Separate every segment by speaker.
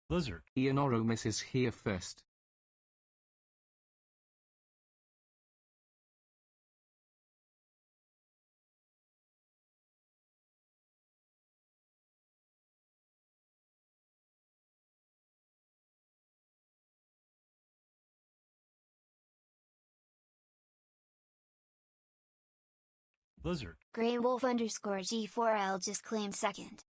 Speaker 1: Blizzard.
Speaker 2: Enormous is here first.
Speaker 1: Blizzard.
Speaker 3: Grey Wolf _G4L just claimed second.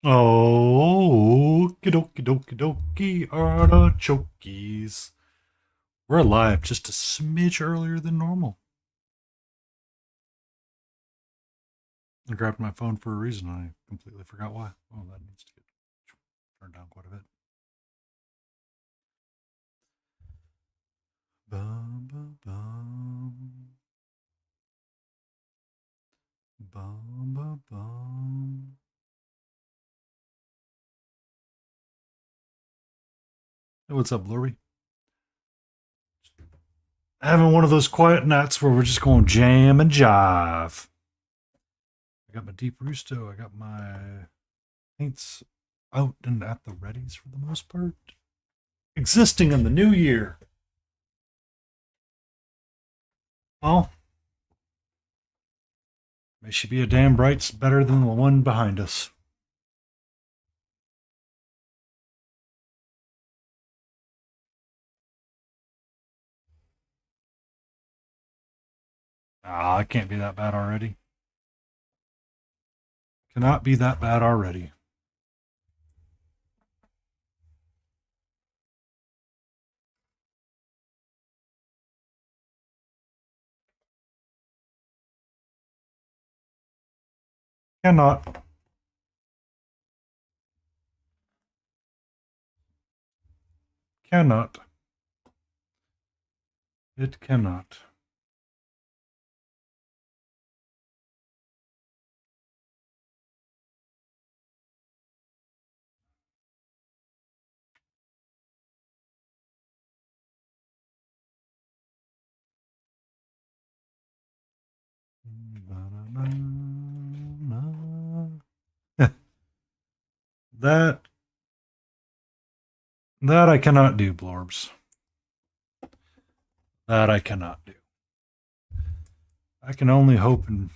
Speaker 1: Oh, okie dokie dokie artichokes. We're live just a smidge earlier than normal. I grabbed my phone for a reason. I completely forgot why. Oh, that needs to get turned down quite a bit. Bum, bum, bum. Bum, bum, bum. Hey, what's up, Blurry? Having one of those quiet nights where we're just going jam and jive. I got my deep roosto. I got my paints out and at the readies for the most part. Existing in the new year. Well, may she be a damn bright's better than the one behind us. Ah, it can't be that bad already. Cannot be that bad already. Cannot. Cannot. It cannot. that that I cannot do, Blorbs. That I cannot do. I can only hope and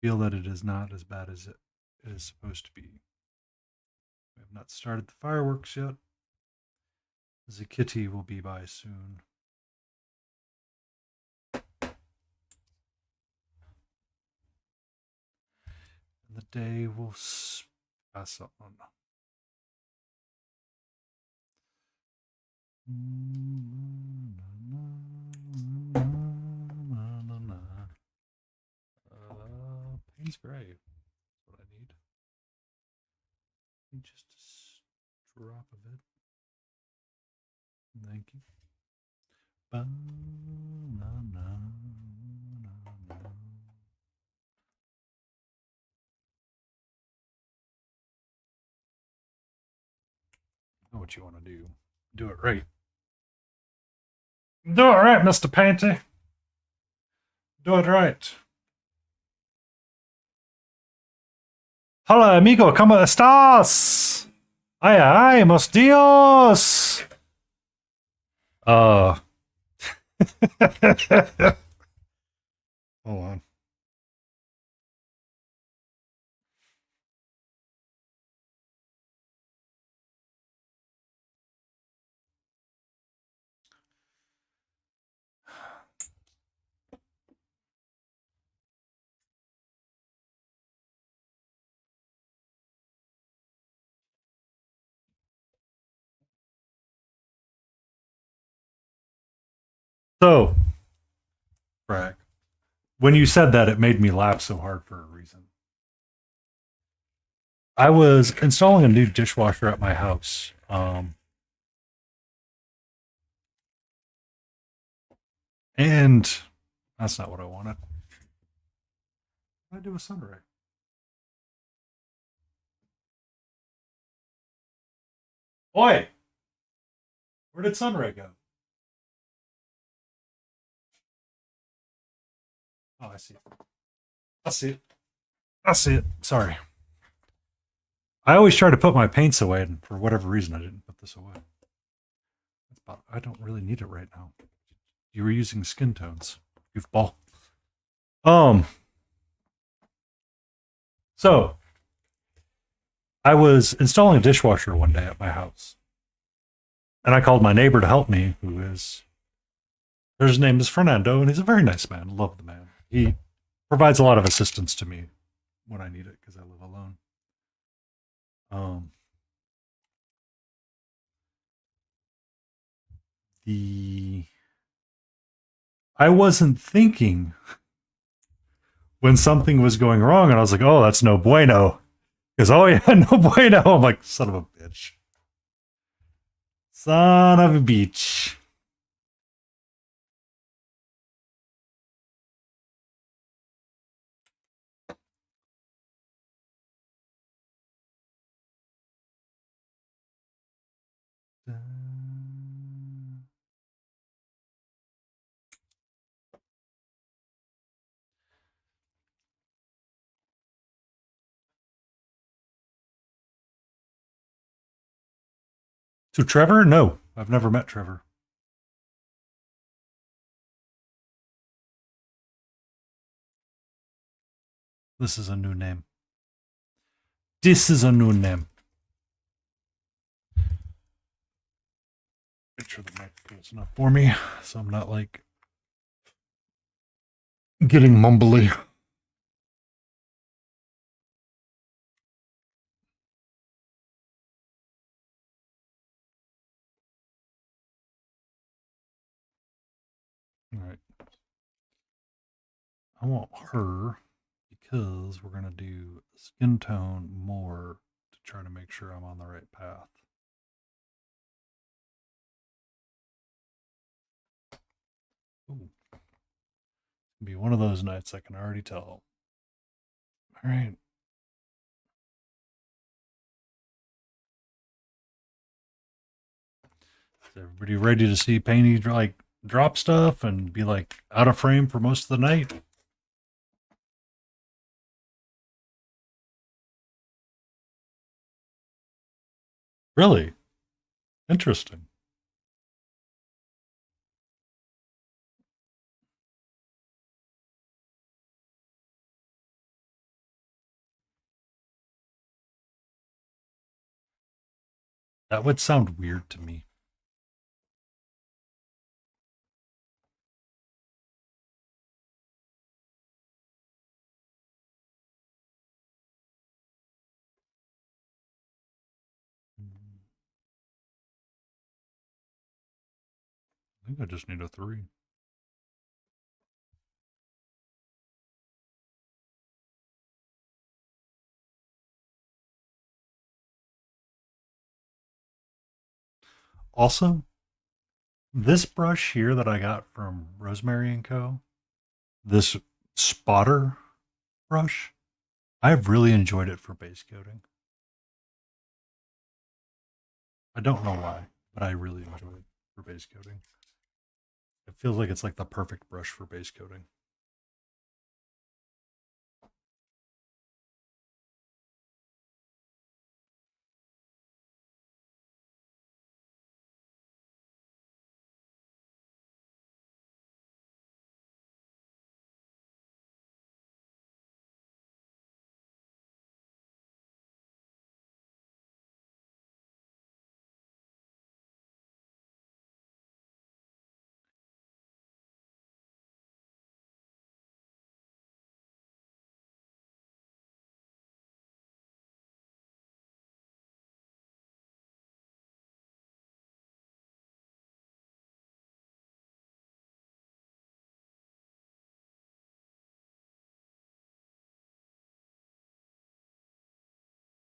Speaker 1: feel that it is not as bad as it is supposed to be. We have not started the fireworks yet. The kitty will be by soon. And the day will pass on. Payne's Grave. That's what I need. Just a drop of it. Thank you. Know what you want to do. Do it right. Do it right, Mr. Panty. Do it right. Hola, amigo, ¿cómo estás? Ay, ay, mos Dios. Hold on. So, Bragg, when you said that, it made me laugh so hard for a reason. I was installing a new dishwasher at my house. And that's not what I wanted. What did I do with Sunray? Oi! Where did Sunray go? Oh, I see it. I see it. I see it. Sorry. I always try to put my paints away, and for whatever reason, I didn't put this away. I don't really need it right now. You were using skin tones, goofball. So I was installing a dishwasher one day at my house, and I called my neighbor to help me, his name is Fernando, and he's a very nice man. Love the man. He provides a lot of assistance to me when I need it because I live alone. Um, the I wasn't thinking when something was going wrong, and I was like, "Oh, that's no bueno." Because oh yeah, no bueno. I'm like, son of a bitch, son of a bitch. To Trevor? No, I've never met Trevor. This is a new name. This is a new name. Make sure the mic is enough for me, so I'm not like getting mumbly. All right. I want her because we're going to do skin tone more to try to make sure I'm on the right path. Ooh. Be one of those nights, I can already tell. All right. Is everybody ready to see Painty like drop stuff and be like out of frame for most of the night? Really? Interesting. That would sound weird to me. I think I just need a 3. Also, this brush here that I got from Rosemary and Co., this spotter brush, I've really enjoyed it for base coating. I don't know why, but I really enjoy it for base coating. It feels like it's like the perfect brush for base coating.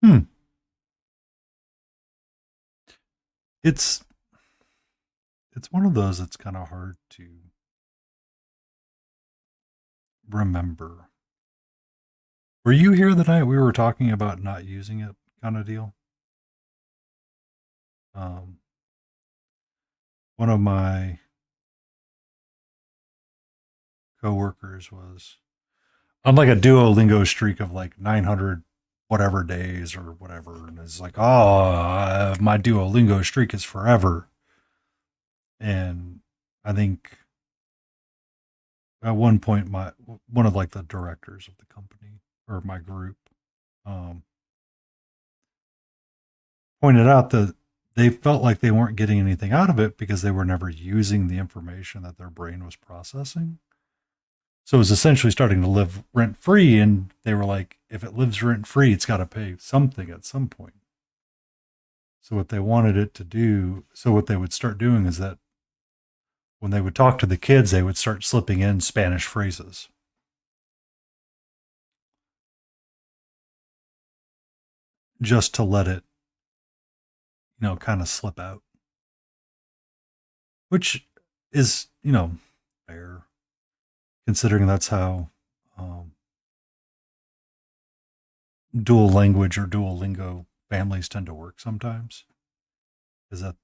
Speaker 1: Hmm. It's one of those that's kind of hard to remember. Were you here the night we were talking about not using it kind of deal? Um, one of my coworkers was on like a Duolingo streak of like 900 whatever days or whatever, and it's like, oh, my Duolingo streak is forever. And I think at one point, one of like the directors of the company or my group um, pointed out that they felt like they weren't getting anything out of it because they were never using the information that their brain was processing. So it was essentially starting to live rent free. And they were like, if it lives rent free, it's got to pay something at some point. So what they wanted it to do, so what they would start doing is that when they would talk to the kids, they would start slipping in Spanish phrases. Just to let it, kind of slip out. Which is, fair, considering that's how dual language or dual lingo families tend to work sometimes. Is that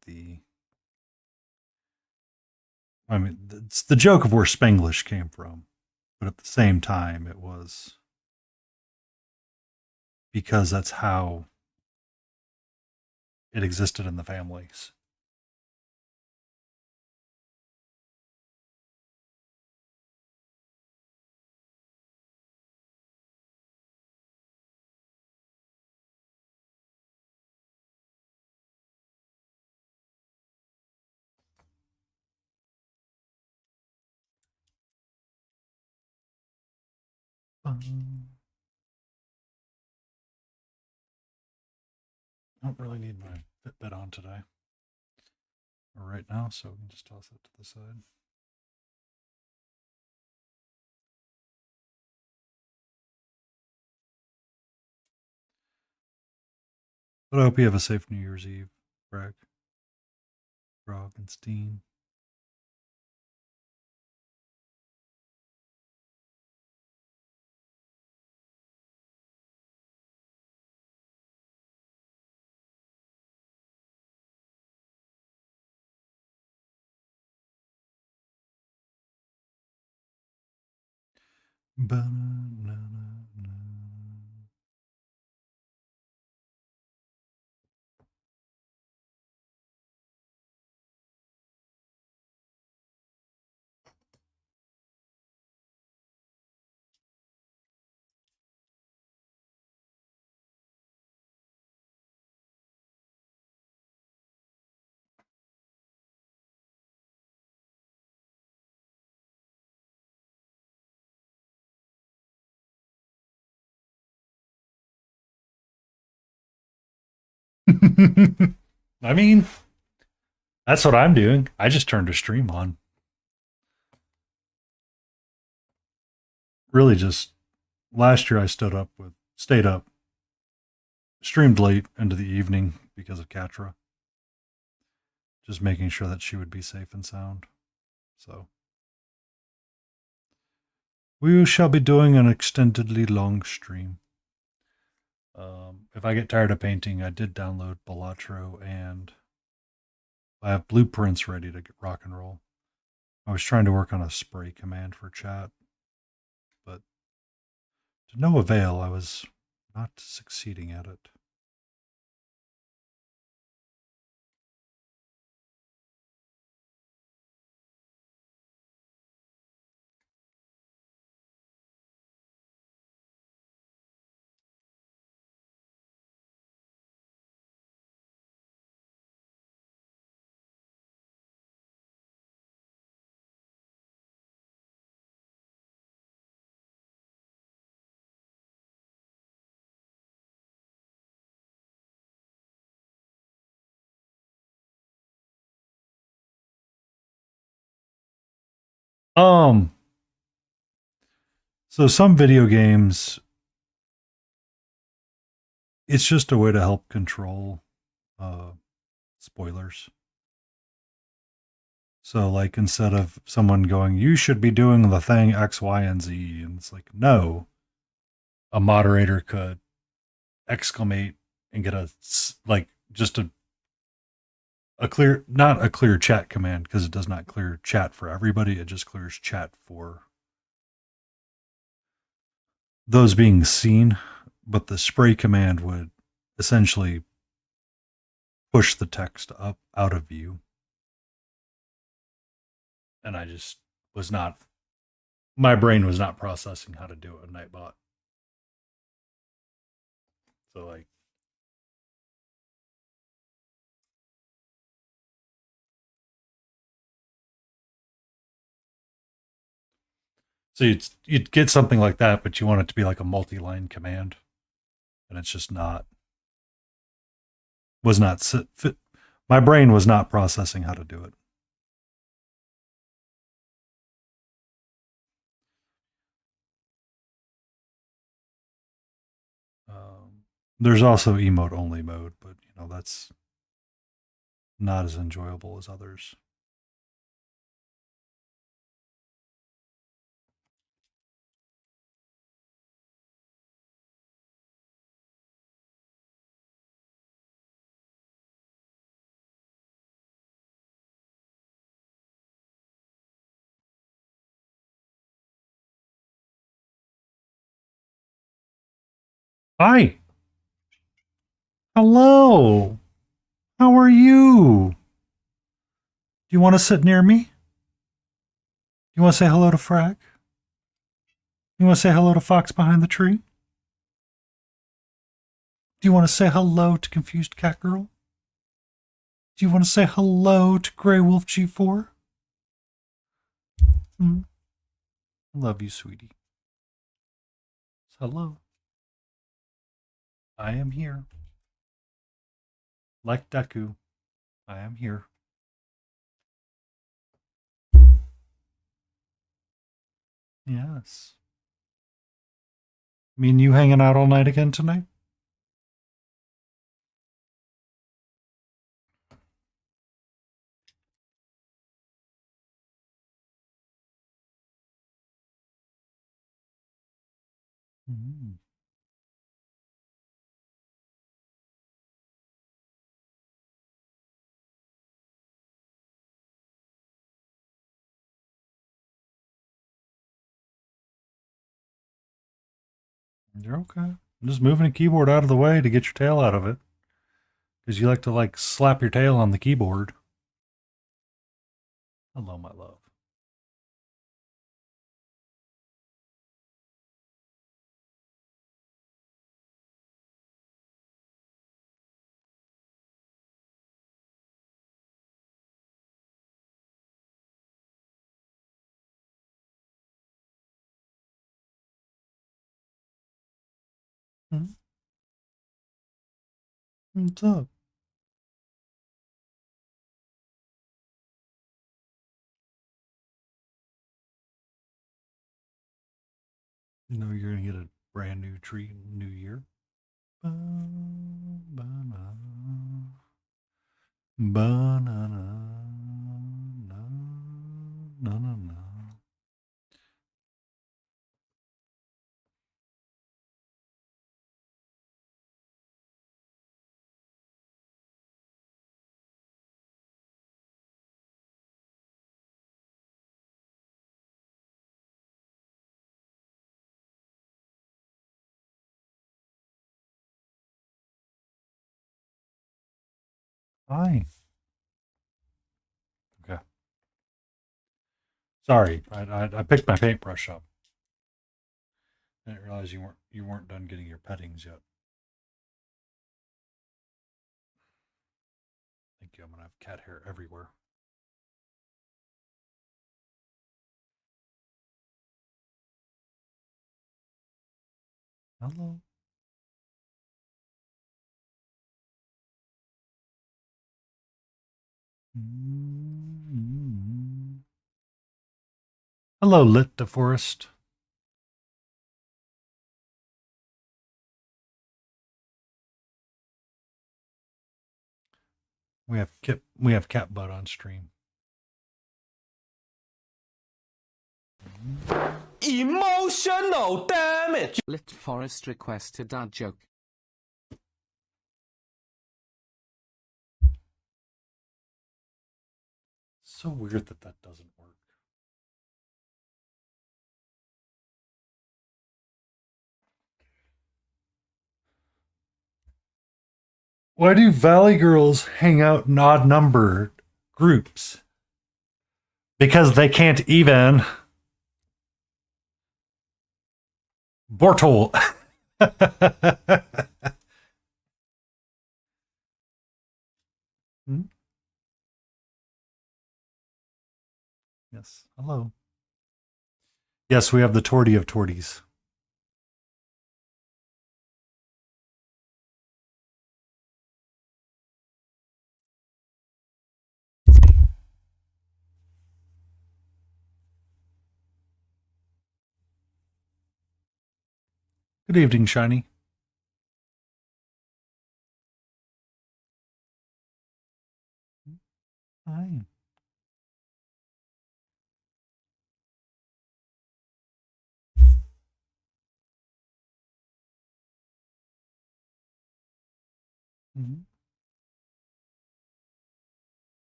Speaker 1: it's the joke of where Spanglish came from, but at the same time, it was because that's how it existed in the families. I don't really need my Fitbit on today or right now, so we can just toss that to the side. But I hope you have a safe New Year's Eve, Greg, Grog, and Steen. I mean, that's what I'm doing. I just turned a stream on. Really, just last year I stayed up, streamed late into the evening because of Katra. Just making sure that she would be safe and sound. So we shall be doing an extendedly long stream. If I get tired of painting, I did download Balatro and I have blueprints ready to get rock and roll. I was trying to work on a spray command for chat, but to no avail. I was not succeeding at it. Um, so some video games, it's just a way to help control spoilers. So, like, instead of someone going, you should be doing the thing X, Y, and Z, and it's like, no, a moderator could exclamate and get just a clear, not a clear chat command, because it does not clear chat for everybody. It just clears chat for those being seen. But the spray command would essentially push the text up out of view. And I just was not, my brain was not processing how to do it with Nightbot. So, like, so you'd get something like that, but you want it to be like a multi-line command, and it's just not. was not fit. My brain was not processing how to do it. There's also emote only mode, but you know that's not as enjoyable as others. Hi. Hello. How are you? Do you want to sit near me? Do you want to say hello to Frag? You want to say hello to Fox behind the tree? Do you want to say hello to Confused Cat Girl? Do you want to say hello to Grey Wolf G4? I love you, sweetie. Hello. I am here. Like Deku, I am here. Yes. Mean you hanging out all night again tonight? Mm. You're okay. I'm just moving the keyboard out of the way to get your tail out of it. Because you like to like slap your tail on the keyboard. Hello, my love. What's up? You know you're gonna get a brand new treat in the new year. Hi. Okay. Sorry, I picked my paintbrush up. I didn't realize you weren't done getting your pettings yet. Thank you. I'm gonna have cat hair everywhere. Hello. Hello, Lit DeForest. We have cat butt on stream.
Speaker 4: Emotional damage.
Speaker 2: Lit Forest request a dad joke.
Speaker 1: So weird that doesn't work. Why do Valley girls hang out in odd numbered groups? Because they can't even. Bortol. Hmm? Yes. Hello. Yes, we have the Torty of Torties. Good evening, Shiny. Hi. Mhm.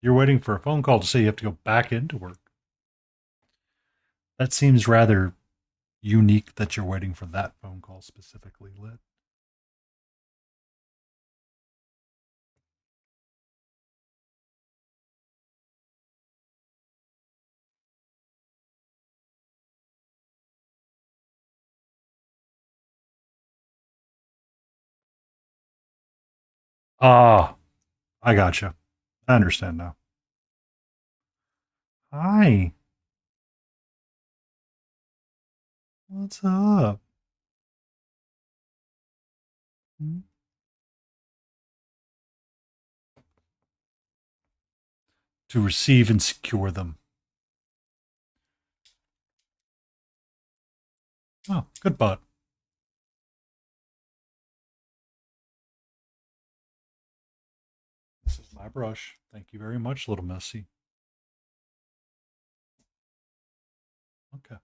Speaker 1: You're waiting for a phone call to say you have to go back into work. That seems rather unique that you're waiting for that phone call specifically, Lit. Ah, I gotcha. I understand now. Hi. What's up? Hmm? To receive and secure them. Oh, good butt. This is my brush. Thank you very much, little Missy. Okay.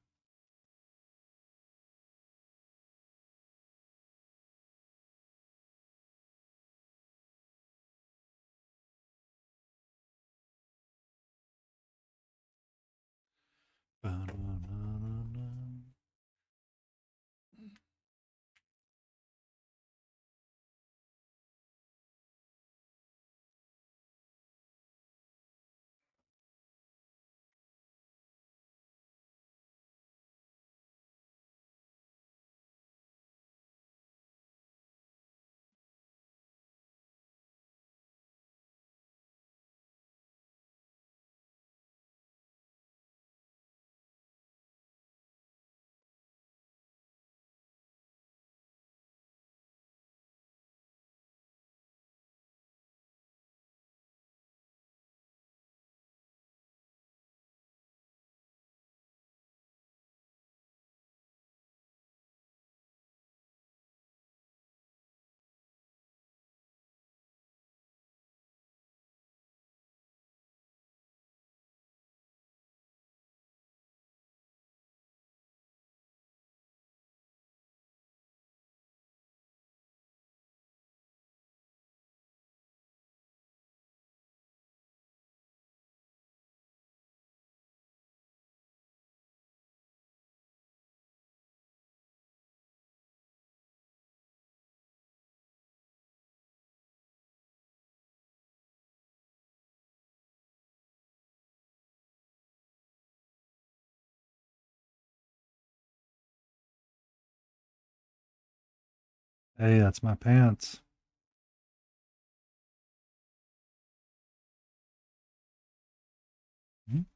Speaker 1: Hey, that's my pants.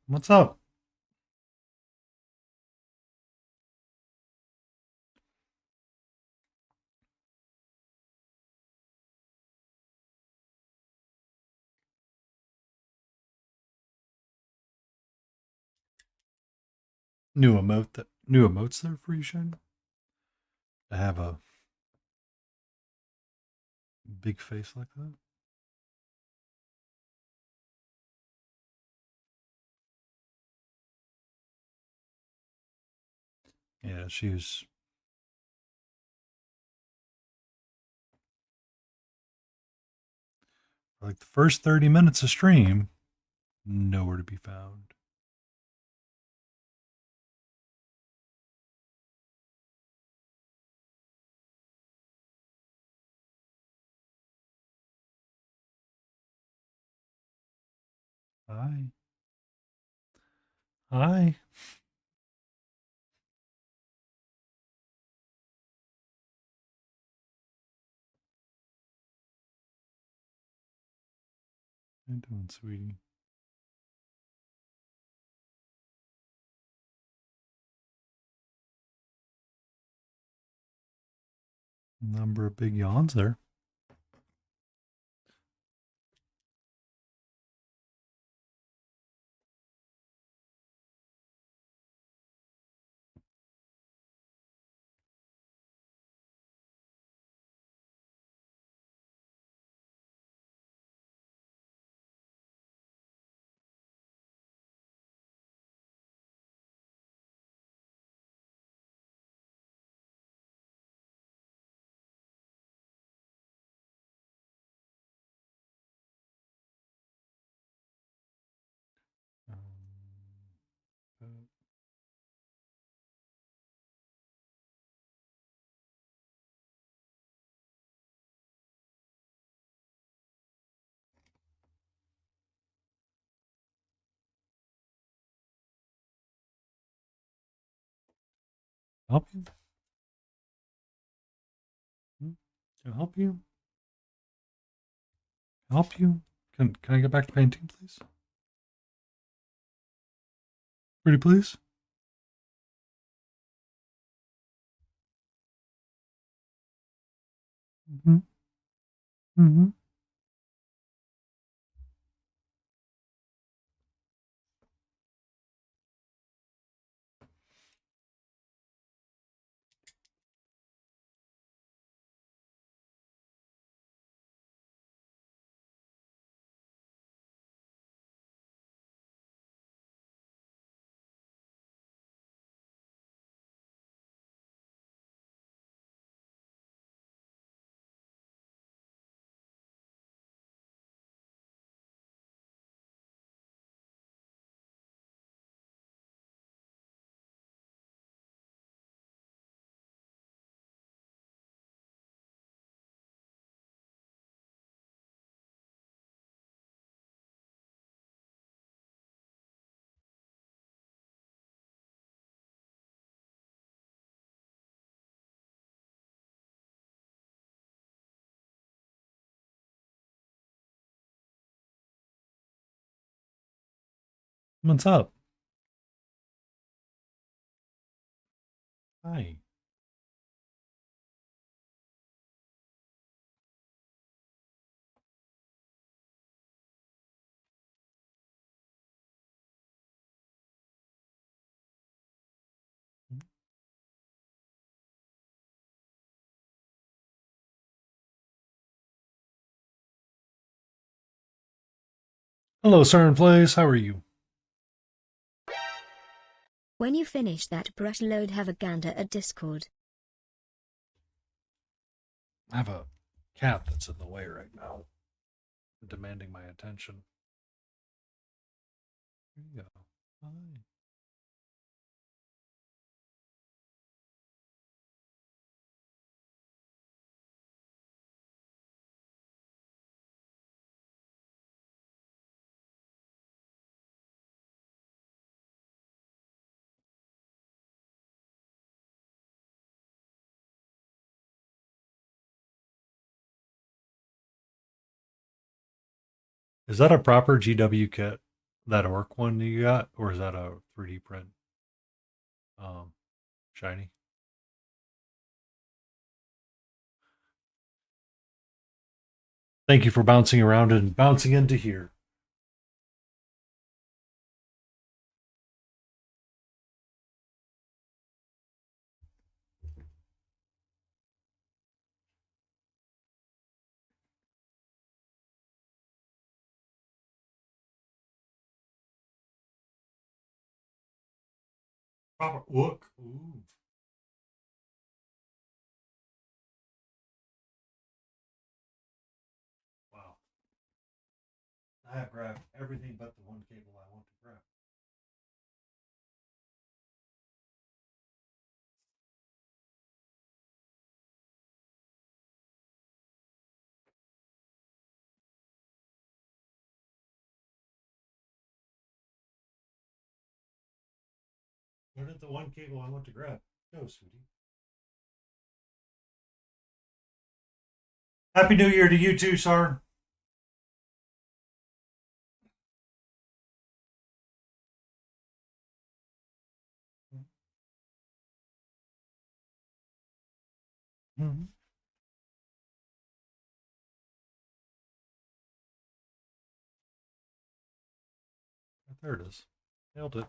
Speaker 1: What's up? New emotes there for you, Shane? To have a big face like that? Yeah, she was like the first 30 minutes of stream, nowhere to be found. Hi. Hi. How you doing, sweetie? Number of big yawns there. Help you? Can I help you? Help you? Can I get back to painting, please? Pretty please? Mm-hmm. Mm-hmm. What's up? Hi. Hello, sir in place. How are you?
Speaker 5: When you finish that brush load, have a gander at Discord.
Speaker 1: I have a cat that's in the way right now, demanding my attention. Here you go. Hi. Is that a proper GW kit? That orc one you got, or is that a 3D print? Shiny. Thank you for bouncing around and bouncing into here. Proper orc. Ooh. Wow. I have grabbed everything but the one cable I want to grab. Where did the one cable I want to grab go, sweetie? Happy New Year to you too, sir. Mm-hmm. There it is. Nailed it.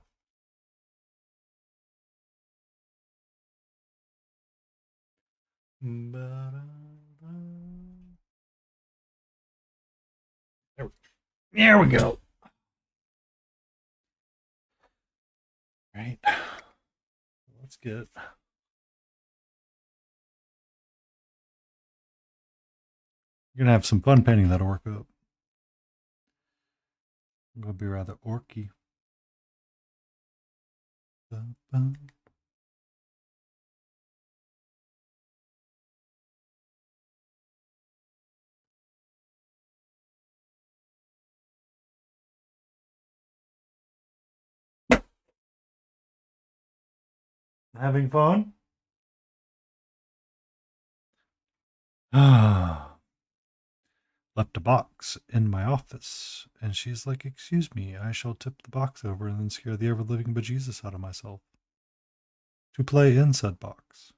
Speaker 1: There we go. Right. Let's get. You're gonna have some fun painting that orc up. I'm gonna be rather orky. Ba-ba. Having fun? Ah. Left a box in my office. And she's like, "Excuse me, I shall tip the box over and then scare the ever living bejesus out of myself. To play in said box."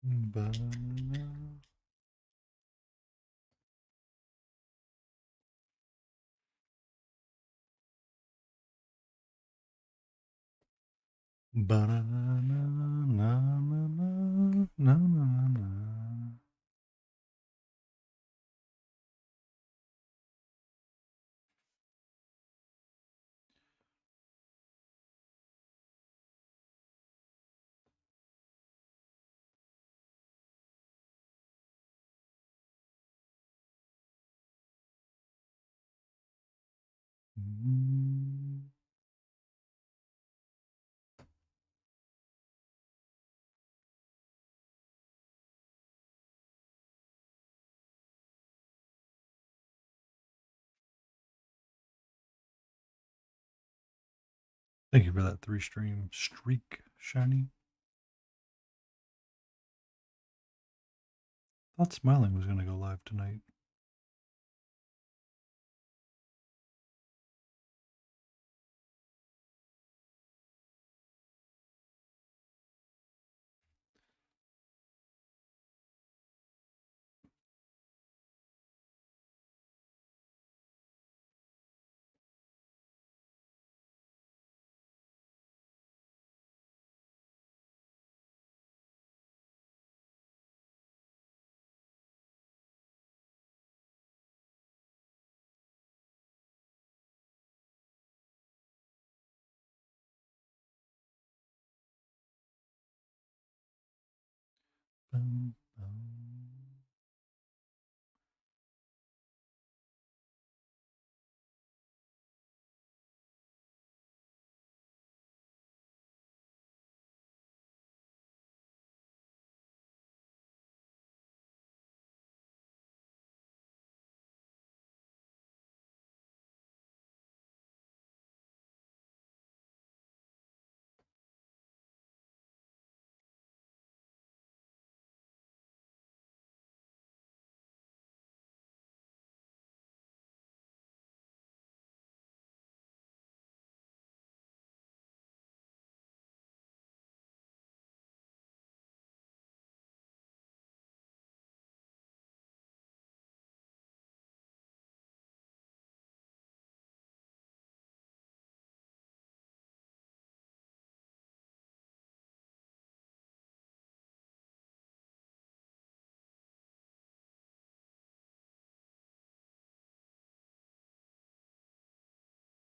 Speaker 1: Banana. Banana, na, na, na, na, na, na. Mm. Thank you for that 3-stream streak, Shiny. Thought Smiling was going to go live tonight. Bum, bum.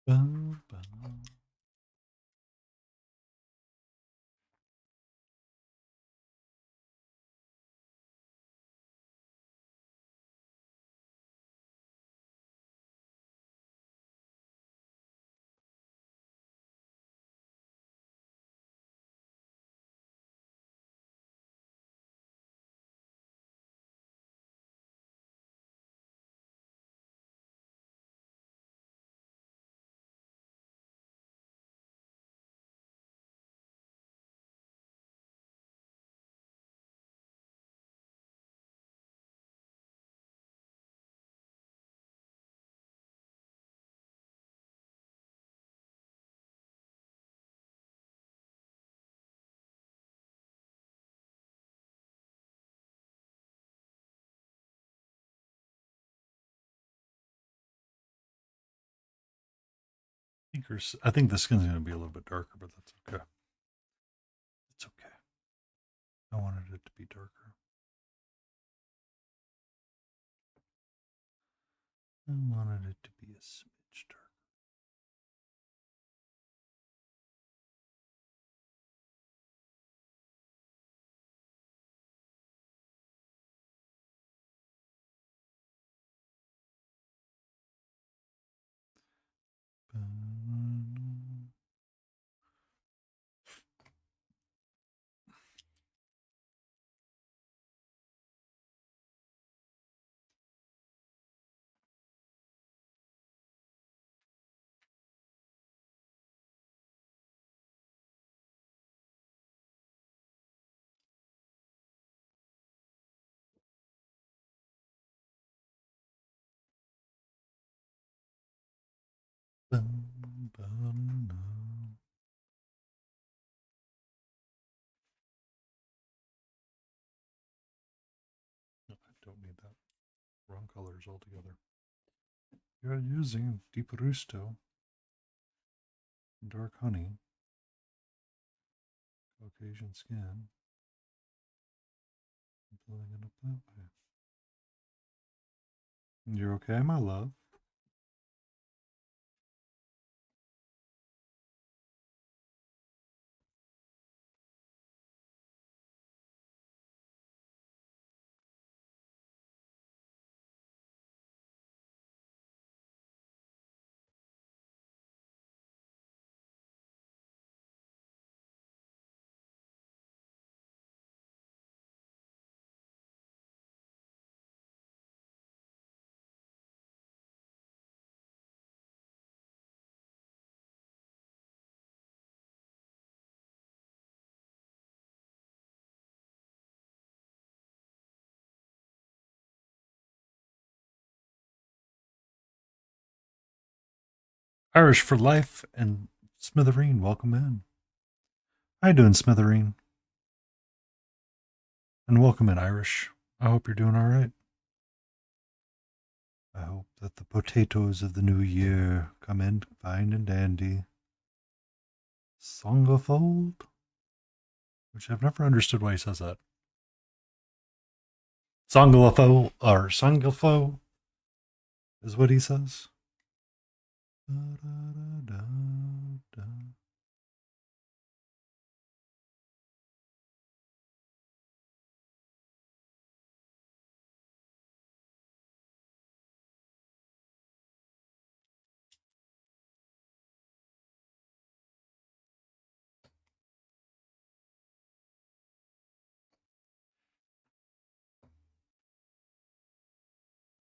Speaker 1: Bum, bum. I think the skin's going to be a little bit darker, but that's okay. It's okay. I wanted it to be darker. I wanted it to be a smidge darker. No, I don't need that. Wrong colors altogether. You're using Deep Rusto, Dark Honey, Caucasian Skin. I'm filling it up that way. You're okay, my love? Irish for life and Smithereen, welcome in. How you doing, Smithereen? And welcome in, Irish. I hope you're doing all right. I hope that the potatoes of the new year come in fine and dandy. Songafold? Which I've never understood why he says that. Songalafo or Songalfo is what he says. Da, da, da, da.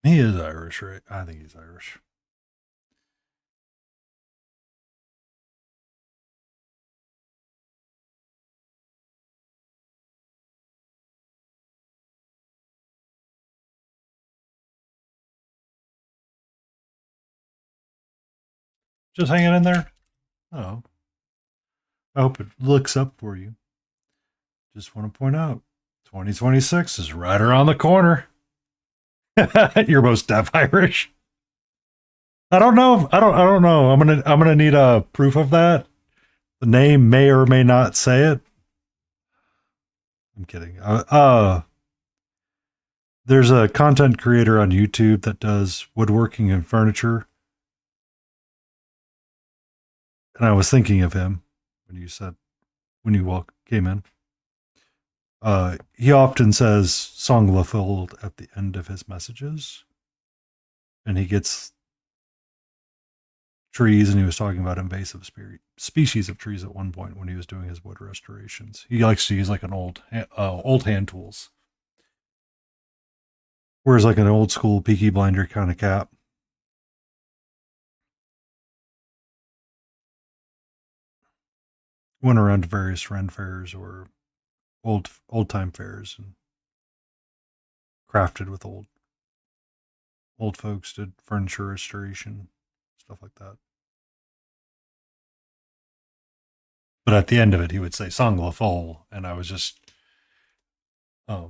Speaker 1: He is Irish, right? I think he's Irish. Just hanging in there? Oh. I hope it looks up for you. Just want to point out 2026 is right around the corner. You're most deaf Irish. I don't know. I don't know. I'm gonna need a proof of that. The name may or may not say it. I'm kidding. There's a content creator on YouTube that does woodworking and furniture. And I was thinking of him when you came in. He often says Songlafold at the end of his messages. And he gets trees, and he was talking about invasive species of trees at one point when he was doing his wood restorations. He likes to use like an old hand tools. Wears like an old school Peaky Blinder kind of cap. Went around to various Ren fairs or old time fairs and crafted with old folks, did furniture restoration, stuff like that. But at the end of it, he would say Songlafol, and I was just, I,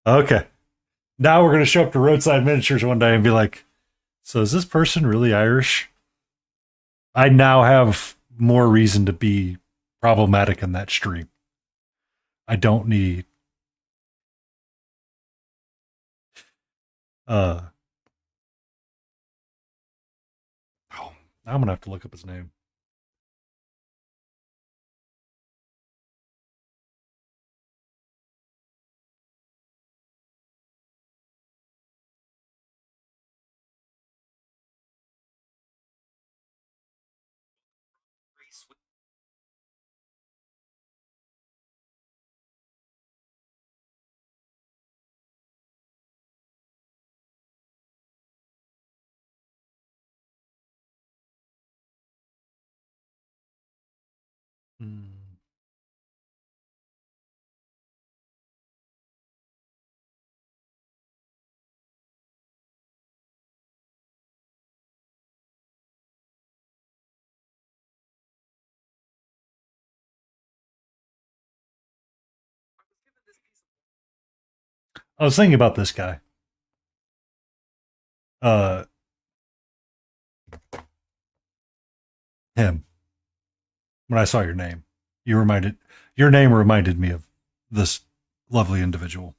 Speaker 1: Okay. Now we're going to show up to Roadside Miniatures one day and be like, so is this person really Irish? I now have more reason to be problematic in that stream. I don't need oh, I'm gonna have to look up his name. Hmm. I was thinking about this guy. Uh Him. When I saw your name. Your name reminded me of this lovely individual.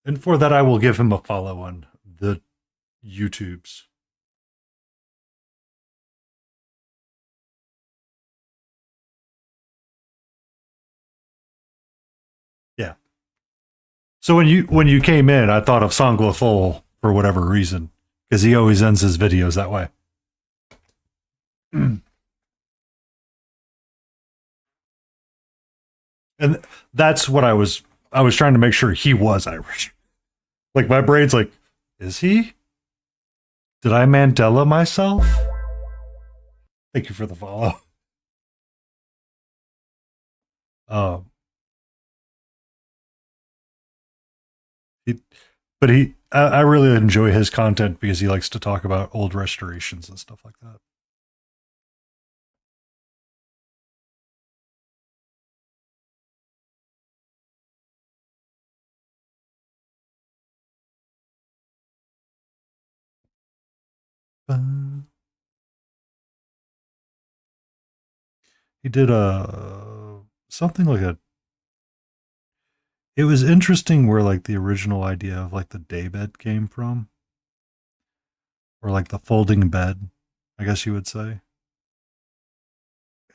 Speaker 1: And for that I will give him a follow on the YouTubes. Yeah. So when you came in, I thought of Songlothol for whatever reason, because he always ends his videos that way. And that's what I was trying to make sure he was Irish. Like my brain's like, is he? Did I Mandela myself? Thank you for the follow. Um, he, but I really enjoy his content because he likes to talk about old restorations and stuff like that. He did a something like a. It was interesting where like the original idea of like the daybed came from, or like the folding bed, I guess you would say.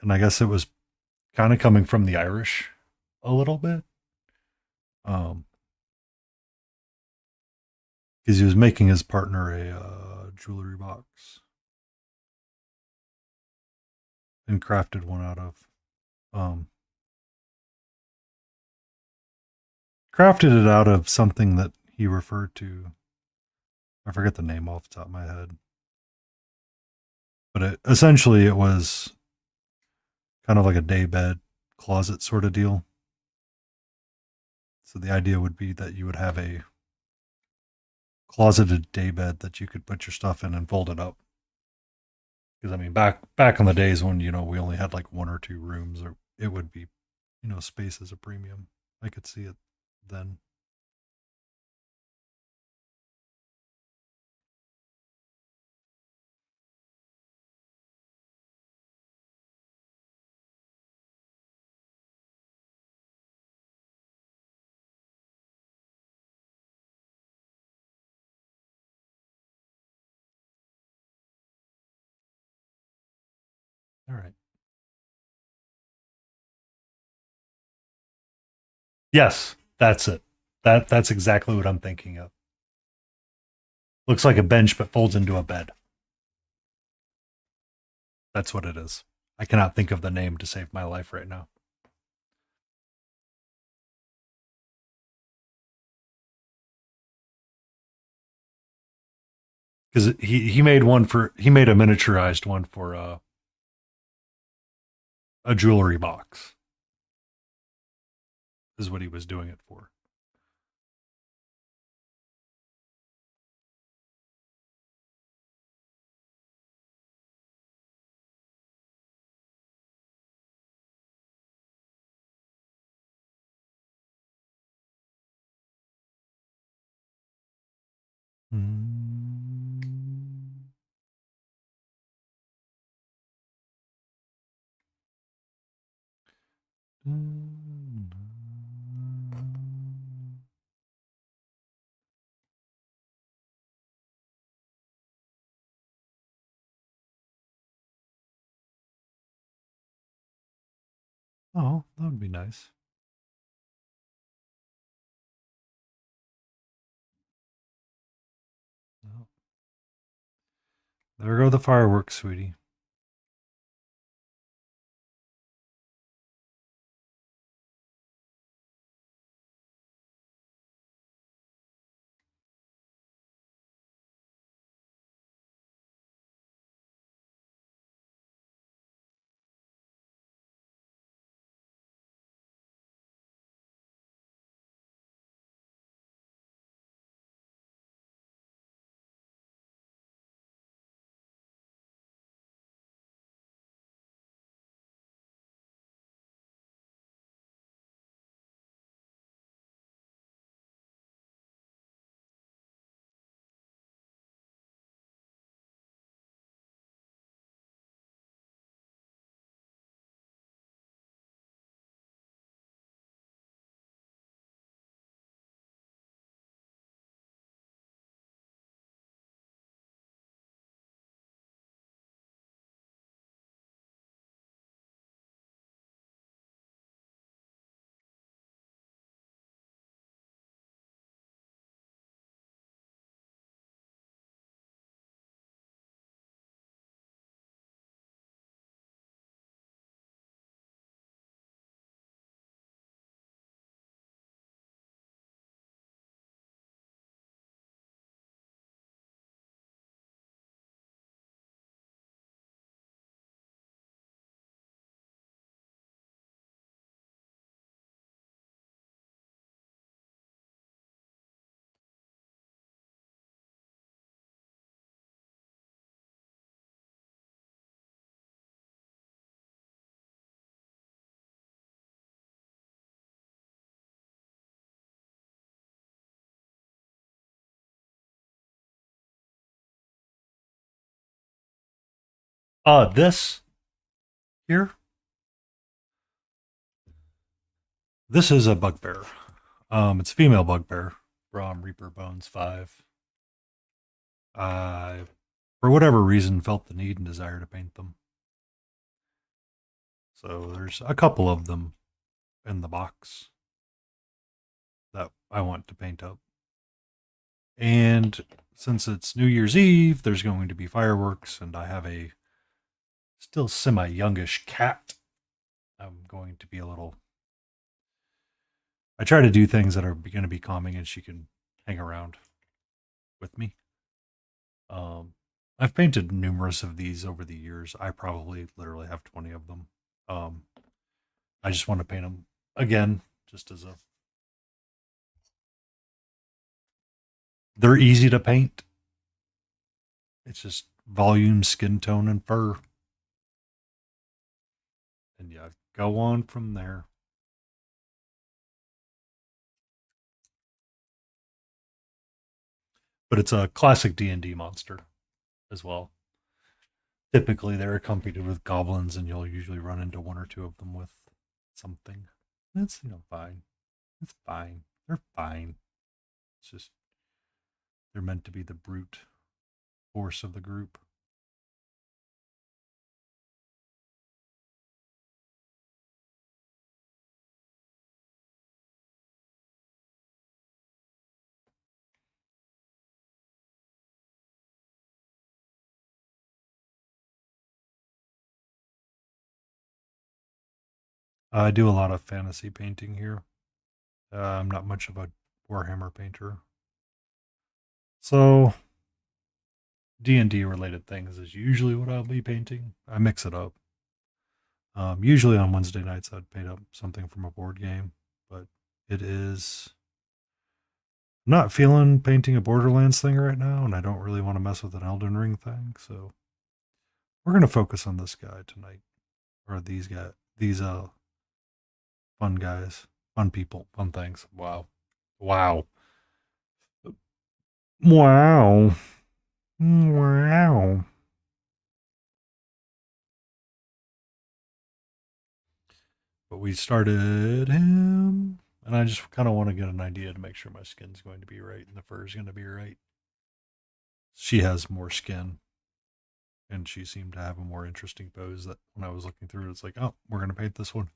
Speaker 1: And I guess it was kind of coming from the Irish a little bit. Um, because he was making his partner a jewelry box and crafted one out of um, crafted it out of something that he referred to. I forget the name off the top of my head, but essentially it was kind of like a daybed closet sort of deal. So the idea would be that you would have a closeted daybed that you could put your stuff in and fold it up. Because I mean, back in the days when we only had like one or two rooms, or it would be, space as a premium. I could see it then. All right. Yes, that's it. That's exactly what I'm thinking of. Looks like a bench but folds into a bed. That's what it is. I cannot think of the name to save my life right now. Because he made he made a miniaturized one for a jewelry box. Is what he was doing it for. Oh, that would be nice. Oh. There go the fireworks, sweetie. This here, this is a bugbear. It's a female bugbear from Reaper Bones 5. I, for whatever reason, felt the need and desire to paint them. So there's a couple of them in the box that I want to paint up. And since it's New Year's Eve, there's going to be fireworks, and I have a still semi youngish cat. I'm going to be a little. I try to do things that are going to be calming, and she can hang around with me. I've painted numerous of these over the years. I probably literally have 20 of them. I just want to paint them again, just as a. They're easy to paint. It's just volume, skin tone, and fur. And yeah, go on from there. But it's a classic D&D monster as well. Typically, they're accompanied with goblins, and you'll usually run into one or two of them with something. It's fine. It's fine. They're fine. It's just they're meant to be the brute force of the group. I do a lot of fantasy painting here. I'm not much of a Warhammer painter. So D&D related things is usually what I'll be painting. I mix it up. Usually on Wednesday nights I'd paint up something from a board game, but it is I'm not feeling painting a Borderlands thing right now, and I don't really want to mess with an Elden Ring thing, so we're gonna focus on this guy tonight. Or these fun guys. Fun people, fun things. Wow. Wow. Wow. Wow. But we started him, and I just kind of want to get an idea to make sure my skin's going to be right and the fur is going to be right. She has more skin, and she seemed to have a more interesting pose that when I was looking through it, it's like, oh, we're going to paint this one.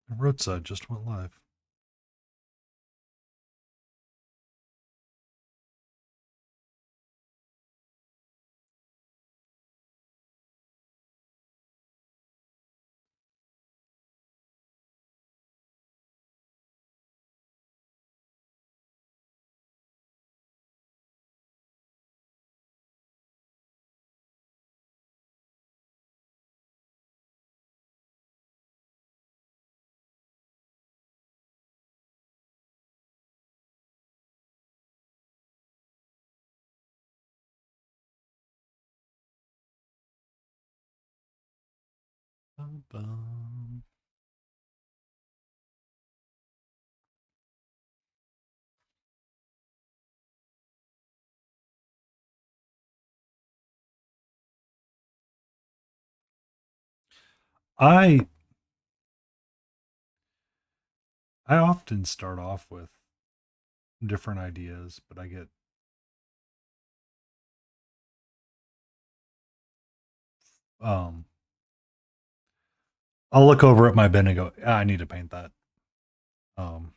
Speaker 1: And Roadside just went live. Bum, bum. I I often start off with different ideas, but I get um I'll look over at my bin and go, I need to paint that. Um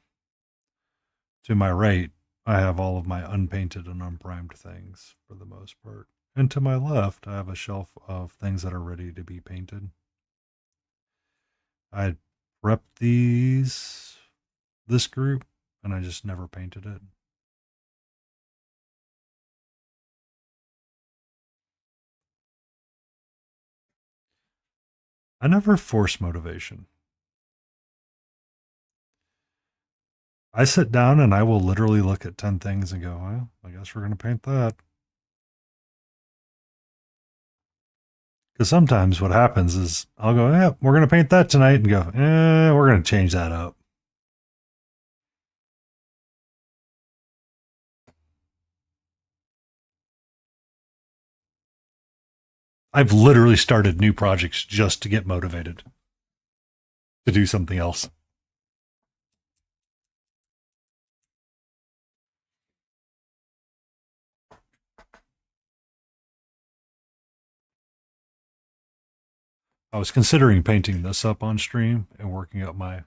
Speaker 1: to my right, I have all of my unpainted and unprimed things for the most part. And to my left, I have a shelf of things that are ready to be painted. I prepped this group and I just never painted it. I never force motivation. I sit down and I will literally look at 10 things and go, well, I guess we're going to paint that. Because sometimes what happens is I'll go, yeah, we're going to paint that tonight and go, we're going to change that up. I've literally started new projects just to get motivated to do something else. I was considering painting this up on stream and working up my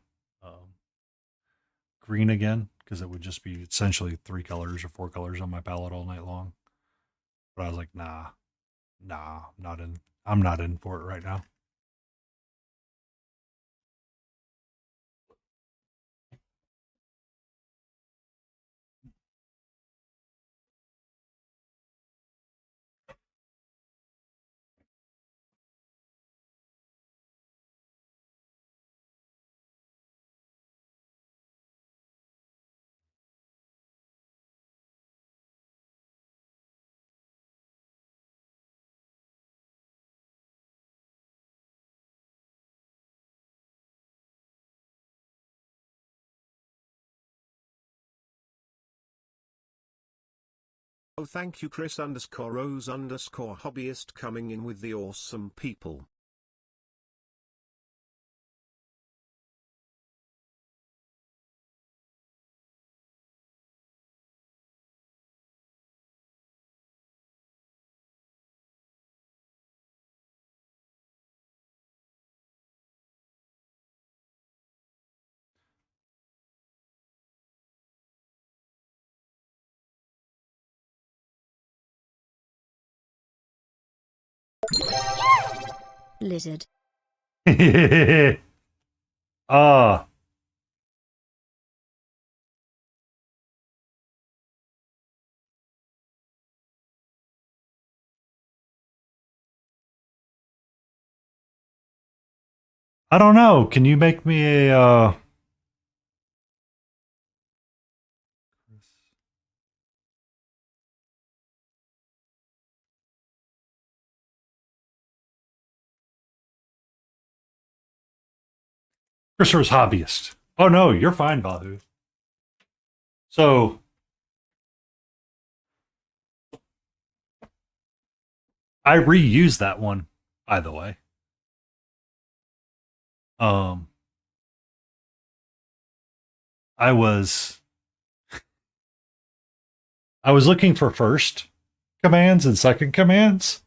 Speaker 1: green again because it would just be essentially 3 colors or 4 colors on my palette all night long. But I was like, nah, not in. I'm not in for it right now.
Speaker 6: Oh, thank you, Chris _Rose _hobbyist coming in with the awesome people.
Speaker 5: Lizard.
Speaker 1: Ah, I don't know. Can you make me a Christopher's hobbyist. Oh no, you're fine, Bahu. So I reused that one, by the way. Um, I was I was looking for first commands and second commands,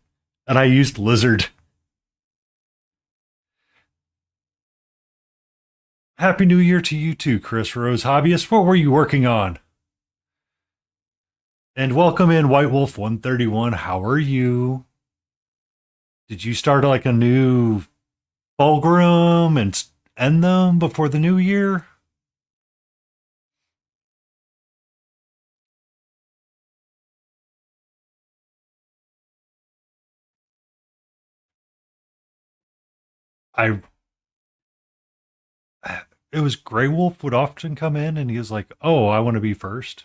Speaker 1: and I used lizard. Happy New Year to you too, Chris Rose Hobbyist. What were you working on? And welcome in, White Wolf 131. How are you? Did you start like a new fulgrim and end them before the new year? I it was Grey Wolf would often come in and he was like, "Oh, I want to be first."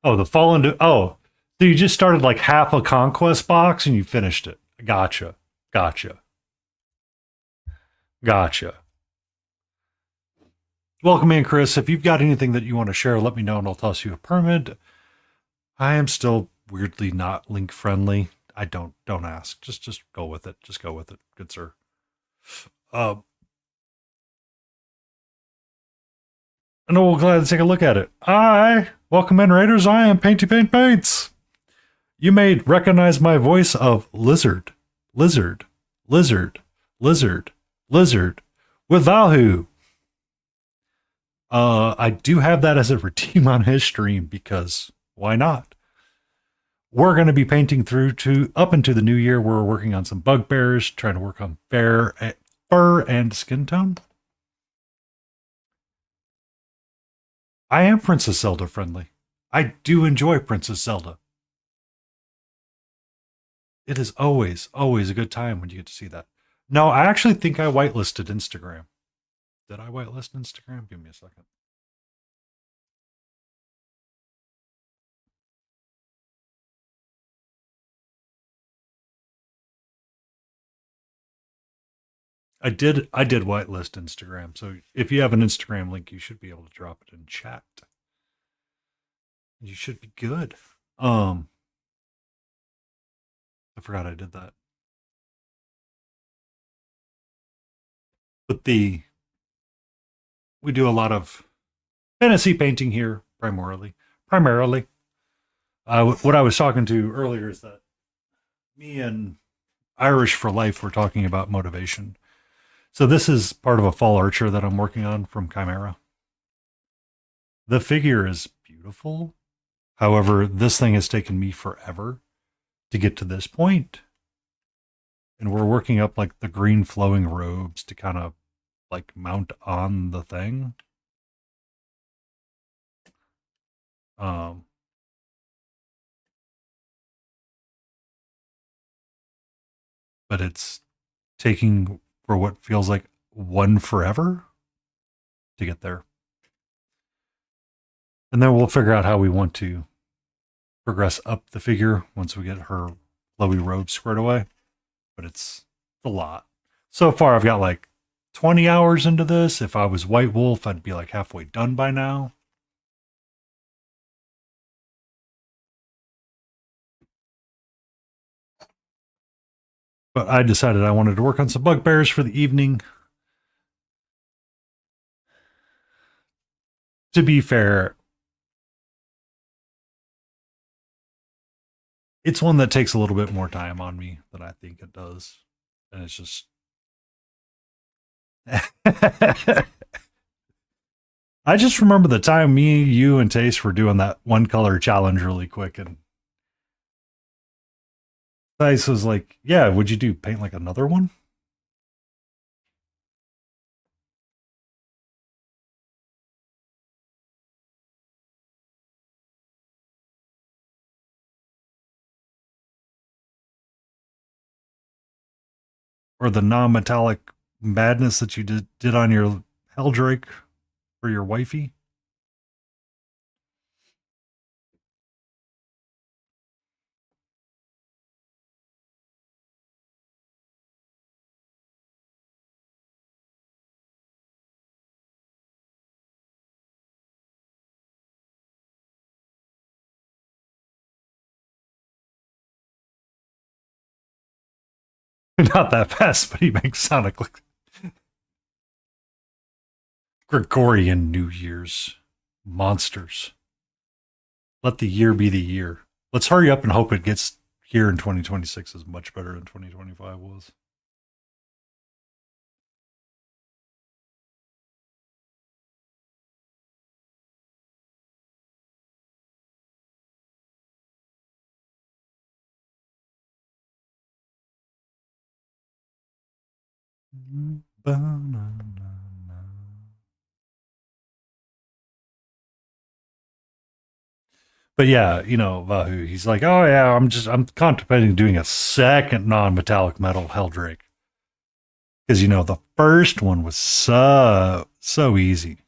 Speaker 1: Oh, the Fallen. Oh, so you just started like half a conquest box and you finished it. Gotcha, gotcha, gotcha. Welcome in, Chris. If you've got anything that you want to share, let me know and I'll toss you a permit. I am still weirdly not link friendly. I don't ask. Just go with it. Just go with it, good sir. Uh, and we'll glad to take a look at it. Hi, welcome in, Raiders. I am Painty Paint Paints. You may recognize my voice of Lizard, Lizard, Lizard, Lizard, Lizard, with Valhu. I do have that as a redeem on his stream because why not? We're going to be painting through to up into the new year. We're working on some bugbears, trying to work on fur and skin tone. I am Princess Zelda friendly. I do enjoy Princess Zelda. It is always a good time when you get to see that. No, I actually think I whitelisted Instagram. Did I whitelist Instagram? Give me a second. I did whitelist Instagram. So if you have an Instagram link, you should be able to drop it in chat. You should be good. I forgot I did that. But we do a lot of fantasy painting here primarily. What I was talking to earlier is that me and Irish for Life were talking about motivation. So this is part of a fall archer that I'm working on from Chimera. The figure is beautiful. However, this thing has taken me forever to get to this point. And we're working up like the green flowing robes to kind of like mount on the thing. Um, but it's taking for what feels like one forever to get there. And then we'll figure out how we want to progress up the figure once we get her flowy robe squared away. But it's a lot. So far, I've got like 20 hours into this. If I was White Wolf, I'd be like halfway done by now. But I decided I wanted to work on some bugbears for the evening. To be fair, it's one that takes a little bit more time on me than I think it does. And it's just. I just remember the time me, you, and Taste were doing that one color challenge really quick. And Taste was like, yeah, would you do paint like another one? Or the non-metallic madness that you did on your Helldrake for your wifey? Not that fast, but he makes Sonic look Gregorian New Year's monsters. Let the year be the year. Let's hurry up and hope it gets here in 2026 is much better than 2025 was. But yeah, you know, Vahu, he's like, oh yeah, I'm contemplating doing a second non-metallic metal Helldrake. Because you know, the first one was so easy.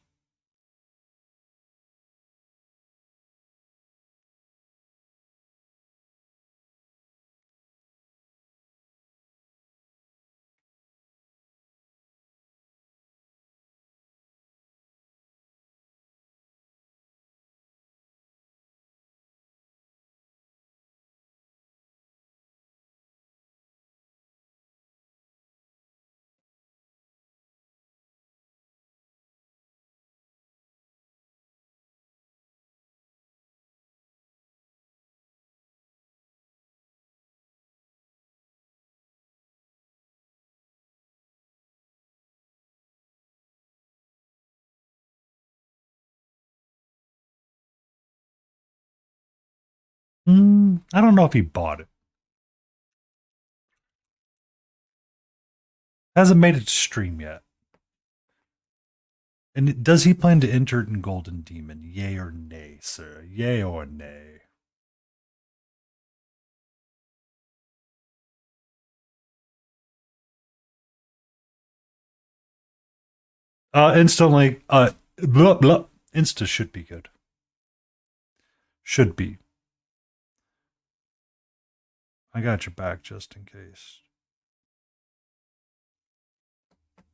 Speaker 1: I don't know if he bought it. Hasn't made it to stream yet. And does he plan to enter it in Golden Demon? Yay or nay, sir? Yay or nay? Instantly, blah, blah. Insta should be good. Should be. I got your back just in case.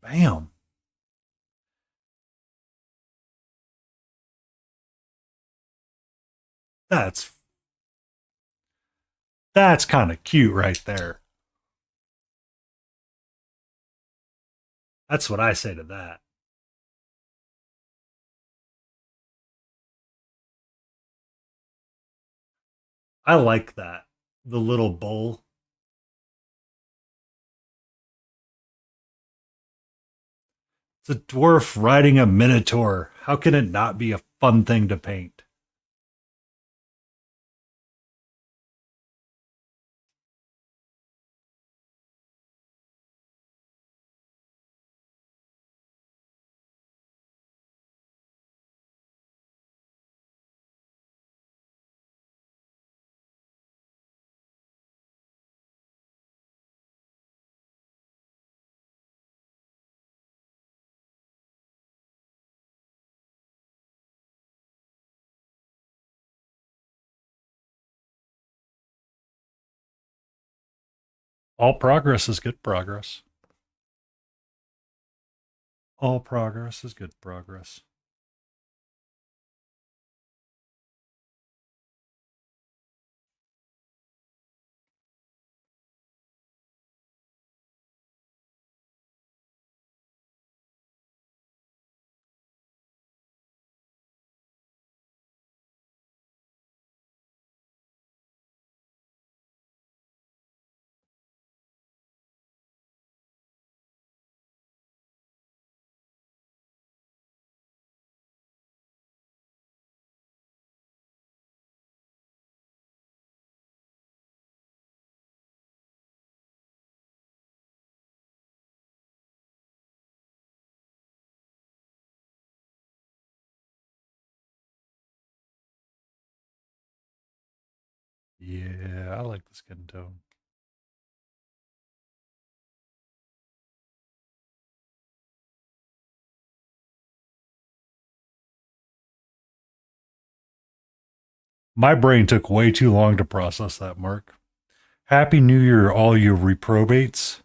Speaker 1: Bam. That's kind of cute right there. That's what I say to that. I like that. The little bowl. It's a dwarf riding a minotaur. How can it not be a fun thing to paint? All progress is good progress. All progress is good progress. Yeah, I like the skin tone. My brain took way too long to process that, Mark. Happy New Year, all you reprobates.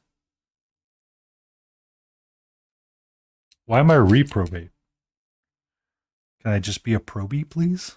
Speaker 1: Why am I a reprobate? Can I just be a probie, please?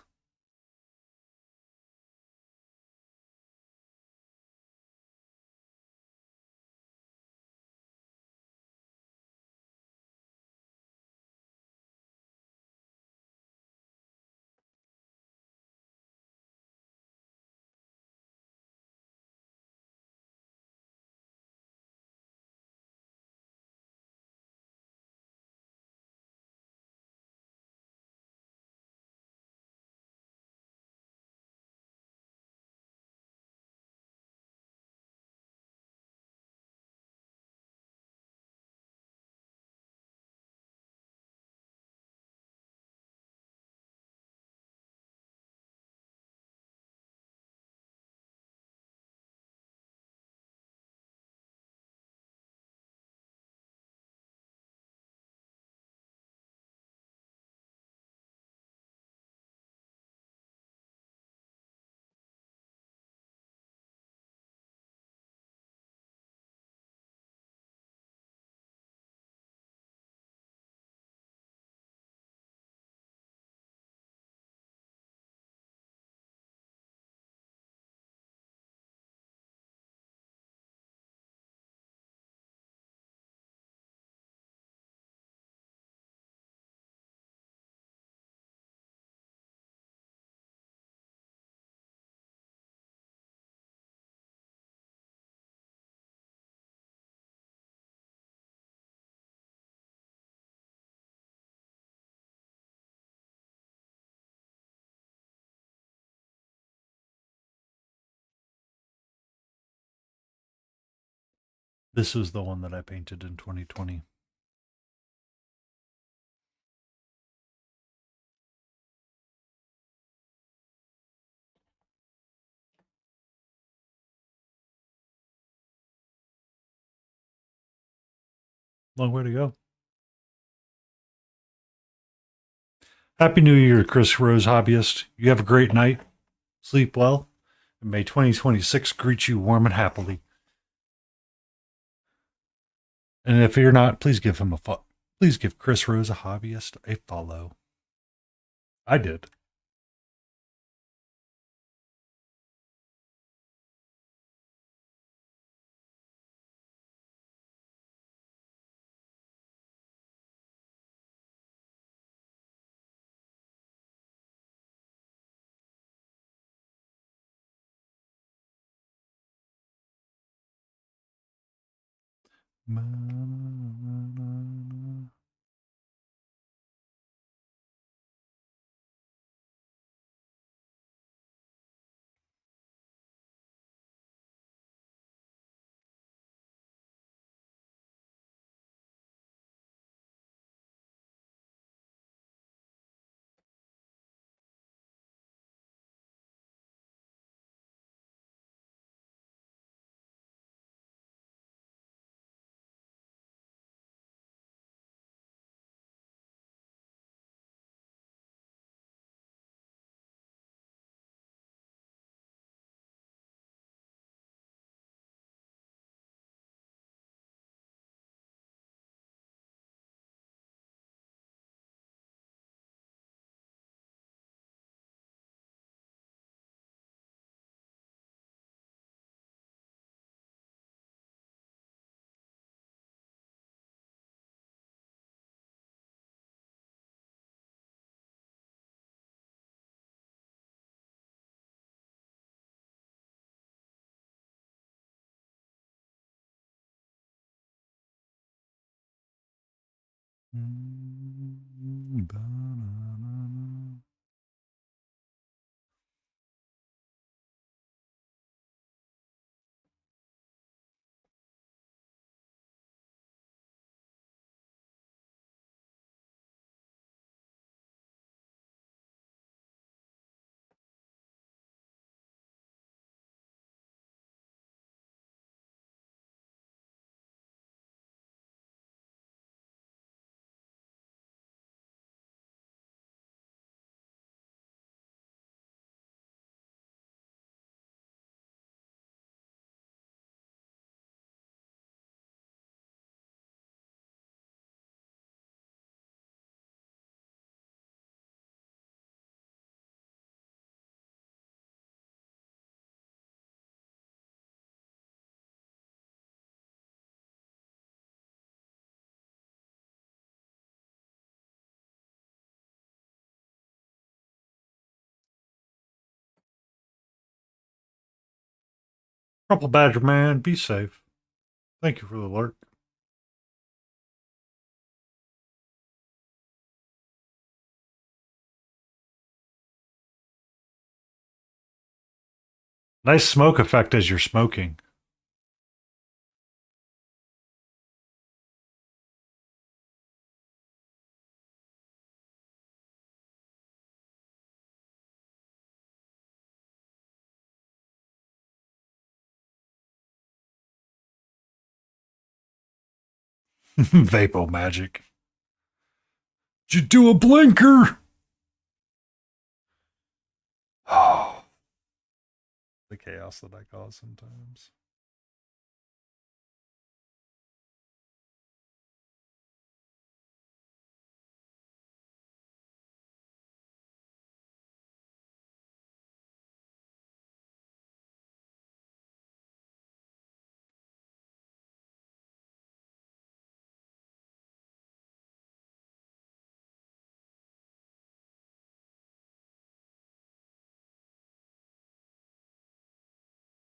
Speaker 1: This was the one that I painted in 2020. Long way to go. Happy New Year, Chris Rose Hobbyist. You have a great night. Sleep well. And may 2026 greet you warm and happily. And if you're not, please give him please give Chris Rose a Hobbyist a follow. I did. Purple Badger Man, be safe. Thank you for the alert. Nice smoke effect as you're smoking. Vapo magic. Did you do a blinker? Oh, the chaos that I cause sometimes.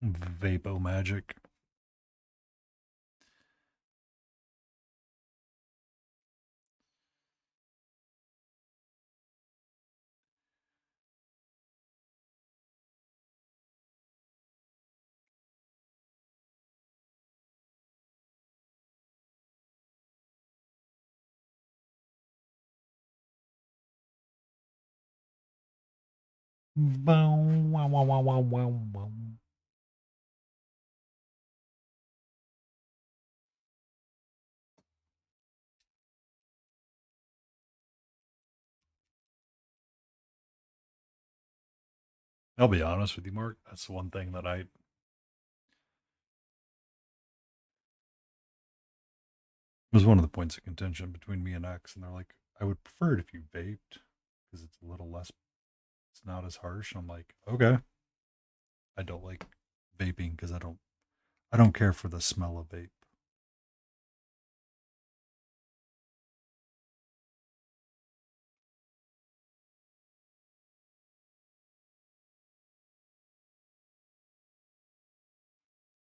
Speaker 1: Vapo magic. Bow, wow, wow, wow, wow, wow, wow. I'll be honest with you, Mark. That's the one thing that I was one of the points of contention between me and X, and they're like, I would prefer it if you vaped because it's a little less, it's not as harsh. And I'm like, okay. I don't like vaping because I don't care for the smell of vape.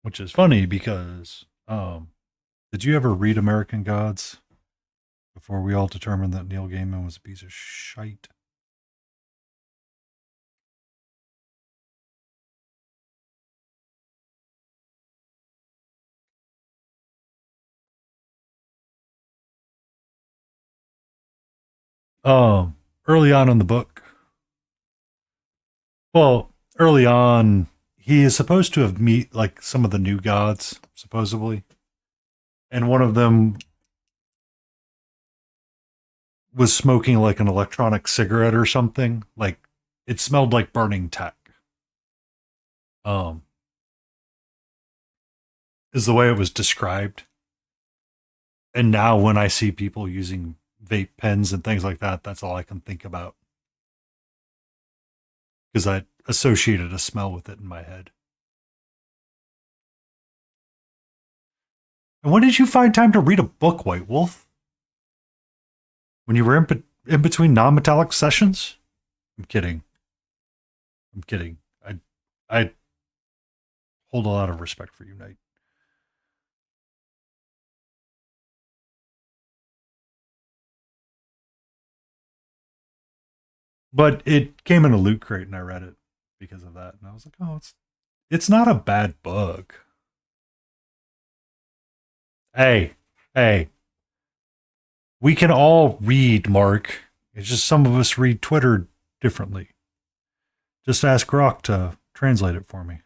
Speaker 1: Which is funny because did you ever read American Gods before we all determined that Neil Gaiman was a piece of shite? Um, Early on in the book, well, early on, he is supposed to have meet like some of the new gods, supposedly, and one of them was smoking like an electronic cigarette or something. Like it smelled like burning tech. Um, is the way it was described. And now when I see people using vape pens and things like that, that's all I can think about. Because I associated a smell with it in my head. And when did you find time to read a book, White Wolf? When you were in between non-metallic sessions? I'm kidding. I'm kidding. I hold a lot of respect for you, Knight. But it came in a loot crate and I read it because of that. And I was like, oh, it's not a bad book. Hey, hey. We can all read, Mark. It's just some of us read Twitter differently. Just ask Grok to translate it for me.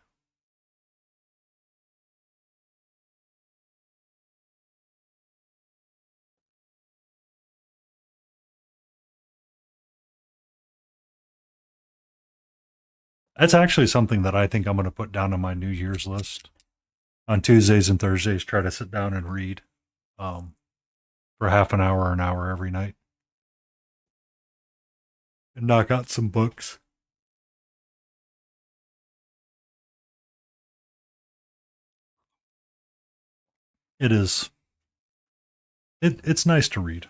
Speaker 1: That's actually something that I think I'm going to put down on my New Year's list. On Tuesdays and Thursdays, try to sit down and read for half an hour or an hour every night. And knock out some books. It is. It's nice to read.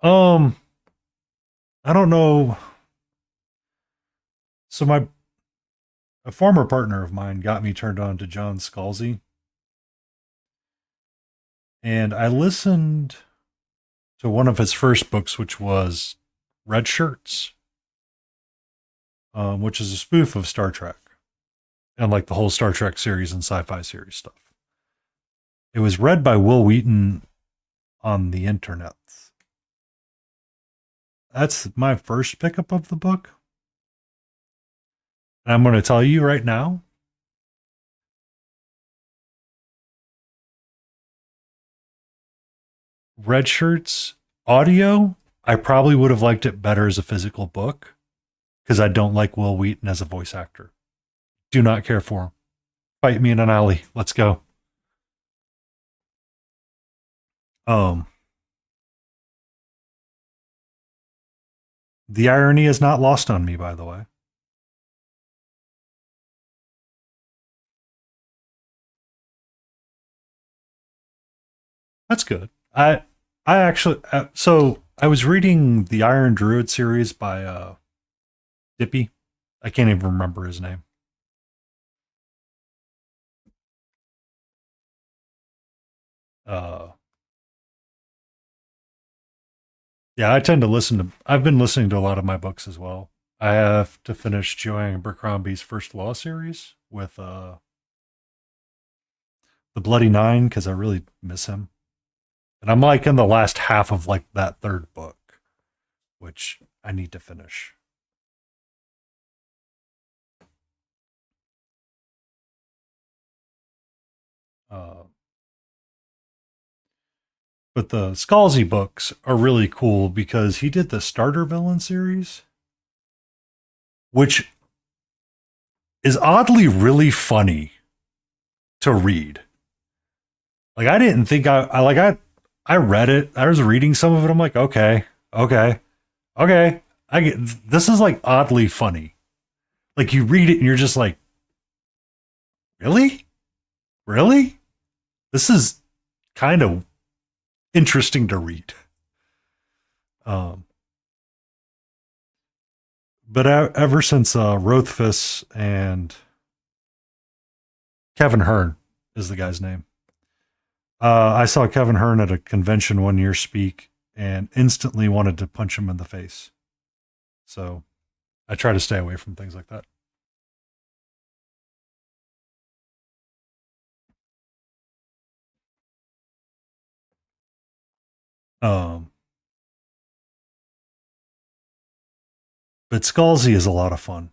Speaker 1: Um, I don't know. So a former partner of mine got me turned on to John Scalzi, and I listened to one of his first books, which was Red Shirts, which is a spoof of Star Trek and like the whole Star Trek series and sci-fi series stuff. It was read by Will Wheaton on the internet. That's my first pickup of the book. And I'm going to tell you right now, Red Shirts audio, I probably would have liked it better as a physical book because I don't like Will Wheaton as a voice actor. Do not care for him. Fight me in an alley. Let's go. Um, the irony is not lost on me, by the way. That's good. I actually so I was reading the Iron Druid series by Dippy. I can't even remember his name. Uh yeah, I tend to I've been listening to a lot of my books as well. I have to finish Joanne Abercrombie's First Law series with the Bloody Nine because I really miss him. And I'm like in the last half of like that third book, which I need to finish. But the Scalzi books are really cool because he did the starter villain series, which is oddly really funny to read. Like I didn't think I read it. I was reading some of it. I'm like, okay. I get this is like oddly funny. Like you read it and you're just like, really? Really? This is kind of interesting to read. Um, but ever since Rothfuss and Kevin Hearn is the guy's name. I saw Kevin Hearn at a convention one year speak and instantly wanted to punch him in the face. So I try to stay away from things like that. Um, but Scalzi is a lot of fun.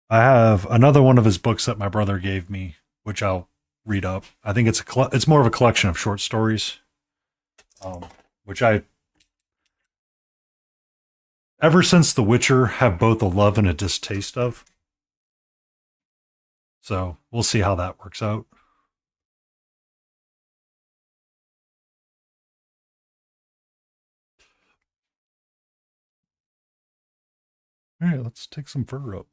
Speaker 1: I have another one of his books that my brother gave me, which I'll read up. I think it's more of a collection of short stories, which I ever since The Witcher have both a love and a distaste of. So we'll see how that works out. All right, let's take some fur up.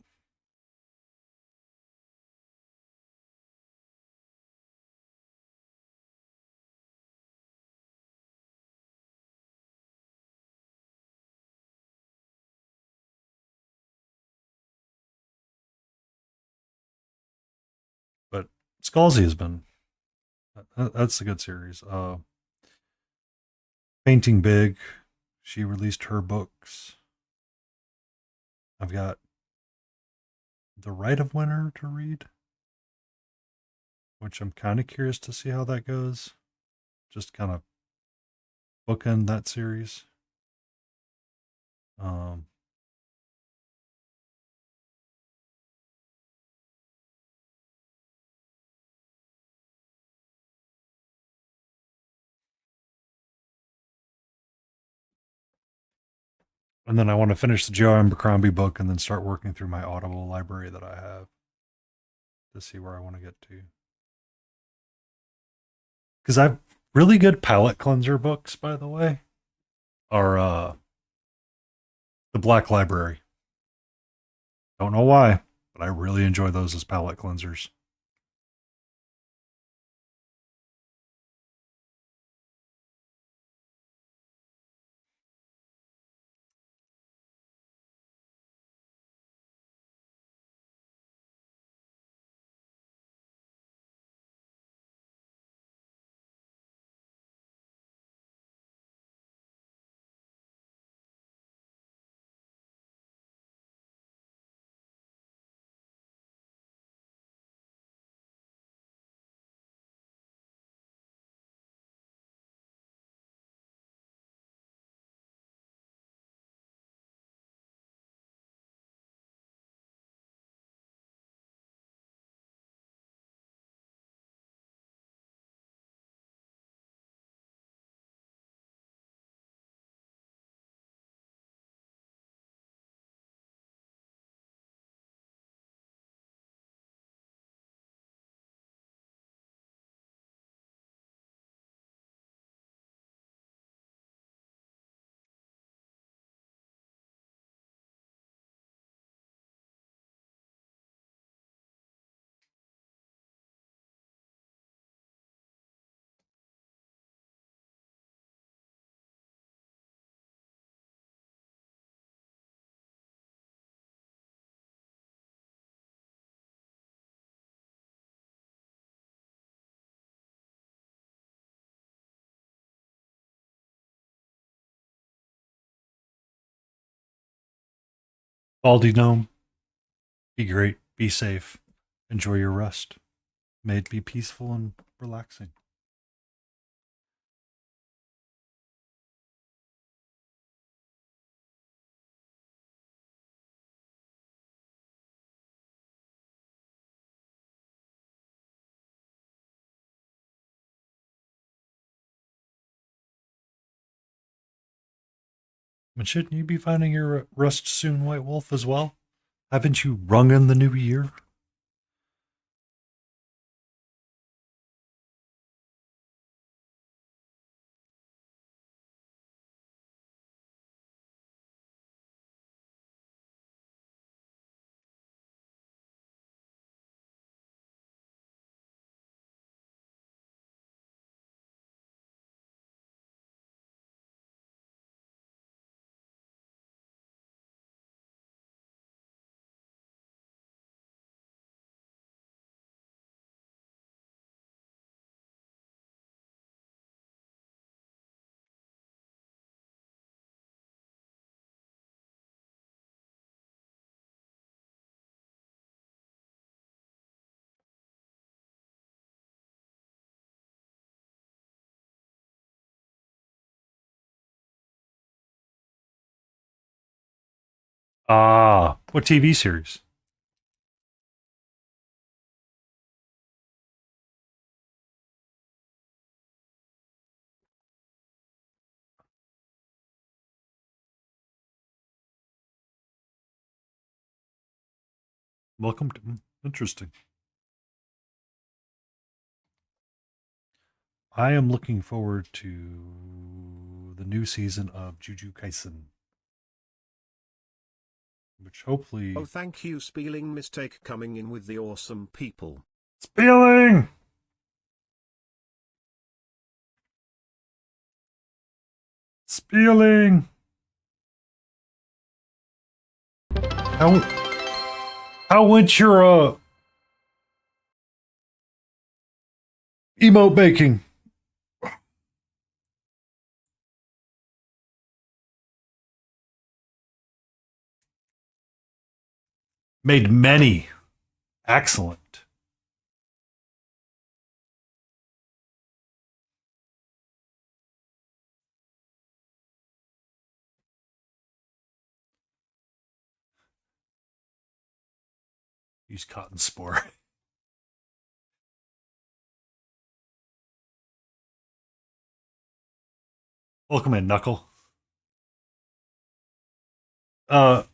Speaker 1: But Scalzi has been that's a good series. Painting Big, she released her books. I've got The Right of Winter to read, which I'm kind of curious to see how that goes. Just kind of bookend that series. Um, and then I want to finish the Joe Abercrombie book and then start working through my Audible library that I have to see where I want to get to. Because I've really good palate cleanser books, by the way, are the Black Library. Don't know why, but I really enjoy those as palate cleansers. Baldy Gnome, be great, be safe, enjoy your rest. May it be peaceful and relaxing. And shouldn't you be finding your rust soon, White Wolf, as well? Haven't you rung in the new year? Ah, what TV series? Welcome to. Interesting. I am looking forward to the new season of Jujutsu Kaisen, which hopefully.
Speaker 6: Oh, thank you, Spelling Mistake, coming in with the awesome people.
Speaker 1: Spilling! Spilling! How, how went your emote making? Made many. Excellent. Use cotton spore. Welcome in, Knuckle.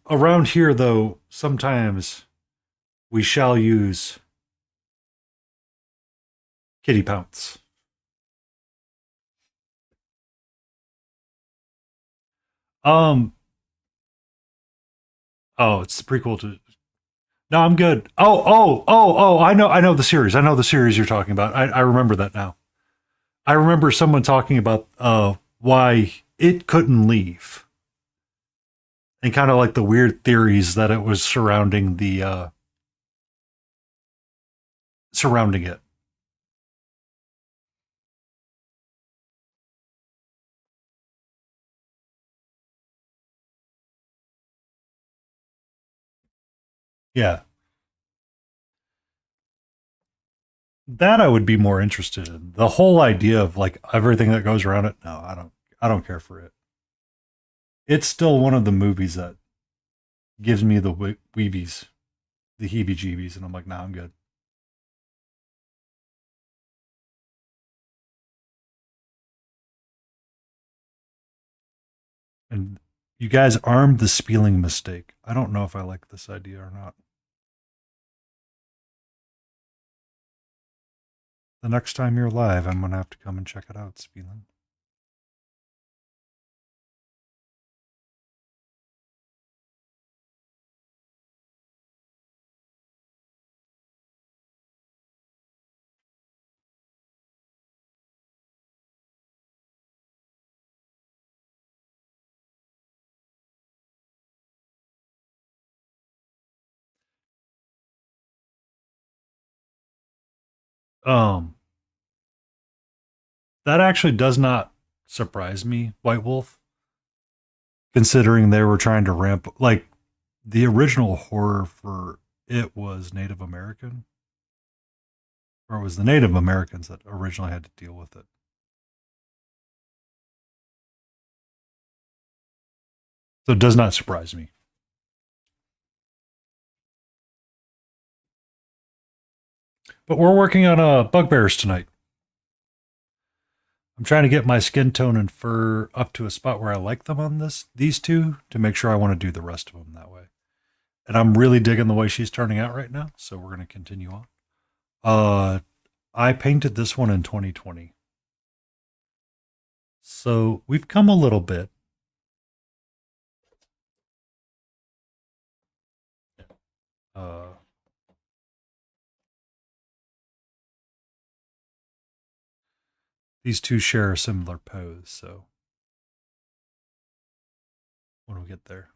Speaker 1: Around here, though, sometimes we shall use kitty pounce. Um. Oh, it's the prequel to. No, I'm good. Oh! I know the series. I know the series you're talking about. I remember that now. I remember someone talking about why it couldn't leave, and kind of like the weird theories that it was surrounding the surrounding it. Yeah, that I would be more interested in. The whole idea of like everything that goes around it. No, I don't. I don't care for it. It's still one of the movies that gives me the weebies, the heebie-jeebies, and I'm like, nah, I'm good. And you guys armed the spelling mistake. I don't know if I like this idea or not. The next time you're live, I'm gonna have to come and check it out, spelling. Um, that actually does not surprise me, White Wolf, considering they were trying to ramp like the original horror for it was Native American, or it was the Native Americans that originally had to deal with it. So it does not surprise me. But we're working on bugbears tonight. I'm trying to get my skin tone and fur up to a spot where I like them on these two to make sure I want to do the rest of them that way. And I'm really digging the way she's turning out right now, so we're going to continue on. I painted this one in 2020. So we've come a little bit. These two share a similar pose, so when we get there.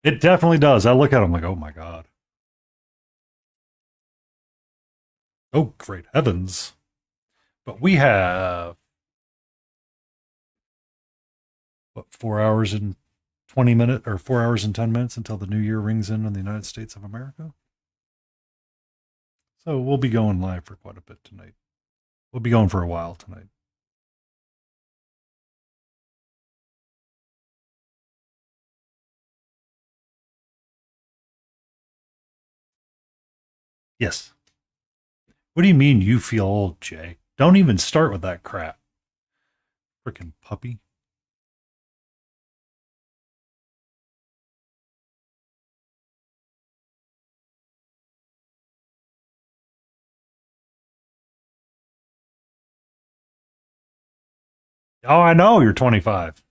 Speaker 1: It definitely does. I look at them like, oh my God. Oh, great heavens. But we have, what, 4 hours and 20 minutes or 4 hours and 10 minutes until the new year rings in the United States of America. So we'll be going live for quite a bit tonight. We'll be going for a while tonight. Yes. What do you mean you feel old, Jay? Don't even start with that crap. Freaking puppy. Oh, I know you're 25.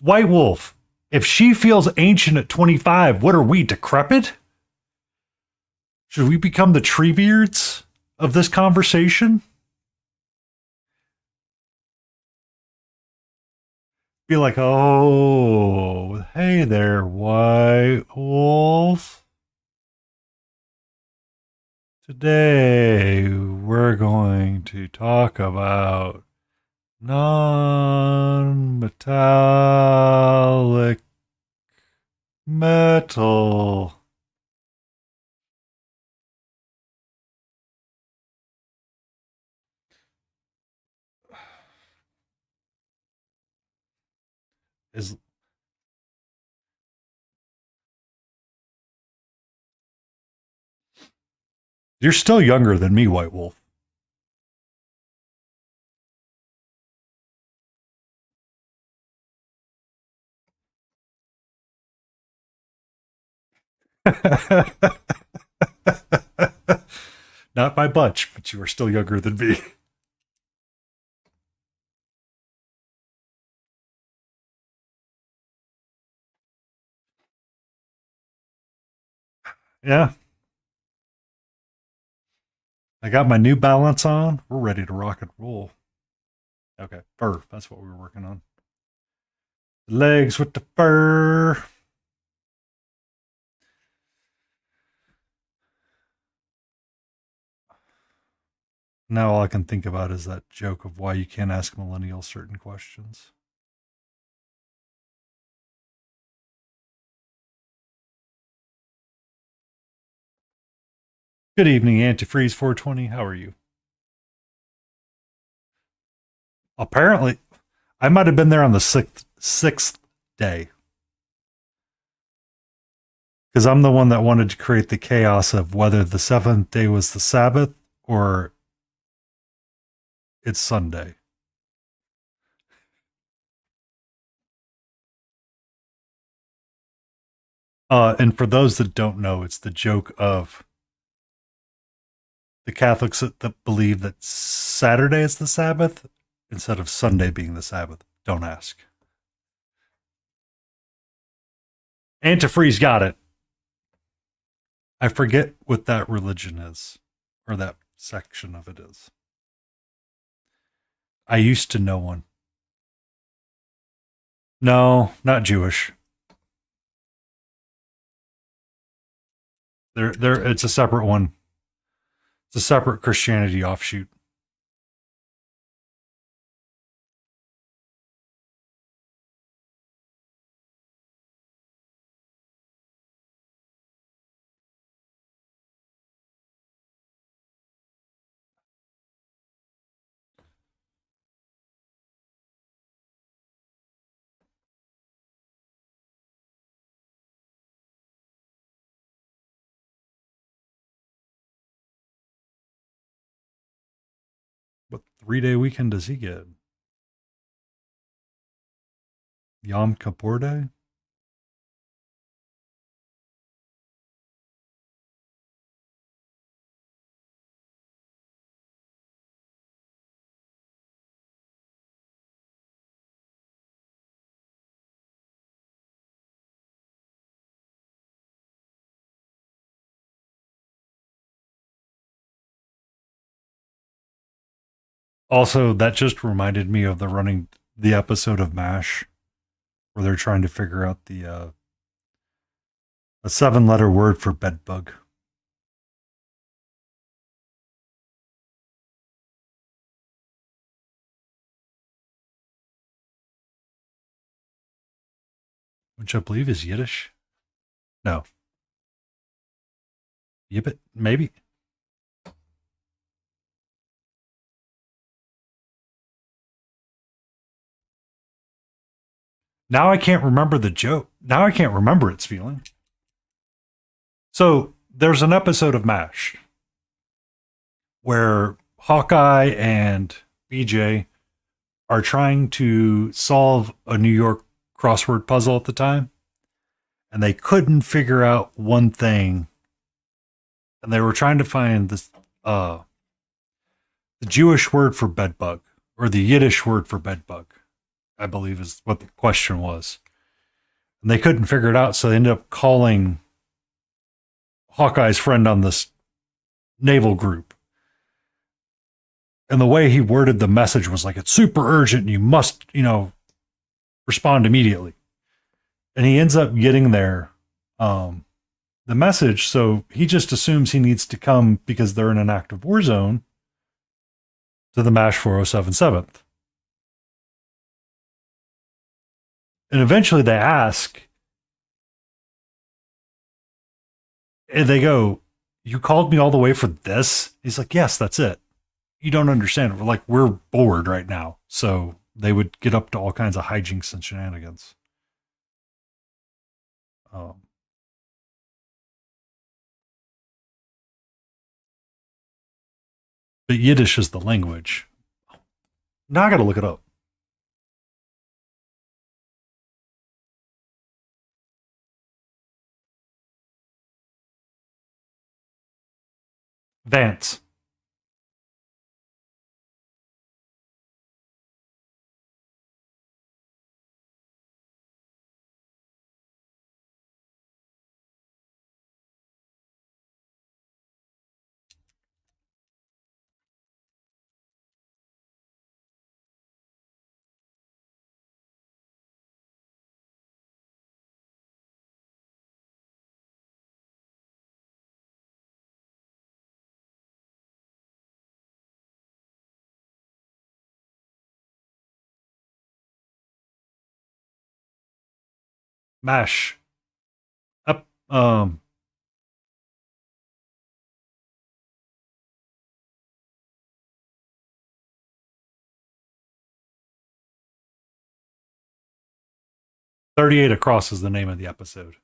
Speaker 1: White Wolf, if she feels ancient at 25, what are we, decrepit? Should we become the Treebeards of this conversation? Be like, oh, hey there, White Wolf. Today we're going to talk about non-metallic metal. Is You're still younger than me, White Wolf. Not by much, but you are still younger than me. Yeah. I got my new balance on. We're ready to rock and roll. Okay, fur. That's what we were working on. Legs with the fur. Now all I can think about is that joke of why you can't ask millennials certain questions. Good evening, Antifreeze 420. How are you? Apparently, I might have been there on the sixth day. Because I'm the one that wanted to create the chaos of whether the seventh day was the Sabbath or it's Sunday. And for those that don't know, it's the joke of the Catholics that believe that Saturday is the Sabbath instead of Sunday being the Sabbath. Don't ask. Antifreeze got it. I forget what that religion is, or that section of it is. I used to know one. No, not Jewish. It's a separate one. It's a separate Christianity offshoot. 3-day weekend does he get? Yom Kippur Day? Also, that just reminded me of the episode of MASH where they're trying to figure out the a 7-letter word for bedbug. Which I believe is Yiddish. No. Yibbit? Maybe? Now I can't remember the joke. Now I can't remember its feeling. So there's an episode of MASH where Hawkeye and BJ are trying to solve a New York crossword puzzle at the time, and they couldn't figure out one thing. And they were trying to find the Jewish word for bedbug, or the Yiddish word for bedbug, I believe is what the question was. And they couldn't figure it out, so they ended up calling Hawkeye's friend on this naval group. And the way he worded the message was like, it's super urgent and you must, respond immediately. And he ends up getting there, the message, so he just assumes he needs to come because they're in an active war zone to the MASH 4077th. And eventually they ask, and they go, you called me all the way for this? He's like, yes, that's it. You don't understand. We're bored right now. So they would get up to all kinds of hijinks and shenanigans. But Yiddish is the language. Now I got to look it up. Vance. MASH. Up. 38 Across is the name of the episode.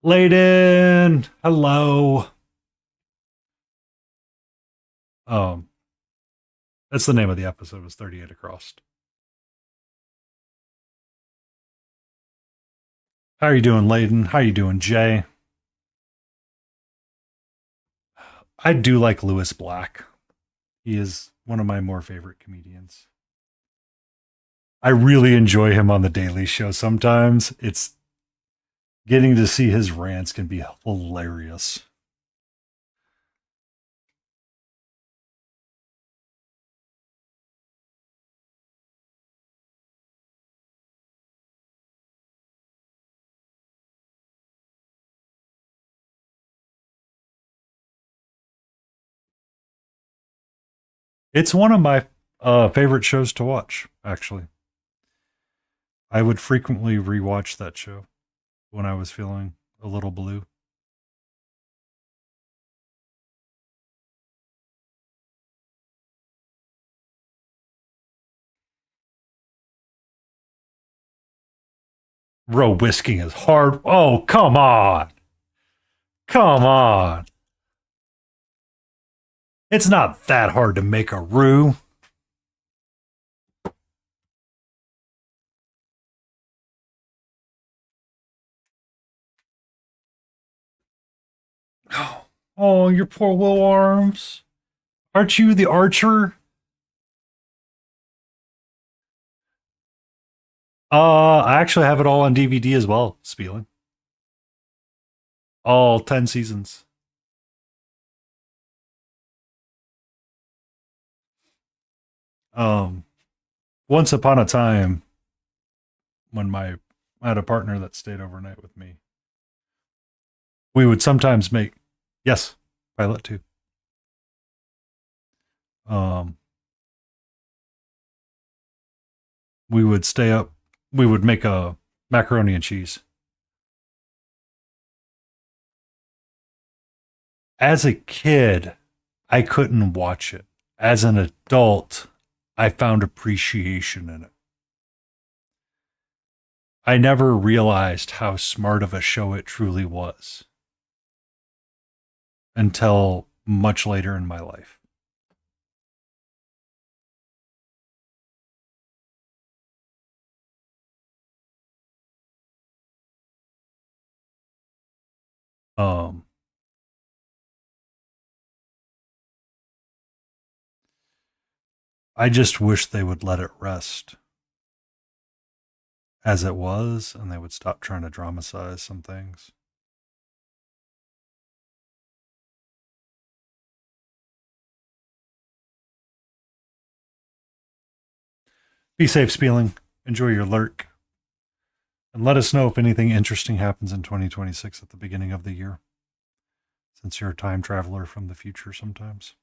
Speaker 1: Layden, hello. That's the name of the episode, was 38 Across. How are you doing, Layden? How are you doing, Jay? I do like Lewis Black. He is one of my more favorite comedians. I really enjoy him on the Daily Show sometimes. It's getting to see his rants can be hilarious. It's one of my favorite shows to watch, actually. I would frequently rewatch that show when I was feeling a little blue. Roe whisking is hard. Oh, come on. Come on. It's not that hard to make a roux. Oh, your poor little arms. Aren't you the archer? I actually have it all on DVD as well, Spieling. All 10 seasons. Once upon a time, when I had a partner that stayed overnight with me, we would sometimes make, yes, Pilot 2. We would stay up, we would make a macaroni and cheese. As a kid, I couldn't watch it. As an adult, I found appreciation in it. I never realized how smart of a show it truly was until much later in my life. I just wish they would let it rest as it was, and they would stop trying to dramatize some things. Be safe, Spieling. Enjoy your lurk. And let us know if anything interesting happens in 2026 at the beginning of the year, since you're a time traveler from the future sometimes.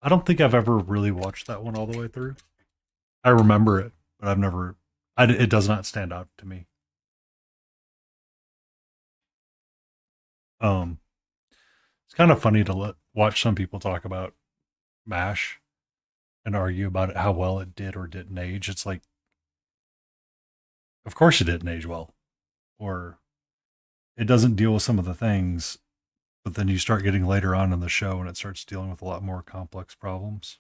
Speaker 1: I don't think I've ever really watched that one all the way through. I remember it, but I've never. It does not stand out to me. It's kind of funny to watch some people talk about MASH and argue about it, how well it did or didn't age. It's like, of course it didn't age well, or it doesn't deal with some of the things, but then you start getting later on in the show and it starts dealing with a lot more complex problems.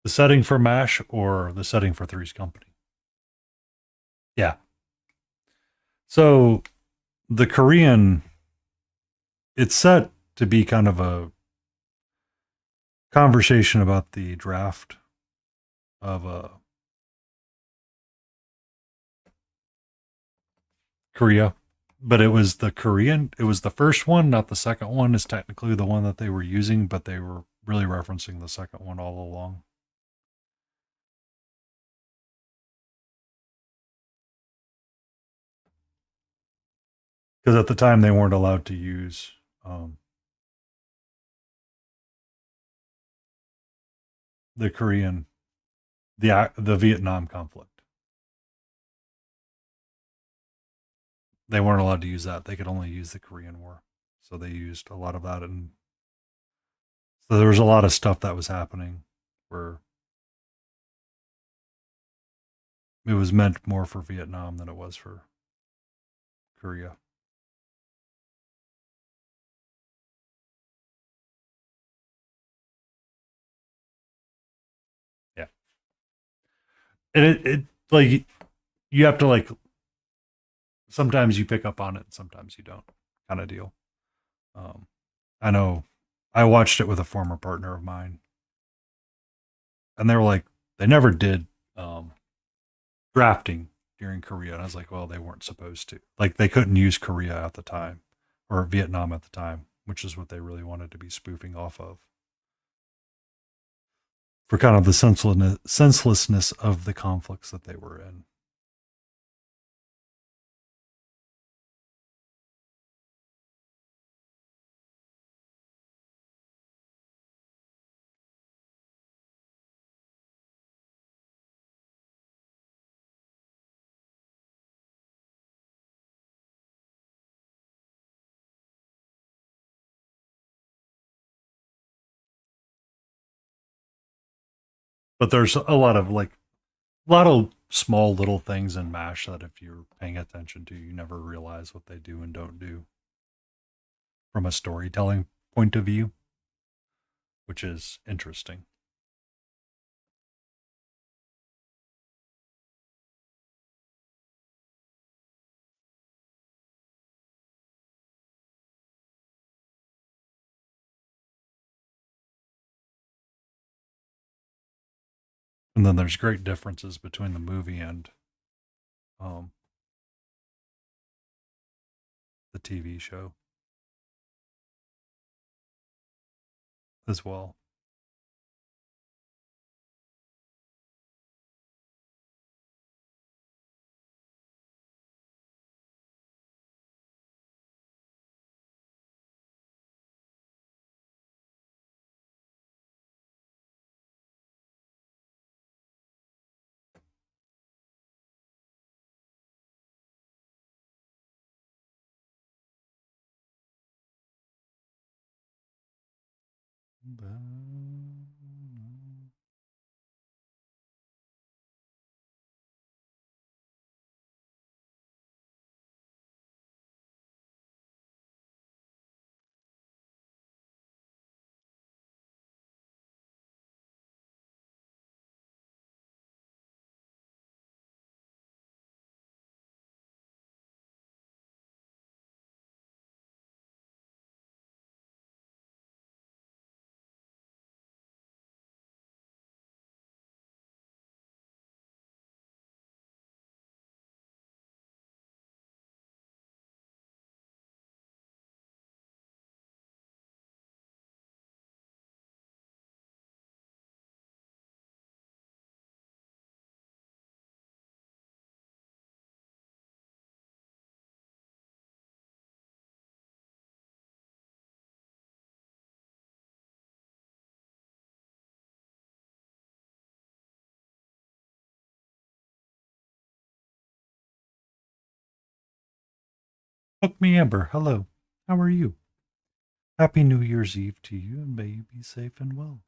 Speaker 1: The setting for MASH or the setting for Three's Company? Yeah. So the Korean, it's set to be kind of a conversation about the draft of Korea, but it was the Korean, it was the first one, not the second one is technically the one that they were using, but they were really referencing the second one all along. Because at the time they weren't allowed to use the Korean, the Vietnam conflict. They weren't allowed to use that. They could only use the Korean War. So they used a lot of that, and so there was a lot of stuff that was happening where it was meant more for Vietnam than it was for Korea. Yeah. And it like you have to like sometimes you pick up on it, sometimes you don't, kind of deal. I know I watched it with a former partner of mine, and they were like, they never did drafting during Korea, and I was like, well, they weren't supposed to. Like, they couldn't use Korea at the time or Vietnam at the time, which is what they really wanted to be spoofing off of. for kind of the senselessness of the conflicts that they were in. But there's a lot of small little things in MASH that if you're paying attention to, you never realize what they do and don't do from a storytelling point of view, which is interesting. And then there's great differences between the movie and um, the TV show as well. Hook me Amber, hello. How are you? Happy New Year's Eve to you, and may you be safe and well.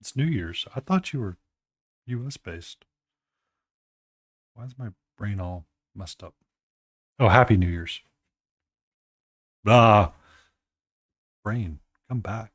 Speaker 1: It's New Year's. I thought you were US based. Why is my brain all messed up? Oh, Happy New Year's. Ah, brain, come back.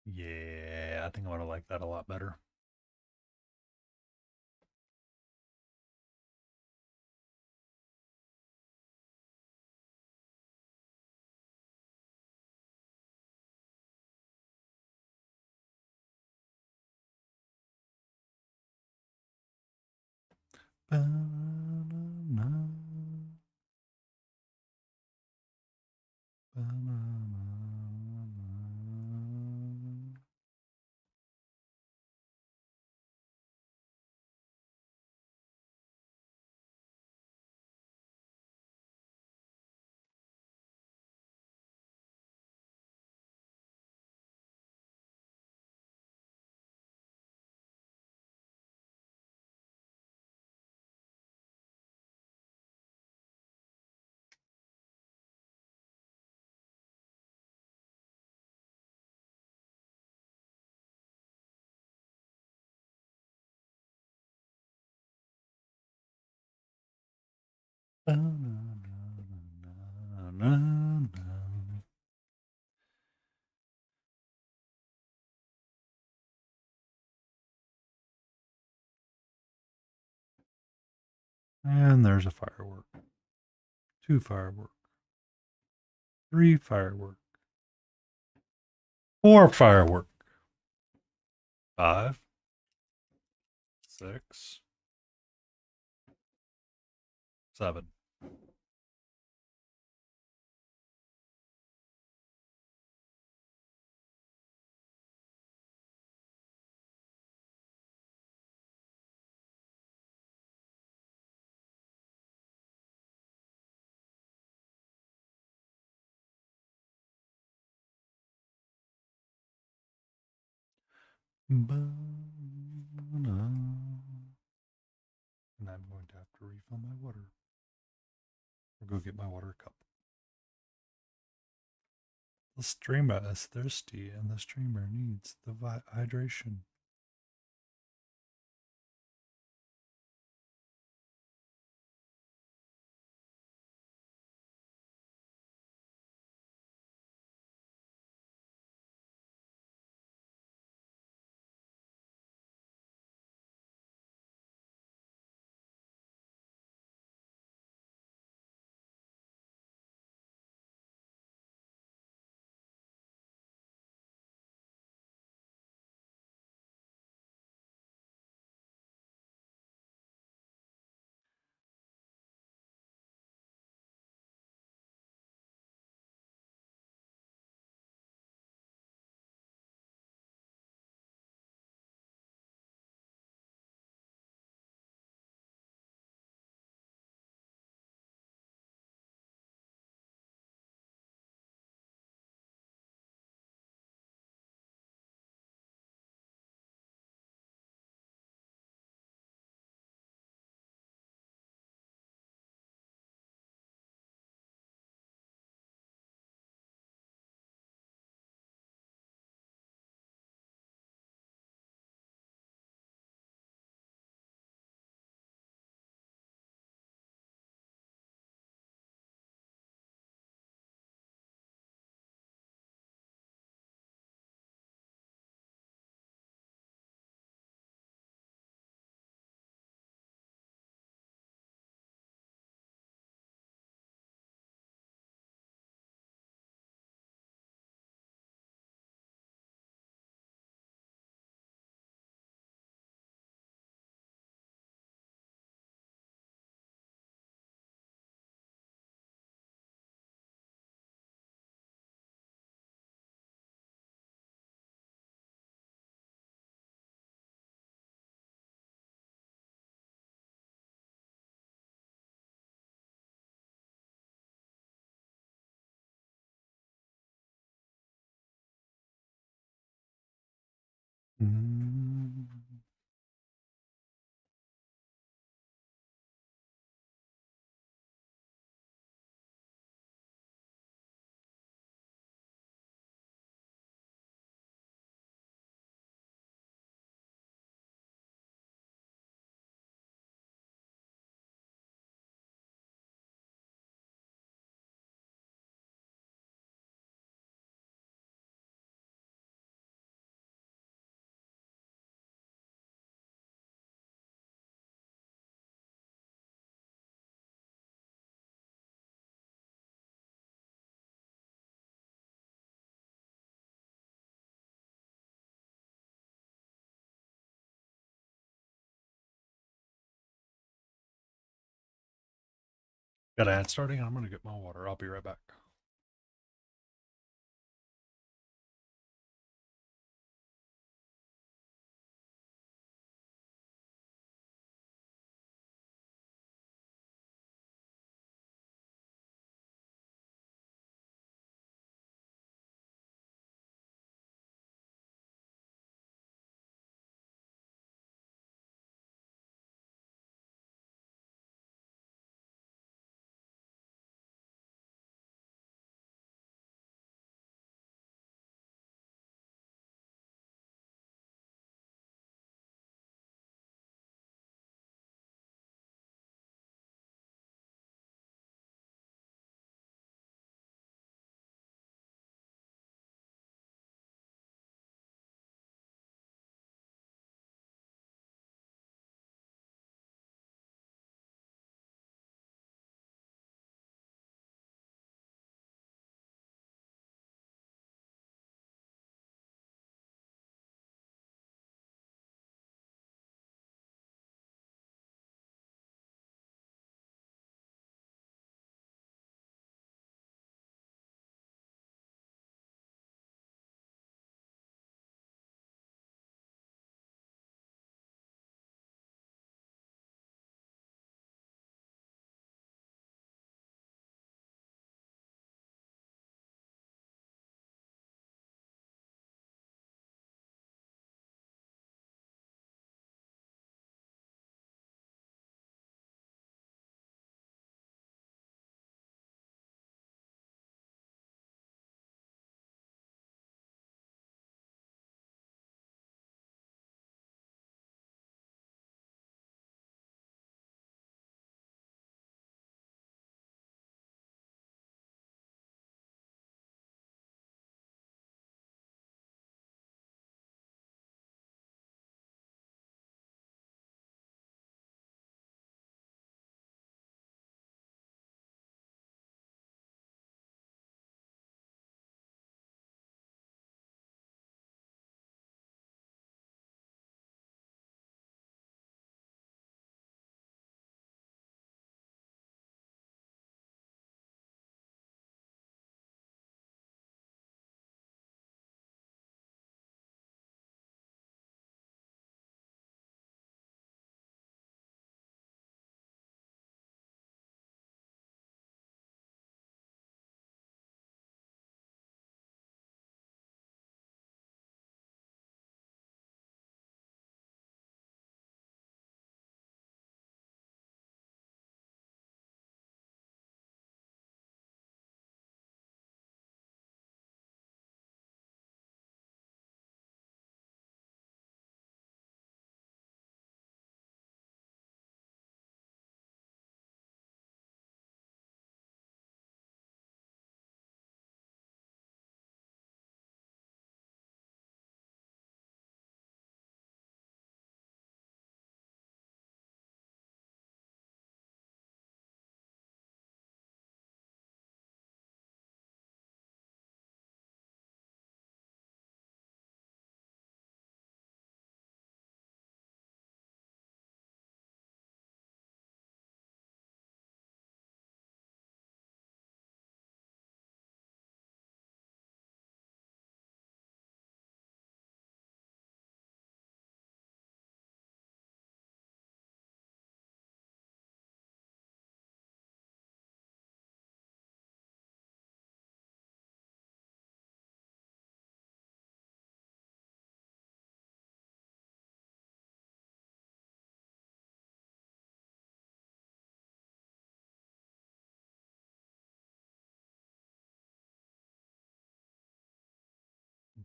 Speaker 1: Yeah, I think I'm gonna like that a lot better. Ba-na-na, ba-na-na-na. na, na. And there's a firework. 2 firework. 3 firework. 4 firework. 5. 6. 7. And I'm going to have to refill my water. Or go get my water cup. The streamer is thirsty and the streamer needs the hydration. Got an ad starting. I'm going to get my water. I'll be right back.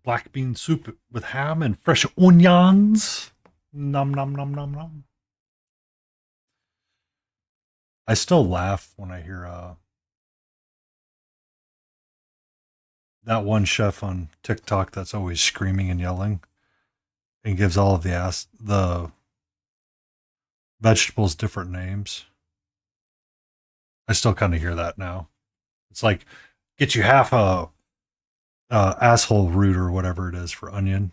Speaker 1: black bean soup with ham and fresh onions. Nom nom nom nom nom. I still laugh when I hear that one chef on TikTok that's always screaming and yelling and gives all of the vegetables different names. I still kind of hear that now. It's like get you half a asshole root or whatever it is for onion.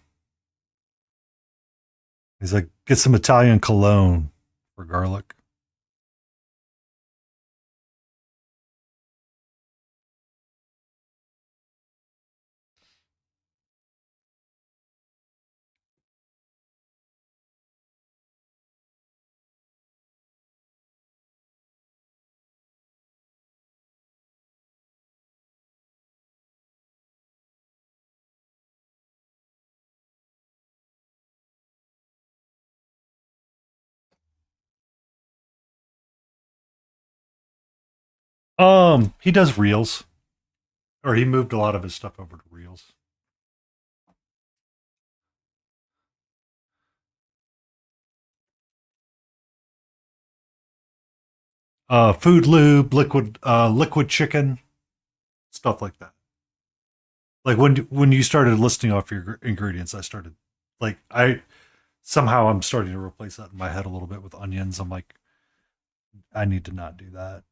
Speaker 1: He's like, get some Italian cologne for garlic. He does reels, or he moved a lot of his stuff over to reels. Food lube, liquid chicken, stuff like that. Like when you started listing off your ingredients, I started like I'm starting to replace that in my head a little bit with onions. I'm like, I need to not do that.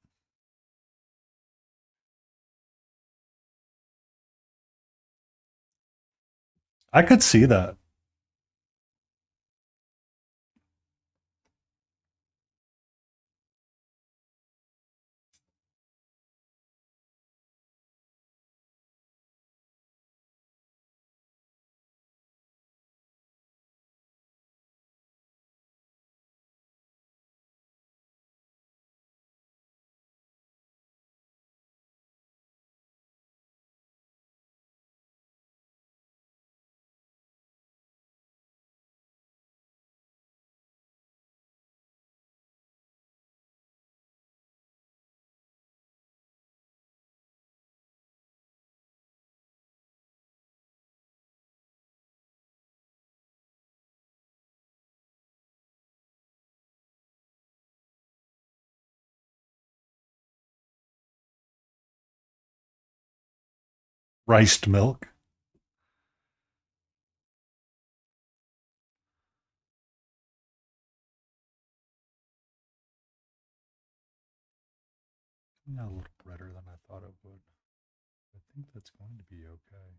Speaker 1: I could see that. Riced milk. Yeah, a little redder than I thought it would. I think that's going to be okay.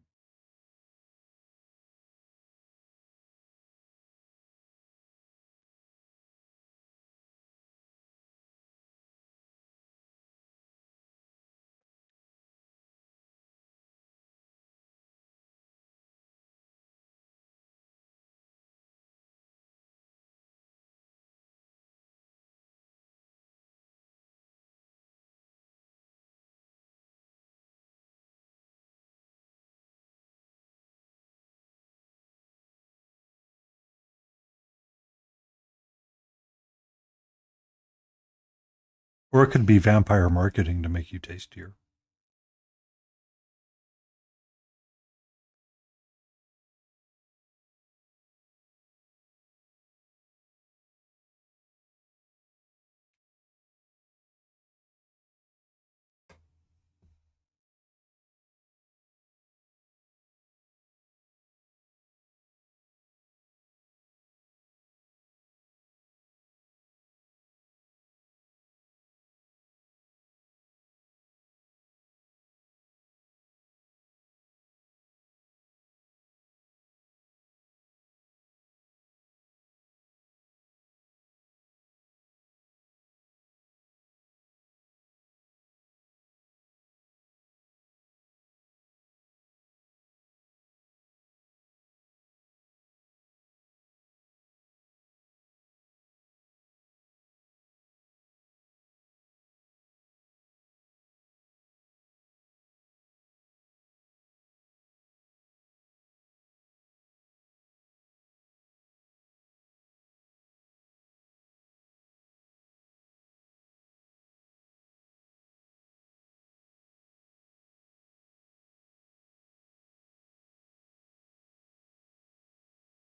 Speaker 1: Or it could be vampire marketing to make you tastier.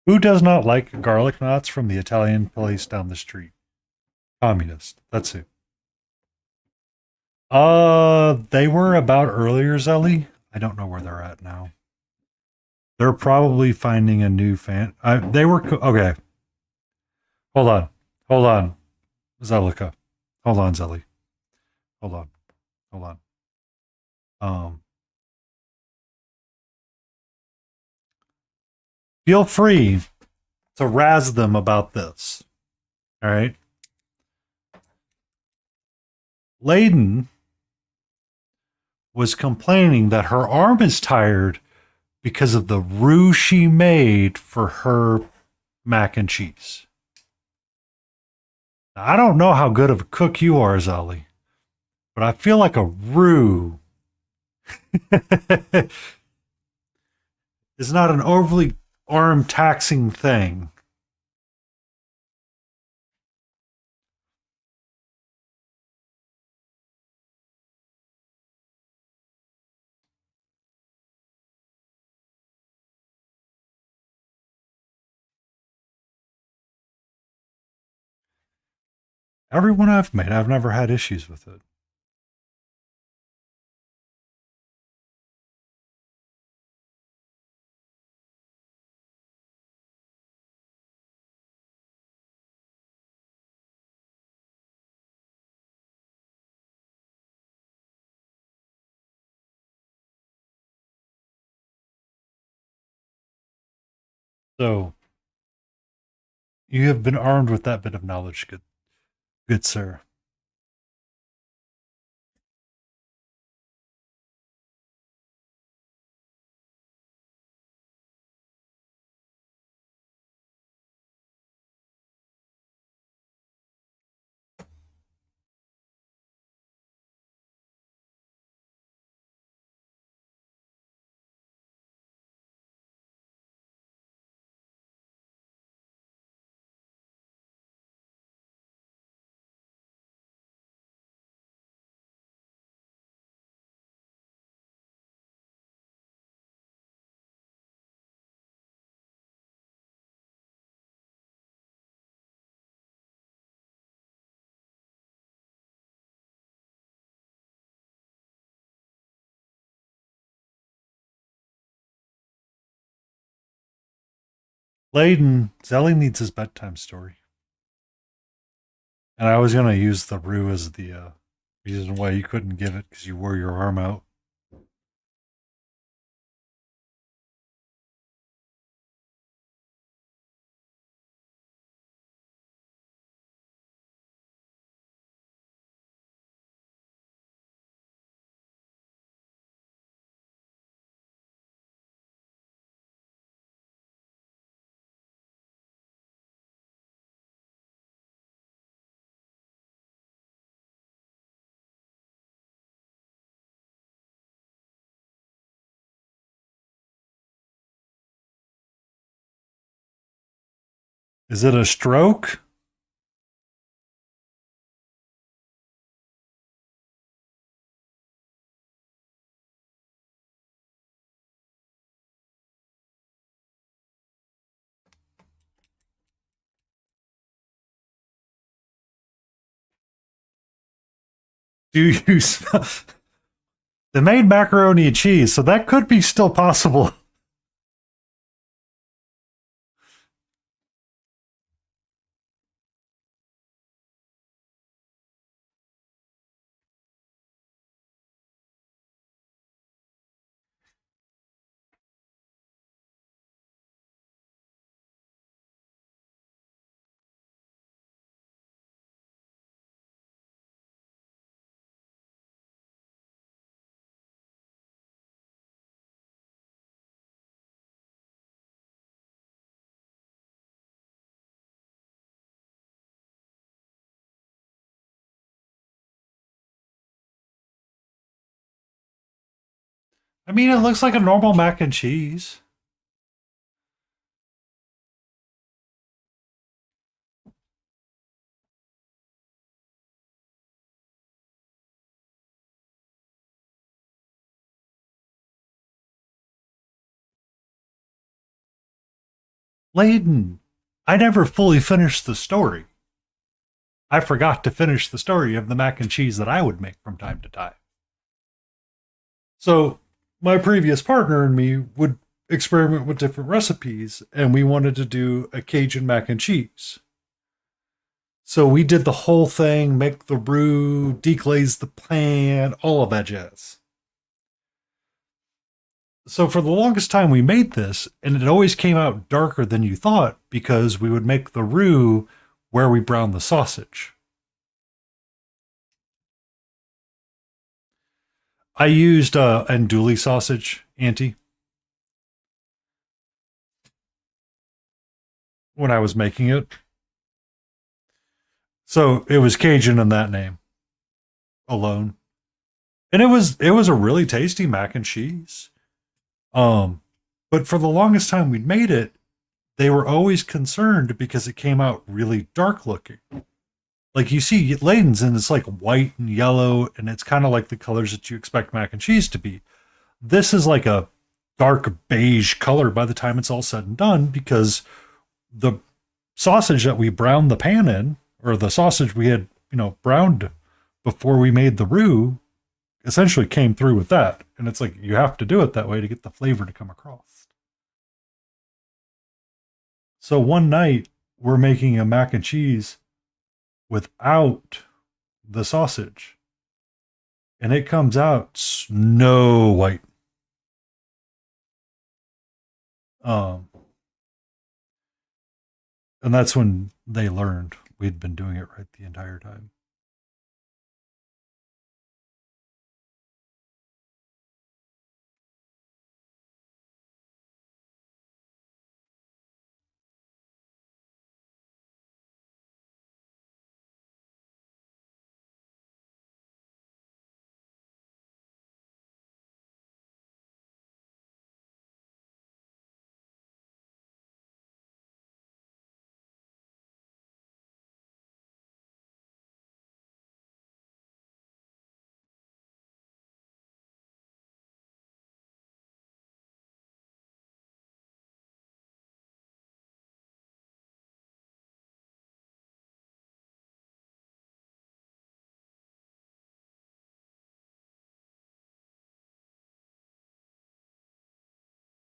Speaker 1: Who does not like garlic knots from the Italian place down the street? Communist. That's who. They were about earlier, Zelly. I don't know where they're at now. They're probably finding a new fan. They were okay. Hold on, hold on, Zelika. Hold on, Zelly. Hold on, hold on. Feel free to razz them about this. All right, Layden was complaining that her arm is tired because of the roux she made for her mac and cheese. Now, I don't know how good of a cook you are, Zali, but I feel like a roux is not an overly arm taxing thing. Everyone I've made, I've never had issues with it. So, you have been armed with that bit of knowledge, good sir. Layden, Zelly needs his bedtime story. And I was going to use the roux as the reason why you couldn't give it because you wore your arm out. Is it a stroke? Do you smell? They made macaroni and cheese, so that could be still possible. I mean, it looks like a normal mac and cheese. Layden, I never fully finished the story. I forgot to finish the story of the mac and cheese that I would make from time to time. So, my previous partner and me would experiment with different recipes, and we wanted to do a Cajun mac and cheese. So, we did the whole thing, make the roux, deglaze the pan, all of that jazz. So, for the longest time, we made this, and it always came out darker than you thought because we would make the roux where we brown the sausage. I used andouille sausage, Auntie, when I was making it. So it was Cajun in that name alone. And it was a really tasty mac and cheese. But for the longest time we'd made it, they were always concerned because it came out really dark looking. Like you see Layden's and it's like white and yellow, and it's kind of like the colors that you expect mac and cheese to be. This is like a dark beige color by the time it's all said and done because the sausage that we browned the pan in, or the sausage we had, browned before we made the roux, essentially came through with that. And it's like you have to do it that way to get the flavor to come across. So one night we're making a mac and cheese without the sausage, and it comes out snow white. And that's when they learned we'd been doing it right the entire time.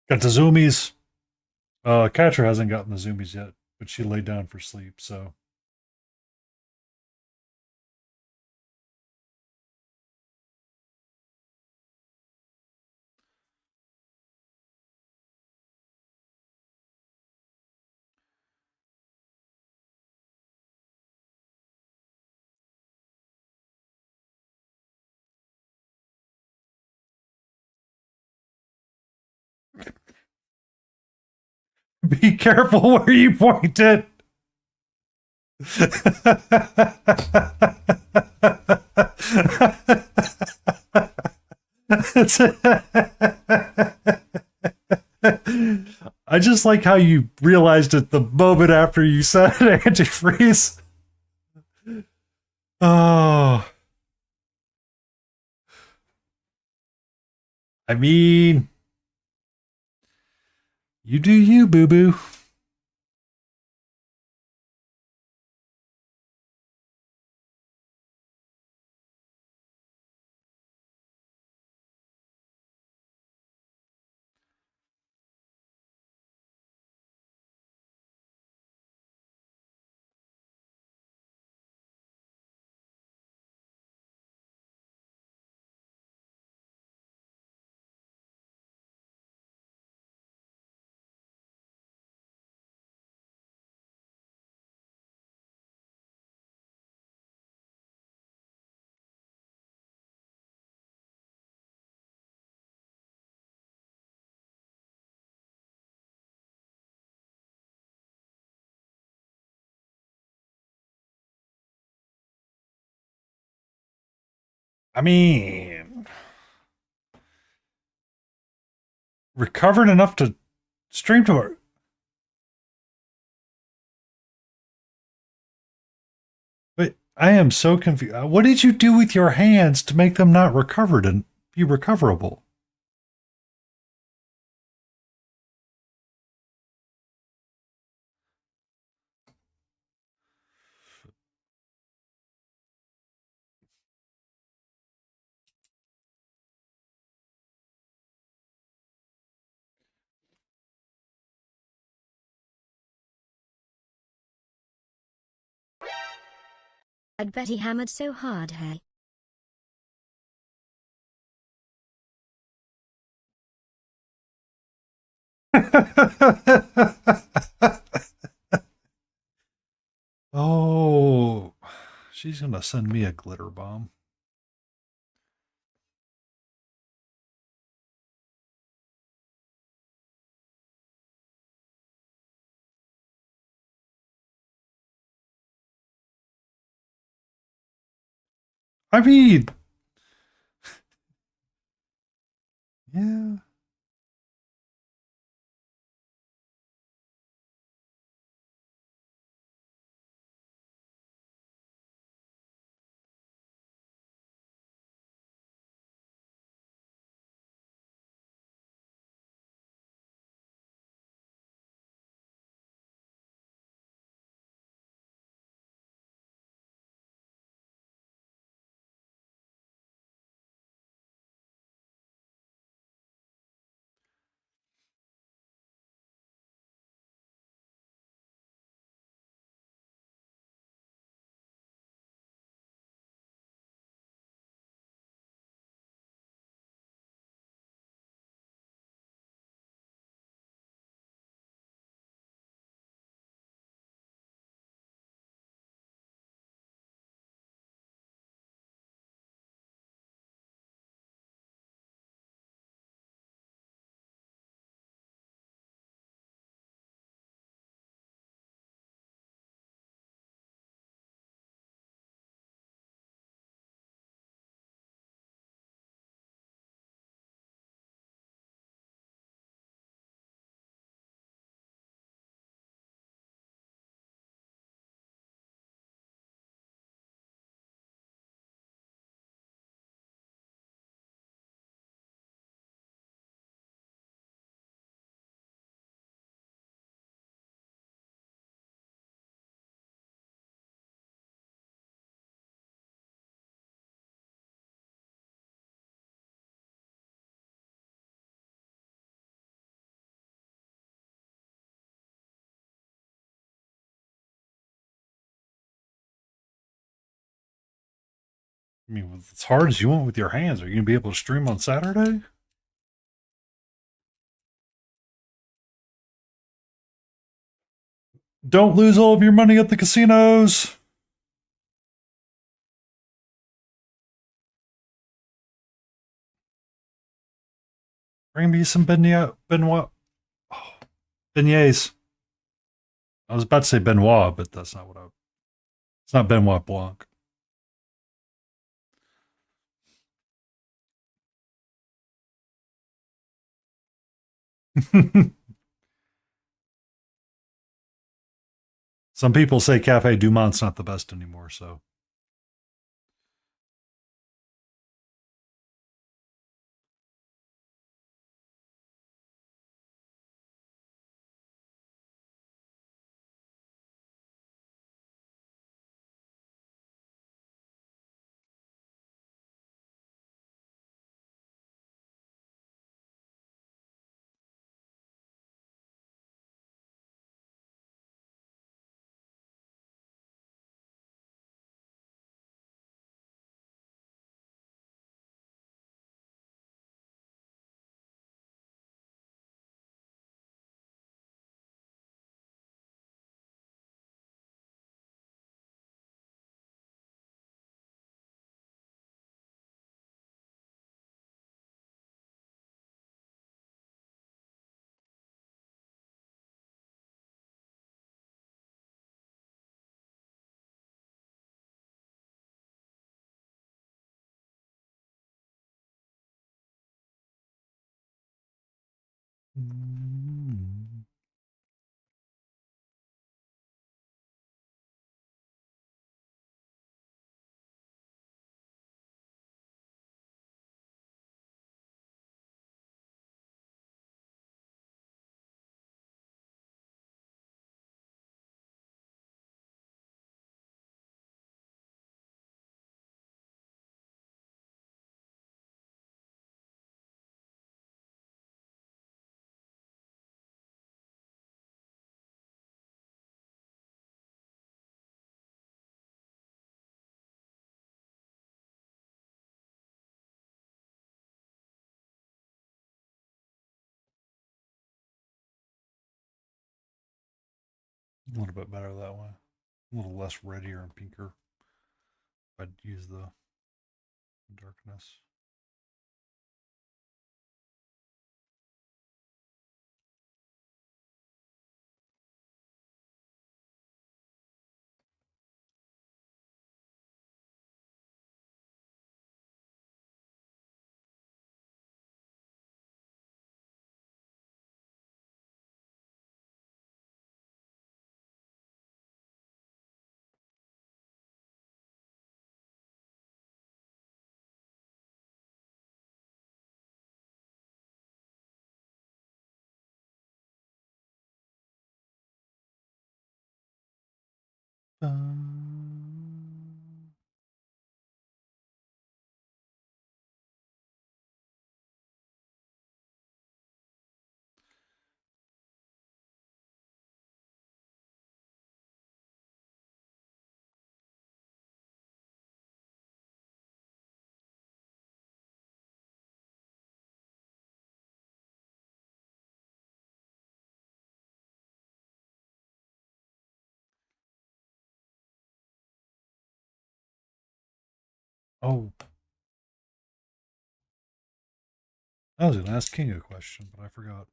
Speaker 1: Got the zoomies. Catcher hasn't gotten the zoomies yet, but she laid down for sleep, so. Be careful where you point it. I just like how you realized it the moment after you said antifreeze. Oh. I mean, you do you, boo-boo. I mean, recovered enough to stream to her. But I am so confused. What did you do with your hands to make them not recovered and be recoverable?
Speaker 5: I'd bet he hammered so hard, hey.
Speaker 1: Oh, she's gonna send me a glitter bomb. I mean, yeah. I mean, with as hard as you want with your hands, are you gonna be able to stream on Saturday? Don't lose all of your money at the casinos. Bring me some Benoit. Oh, beignets. I was about to say Benoit, but that's not what I. It's not Benoit Blanc. Some people say Cafe Dumont's not the best anymore, so. Mm. A little bit better that way. A little less reddier and pinker. I'd use the darkness. Oh, I was going to ask King a question, but I forgot.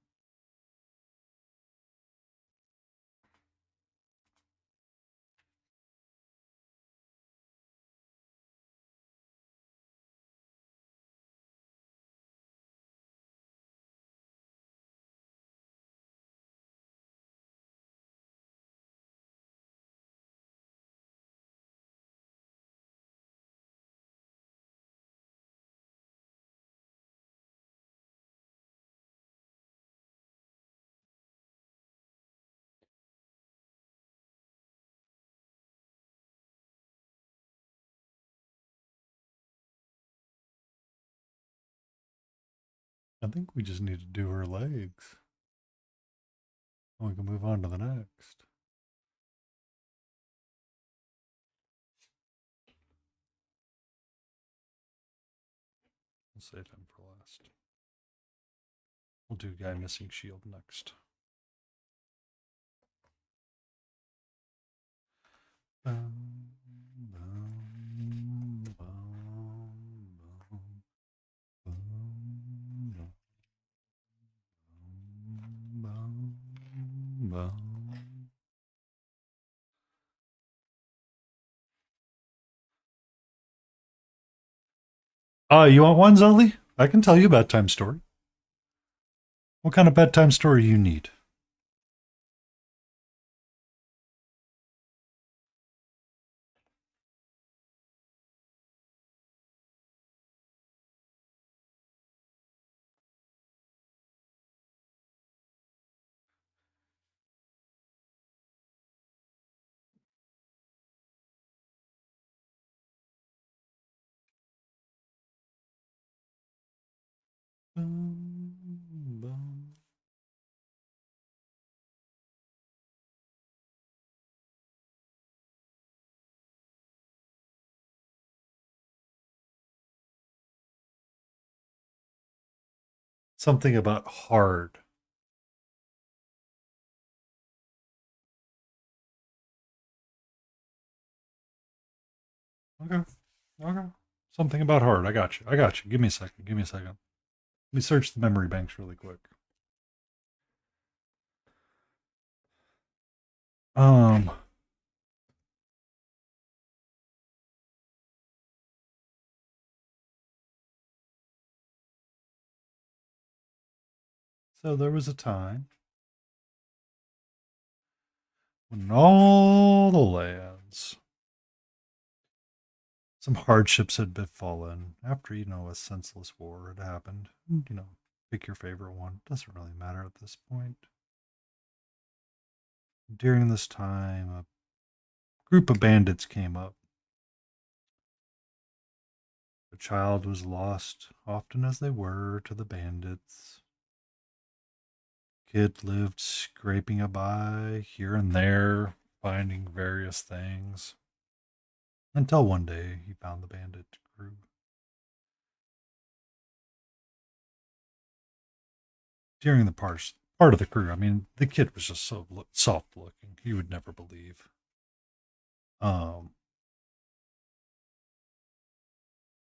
Speaker 1: I think we just need to do her legs. And we can move on to the next. We'll save him for last. We'll do guy missing shield next. Bum, bum, bum, bum, bum, bum, bum. You want one, Zully? I can tell you a bedtime story. What kind of bedtime story you need? Bum, bum. Something about hard. Okay. Okay. Something about hard. I got you. I got you. Give me a second. Give me a second. Let me search the memory banks really quick. Um. So there was a time when all the lands, some hardships had befallen after, a senseless war had happened. Pick your favorite one. Doesn't really matter at this point. During this time, a group of bandits came up. A child was lost, often as they were to the bandits. Kid lived scraping a by here and there, finding various things, until one day he found the bandit crew. During the part of the crew. I mean, the kid was just so soft looking. You would never believe.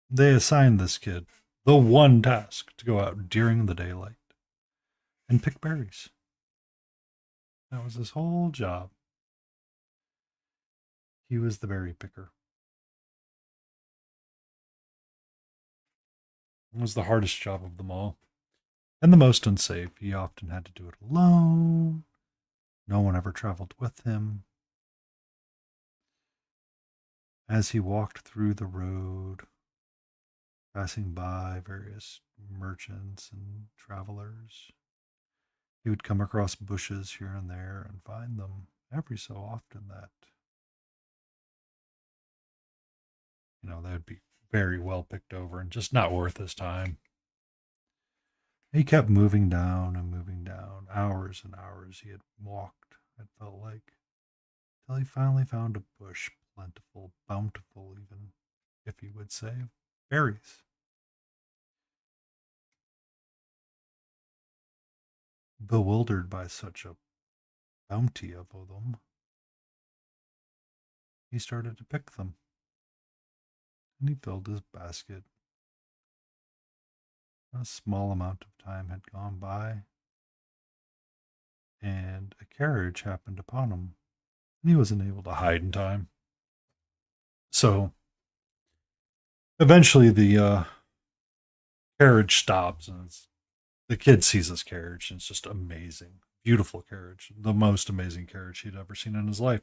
Speaker 1: They assigned this kid the one task to go out during the daylight and pick berries. That was his whole job. He was the berry picker. It was the hardest job of them all, and the most unsafe. He often had to do it alone. No one ever traveled with him. As he walked through the road, passing by various merchants and travelers, he would come across bushes here and there and find them every so often that, they would be very well picked over and just not worth his time. He kept moving down and moving down. Hours and hours he had walked, it felt like, till he finally found a bush plentiful, bountiful even, if you would say, of berries. Bewildered by such a bounty of them, he started to pick them, and he filled his basket. A small amount of time had gone by, and a carriage happened upon him, and he wasn't able to hide in time. So, eventually the carriage stops, and the kid sees this carriage, and it's just amazing. Beautiful carriage. The most amazing carriage he'd ever seen in his life.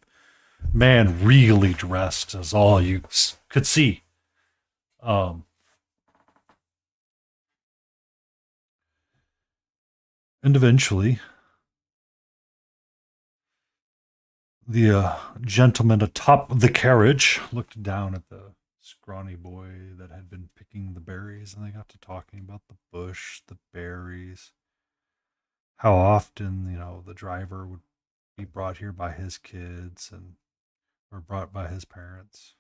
Speaker 1: Man regally dressed as all you could see. And eventually, the gentleman atop the carriage looked down at the scrawny boy that had been picking the berries, and they got to talking about the bush, the berries, how often, the driver would be brought here by his kids or brought by his parents.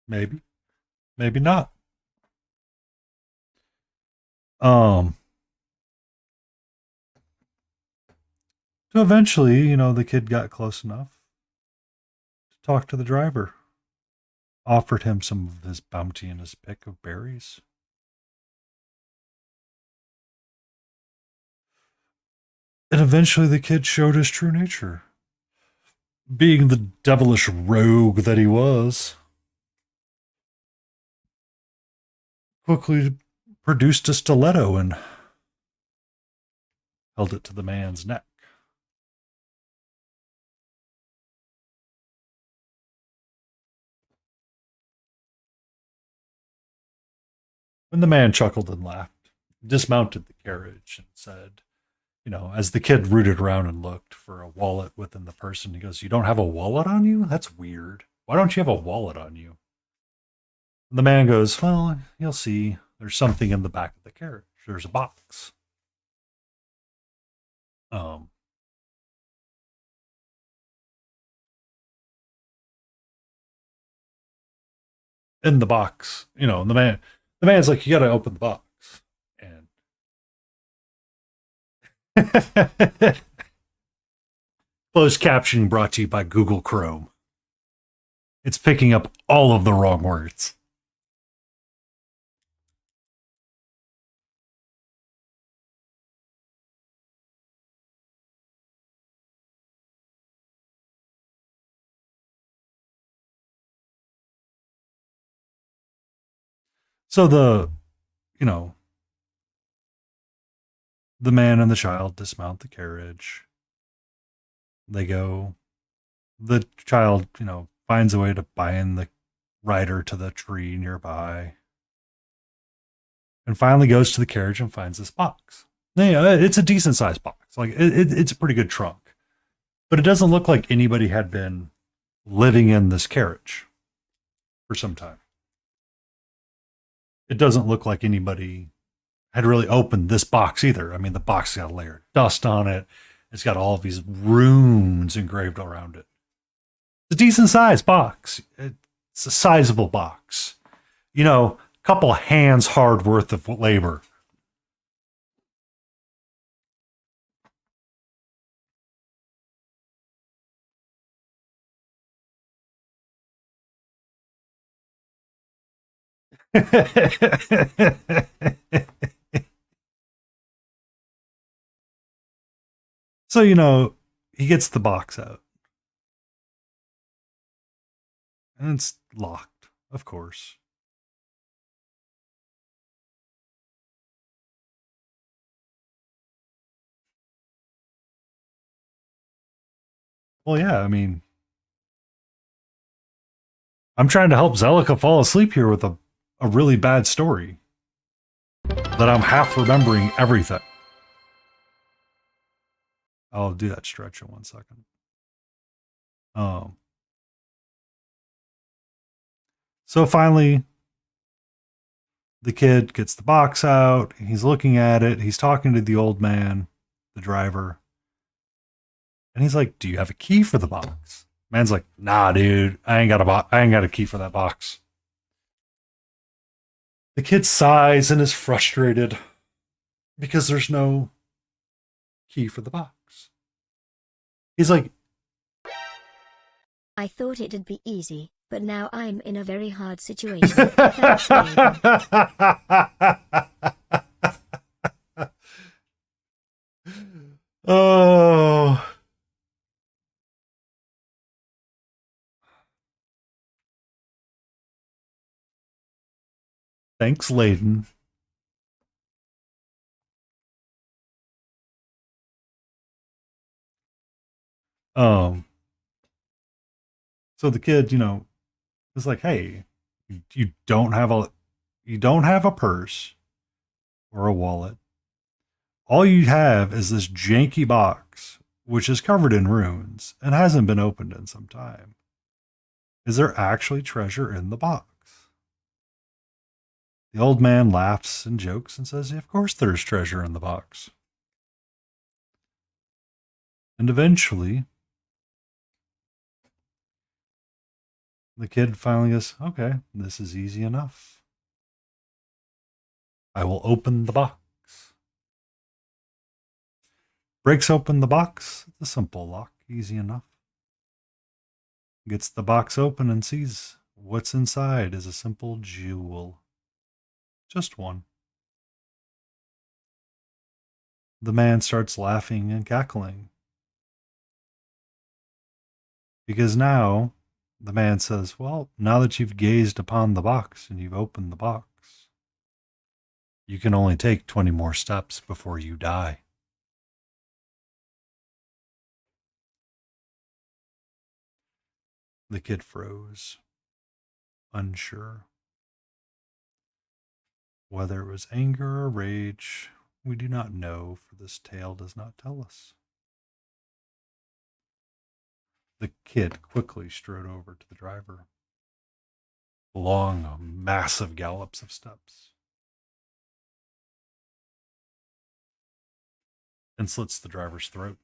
Speaker 1: Maybe, maybe not. Um, so eventually, the kid got close enough to talk to the driver, offered him some of his bounty and his pick of berries. And eventually the kid showed his true nature. Being the devilish rogue that he was, quickly produced a stiletto and held it to the man's neck. And the man chuckled and laughed, dismounted the carriage, and said, as the kid rooted around and looked for a wallet within the person, he goes, "You don't have a wallet on you? That's weird. Why don't you have a wallet on you?" And the man goes, "Well, you'll see. There's something in the back of the carriage. There's a box." In the box, and the man's like, "You got to open the box." And closed captioning brought to you by Google Chrome. It's picking up all of the wrong words. So the man and the child dismount the carriage. They go. The child, finds a way to bind the rider to the tree nearby, and finally goes to the carriage and finds this box. Yeah, it's a decent sized box. Like it's a pretty good trunk, but it doesn't look like anybody had been living in this carriage for some time. It doesn't look like anybody had really opened this box either. I mean, the box got a layer of dust on it. It's got all of these runes engraved around it. It's a decent sized box. It's a sizable box. You know, a couple hands hard worth of labor. So, you know, he gets the box out. And it's locked, of course. Well, yeah, I mean, I'm trying to help Zelika fall asleep here with a really bad story that I'm half remembering everything. I'll do that stretch in 1 second. So finally, the kid gets the box out. He's looking at it. He's talking to the old man, the driver. And he's like, "Do you have a key for the box?" Man's like, "Nah, dude. I ain't got a key for that box." The kid sighs and is frustrated because there's no key for the box. He's like,
Speaker 5: I thought it'd be easy, but now I'm in a very hard situation. Thanks, Raven.
Speaker 1: oh. Thanks, Layden. So the kid, you know, is like, "Hey, you don't have a purse or a wallet. All you have is this janky box, which is covered in runes and hasn't been opened in some time. Is there actually treasure in the box?" The old man laughs and jokes and says, "Of course there's treasure in the box." And eventually, the kid finally goes, "Okay, this is easy enough. I will open the box." Breaks open the box, the simple lock, easy enough. Gets the box open and sees what's inside is a simple jewel. Just one. The man starts laughing and cackling. Because now, the man says, "Well, now that you've gazed upon the box and you've opened the box, you can only take 20 more steps before you die." The kid froze, unsure. Whether it was anger or rage, we do not know, for this tale does not tell us. The kid quickly strode over to the driver. Long, massive gallops of steps. And slits the driver's throat.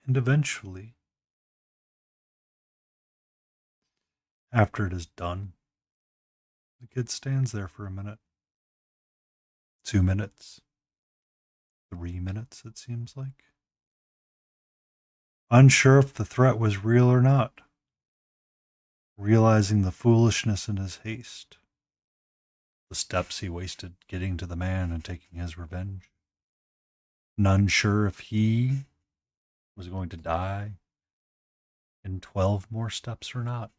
Speaker 1: And eventually, after it is done, the kid stands there for a minute. 2 minutes. 3 minutes, it seems like. Unsure if the threat was real or not. Realizing the foolishness in his haste. The steps he wasted getting to the man and taking his revenge. None sure if he was going to die in 12 more steps or not.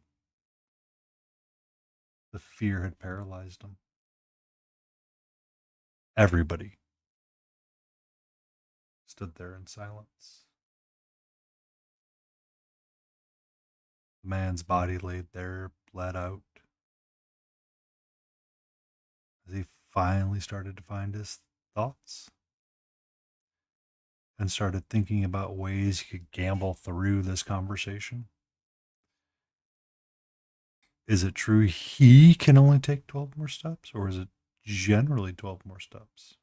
Speaker 1: The fear had paralyzed him. Everybody stood there in silence. The man's body laid there, bled out. As he finally started to find his thoughts and started thinking about ways he could gamble through this conversation. Is it true he can only take 12 more steps, or is it generally 12 more steps?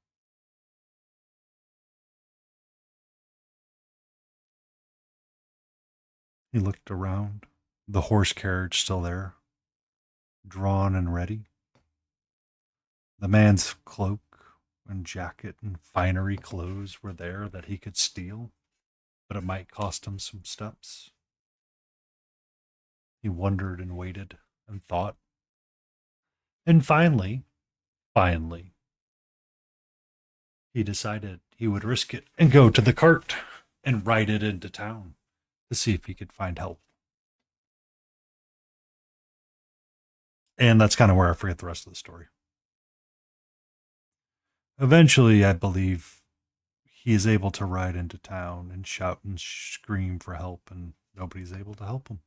Speaker 1: He looked around. The horse carriage still there, drawn and ready. The man's cloak and jacket and finery clothes were there that he could steal, but it might cost him some steps. He wondered and waited and thought. And finally, he decided he would risk it and go to the cart and ride it into town to see if he could find help. And that's kind of where I forget the rest of the story. Eventually, I believe he is able to ride into town and shout and scream for help, and nobody's able to help him.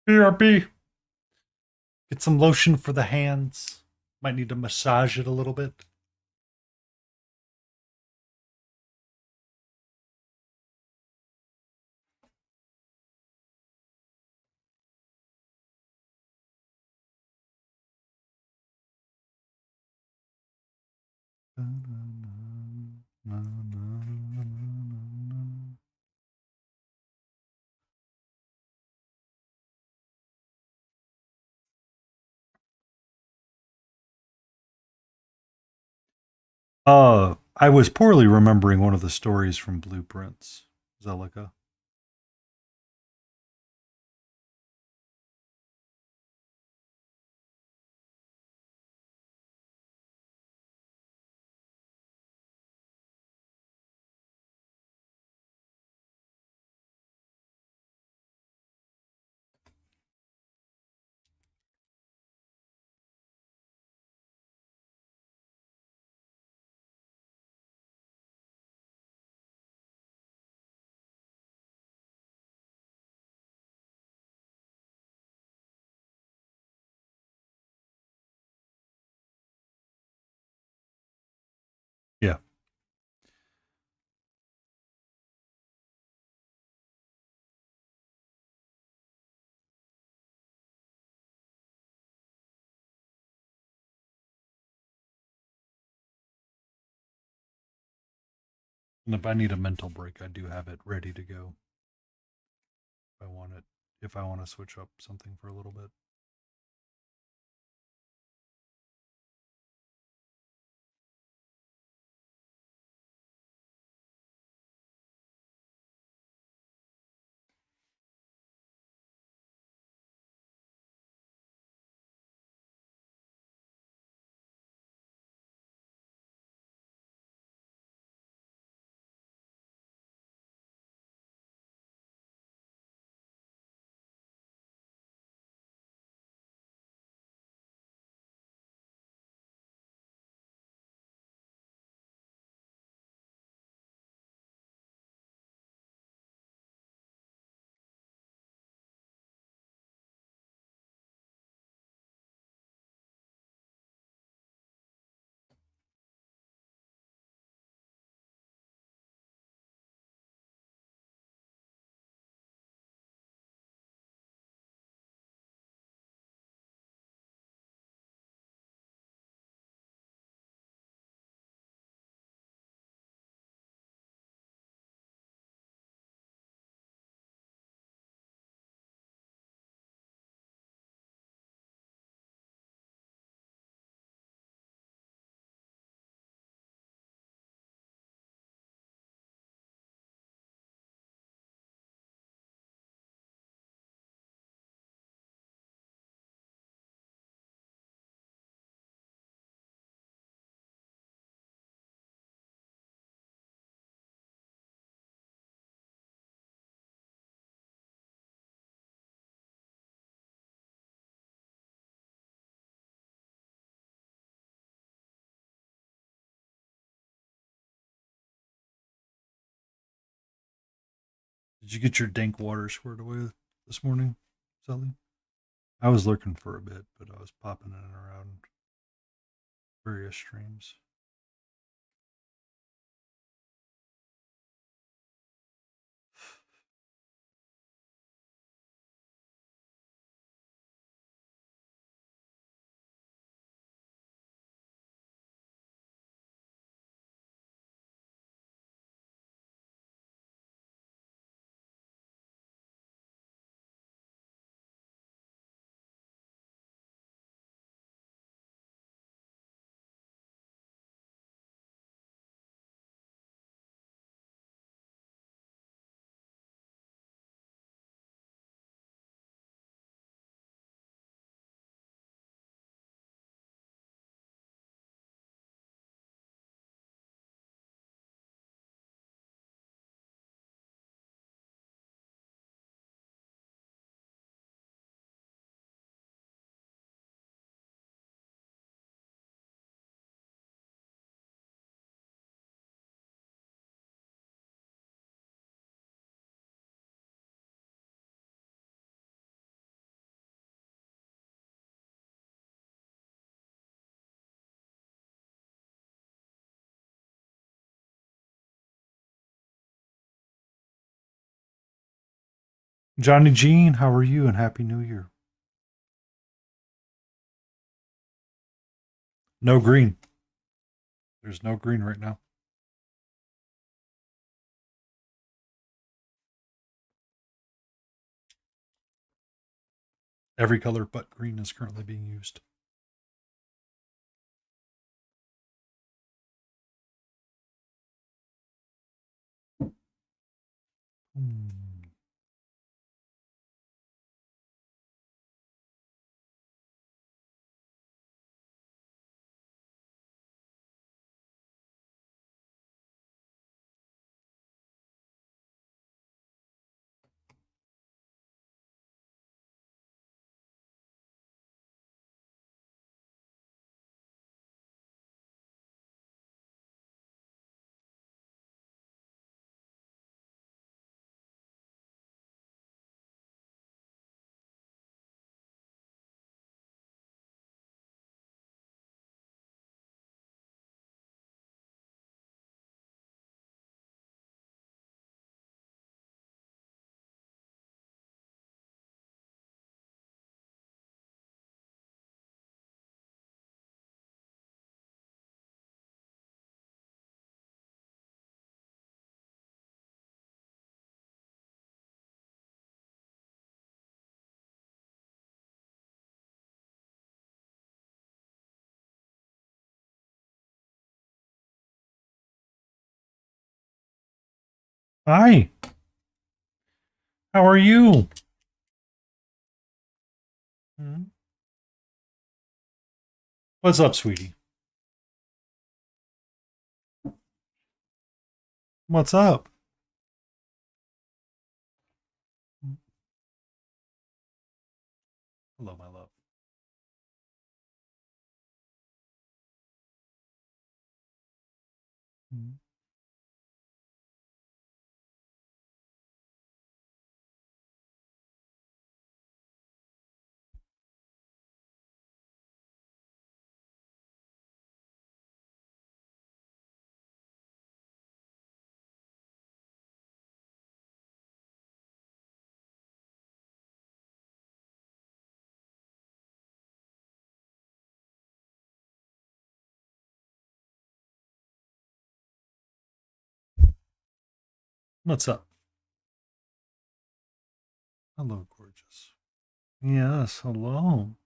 Speaker 1: BRB. Get some lotion for the hands. Might need to massage it a little bit. I was poorly remembering one of the stories from Blueprints, Zelica. Yeah. And if I need a mental break, I do have it ready to go. If I want it, if I want to switch up something for a little bit. Did you get your dank water squared away this morning, Sally? I was lurking for a bit, but I was popping in and around various streams. Johnny Jean, how are you? And Happy New Year. No green. There's no green right now. Every color but green is currently being used. Hi. How are you? What's up, sweetie? What's up? Hello, my love. What's up? Hello, gorgeous. Yes, hello.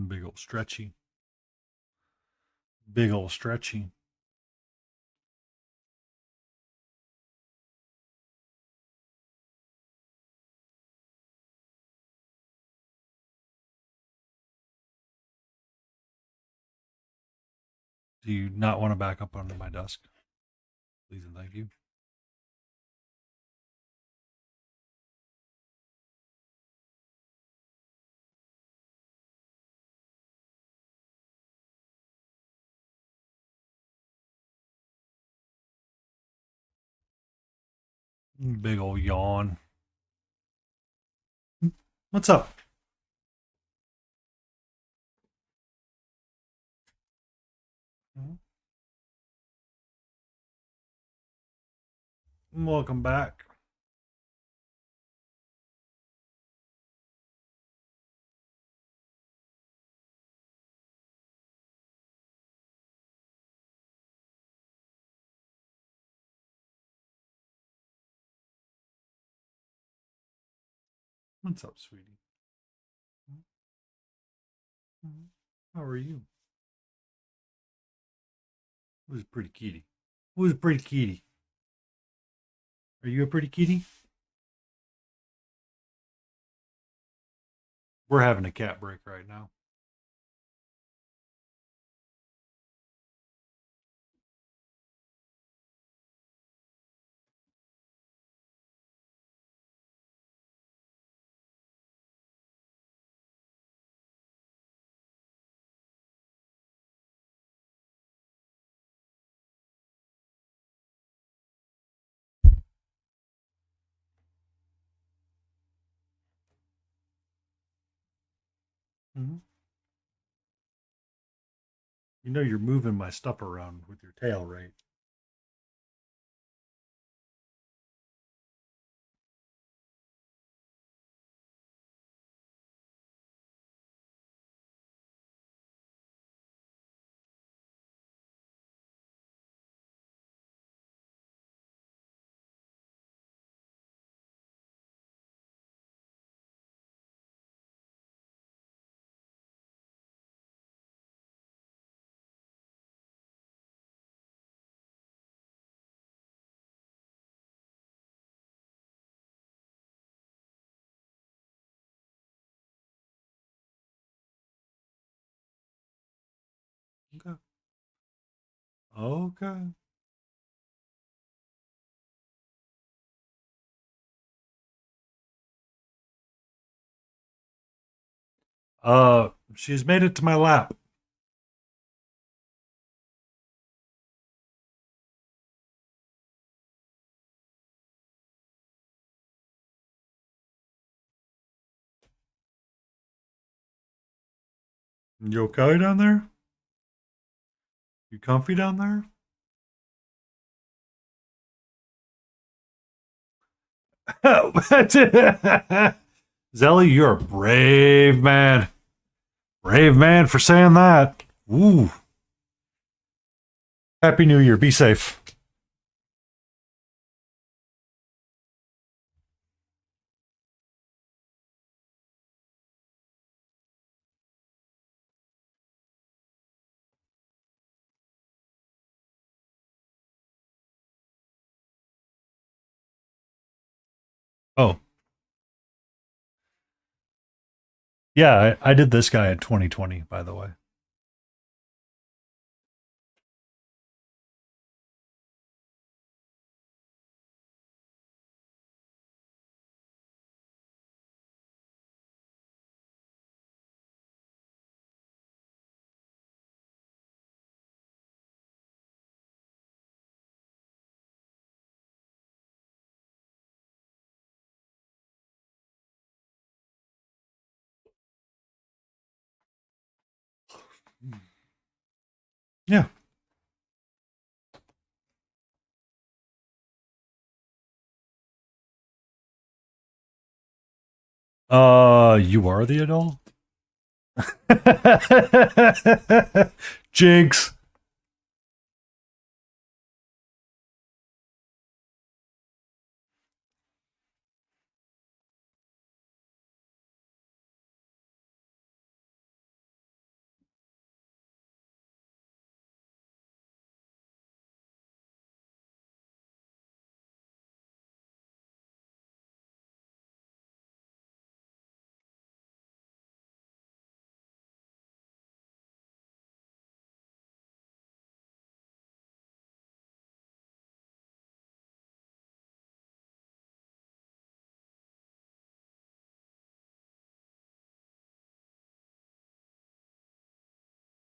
Speaker 1: Big old stretchy. Big old stretchy. Do you not want to back up onto my desk? Please and thank you. Big old yawn. What's up? Welcome back. What's up, sweetie? How are you? Who's a pretty kitty? Who's a pretty kitty? Are you a pretty kitty? We're having a cat break right now. Mm-hmm. You know you're moving my stuff around with your tail, right? Okay. Okay. She's made it to my lap. You okay down there? You comfy down there? Zelly, you're a brave man. Brave man for saying that. Ooh. Happy New Year. Be safe. Oh, yeah, I did this guy in 2020, by the way. Yeah. You are the adult? Jinx.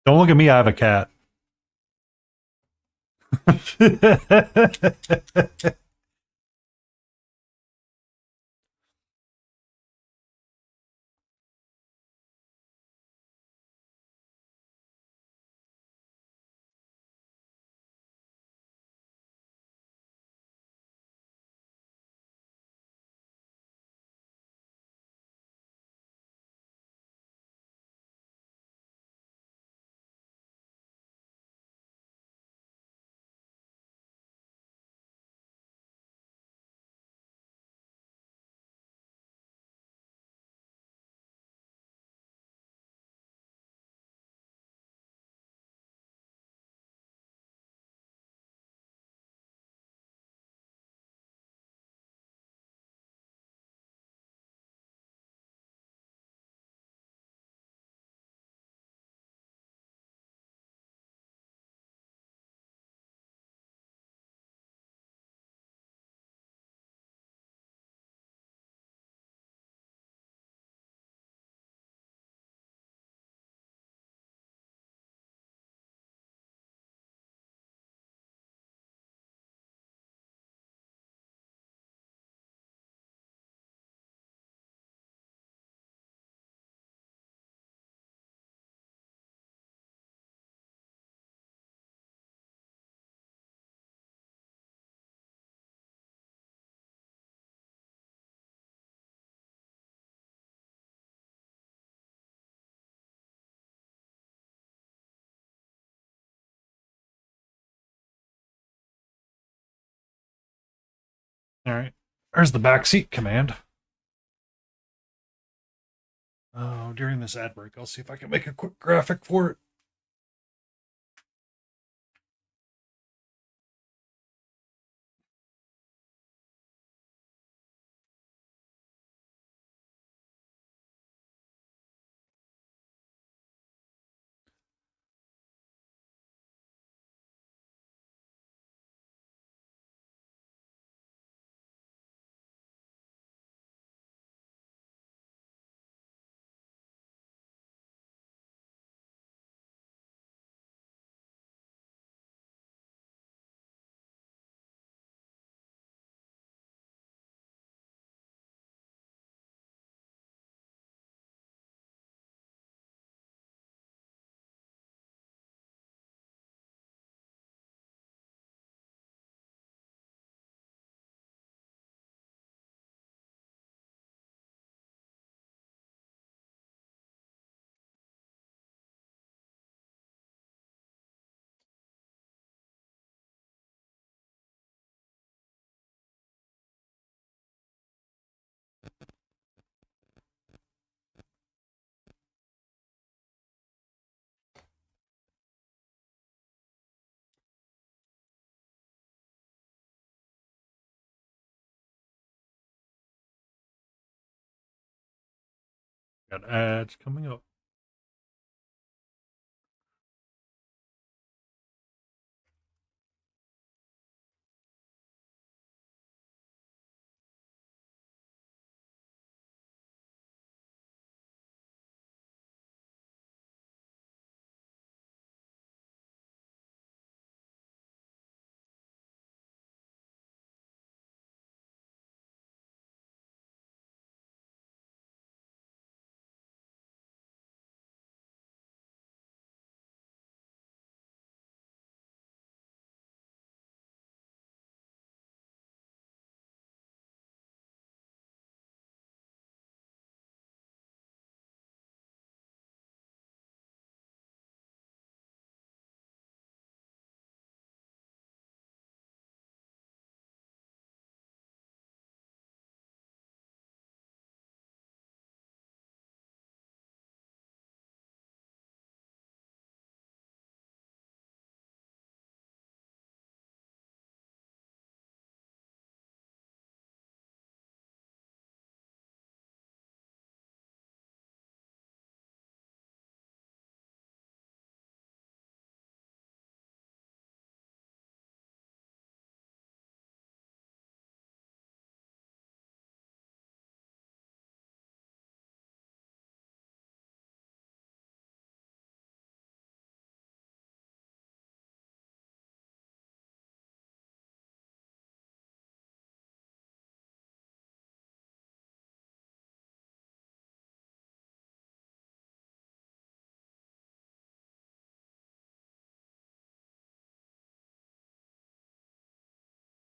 Speaker 1: Don't look at me. I have a cat. All right. There's the backseat command. Oh, during this ad break, I'll see if I can make a quick graphic for it. Got ads coming up.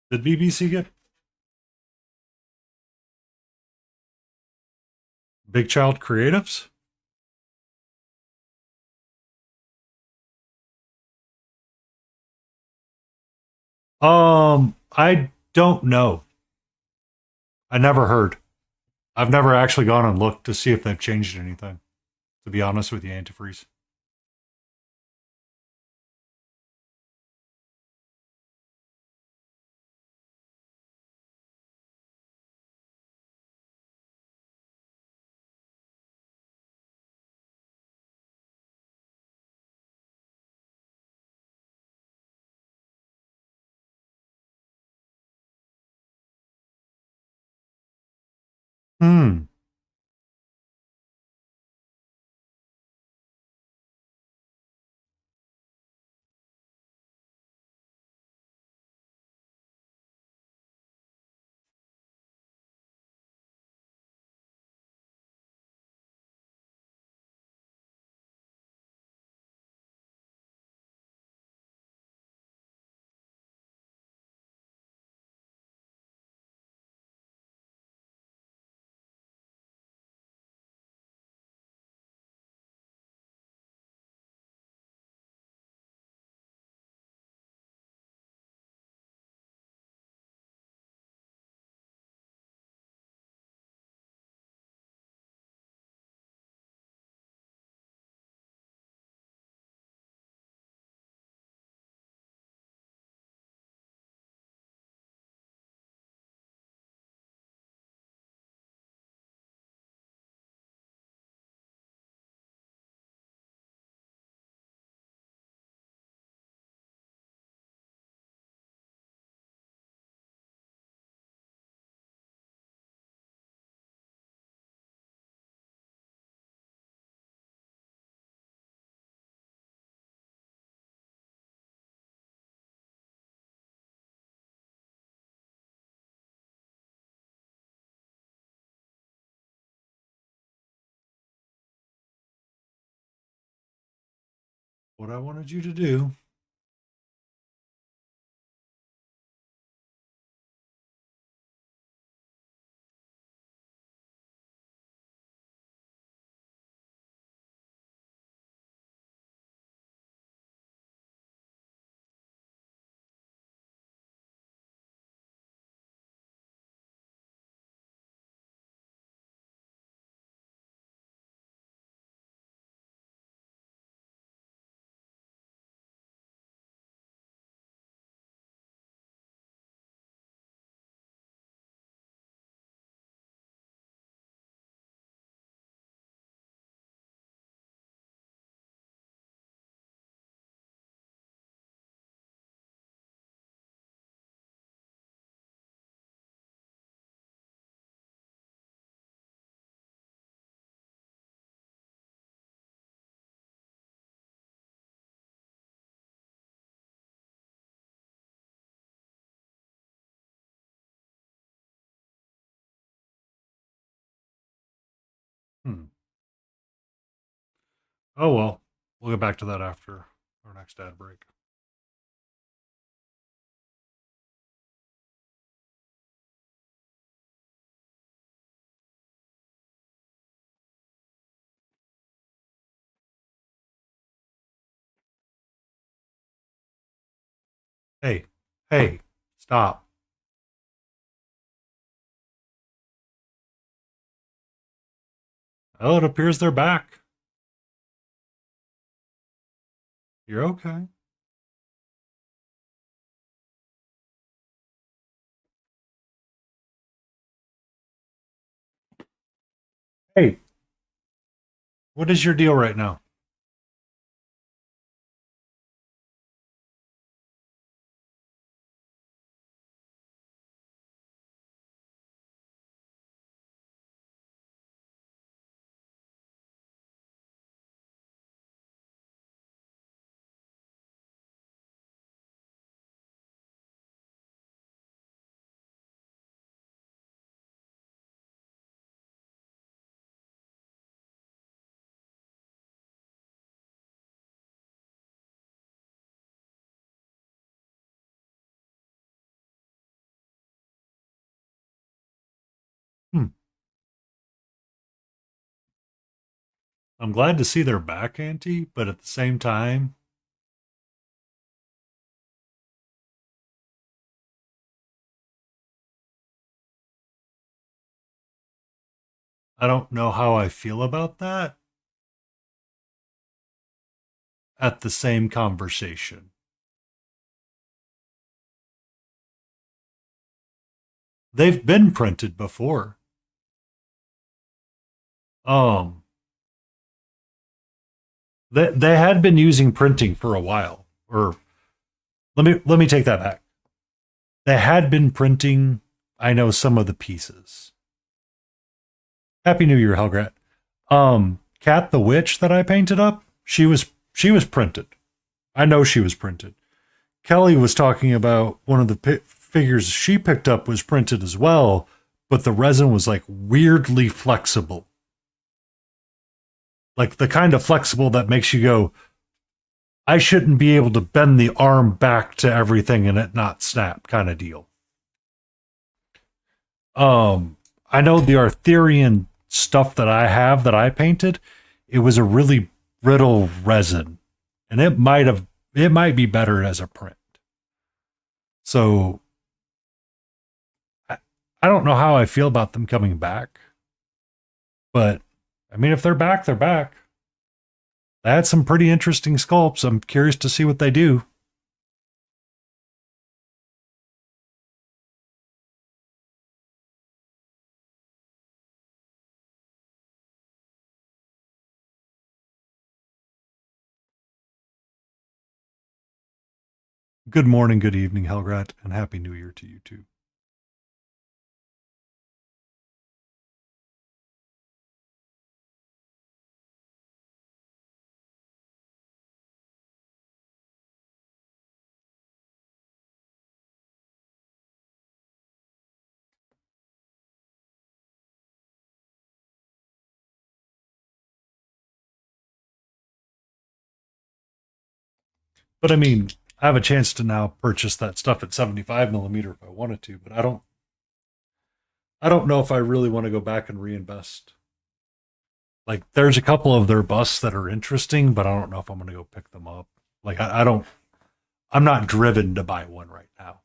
Speaker 1: Did BBC get Big Child Creatives? I don't know. I never heard. I've never actually gone and looked to see if they've changed anything. To be honest with you, antifreeze. Hmm. What I wanted you to do. Hmm. Oh well. We'll get back to that after our next ad break. Hey, hey, stop. Oh, it appears they're back. You're okay. Hey, what is your deal right now? I'm glad to see they're back, Auntie, but at the same time, I don't know how I feel about that at the same conversation. They've been printed before. Um, they had been using printing for a while. Or let me take that back. They had been printing, I know, some of the pieces. Happy New Year, Helgrat. Cat the Witch that I painted up, she was printed. I know she was printed. Kelly was talking about one of the figures she picked up was printed as well, but the resin was like weirdly flexible. Like the kind of flexible that makes you go, I shouldn't be able to bend the arm back to everything and it not snap kind of deal. I know the Arthurian stuff that I have that I painted, it was a really brittle resin, and it might be better as a print. So I don't know how I feel about them coming back, but I mean, if they're back, they're back. They had some pretty interesting sculpts. I'm curious to see what they do. Good morning, good evening, Helgrat, and Happy New Year to you too. But I mean, I have a chance to now purchase that stuff at 75 millimeter if I wanted to, but I don't know if I really want to go back and reinvest. Like, there's a couple of their busts that are interesting, but I don't know if I'm going to go pick them up. Like, I don't, I'm not driven to buy one right now.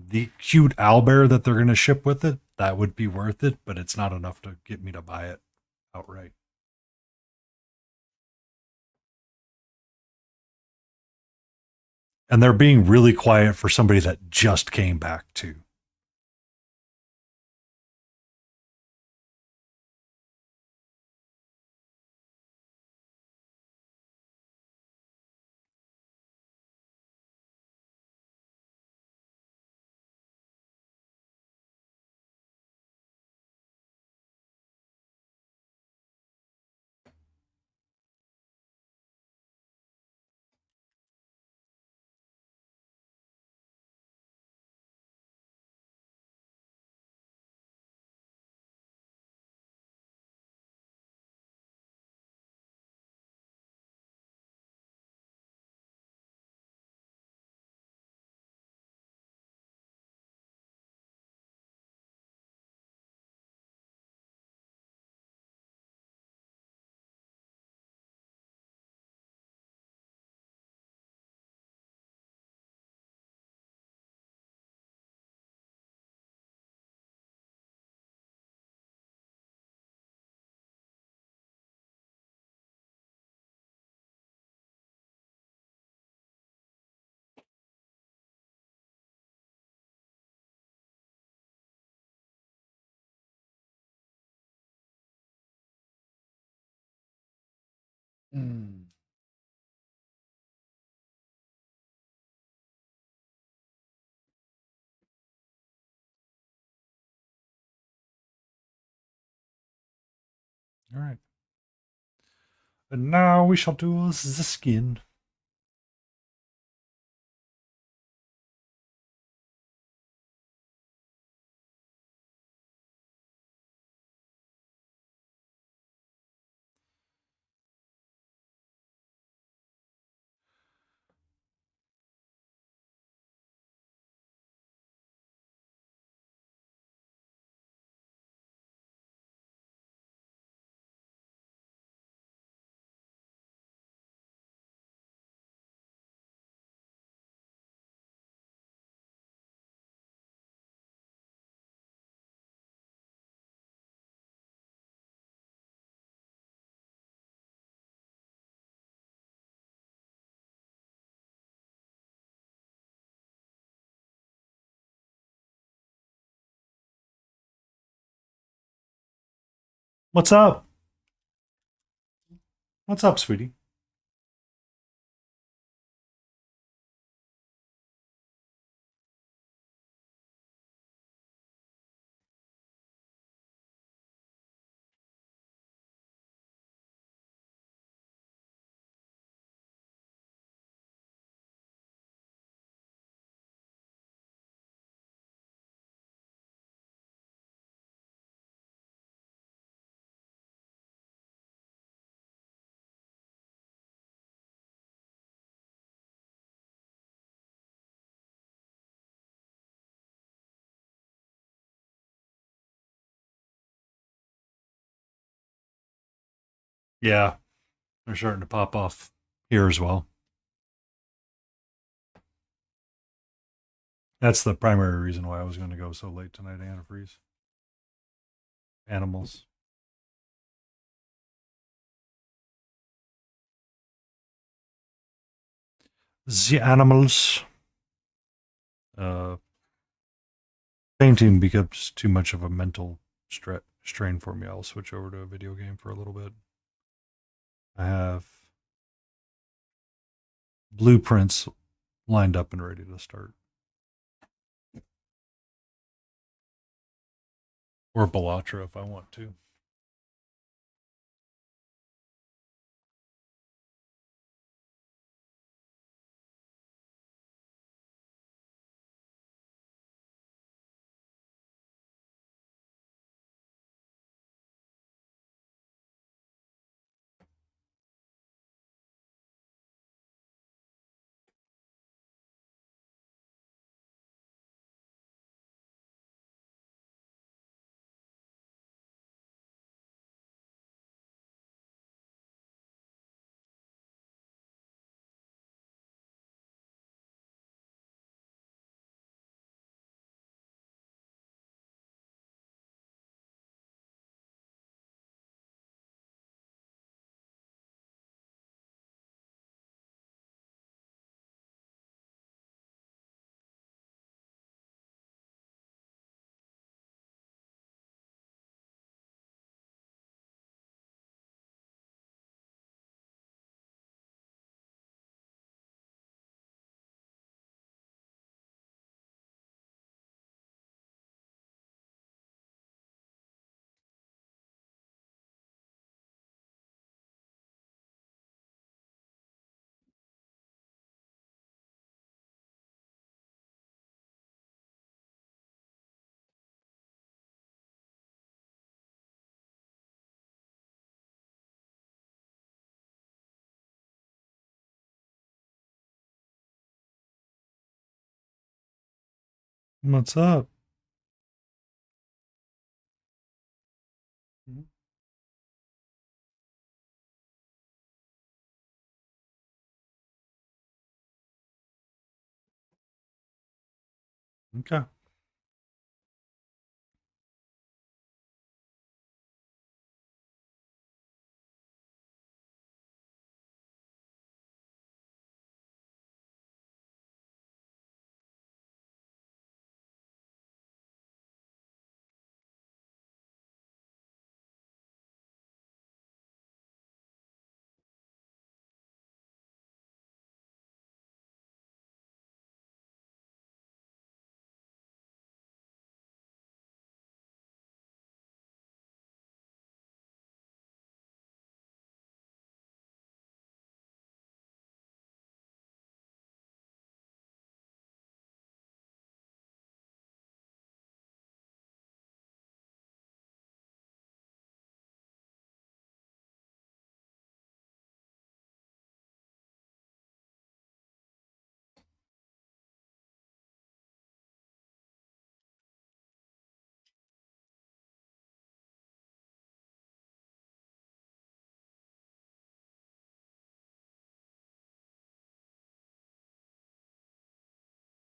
Speaker 1: The cute owlbear that they're going to ship with it, that would be worth it, but it's not enough to get me to buy it outright. And they're being really quiet for somebody that just came back too. Mm. All right. And now we shall do the skin. What's up? What's up, sweetie? Yeah, they're starting to pop off here as well. That's the primary reason why I was going to go so late tonight, antifreeze. Animals. The animals. Uh, Painting becomes too much of a mental strain for me. I'll switch over to a video game for a little bit. I have blueprints lined up and ready to start. Or Bellatra if I want to. What's up? Okay.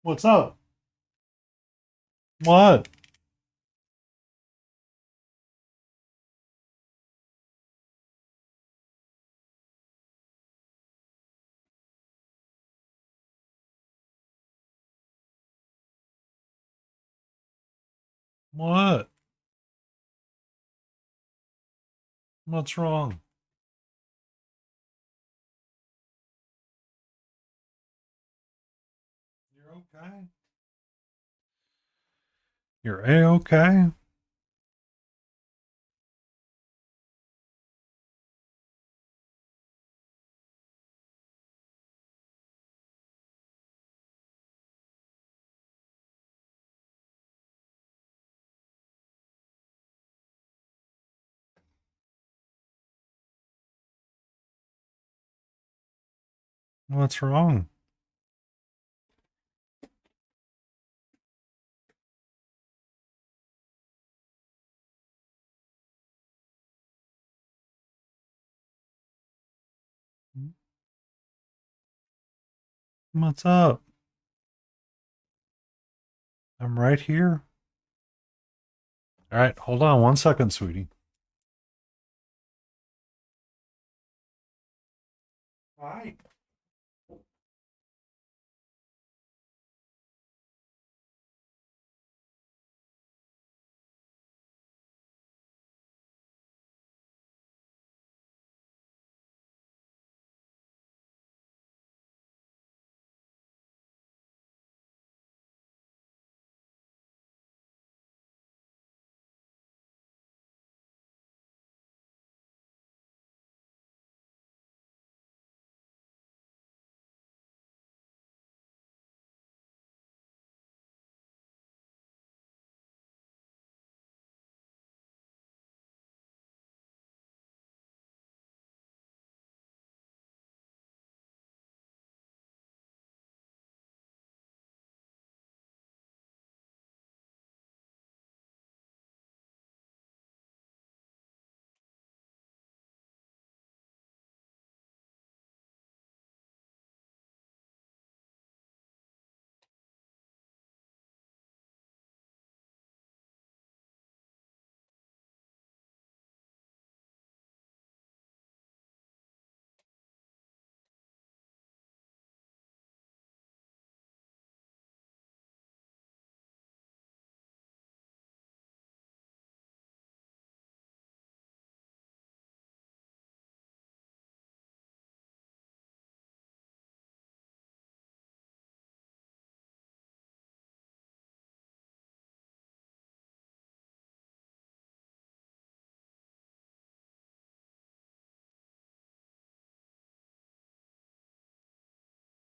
Speaker 1: What's up? What? What? What's wrong? You're okay. You're A-okay. What's wrong? What's up? I'm right here. All right, hold on 1 second, sweetie. Hi.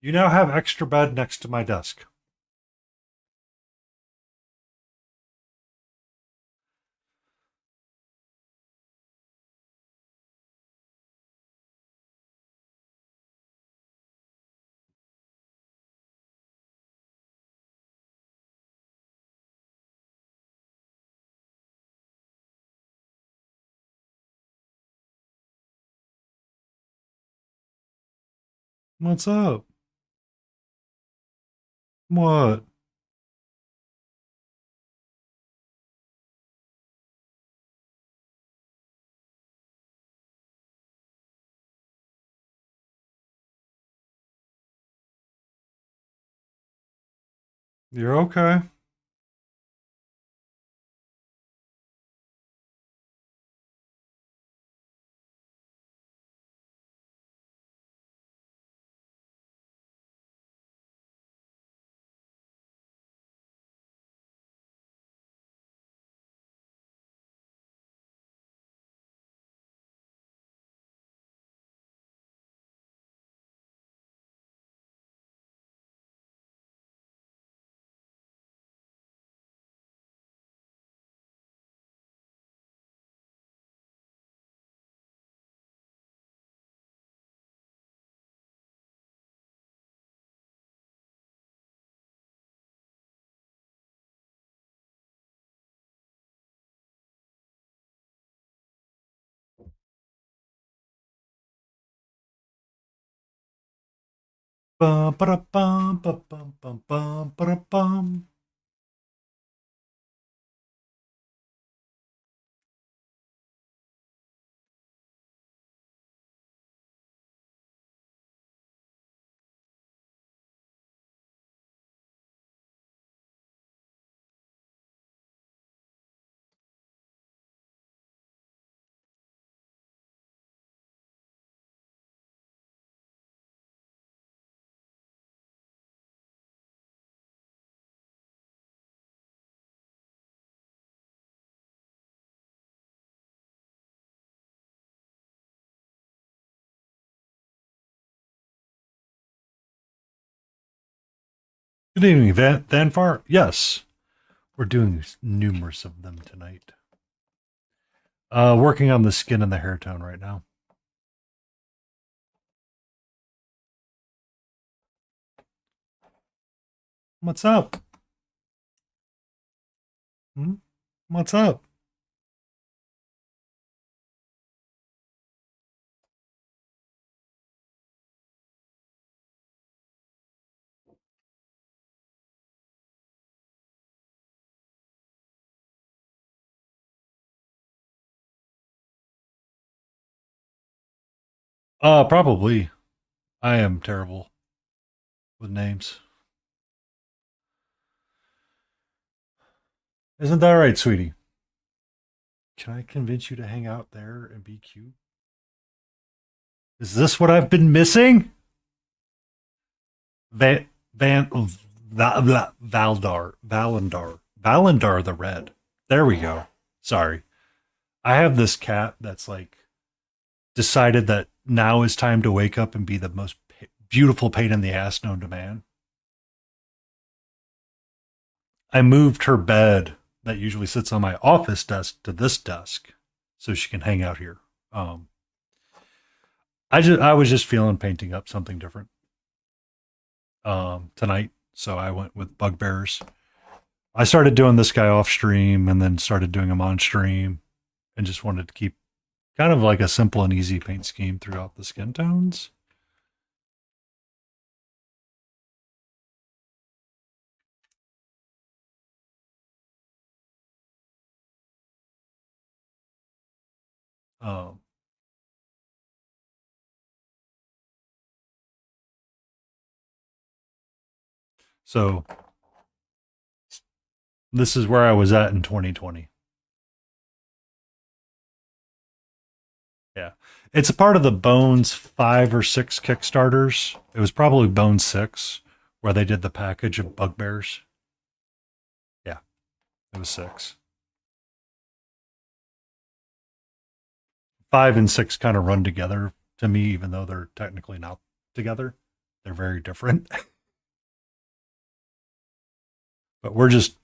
Speaker 1: You now have extra bed next to my desk. What's up? What? You're okay. Bum, ba-da-bum, ba-bum, bum, bum, ba-da-bum. Good evening, Vanfar. Yes, we're doing numerous of them tonight. Working on the skin and the hair tone right now. What's up? Hmm? What's up? Probably. I am terrible with names. Isn't that right, sweetie? Can I convince you to hang out there and be cute? Is this what I've been missing? Van Valandar the Red. There we go. Sorry. I have this cat that's like decided that now is time to wake up and be the most beautiful pain in the ass known to man. I moved her bed that usually sits on my office desk to this desk so she can hang out here. I was just feeling painting up something different tonight, so I went with bugbears. I started doing this guy off stream and then started doing him on stream and just wanted to keep kind of like a simple and easy paint scheme throughout the skin tones. Um, so this is where I was at in 2020. Yeah. It's a part of the Bones 5 or 6 Kickstarters. It was probably Bones 6 where they did the package of bugbears. Yeah, it was 6. 5 and 6 kind of run together to me, even though they're technically not together. They're very different. But we're just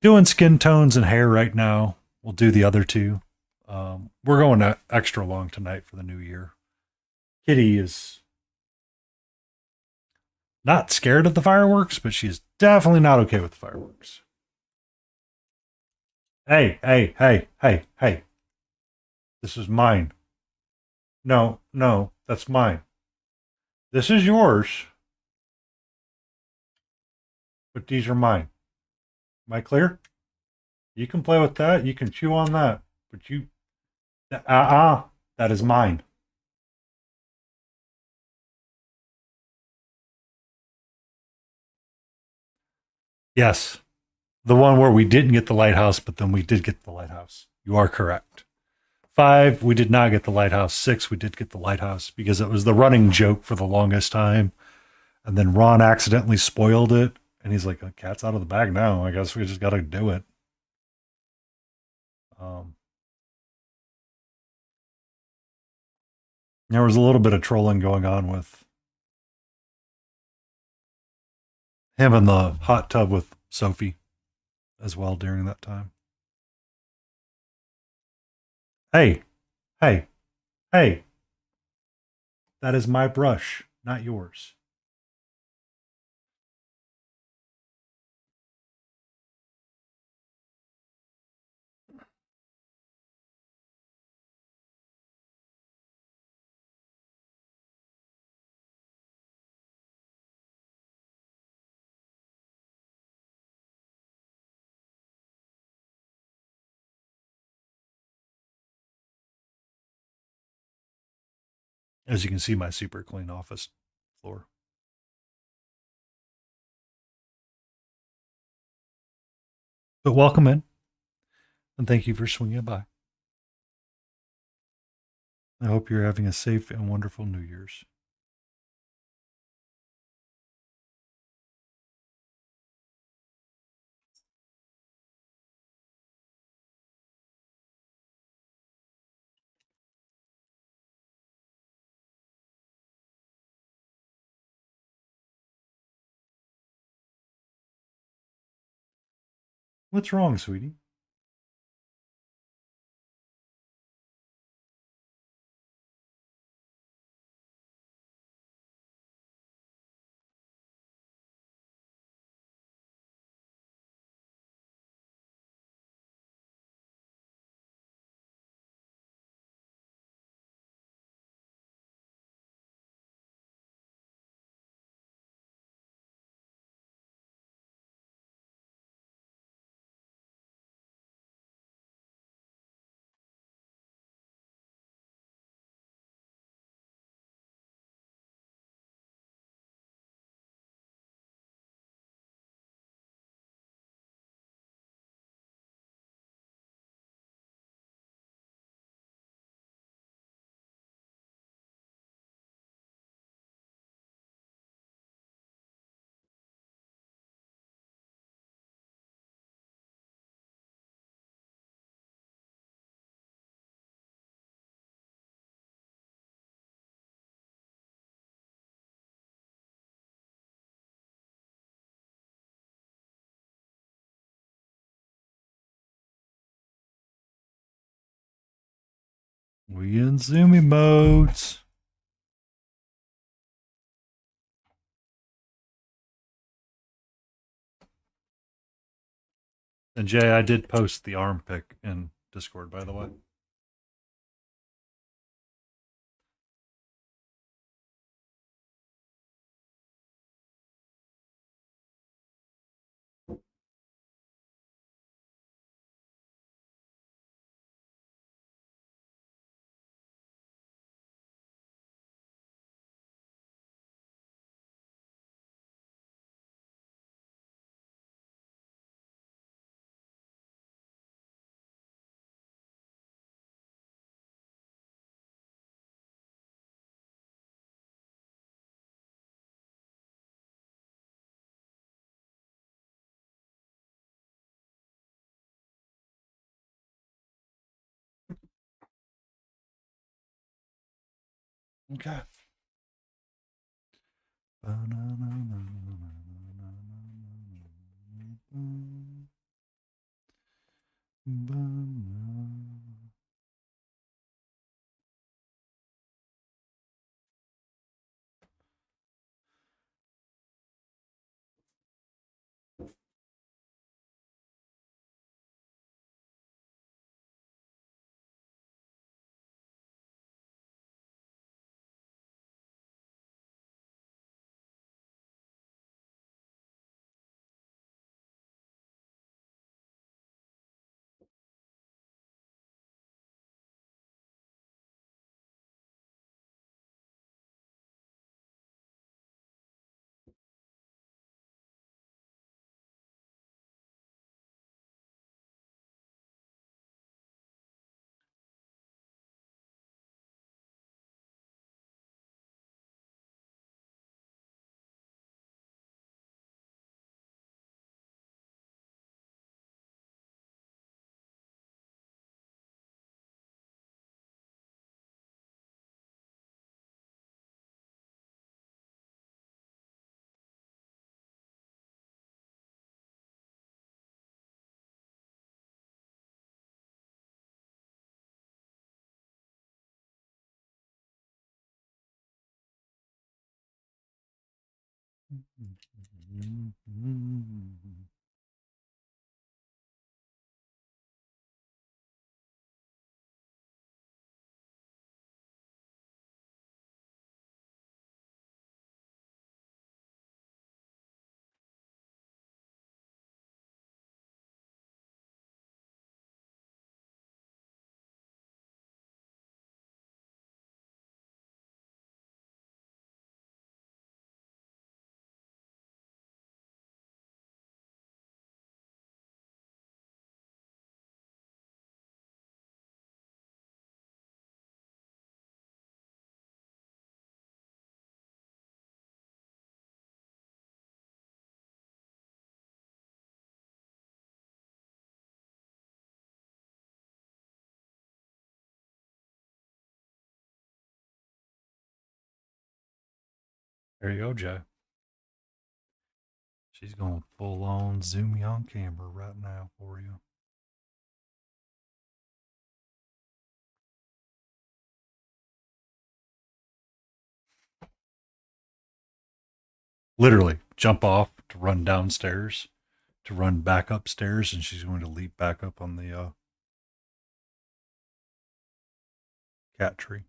Speaker 1: doing skin tones and hair right now. We'll do the other two. We're going extra long tonight for the new year. Kitty is not scared of the fireworks, but she's definitely not okay with the fireworks. Hey, hey, hey, hey, hey. This is mine. No, no, that's mine. This is yours, but these are mine. Am I clear? You can play with that. You can chew on that, but you, that is mine. Yes, the one where we didn't get the lighthouse, but then we did get the lighthouse. You are correct. 5, we did not get the lighthouse. 6, we did get the lighthouse because it was the running joke for the longest time. And then Ron accidentally spoiled it. And he's like, the cat's out of the bag now. I guess we just got to do it. There was a little bit of trolling going on with him in the hot tub with Sophie as well during that time. Hey, hey, hey. That is my brush, not yours. As you can see, my super clean office floor. But welcome in, and thank you for swinging by. I hope you're having a safe and wonderful New Year's. What's wrong, sweetie? We in zoomy modes. And Jay, I did post the arm pic in Discord, by the way. Okay. There you go, Jay. She's going full on zoom me on camera right now for you. Literally jump off to run downstairs, to run back upstairs, and she's going to leap back up on the cat tree.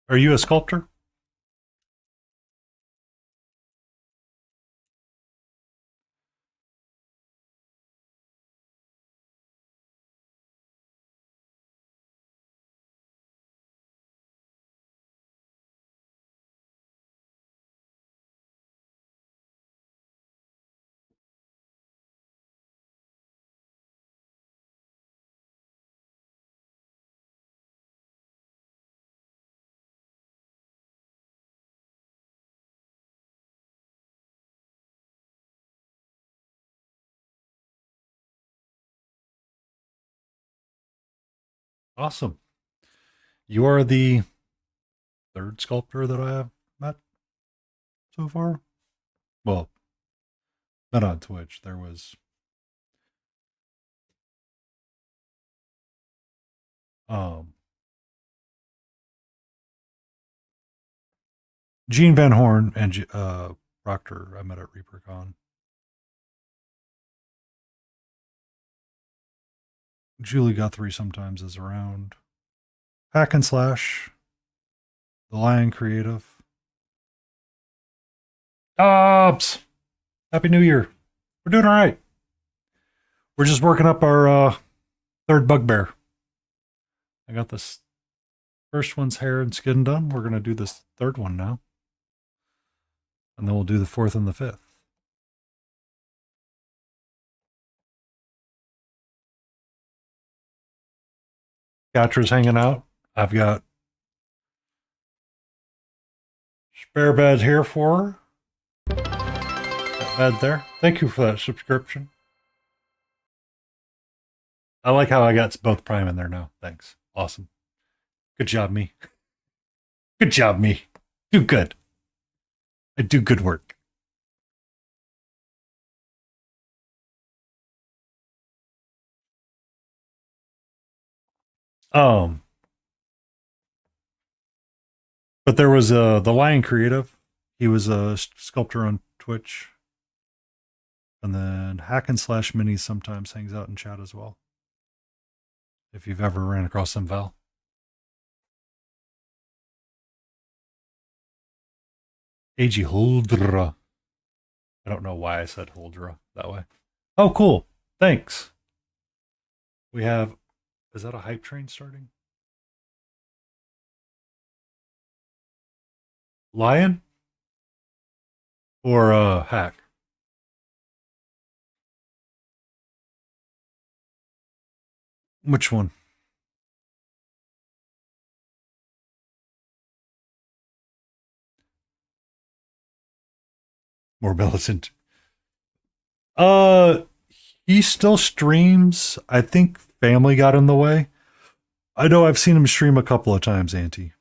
Speaker 1: Are you a sculptor? Awesome. You are the third sculptor that I have met so far. Well, not on Twitch. There was um Gene Van Horn and Proctor I met at ReaperCon. Julie Guthrie sometimes is around. Hack and Slash. The Lion Creative. Dobbs! Happy New Year. We're doing all right. We're just working up our third bugbear. I got this first one's hair and skin done. We're going to do this third one now. And then we'll do the fourth and the fifth. Gatra's hanging out. I've got spare bed here for her. That bed there. Thank you for that subscription. I like how I got both Prime in there now. Thanks. Awesome. Good job, me. Good job, me. Do good. I do good work. But there was the Lion Creative. He was a sculptor on Twitch. And then Hack and Slash Minis sometimes hangs out in chat as well. If you've ever ran across them, Val. A.G. Huldra. I don't know why I said Huldra that way. Oh, cool. Thanks. We have... Is that a hype train starting? Lion? Or Hack? Which one? More militant. He still streams. I think family got in the way. I know I've seen him stream a couple of times, Auntie.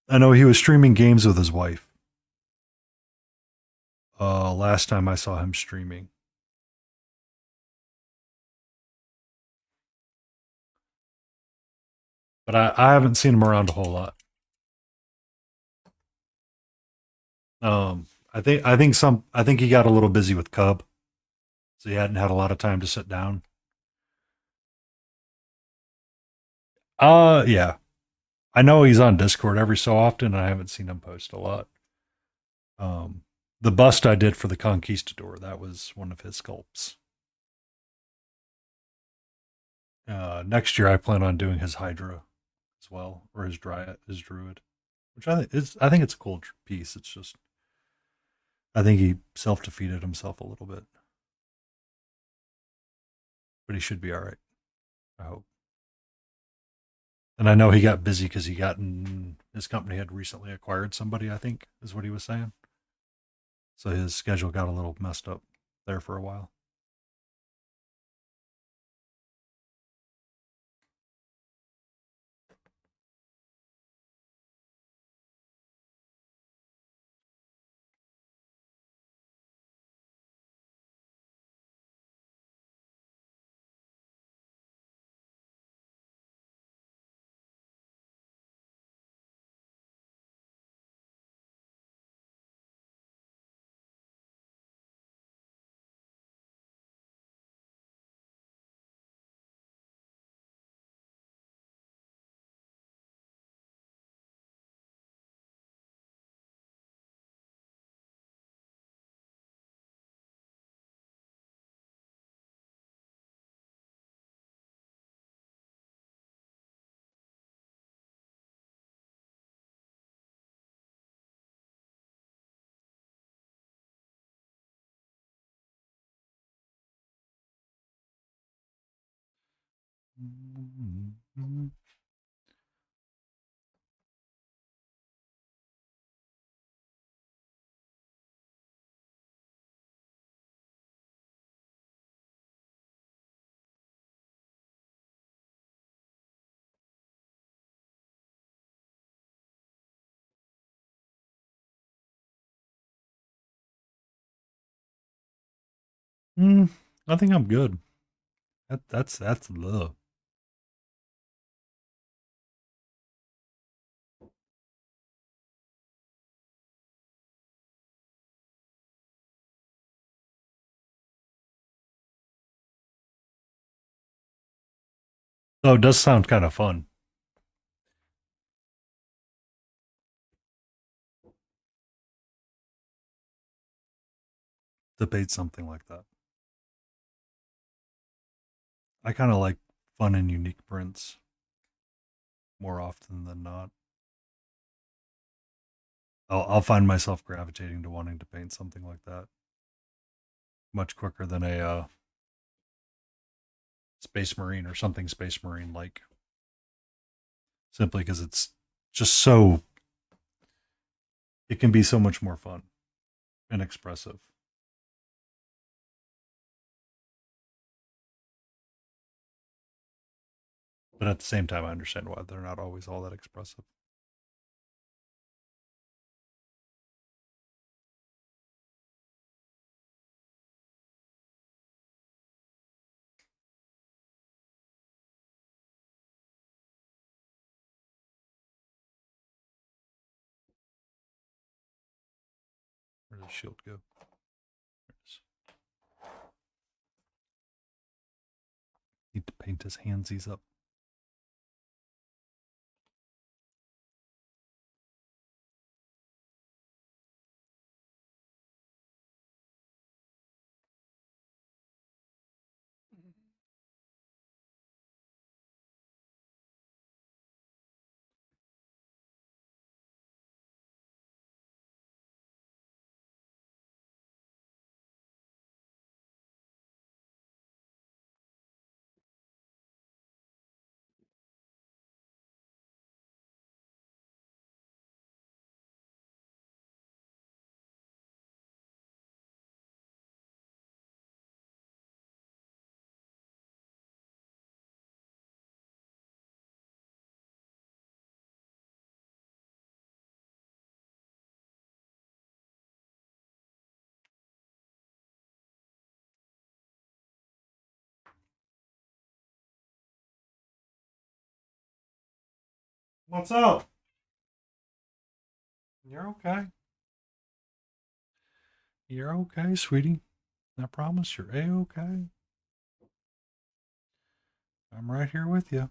Speaker 1: I know he was streaming games with his wife. Last time I saw him streaming. But I haven't seen him around a whole lot. I think he got a little busy with Cub, so he hadn't had a lot of time to sit down. Yeah. I know he's on Discord every so often, and I haven't seen him post a lot. The bust I did for the Conquistador, that was one of his sculpts. Next year I plan on doing his Hydra as well, or his Druid, which I think it's a cool piece. It's just I think he self-defeated himself a little bit, but he should be all right. I hope. And I know he got busy because his company had recently acquired somebody, I think, is what he was saying. So his schedule got a little messed up there for a while. I think I'm good. That's love. Oh, it does sound kind of fun. Debate something like that. I kind of like fun and unique prints more often than not. I'll find myself gravitating to wanting to paint something like that much quicker than a Space Marine or something Space Marine like. Simply because it's just so, it can be so much more fun and expressive. But at the same time, I understand why they're not always all that expressive. Where does the shield go? There it is. Need to paint his handsies up. What's up? You're okay. You're okay, sweetie. I promise you're a-okay. I'm right here with you.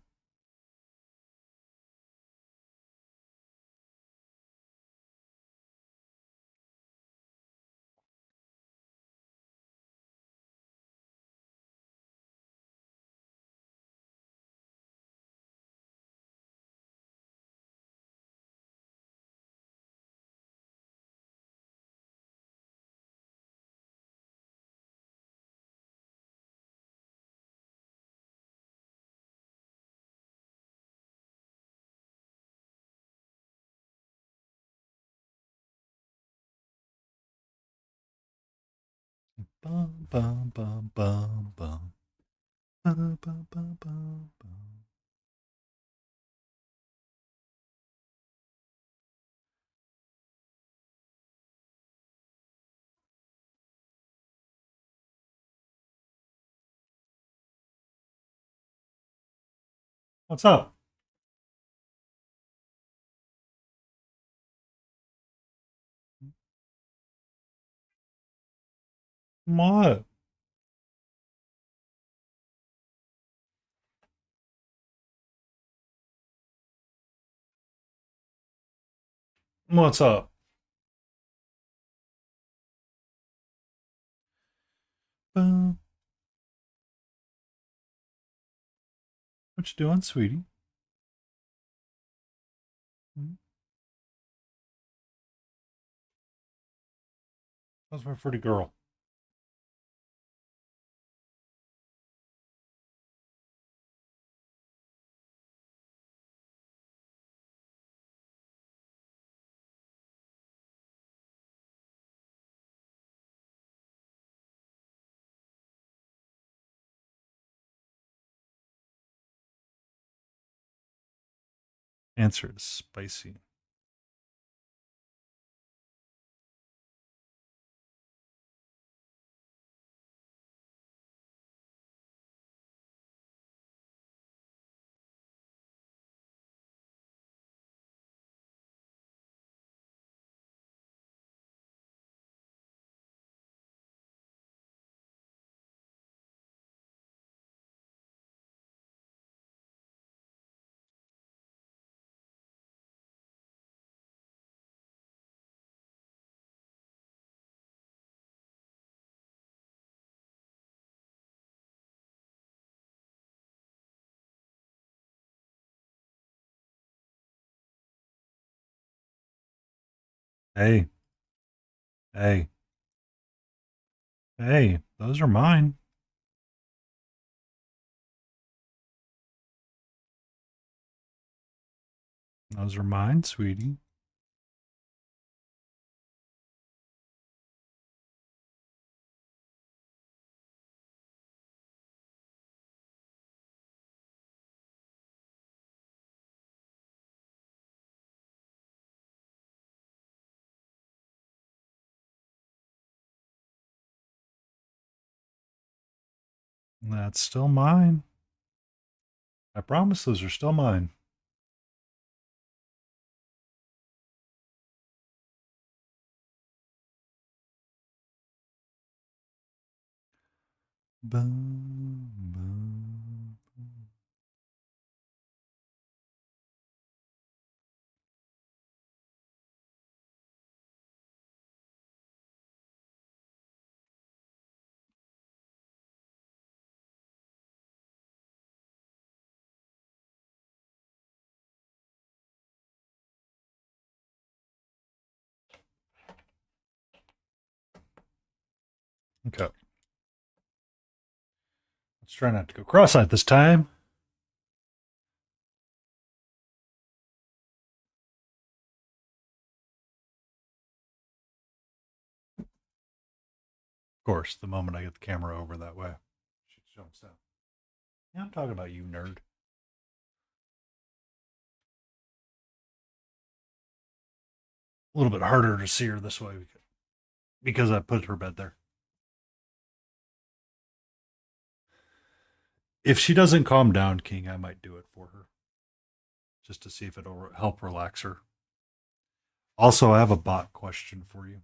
Speaker 1: Bum, bum, bum, bum, bum. Bum, bum, bum, bum, bum. What's up? What? What's up? Bum. What you doing, sweetie? Hmm? How's my pretty girl? Answer is spicy. Hey. Hey. Hey, those are mine. Those are mine, sweetie. That's still mine. I promise those are still mine. Boom, boom. Okay. Let's try not to go cross-eyed this time. Of course, the moment I get the camera over that way, she jumps down. Yeah, I'm talking about you, nerd. A little bit harder to see her this way because I put her bed there. If she doesn't calm down, King, I might do it for her. Just to see if it'll help relax her. Also, I have a bot question for you.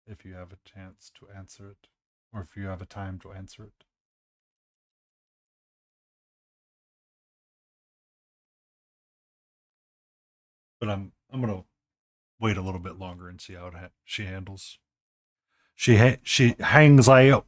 Speaker 1: If you have a chance to answer it, or if you have a time to answer it. But I'm gonna wait a little bit longer and see how she handles. She hangs out.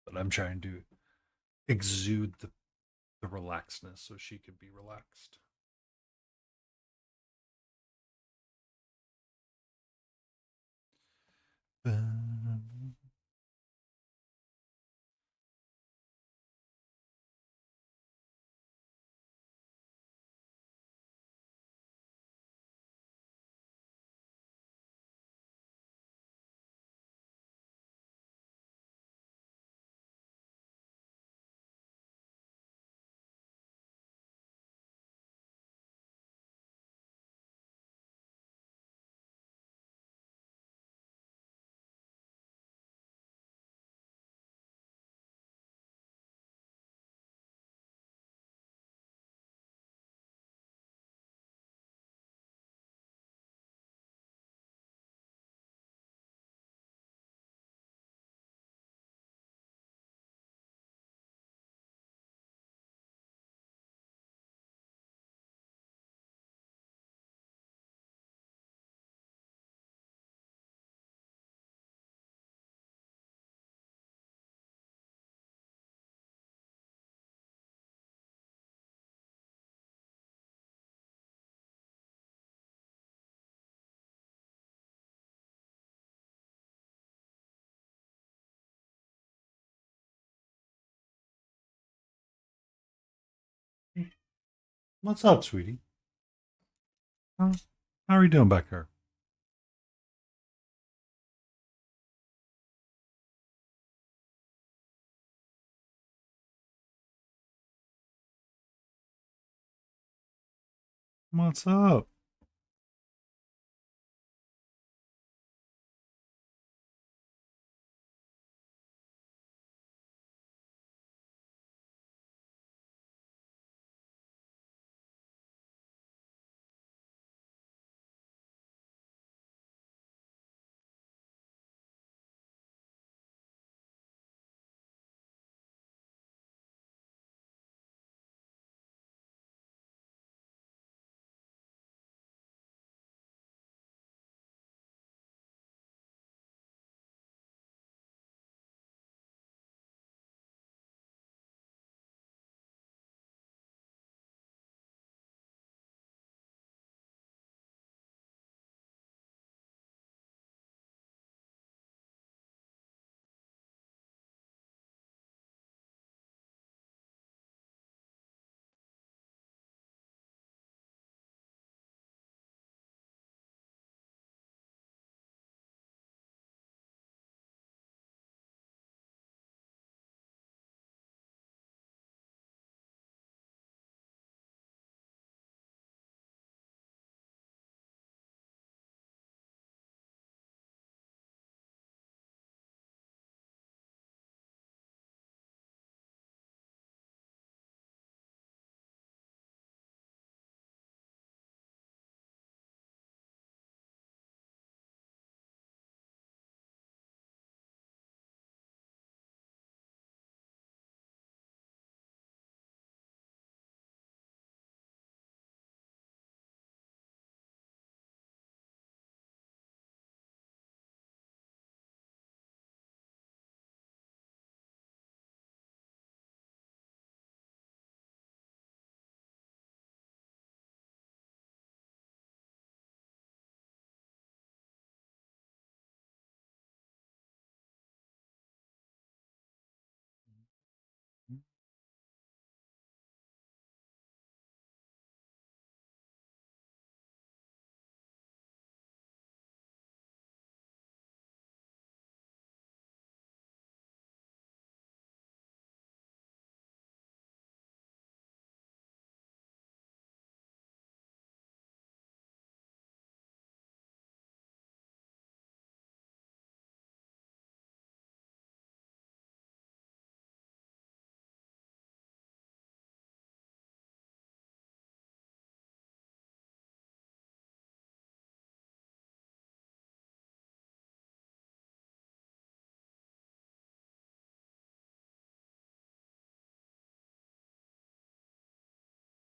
Speaker 1: But I'm trying to exude the relaxedness so she can be relaxed. What's up, sweetie? How are you doing back there? What's up?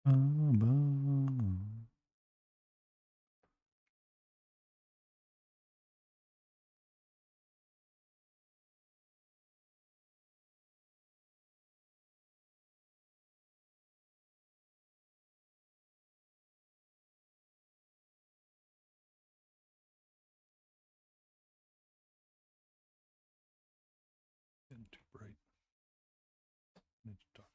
Speaker 1: Getting too bright. Need to talk.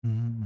Speaker 1: Mm-hmm.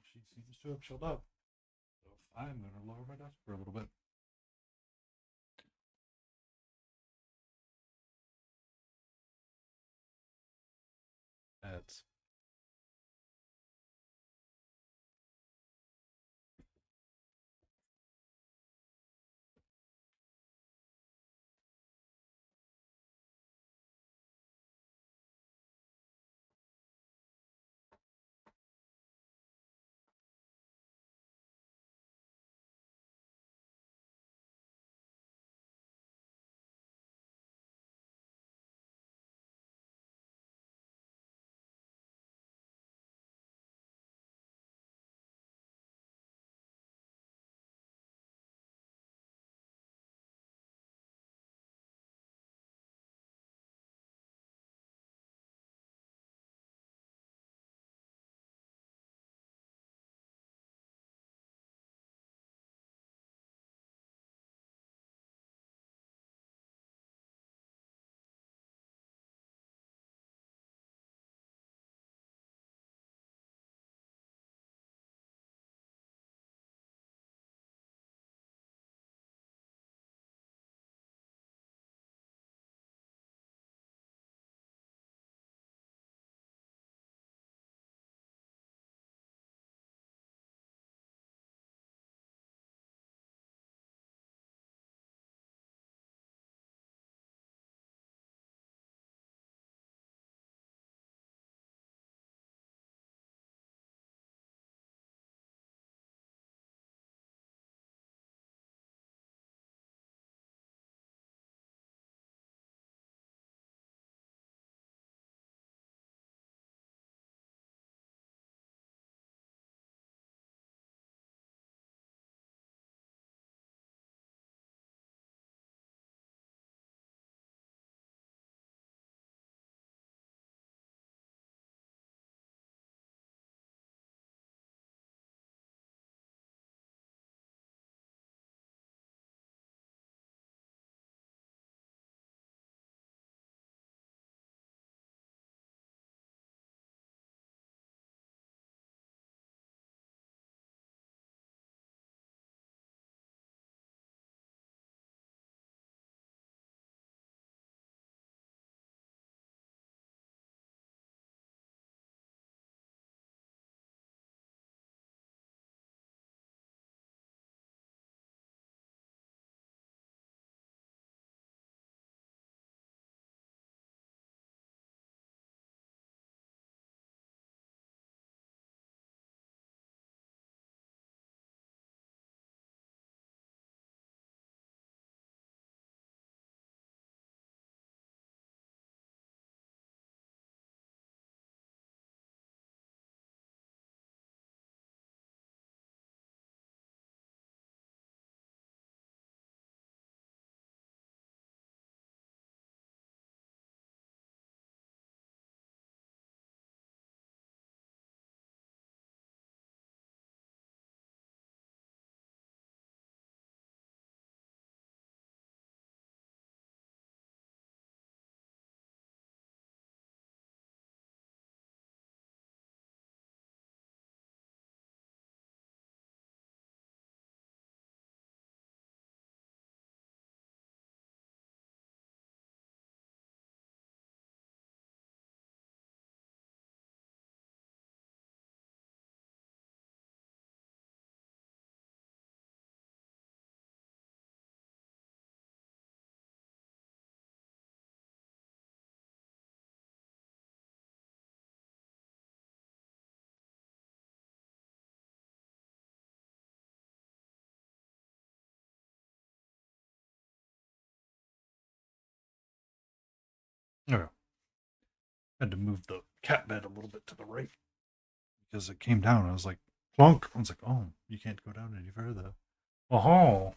Speaker 1: She seems to have chilled out. So I'm going to lower my desk for a little bit. That's Had to move the cat bed a little bit to the right because it came down. I was like, plunk. I was like, oh, you can't go down any further. Oh.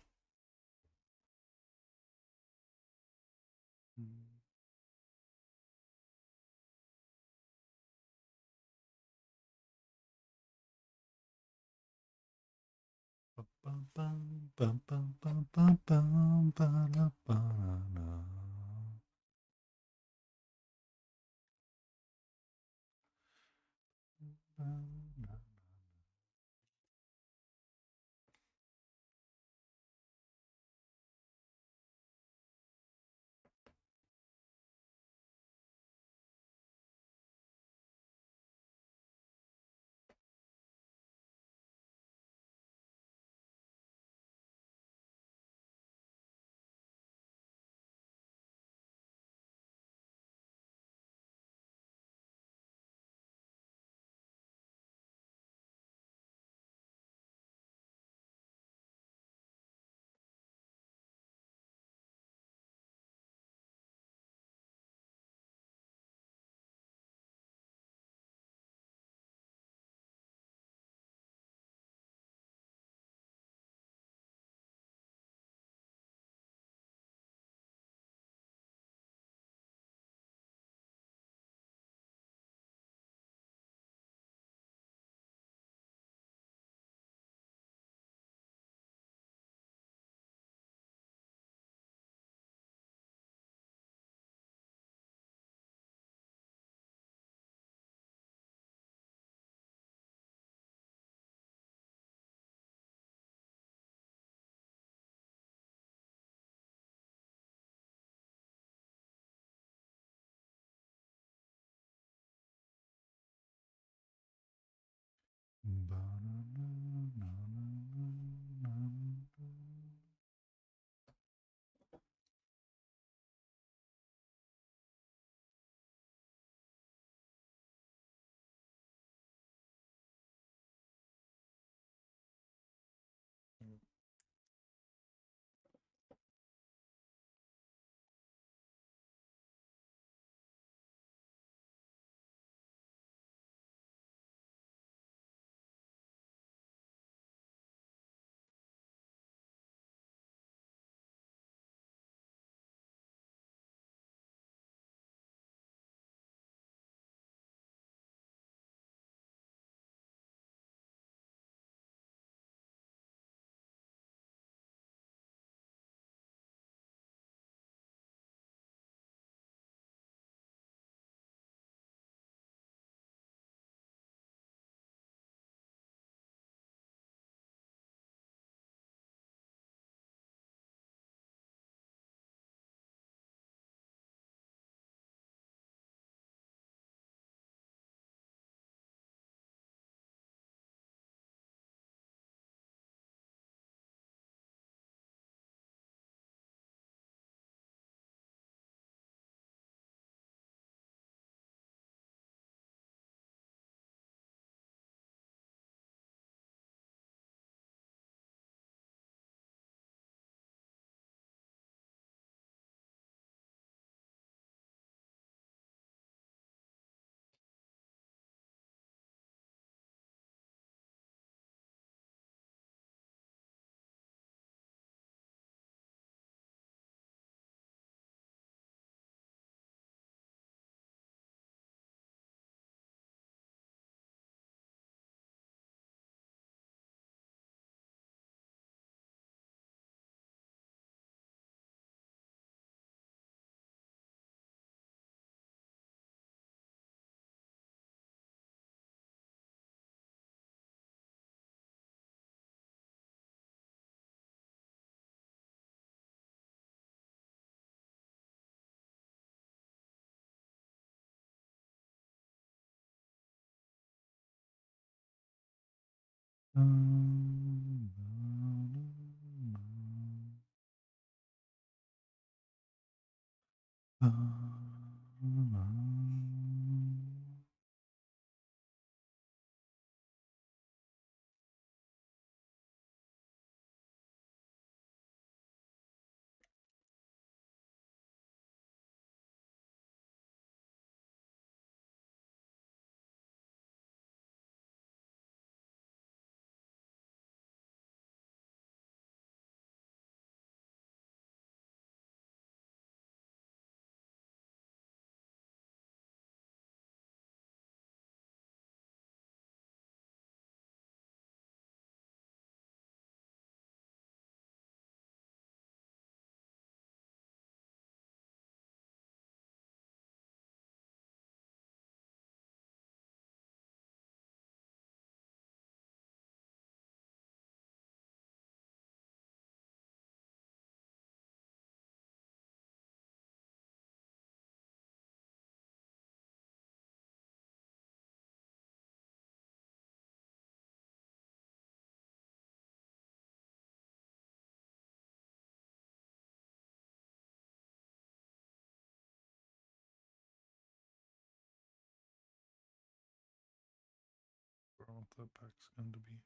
Speaker 1: that pack's going to be.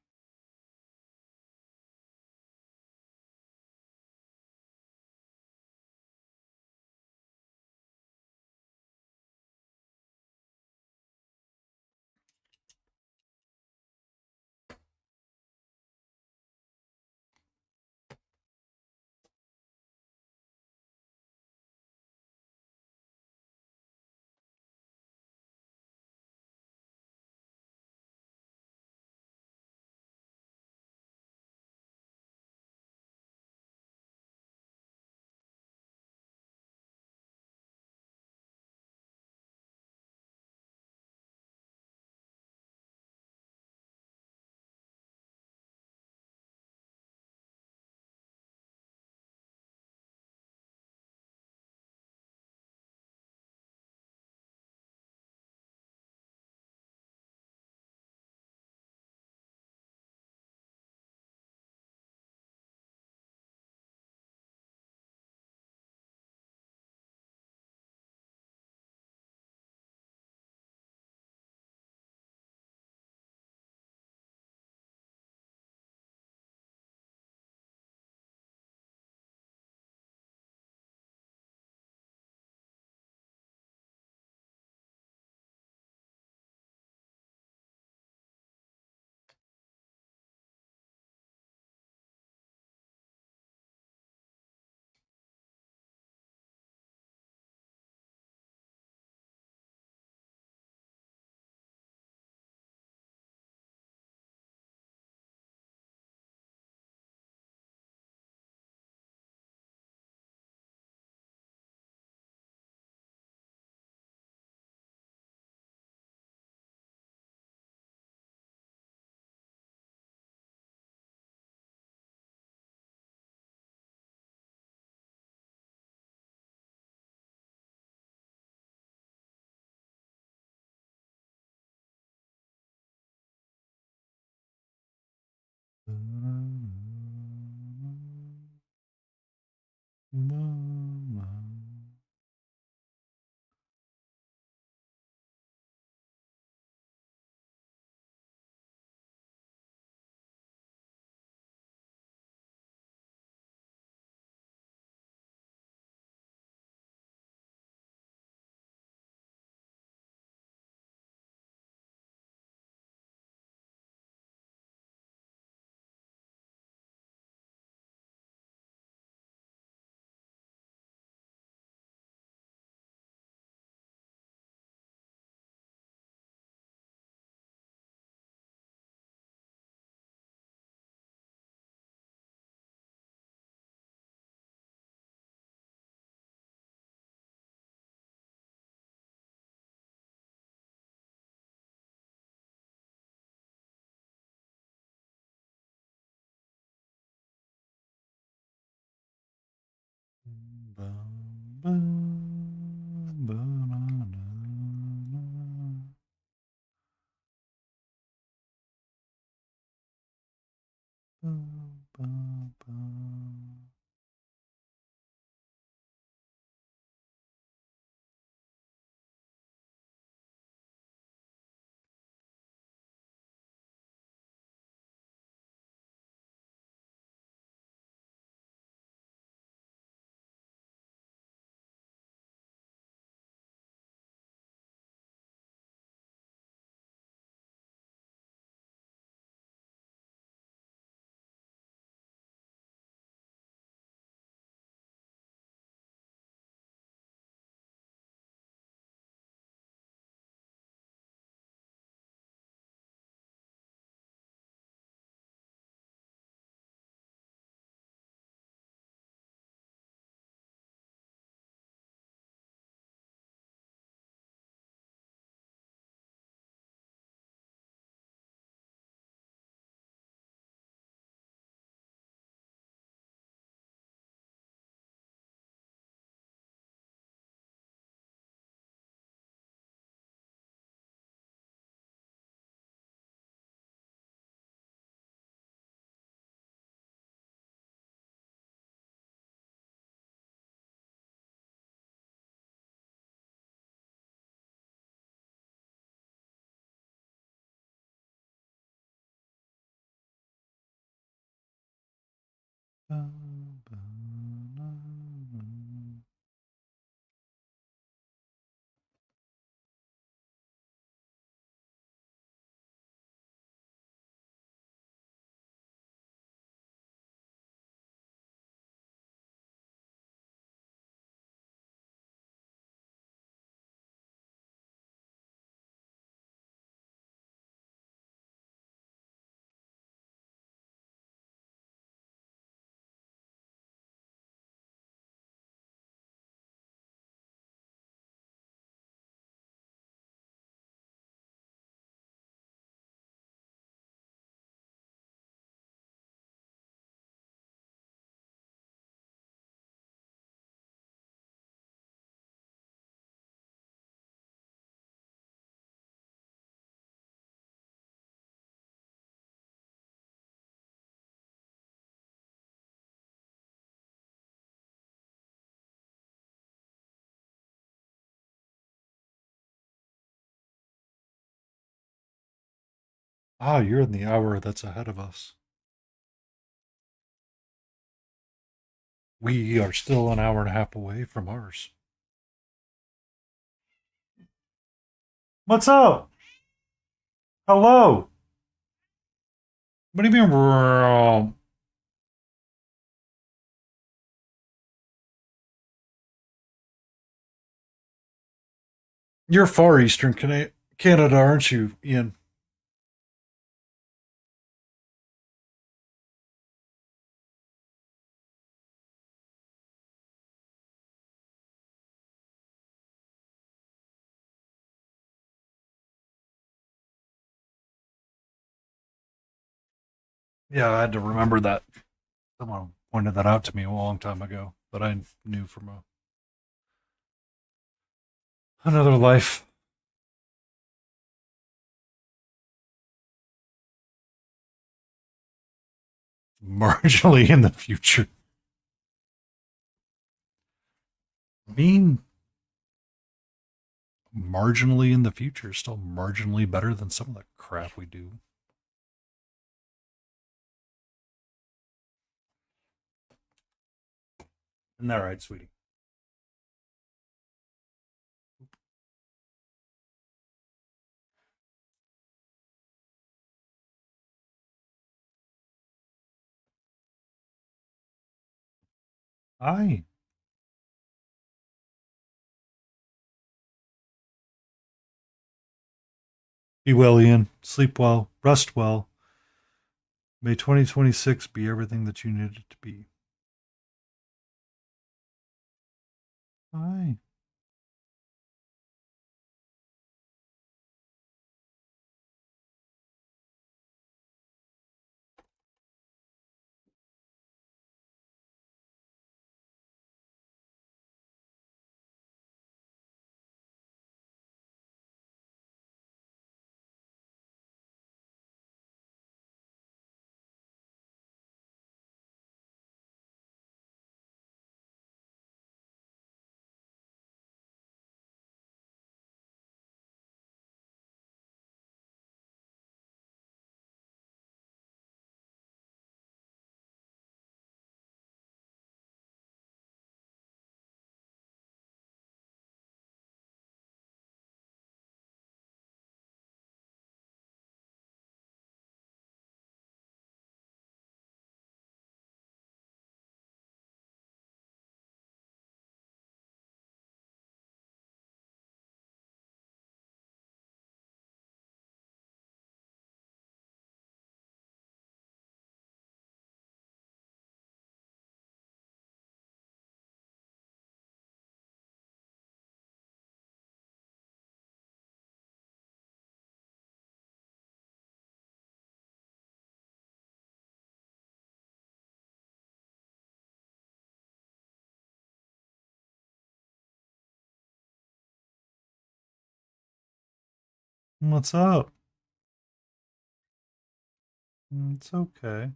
Speaker 1: Ah, you're in the hour that's ahead of us. We are still an hour and a half away from ours. What's up? Hello. What do you mean? You're far eastern Canada, aren't you, Ian? Yeah, I had to remember that. Someone pointed that out to me a long time ago, but I knew from another life. Marginally in the future. Mean marginally in the future, still marginally better than some of the crap we do. Isn't that right, sweetie? Aye. Be well, Ian. Sleep well. Rest well. May 2026 be everything that you need it to be. Aye. What's up? It's okay.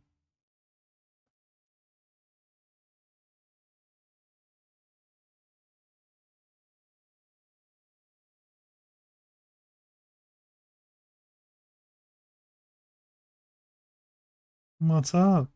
Speaker 1: What's up?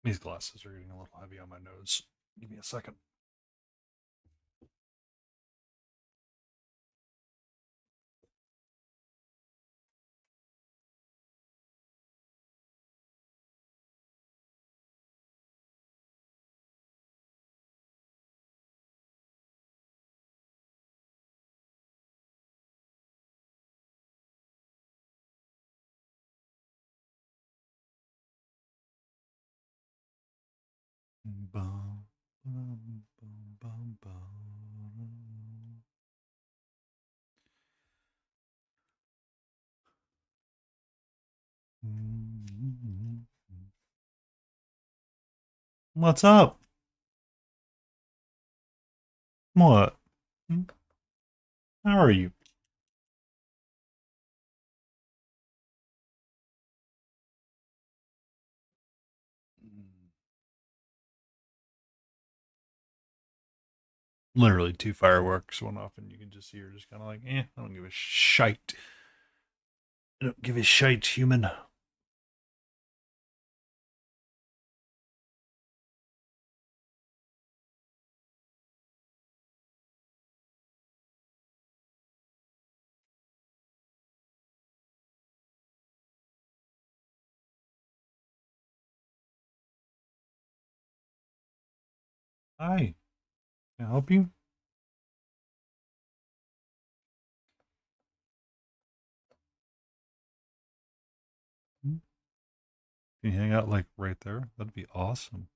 Speaker 1: These glasses are getting a little heavy on my nose. Give me a second. Bum, bum, bum, bum, bum. What's up? What? How are you? Literally 2 fireworks went off, and you can just see her just kind of like, I don't give a shite. I don't give a shite, human. Hi. Can I help you? Can you hang out like right there? That'd be awesome.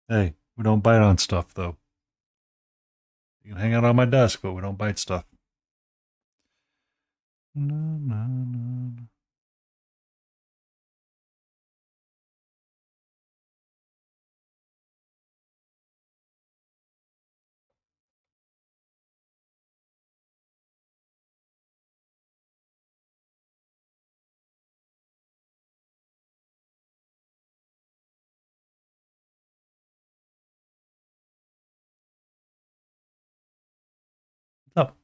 Speaker 1: Hey, we don't bite on stuff though. You can hang out on my desk, but we don't bite stuff. No, no, no. What's up?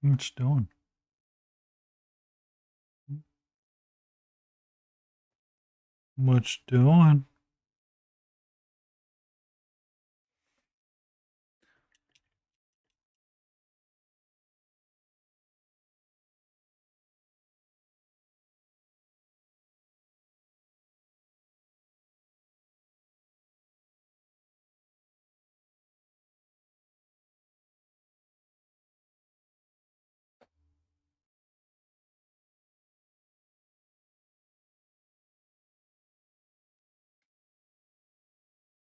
Speaker 1: What you doing? What you doing?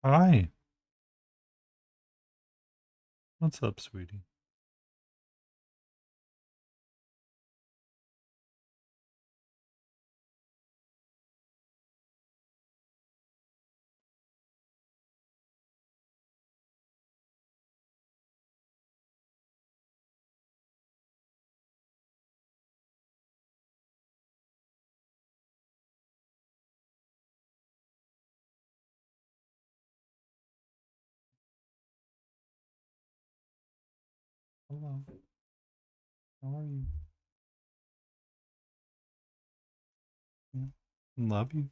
Speaker 1: Hi. What's up, sweetie? Hello. How are you? Yeah. Love you.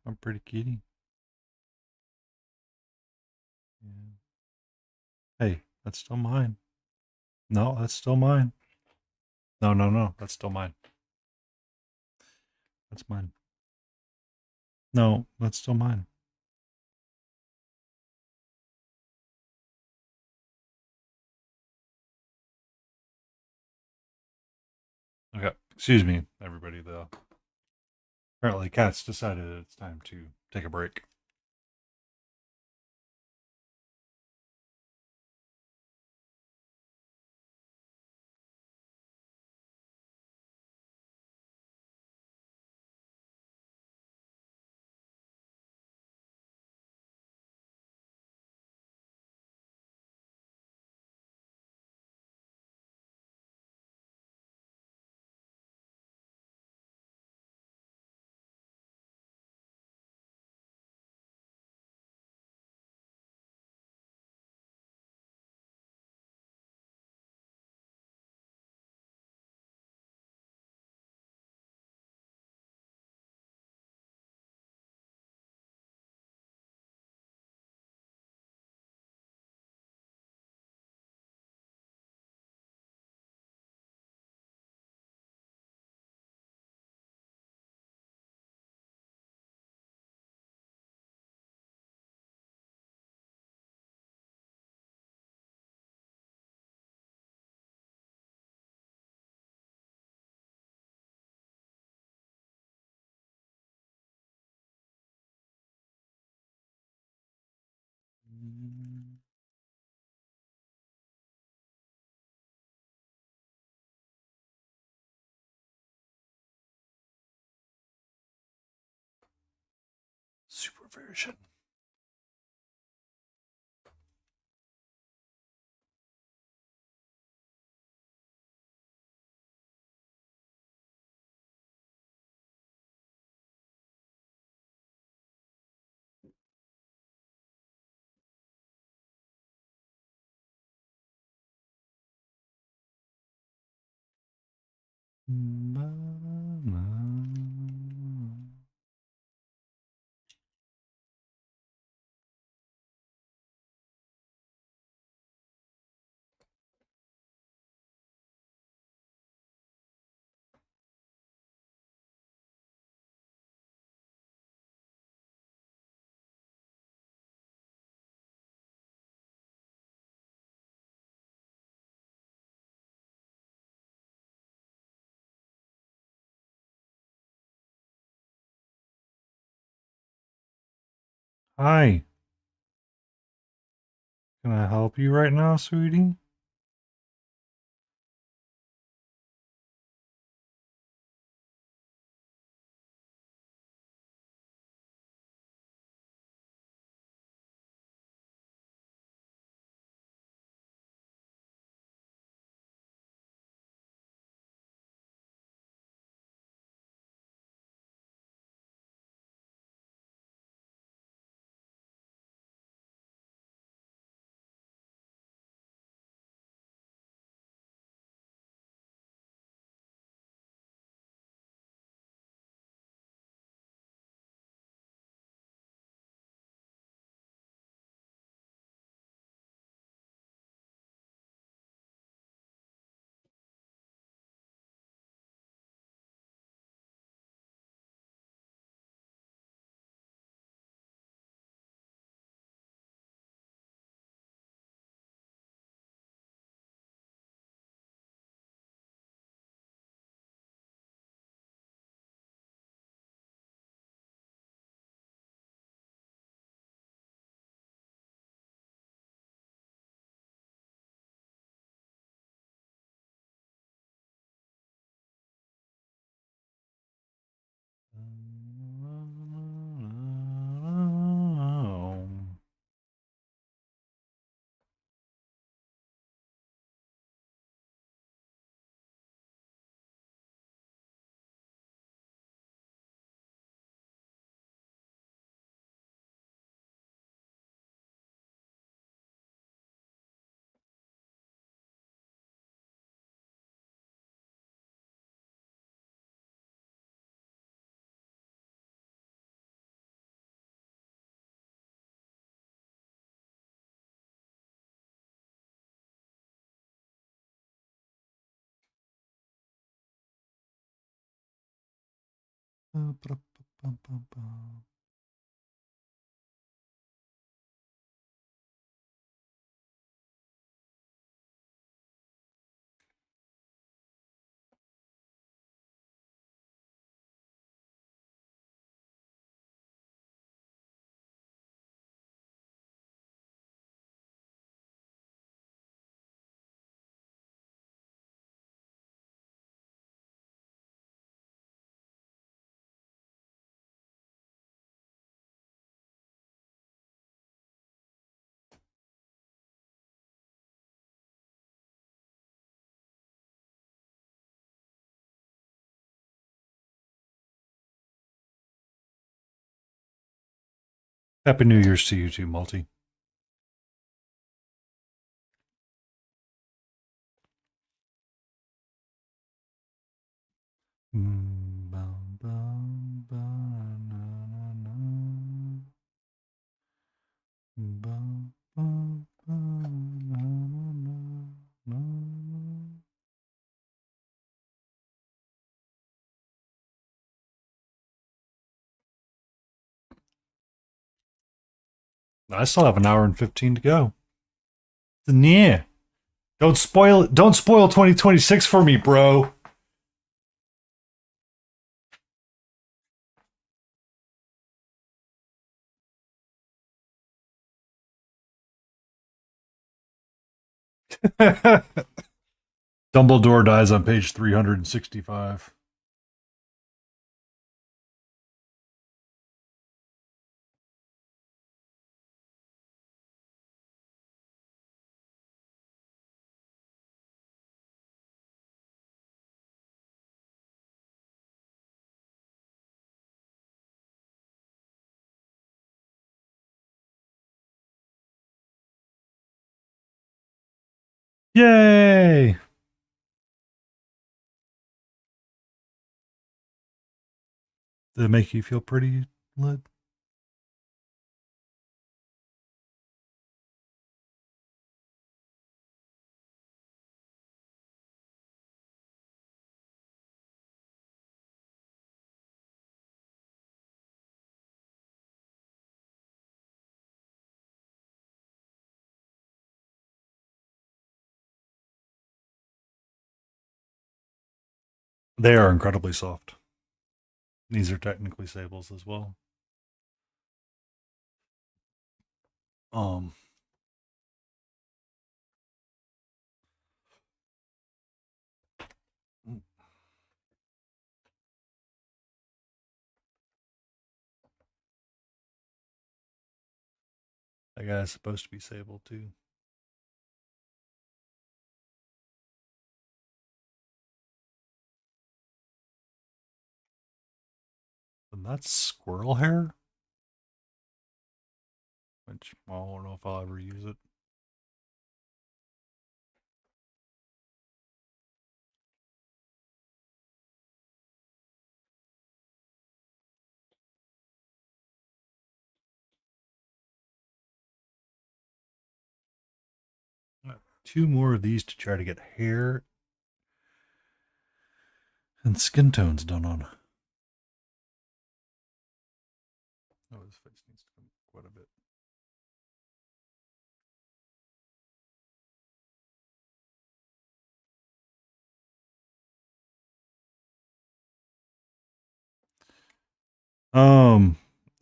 Speaker 1: I'm pretty kitty. Yeah. Hey, that's still mine. No, that's still mine. No, no, no. That's still mine. That's mine. No, that's still mine. Okay. Excuse me, everybody, though. Apparently, Cat's decided it's time to take a break. Super version. Hi. Can I help you right now, sweetie? Happy New Year's to you too, Multi. I still have an hour and 15 to go. Yeah. Don't spoil it. Don't spoil 2026 for me, bro. Dumbledore dies on page 365. Yay! Did it make you feel pretty, Lid? They are incredibly soft. These are technically sables as well. Um, that guy's supposed to be sable too. And that's squirrel hair? Which, well, I don't know if I'll ever use it. Two more of these to try to get hair and skin tones done on. Oh, his face needs to come quite a bit.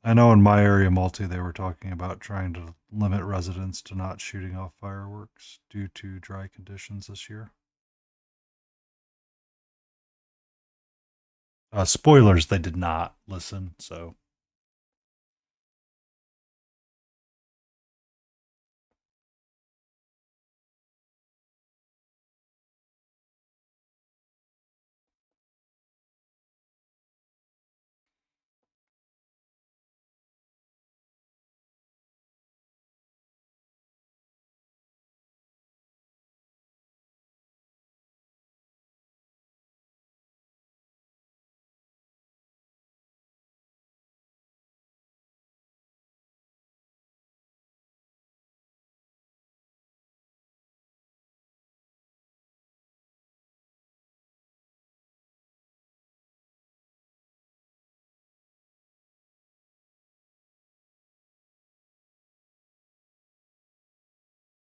Speaker 1: I know in my area, Multi, they were talking about trying to limit residents to not shooting off fireworks due to dry conditions this year. Spoilers, they did not listen, so.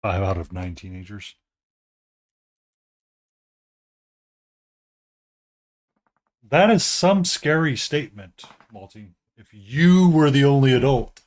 Speaker 1: Five out of 9 teenagers. That is some scary statement, Multi. If you were the only adult.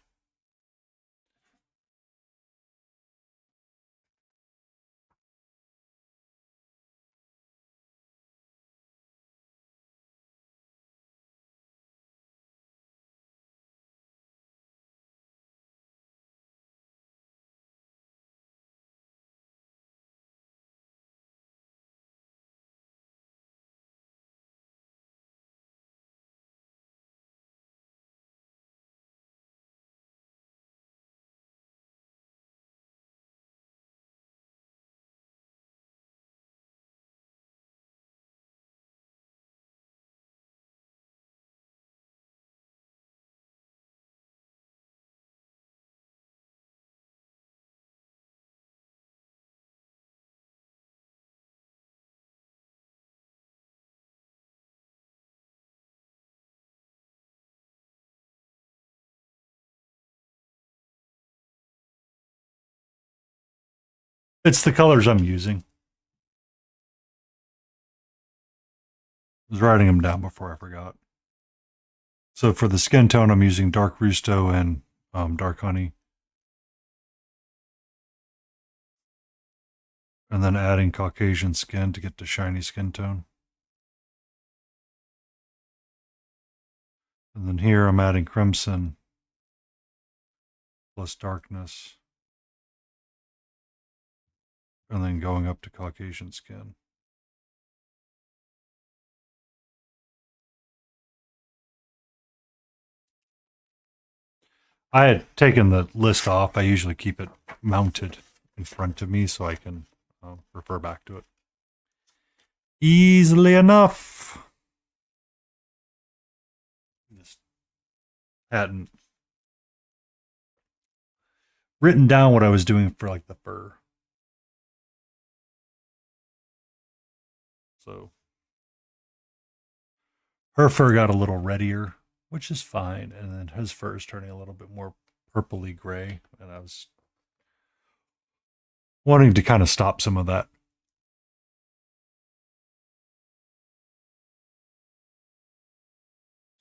Speaker 1: It's the colors I'm using. I was writing them down before I forgot. So for the skin tone, I'm using dark Rusto and dark honey. And then adding Caucasian skin to get the shiny skin tone. And then here I'm adding crimson plus darkness. And then going up to Caucasian skin. I had taken the list off. I usually keep it mounted in front of me so I can refer back to it easily enough. Just hadn't written down what I was doing for like the fur. So her fur got a little reddier, which is fine, and then his fur is turning a little bit more purpley gray, and I was wanting to kind of stop some of that.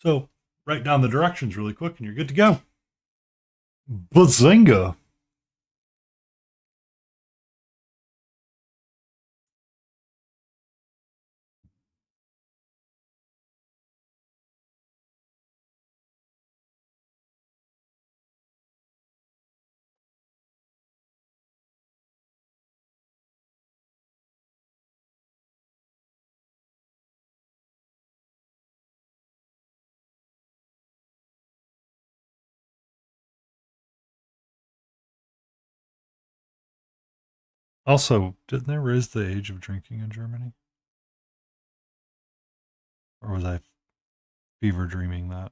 Speaker 1: So write down the directions really quick and you're good to go. Bazinga! Also, didn't there raise the age of drinking in Germany? Or was I fever dreaming that?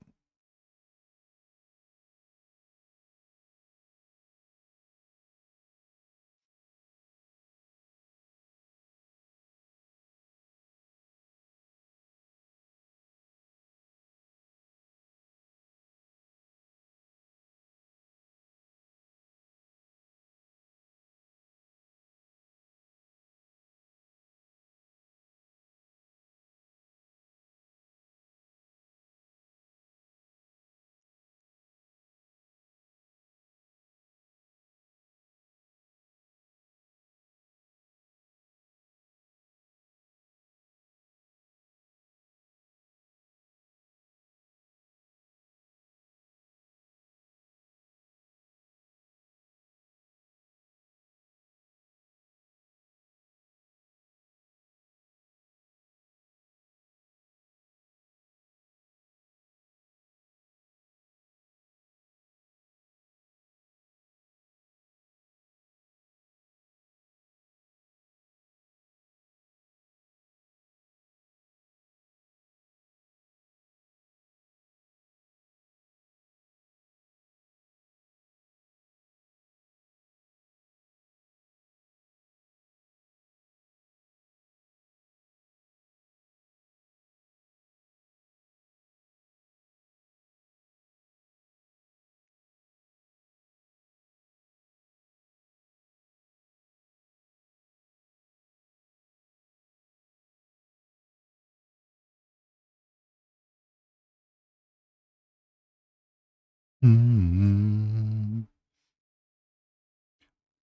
Speaker 1: Mm-hmm.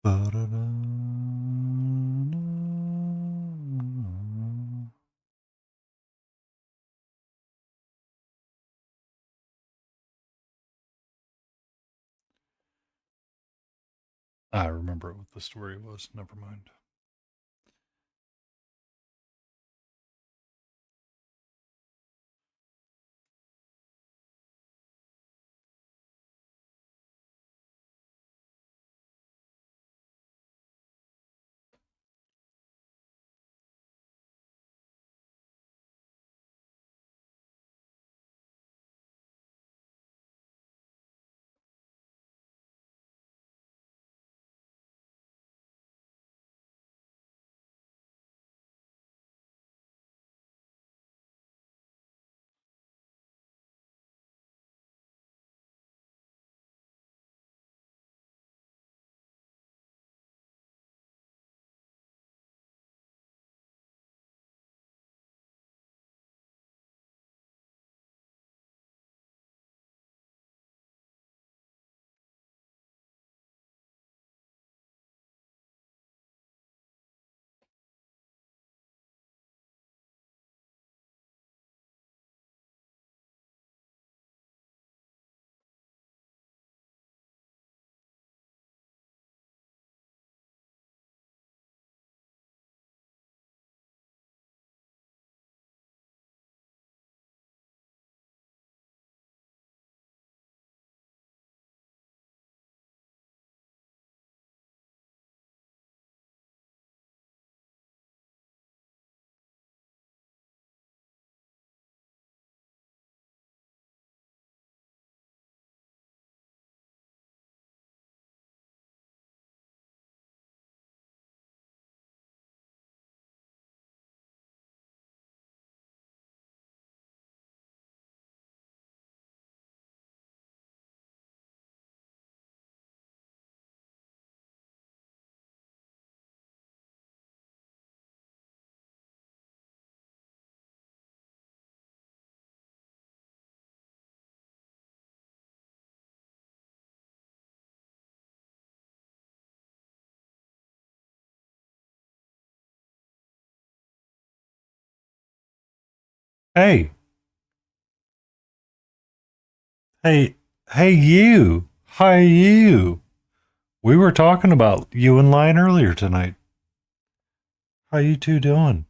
Speaker 1: Ba-da-da. I remember what the story was. Never mind. Hey, hey, hey, you. Hi, you. We were talking about you and Lion earlier tonight. How you two doing?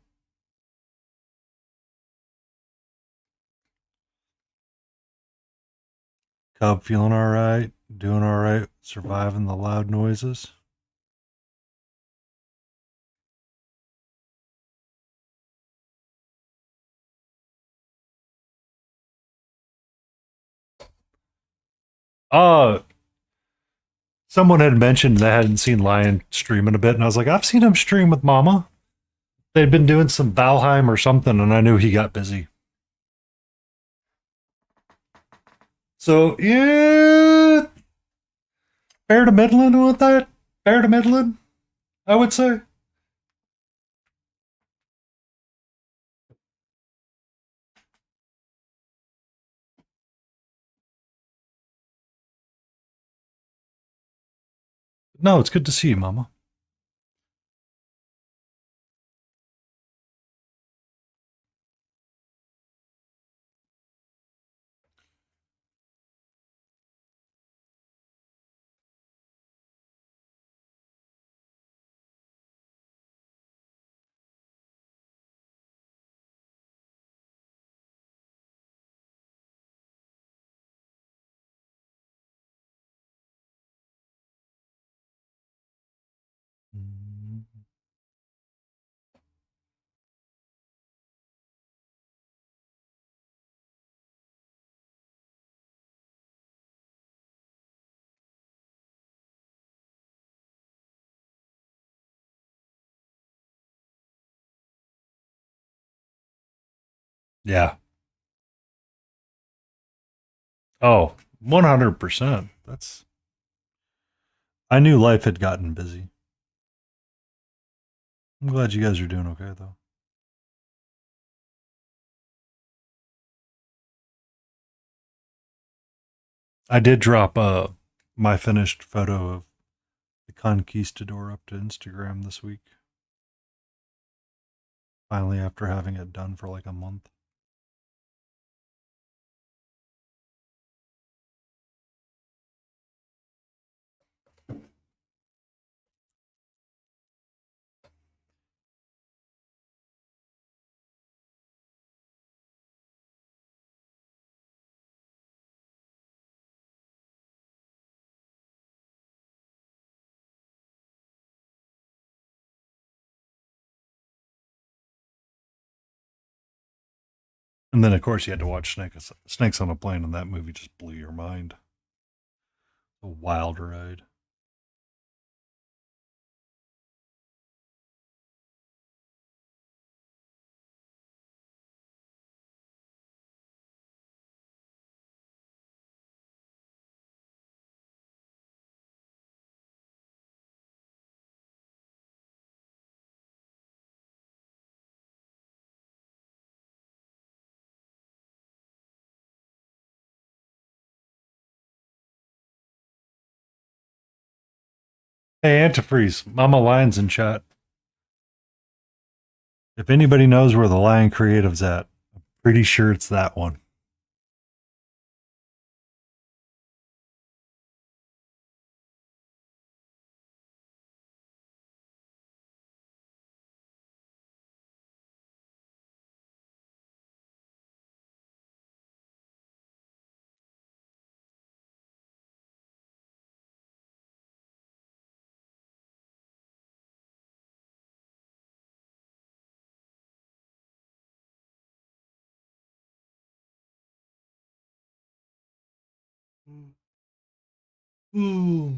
Speaker 1: Cub feeling all right? Doing all right? Surviving the loud noises? Uh, Someone had mentioned they hadn't seen Lion stream in a bit, and I was like, I've seen him stream with Mama. They'd been doing some Valheim or something, and I knew he got busy. So, yeah, fair to middling with that. Fair to middling, I would say. No, it's good to see you, Mama. Yeah. Oh, 100%. That's. I knew life had gotten busy. I'm glad you guys are doing okay, though. I did drop my finished photo of the Conquistador up to Instagram this week. Finally, after having it done for like a month. And then, of course, you had to watch Snakes on a Plane, and that movie just blew your mind. A wild ride. Hey, Antifreeze, Mama Lion's in chat. If anybody knows where the Lion Creative's at, I'm pretty sure it's that one. Ooh.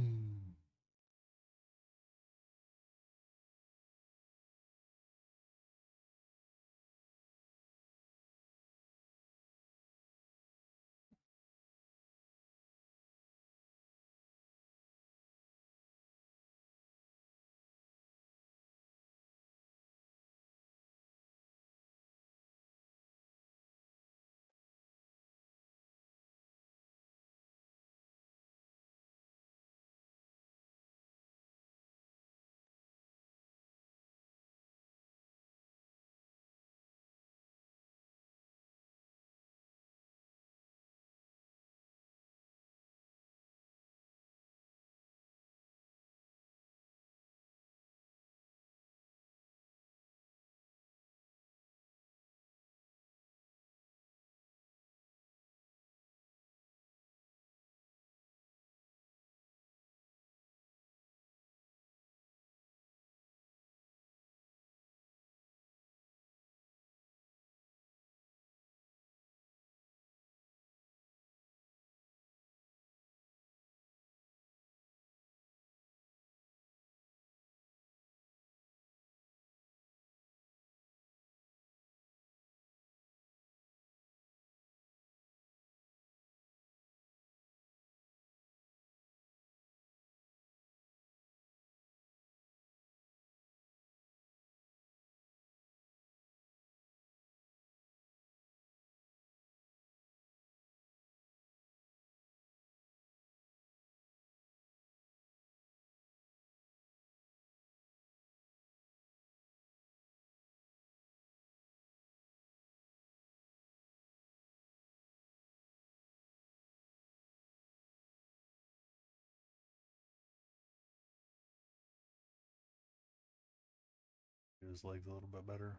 Speaker 1: his legs a little bit better.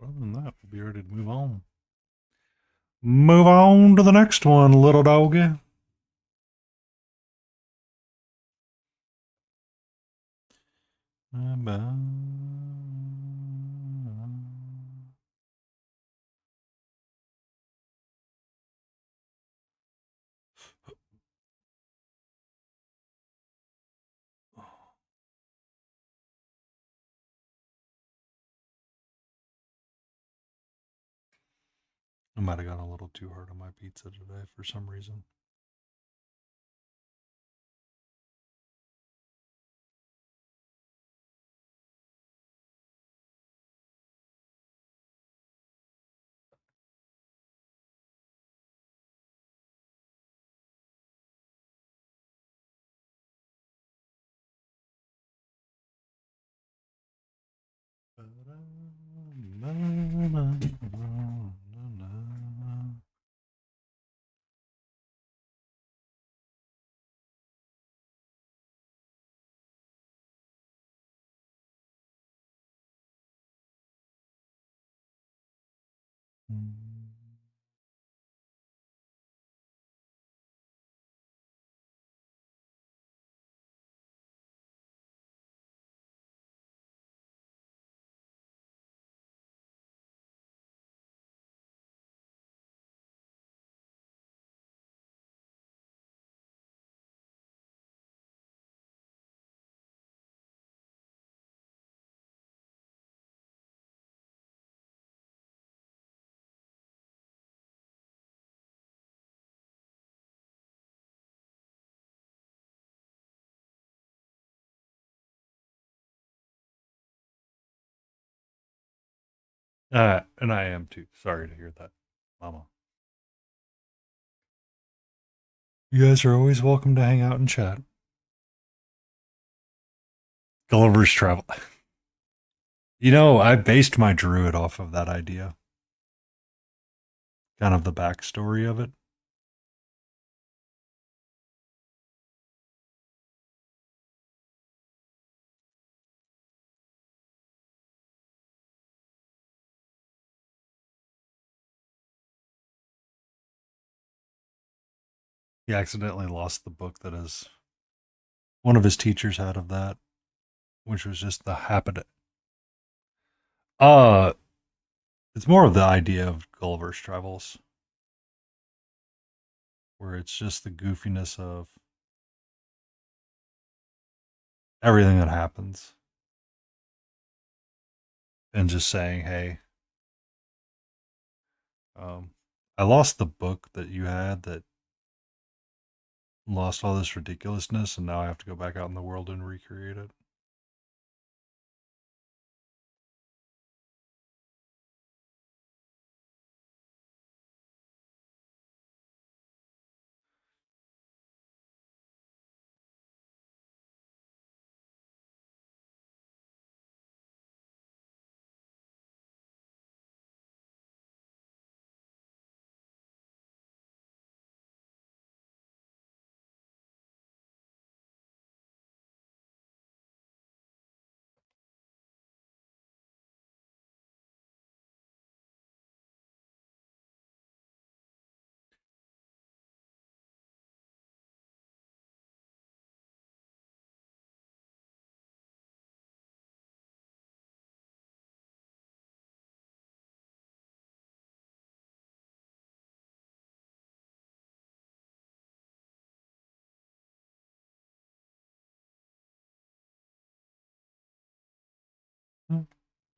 Speaker 1: Other than that, we'll be ready to move on. Move on to the next one, little doggy. I might have gone a little too hard on my pizza today for some reason. And I am too. Sorry to hear that, Mama. You guys are always welcome to hang out and chat. Gulliver's Travel. You know, I based my druid off of that idea. Kind of the backstory of it. He accidentally lost the book that one of his teachers had of that, which was just the habit. Uh, it's more of the idea of Gulliver's Travels, where it's just the goofiness of everything that happens, and just saying, "Hey, I lost the book that you had that lost all this ridiculousness, and now I have to go back out in the world and recreate it."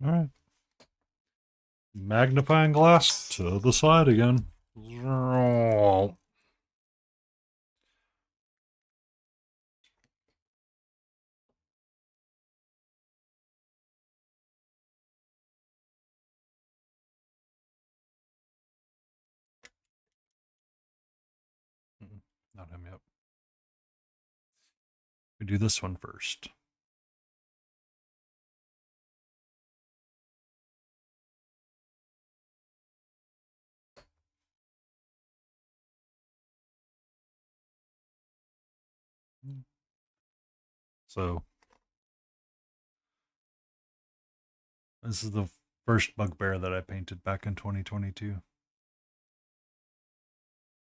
Speaker 1: All right. Magnifying glass to the side again. Not him yet. We do this one first. So This is the first bugbear that I painted back in 2022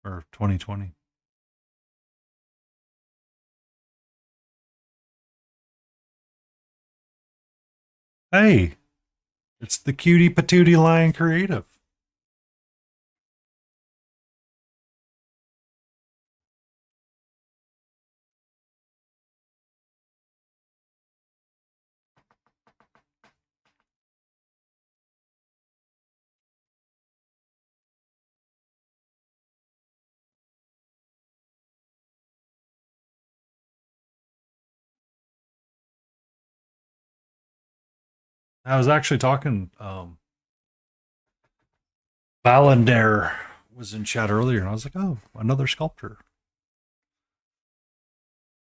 Speaker 1: or 2020. Hey, it's the Cutie Patootie Lion Creative. I was actually talking, Valander was in chat earlier, and I was like, oh, another sculptor.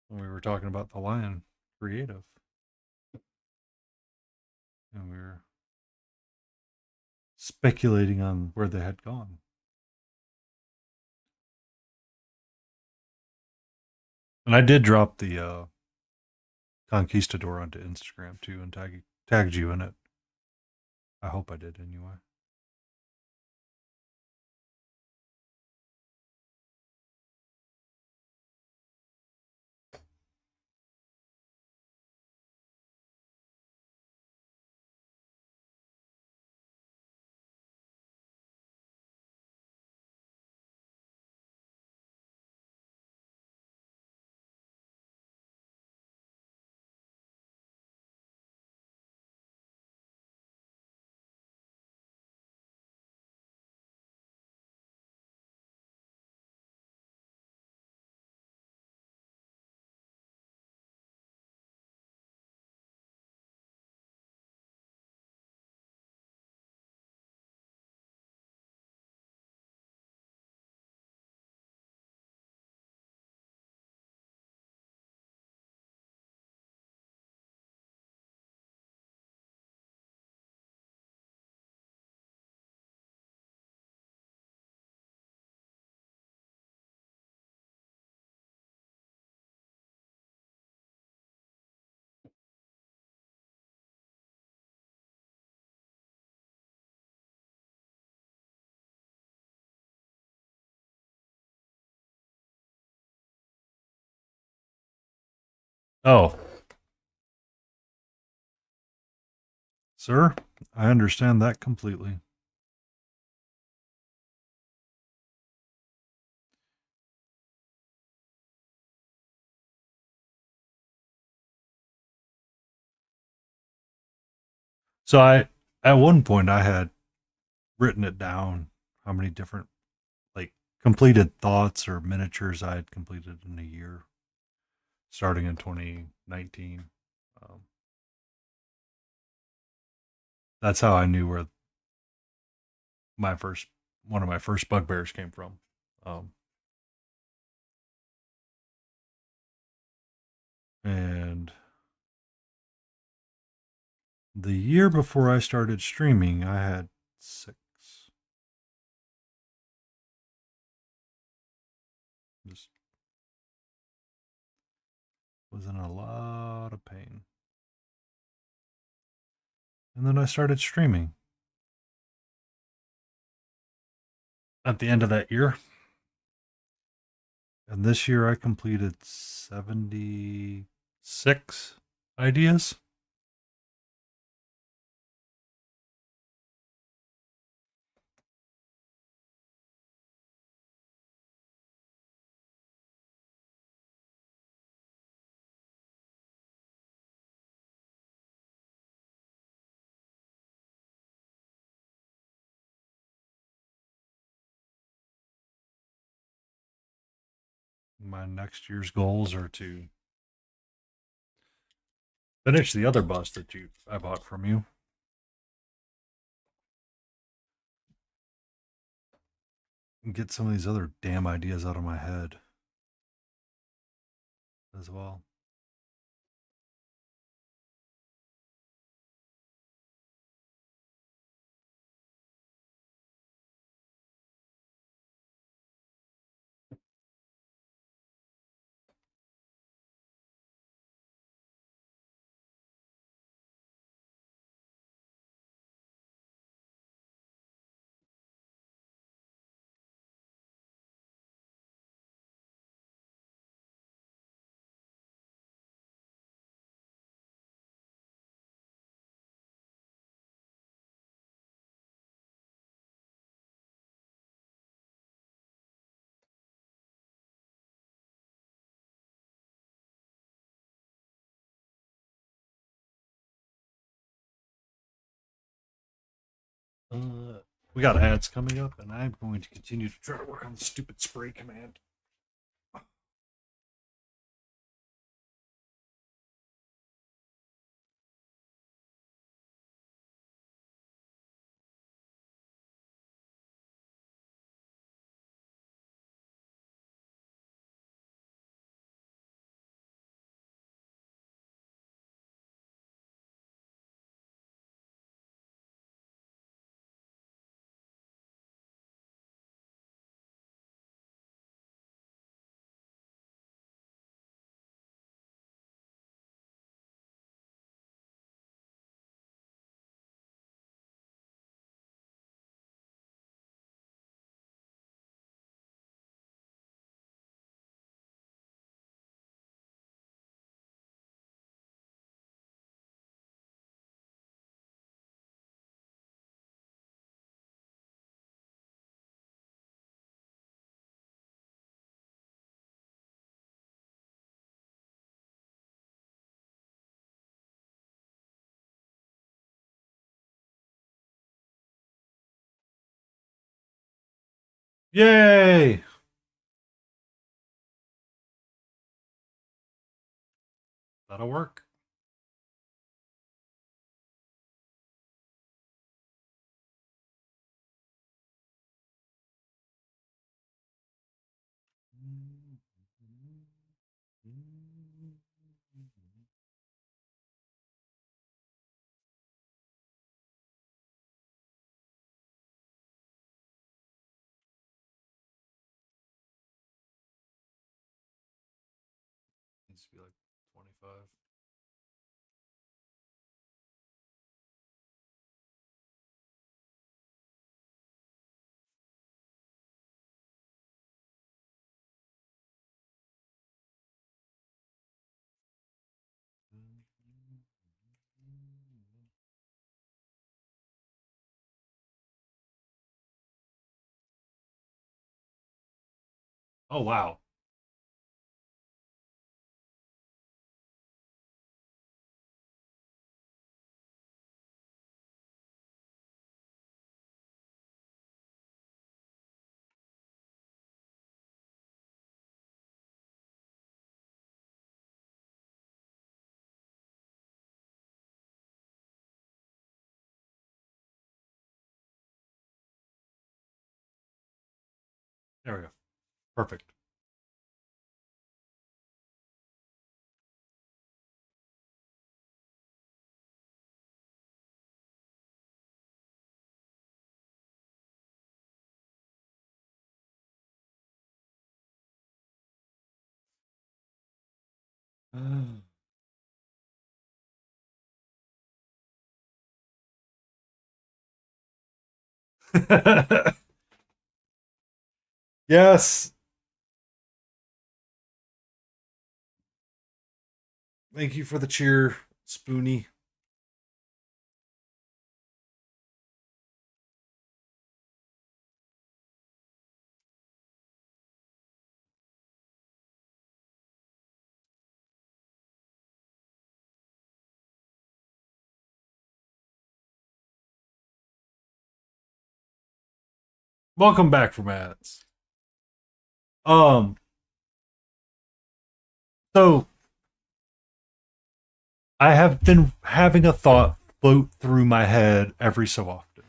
Speaker 1: When we were talking about the Lion Creative. And we were speculating on where they had gone. And I did drop the Conquistador onto Instagram too and tagged you in it. I hope I did anyway. Oh, sir, I understand that completely. So at one point, I had written it down how many different like completed thoughts or miniatures I had completed in a year, starting in 2019. Um, that's how I knew where my first one of my first bugbears came from. Um, and the year before I started streaming, I had 6. Just was in a lot of pain. And then I started streaming at the end of that year. And this year I completed 76 ideas. My next year's goals are to finish the other bus that I bought from you. And get some of these other damn ideas out of my head as well. We got ads coming up, and I'm going to continue to try to work on the stupid spray command. Yay! That'll work. Needs to be like 25. Oh, wow. There we go. Perfect. Yes. Thank you for the cheer, Spoonie. Welcome back from ads. Um, so I have been having a thought float through my head every so often.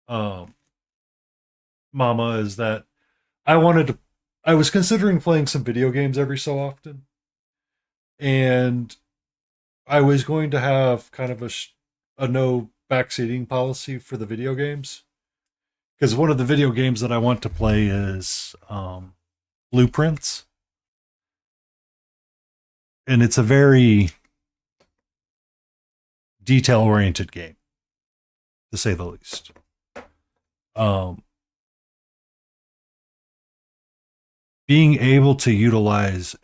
Speaker 1: Um, Mama, is that I was considering playing some video games every so often, and I was going to have kind of a no backseating policy for the video games, because one of the video games that I want to play is Blueprints, and it's a very detail oriented game, to say the least. Um, Being able to utilize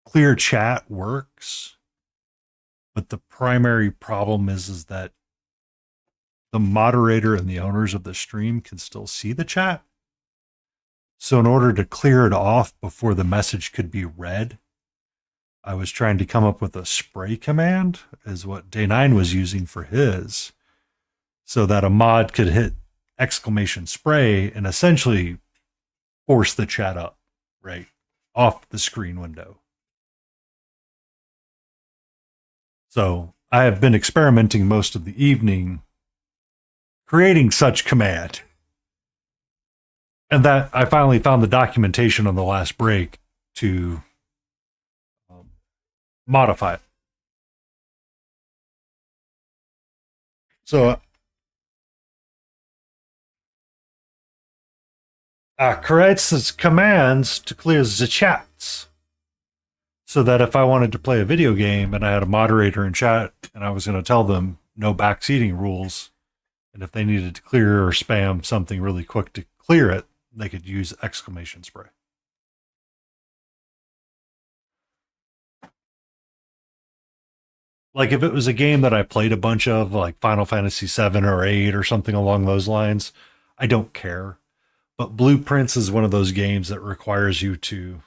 Speaker 1: clear chat works, but the primary problem is that the moderator and the owners of the stream can still see the chat. So in order to clear it off before the message could be read, I was trying to come up with a spray command, is what Day 9 was using for his, so that a mod could hit exclamation spray and essentially force the chat up, right, off the screen window. So I have been experimenting most of the evening creating such command. And that I finally found the documentation on the last break to modify it. So creates these commands to clear the chats. So that if I wanted to play a video game and I had a moderator in chat and I was going to tell them no backseating rules, and if they needed to clear or spam something really quick to clear it, they could use exclamation spray. Like if it was a game that I played a bunch of, like Final Fantasy 7 or 8 or something along those lines, I don't care. But Blueprints is one of those games that requires you to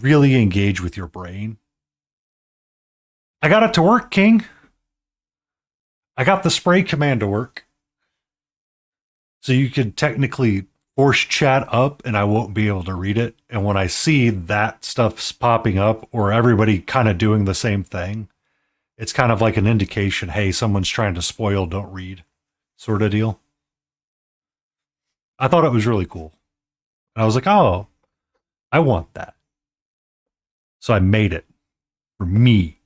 Speaker 1: really engage with your brain. I got it to work, King. I got the spray command to work. So you could technically force chat up and I won't be able to read it. And when I see that stuff's popping up or everybody kind of doing the same thing, it's kind of like an indication, hey, someone's trying to spoil, don't read, sort of deal. I thought it was really cool. And I was like, oh, I want that. So I made it for me.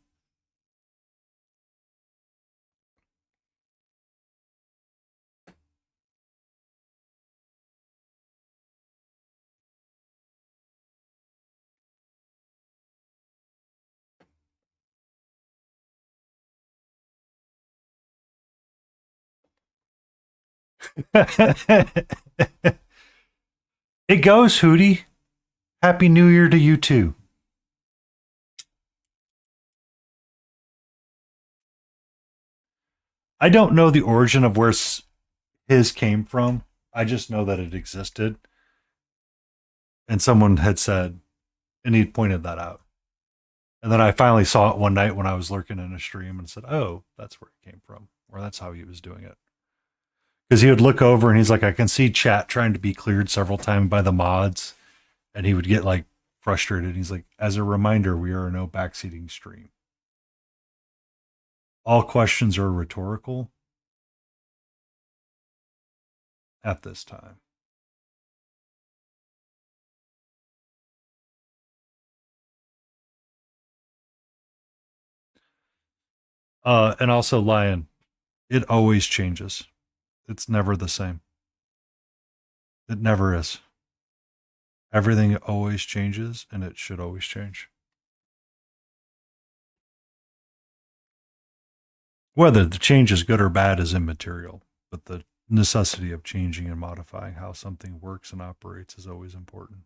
Speaker 1: It goes, Hootie. Happy New Year to you too. I don't know the origin of where his came from. I just know that it existed. And someone had said, and he pointed that out. And then I finally saw it one night when I was lurking in a stream and said, oh, that's where it came from, or that's how he was doing it. Because he would look over and he's like, I can see chat trying to be cleared several times by the mods. And he would get like frustrated. He's like, as a reminder, we are a no backseating stream. All questions are rhetorical at this time. And also, Lion, it always changes. It's never the same. It never is. Everything always changes, and it should always change. Whether the change is good or bad is immaterial, but the necessity of changing and modifying how something works and operates is always important.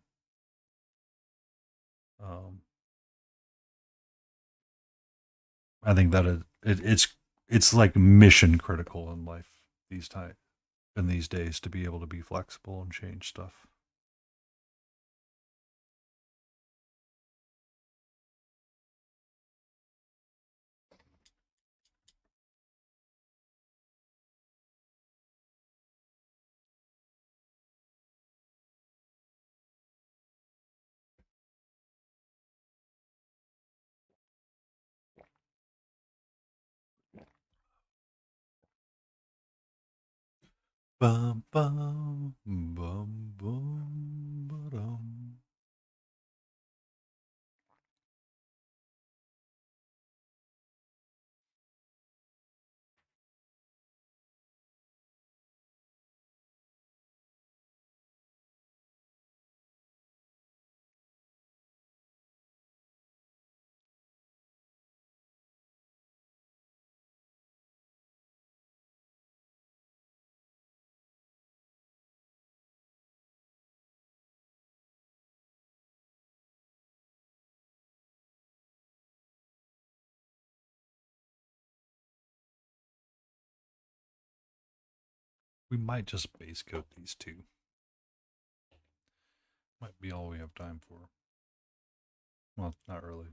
Speaker 1: I think that it's like mission critical in life these days to be able to be flexible and change stuff. Bum, bum, bum, bum, ba-dum. We might just base coat these two. Might be all we have time for. Well, not really.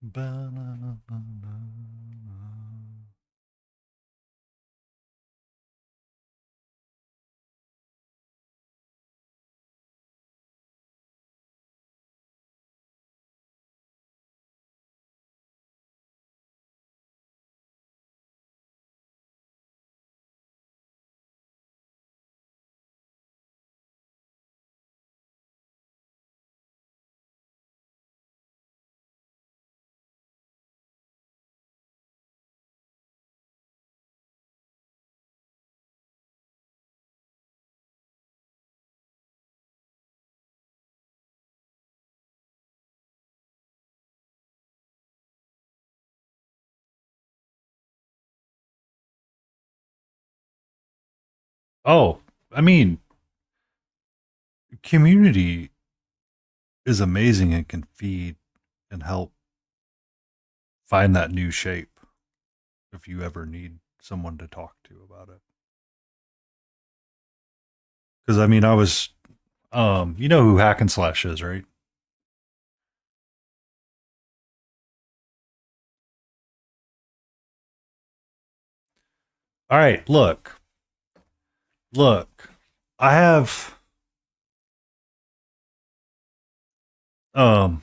Speaker 1: Ba-na-na-na-na. Oh, I mean, community is amazing and can feed and help find that new shape if you ever need someone to talk to about it. Because I mean, I was, you know who Hack and Slash is, right? All right, look. I have um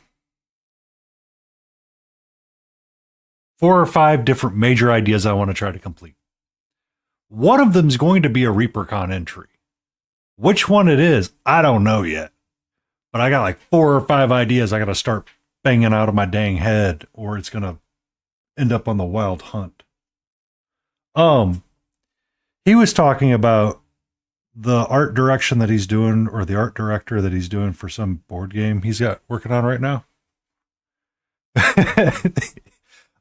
Speaker 1: 4 or 5 different major ideas I want to try to complete. One of them is going to be a ReaperCon entry. Which one it is, I don't know yet. But I got like 4 or 5 ideas I got to start banging out of my dang head, or it's gonna end up on the wild hunt. Um, he was talking about the art direction that he's doing, or the art director that he's doing for some board game he's got working on right now.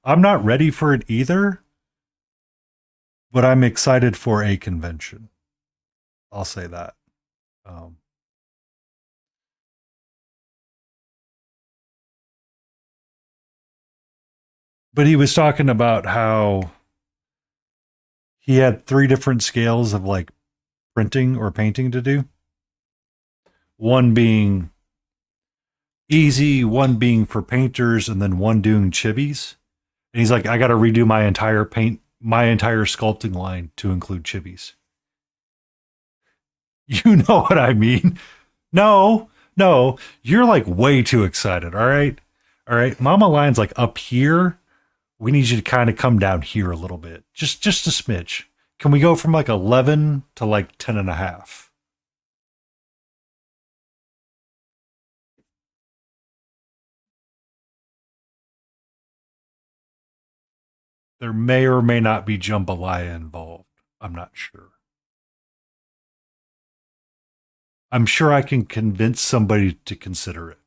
Speaker 1: I'm not ready for it either, but I'm excited for a convention. I'll say that. Um, but he was talking about how he had 3 different scales of like printing or painting to do. One being easy, one being for painters, and then one doing chibis. And he's like, I got to redo my entire sculpting line to include chibis. You know what I mean? No, no, you're like way too excited. All right. Mama Lion's like up here. We need you to kind of come down here a little bit, just a smidge. Can we go from like 11 to like 10 and a half? There may or may not be jambalaya involved. I'm not sure. I'm sure I can convince somebody to consider it.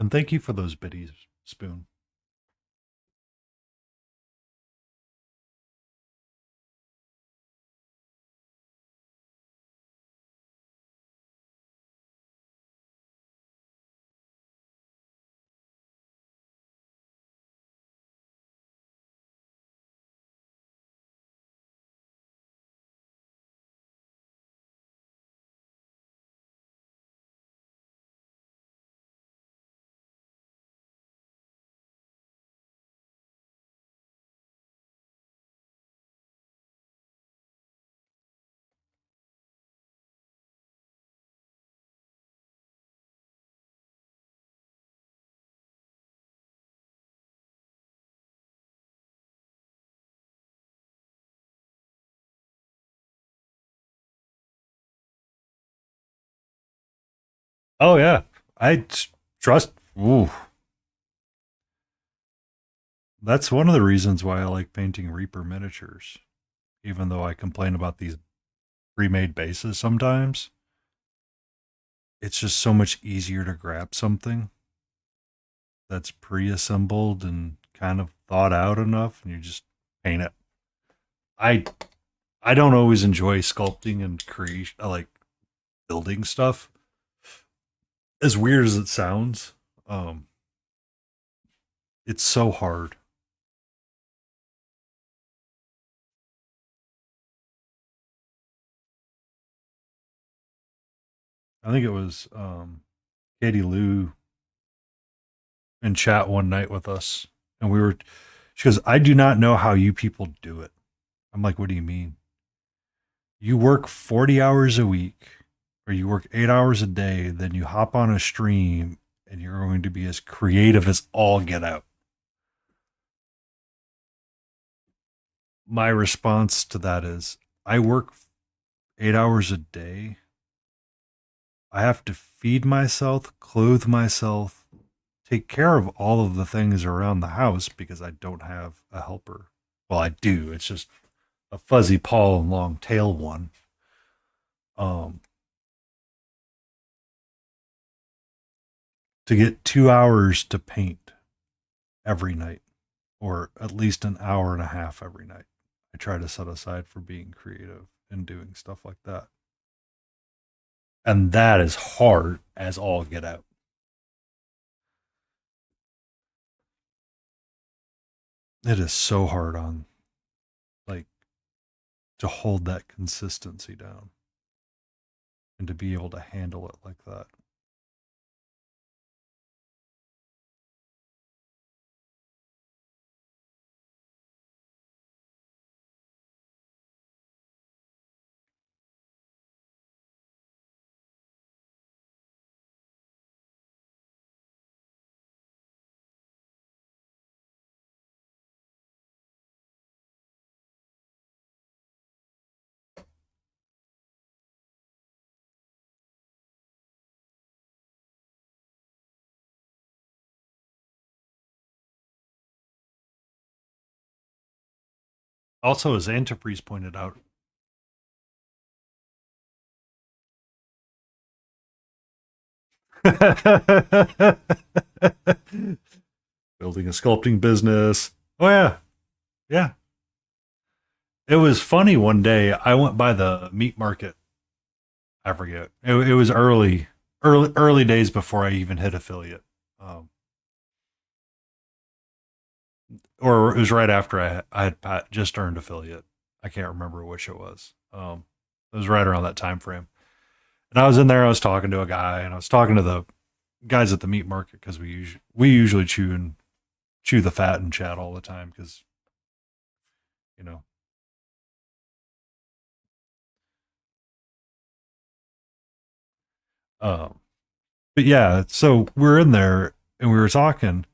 Speaker 1: And thank you for those biddies, Spoon. Oh yeah, trust. Ooh, that's one of the reasons why I like painting Reaper miniatures. Even though I complain about these pre-made bases sometimes, it's just so much easier to grab something that's pre-assembled and kind of thought out enough, and you just paint it. I I don't always enjoy sculpting and creation. I like building stuff. As weird as it sounds, um, it's so hard. I think it was Katie Lou in chat one night with us, and we were. She goes, "I do not know how you people do it." I'm like, "What do you mean? You work 40 hours a week, or you work 8 hours a day, then you hop on a stream, and you're going to be as creative as all get out." My response to that is, I work 8 hours a day. I have to feed myself, clothe myself, take care of all of the things around the house because I don't have a helper. Well, I do. It's just a fuzzy paw and long tail one. Um, to get 2 hours to paint every night, or at least an hour and a half every night, I try to set aside for being creative and doing stuff like that. And that is hard as all get out. It is so hard on, like, to hold that consistency down and to be able to handle it like that. Also, as Antifreeze pointed out, building a sculpting business. Oh yeah, yeah. It was funny one day. I went by the meat market. I forget. It was early days before I even hit affiliate, um, or it was right after I had just earned affiliate. I can't remember which it was. It was right around that time frame. And I was in there. I was talking to a guy, and I was talking to the guys at the meat market because we usually chew the fat and chat all the time because you know. Um, but yeah, so we're in there and we were talking,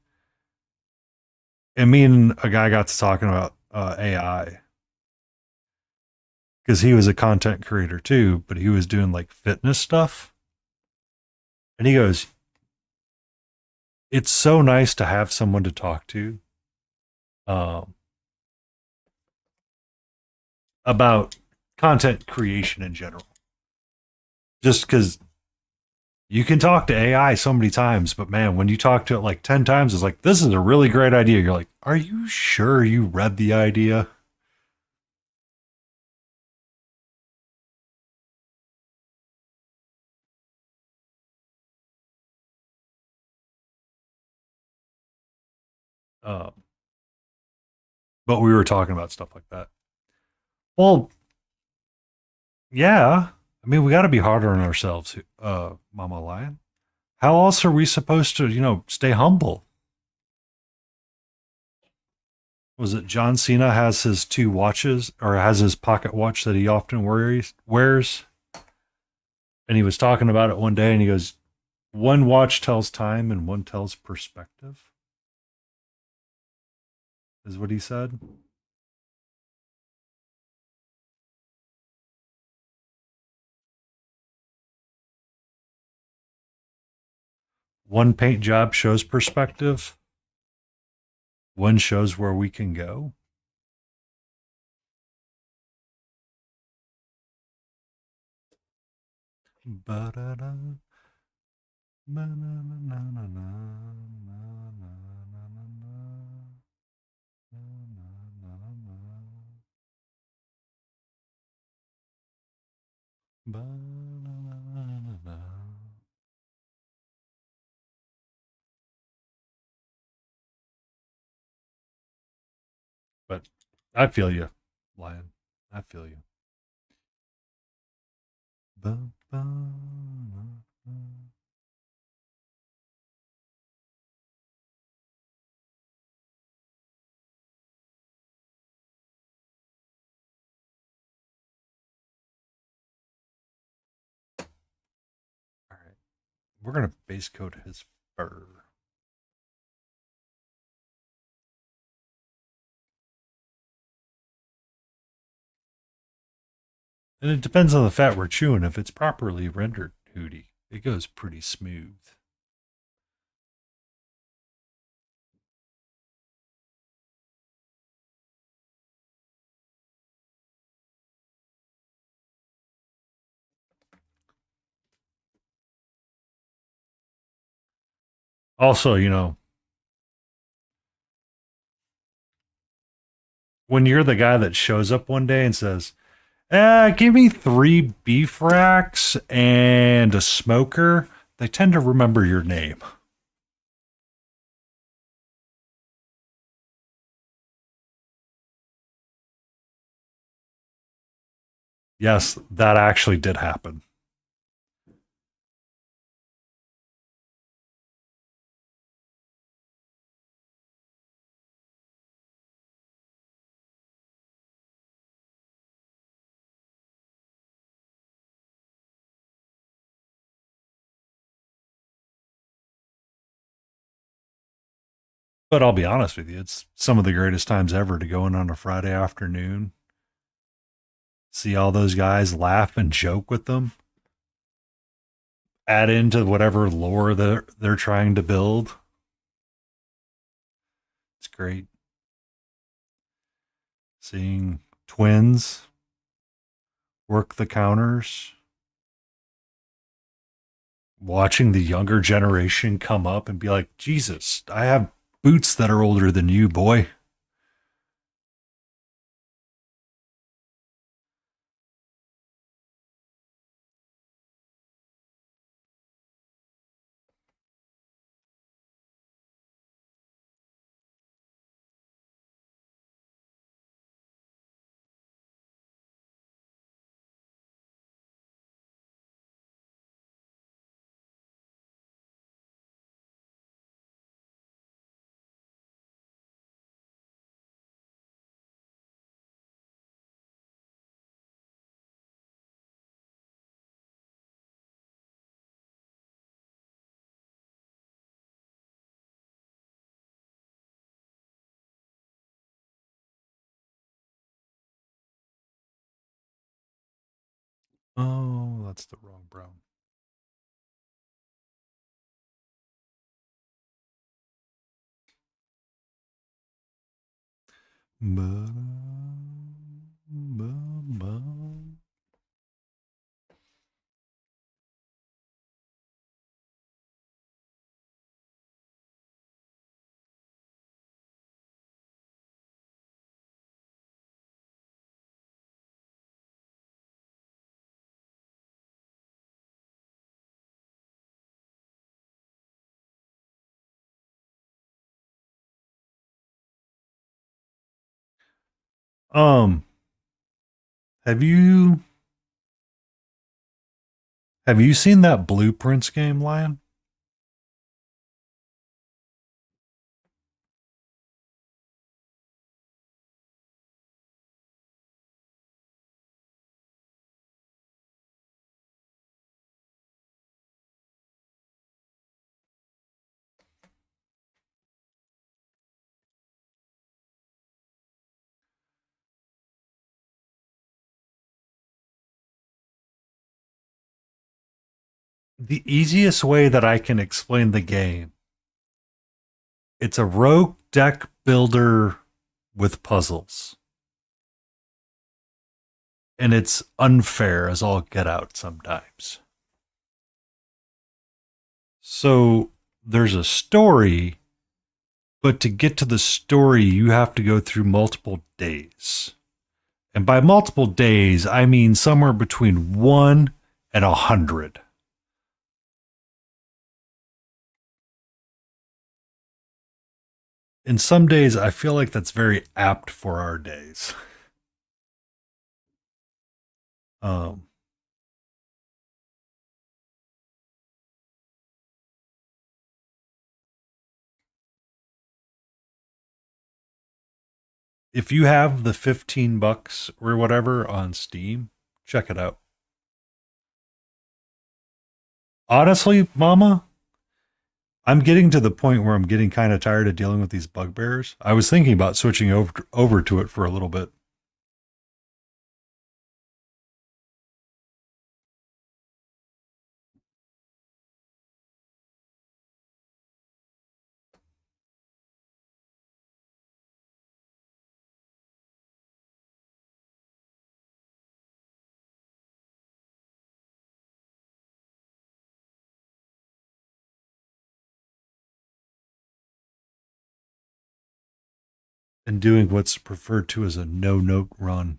Speaker 1: and me and a guy got to talking about AI because he was a content creator too, but he was doing like fitness stuff. And he goes, "It's so nice to have someone to talk to um, about content creation in general, just because." You can talk to AI so many times, but man, when you talk to it like 10 times, it's like, this is a really great idea. You're like, are you sure you read the idea? Um, but we were talking about stuff like that. Well, yeah. I mean, we got to be harder on ourselves, Mama Lion. How else are we supposed to, stay humble? Was it John Cena has his two watches or has his pocket watch that he often wears? And he was talking about it one day and he goes, one watch tells time and one tells perspective, is what he said. one paint job shows perspective. One shows where we can go. Ba-da-da. Na-na-na-na-na-na. Ba-na-na-na-na. But I feel you, Lion. I feel you. All right. We're going to base coat his fur. And it depends on the fat we're chewing. If it's properly rendered, Hootie, it goes pretty smooth. Also, you know, when you're the guy that shows up one day and says, give me 3 beef racks and a smoker, they tend to remember your name. Yes, that actually did happen. But I'll be honest with you, it's some of the greatest times ever to go in on a Friday afternoon, see all those guys, laugh and joke with them, add into whatever lore they're trying to build. It's great. Seeing twins work the counters, watching the younger generation come up and be like, Jesus, I have boots that are older than you, boy. Oh, that's the wrong brown. Um, have you seen that Blueprints game, Lion? the easiest way that I can explain the game, it's a rogue deck builder with puzzles. And it's unfair as all get out sometimes. So there's a story, but to get to the story, you have to go through multiple days. And by multiple days, I mean somewhere between 1 and 100. In some days, I feel like that's very apt for our days. Um, if you have the $15 or whatever on Steam, check it out. Honestly, Mama, I'm getting to the point where I'm getting kind of tired of dealing with these bugbears. I was thinking about switching over to it for a little bit. And doing what's referred to as a no-note run.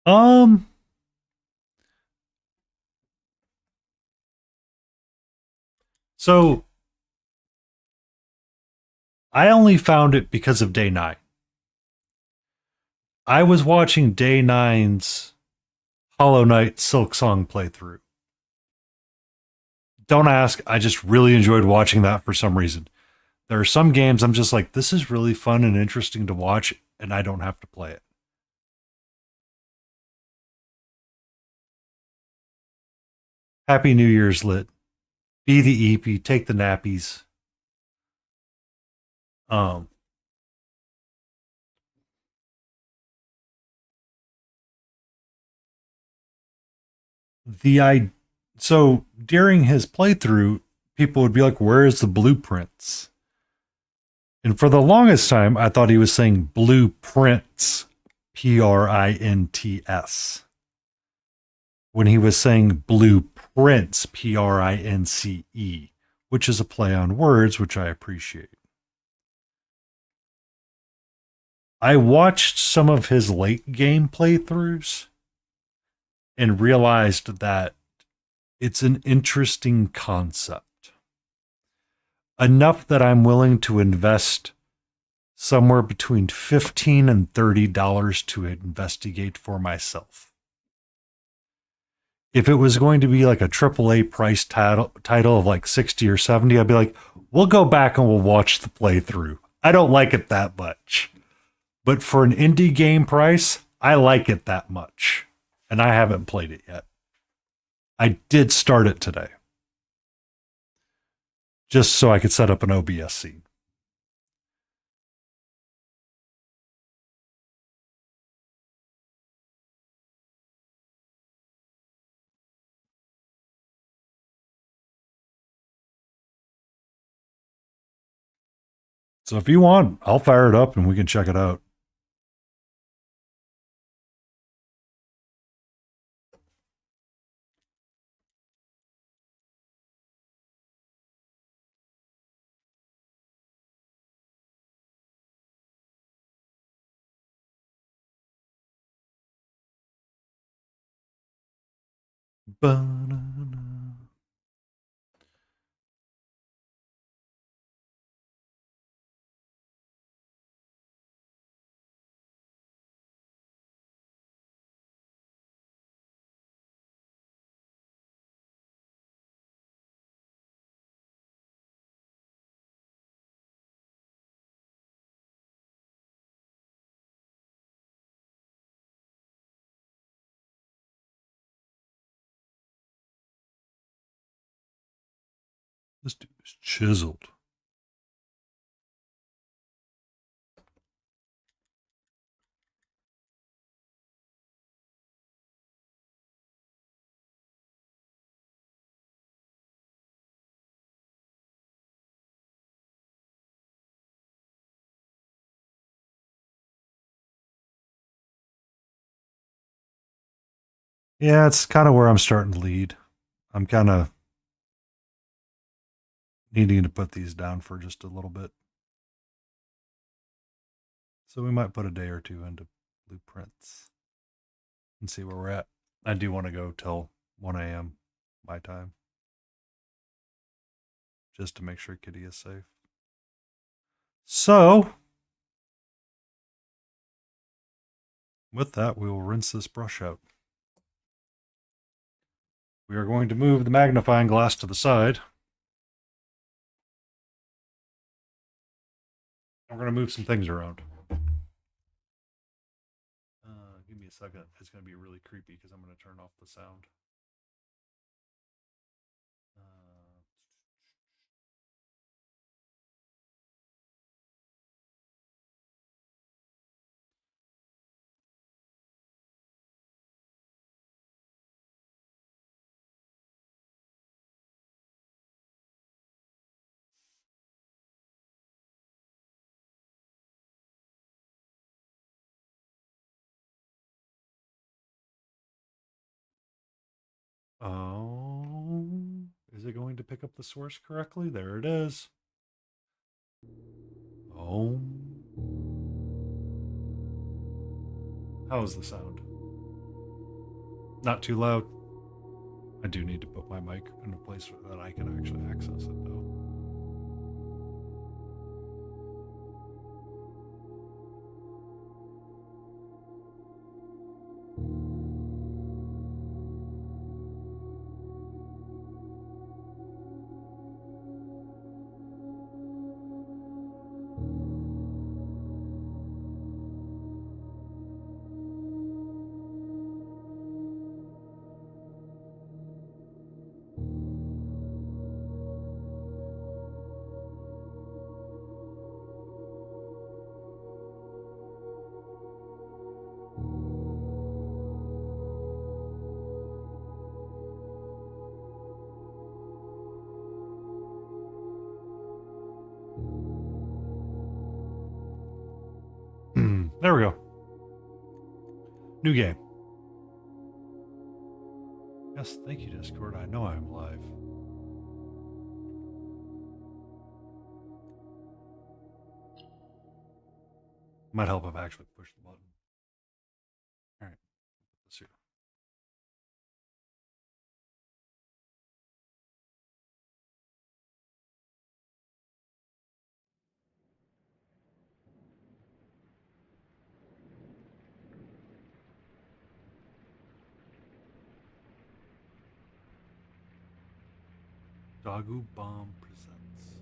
Speaker 1: Um, so I only found it because of day 9. I was watching day 9's Hollow Knight Silk Song playthrough. Don't ask, I just really enjoyed watching that for some reason. There are some games I'm just like, this is really fun and interesting to watch, and I don't have to play it. Happy New Year's, Lit. Be the EP, take the nappies. Um, the I so during his playthrough, people would be like, "Where is the blueprints?" And for the longest time, I thought he was saying blueprints, Prints, when he was saying blueprints, Prince, which is a play on words, which I appreciate. I watched some of his late game playthroughs and realized that it's an interesting concept. Enough that I'm willing to invest somewhere between $15 and $30 to investigate for myself. If it was going to be like a AAA price title of like 60 or 70, I'd be like, we'll go back and we'll watch the playthrough. I don't like it that much. But for an indie game price, I like it that much. And I haven't played it yet. I did start it today. Just so I could set up an OBS scene. So if you want, I'll fire it up and we can check it out. Ba-na-na. This dude is chiseled. Yeah, it's kind of where I'm starting to lead. I'm kind of needing to put these down for just a little bit. So we might put a day or two into blueprints and see where we're at. I do want to go till 1 a.m. my time, just to make sure Kitty is safe. So, with that, we will rinse this brush out. We are going to move the magnifying glass to the side. We're going to move some things around. Give me a second. It's going to be really creepy because I'm going to turn off the sound. Oh, is it going to pick up the source correctly? There it is. Oh. How is the sound? Not too loud. I do need to put my mic in a place that I can actually access it, though. There we go. New game. Yes, thank you, Discord. I know I'm live. Might help if I actually push the button. All right, let's see. Dagu Bomb presents.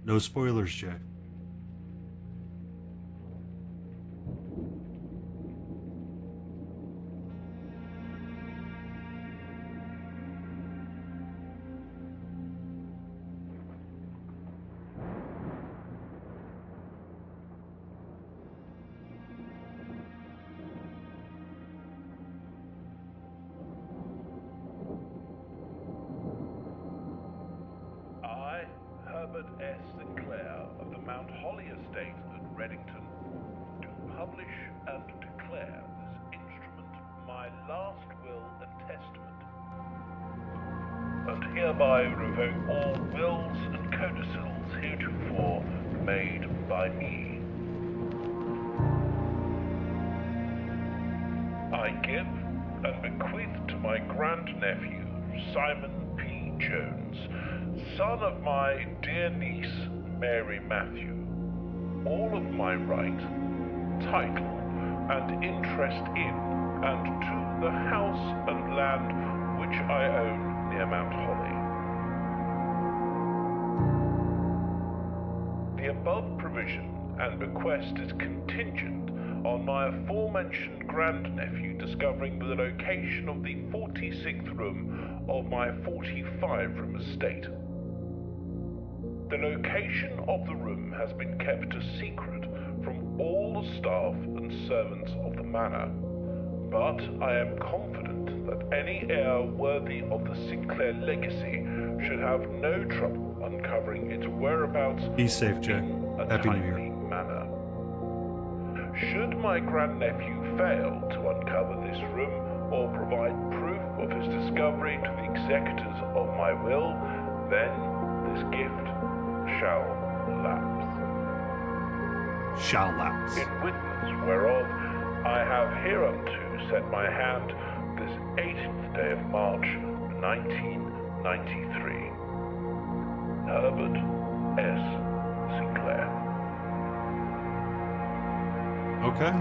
Speaker 1: No spoilers, Jay.
Speaker 7: I, Herbert S. Sinclair of the Mount Holly Estate at Reddington, do publish and declare this instrument my last will and testament, and hereby revoke all wills and codicils heretofore made by me. I give and bequeath to my grandnephew, Simon P. Jones, son of my dear niece, Mary Matthew, all of my right, title, and interest in and to the house and land which I own near Mount Holly. The above provision and bequest is contingent on my aforementioned grandnephew discovering the location of the 46th room of my 45-room estate. The location of the room has been kept a secret from all the staff and servants of the manor, but I am confident that any heir worthy of the Sinclair legacy should have no trouble uncovering its whereabouts
Speaker 1: Be safe, Jay.
Speaker 7: in a
Speaker 1: Happy New
Speaker 7: timely
Speaker 1: Year.
Speaker 7: manner. Should my grandnephew fail to uncover this room or provide proof of his discovery to the executors of my will, then this gift shall lapse.
Speaker 1: Shall lapse.
Speaker 7: In witness whereof I have hereunto set my hand this 18th day of March, 1993. Herbert S. Sinclair.
Speaker 1: Okay.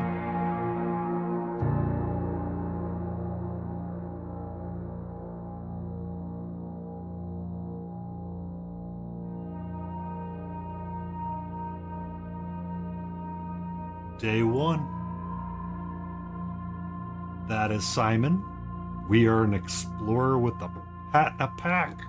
Speaker 1: Day 1. That is Simon. We are an explorer with a hat and a pack.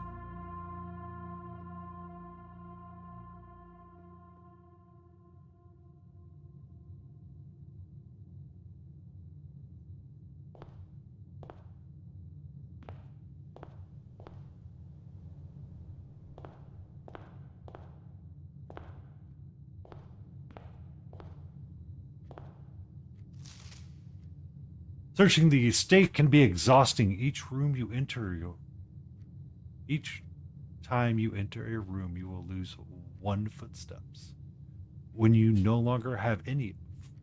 Speaker 1: Searching the estate can be exhausting. Each time you enter a room, you will lose 1 footsteps. When you no longer have any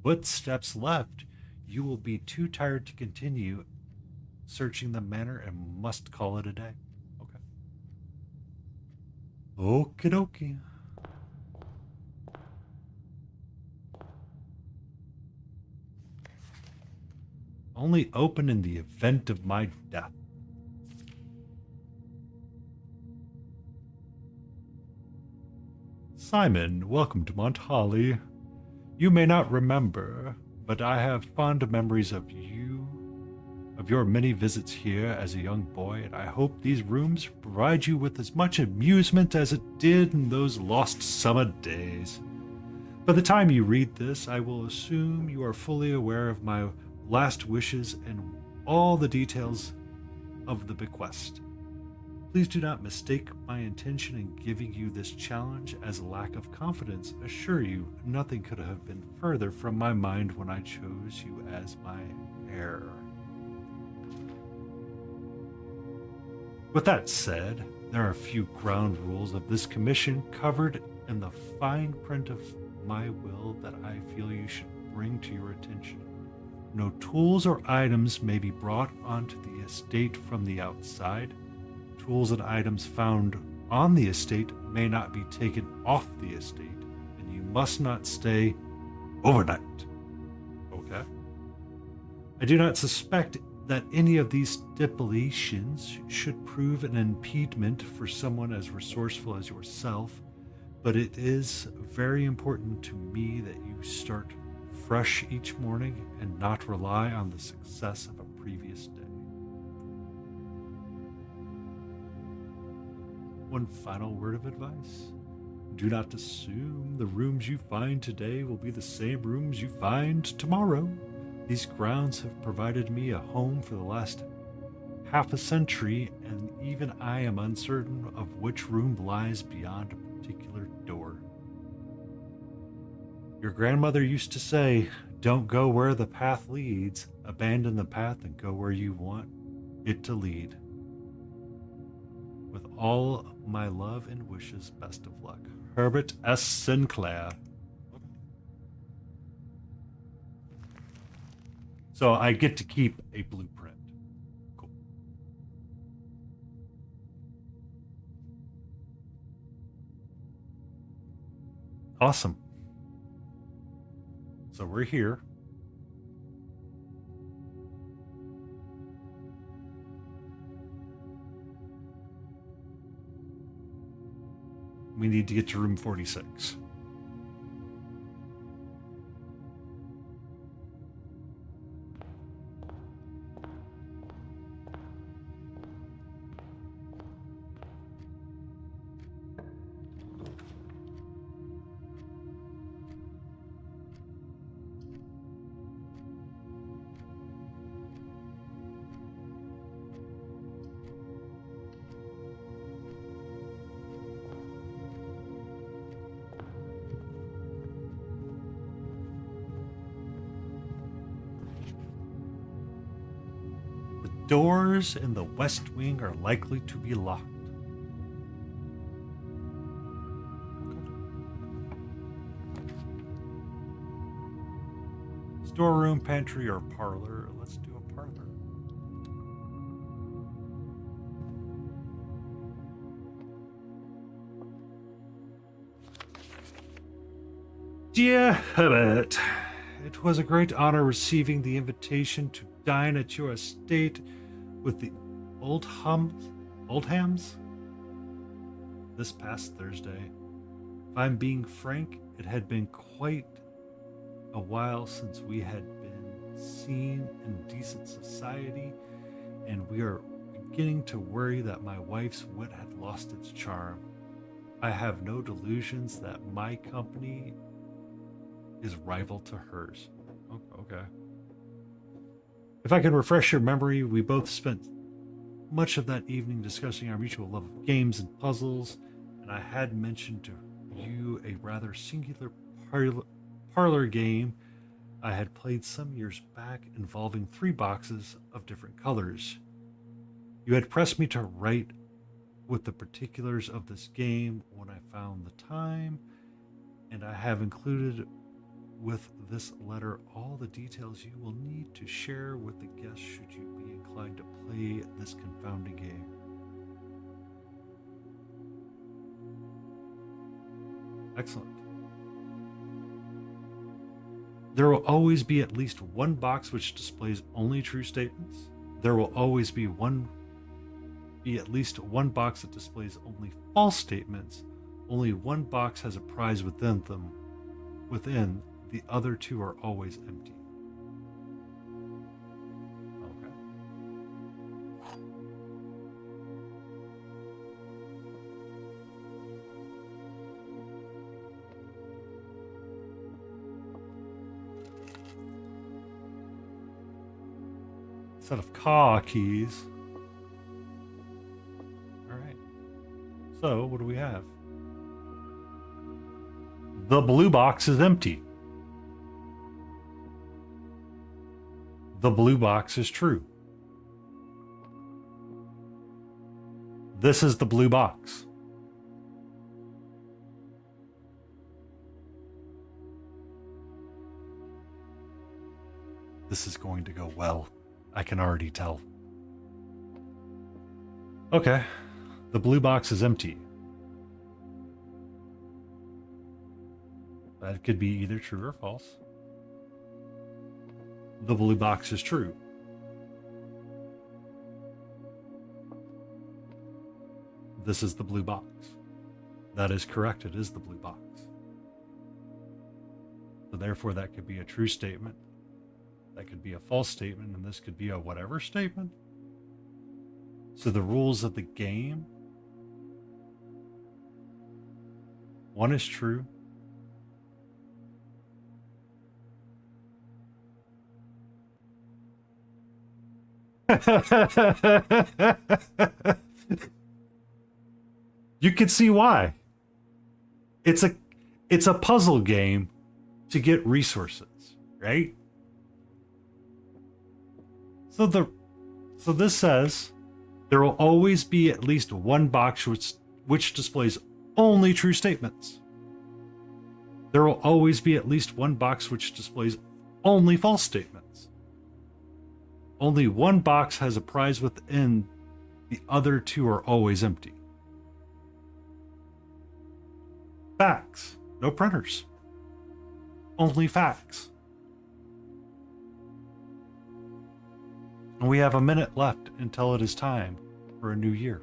Speaker 1: footsteps left, you will be too tired to continue searching the manor and must call it a day. Okay. Okie dokie. Only open in the event of my death. Simon, welcome to Mount Holly. You may not remember, but I have fond memories of you, of your many visits here as a young boy, and I hope these rooms provide you with as much amusement as it did in those lost summer days. By the time you read this, I will assume you are fully aware of my last wishes and all the details of the bequest. Please do not mistake my intention in giving you this challenge as a lack of confidence. Assure you, nothing could have been further from my mind when I chose you as my heir. With that said, there are a few ground rules of this commission covered in the fine print of my will that I feel you should bring to your attention. No tools or items may be brought onto the estate from the outside. Tools and items found on the estate may not be taken off the estate, and you must not stay overnight. Okay? I do not suspect that any of these stipulations should prove an impediment for someone as resourceful as yourself, but it is very important to me that you start fresh each morning and not rely on the success of a previous day. One final word of advice. Do not assume the rooms you find today will be the same rooms you find tomorrow. These grounds have provided me a home for the last half a century, and even I am uncertain of which room lies beyond a particular door. Your grandmother used to say, "Don't go where the path leads, abandon the path and go where you want it to lead." With all my love and wishes, best of luck. Herbert S. Sinclair. So I get to keep a blueprint. Cool. Awesome. So we're here. We need to get to room 46. doors in the west wing are likely to be locked. Storeroom, pantry, or parlor. Let's do a parlor. Dear Herbert, it was a great honor receiving the invitation to dine at your estate with the Oldhams this past Thursday. If I'm being frank, it had been quite a while since we had been seen in decent society, and we are beginning to worry that my wife's wit had lost its charm. I have no delusions that my company is rival to hers. Okay. If I could refresh your memory, we both spent much of that evening discussing our mutual love of games and puzzles, and I had mentioned to you a rather singular parlor game I had played some years back involving 3 boxes of different colors. You had pressed me to write with the particulars of this game when I found the time, and I have included with this letter all the details you will need to share with the guests should you be inclined to play this confounding game. Excellent. There will always be at least one box which displays only true statements. There will always be at least one box that displays only false statements. Only one box has a prize within them. Within, the other 2 are always empty. Okay. Set of car keys. All right. So, what do we have? The blue box is empty. The blue box is true. This is the blue box. This is going to go well. I can already tell. Okay. The blue box is empty. That could be either true or false. The blue box is true. This is the blue box. That is correct. It is the blue box. So therefore, that could be a true statement. That could be a false statement, and this could be a whatever statement. So the rules of the game. One is true. You can see why. It's a puzzle game to get resources, right? So this says there will always be at least one box which displays only true statements. There will always be at least one box which displays only false statements. Only one box has a prize within, the other 2 are always empty. Facts. No printers. Only facts. And we have a minute left until it is time for a new year.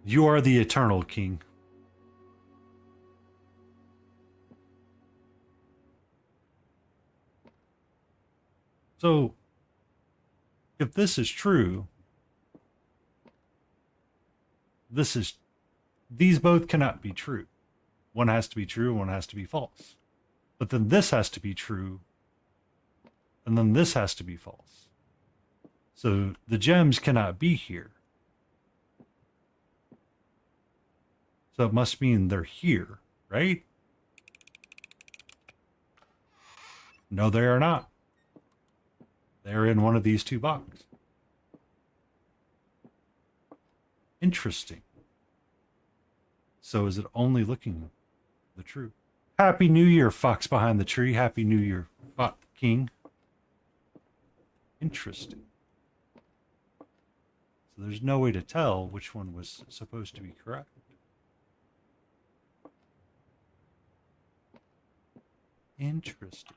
Speaker 1: You are the eternal king. So, if this is true, these both cannot be true. One has to be true and one has to be false. But then this has to be true, and then this has to be false. So the gems cannot be here. So it must mean they're here, right? No, they are not. They're in one of these two boxes. Interesting. So is it only looking the truth? Happy New Year, fox behind the tree. Happy New Year, fox king. Interesting. So there's no way to tell which one was supposed to be correct. Interesting.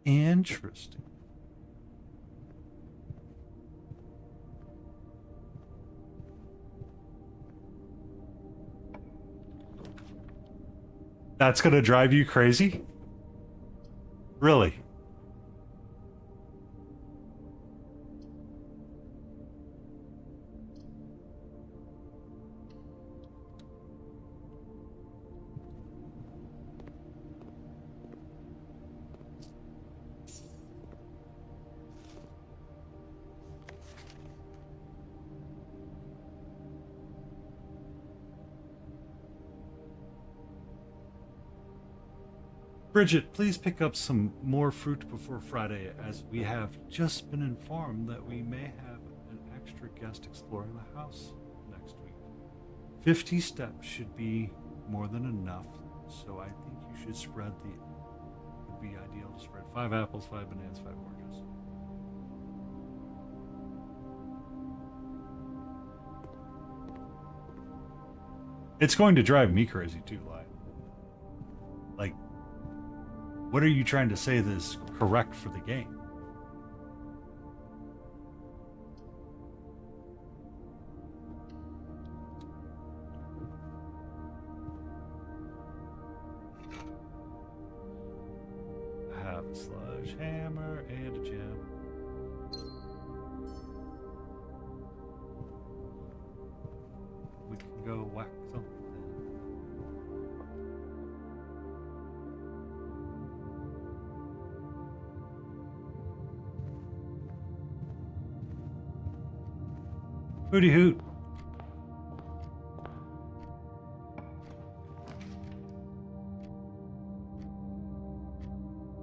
Speaker 1: Interesting. That's going to drive you crazy? Really? Bridget, please pick up some more fruit before Friday, as we have just been informed that we may have an extra guest exploring the house next week. 50 steps should be more than enough, so I think you should spread the... It would be ideal to spread 5 apples, 5 bananas, 5 oranges. It's going to drive me crazy too, like, what are you trying to say that is correct for the game? I have a sledgehammer and a gem. We can go whack something. Hooty hoot.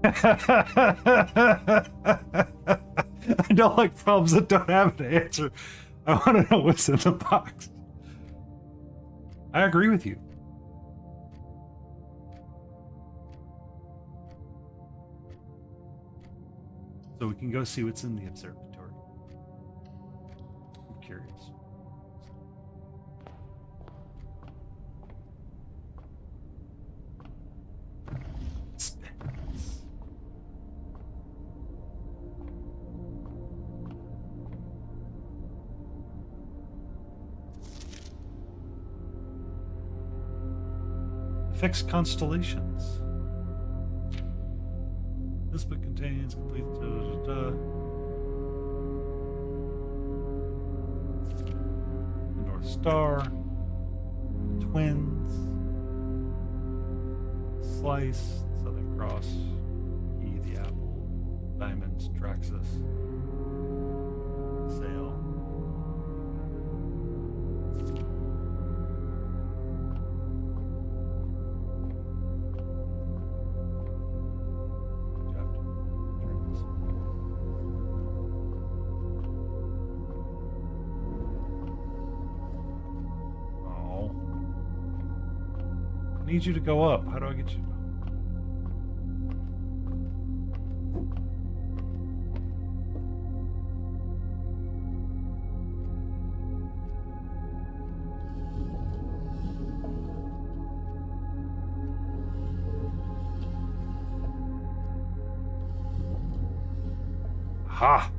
Speaker 1: I don't like problems that don't have an answer. I want to know what's in the box. I agree with you. So we can go see what's in the observatory. I'm curious. Fixed constellations. This book contains complete North Star, Twins, Slice, Southern Cross, E, the Apple, Diamonds, Draxus, Sail. I need you to go up. How do I get you? Ha!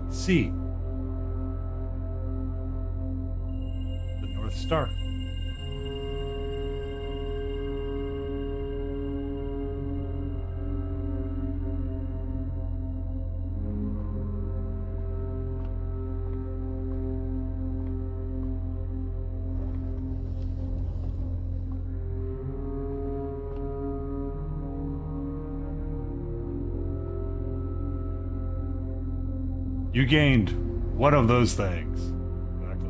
Speaker 1: See the North Star. You gained one of those things. Exactly.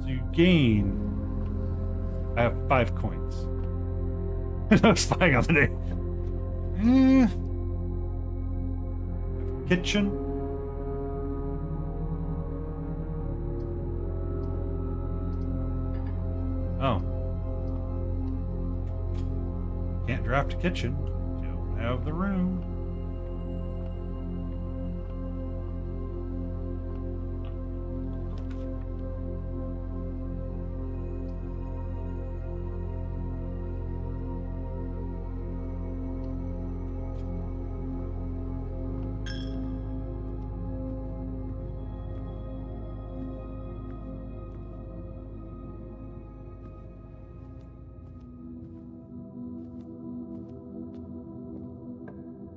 Speaker 1: So you gain. I have 5 coins. I was spying on the day. Kitchen. Oh. Can't draft a kitchen. Don't have the room.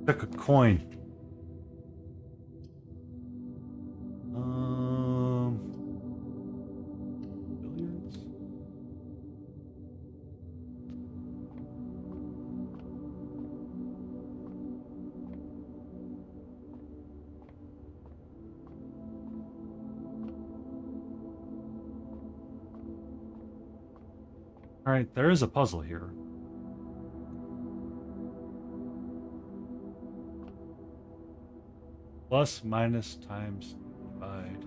Speaker 1: Took a coin. Billiards. All right, there is a puzzle here. Plus, minus, times, divide.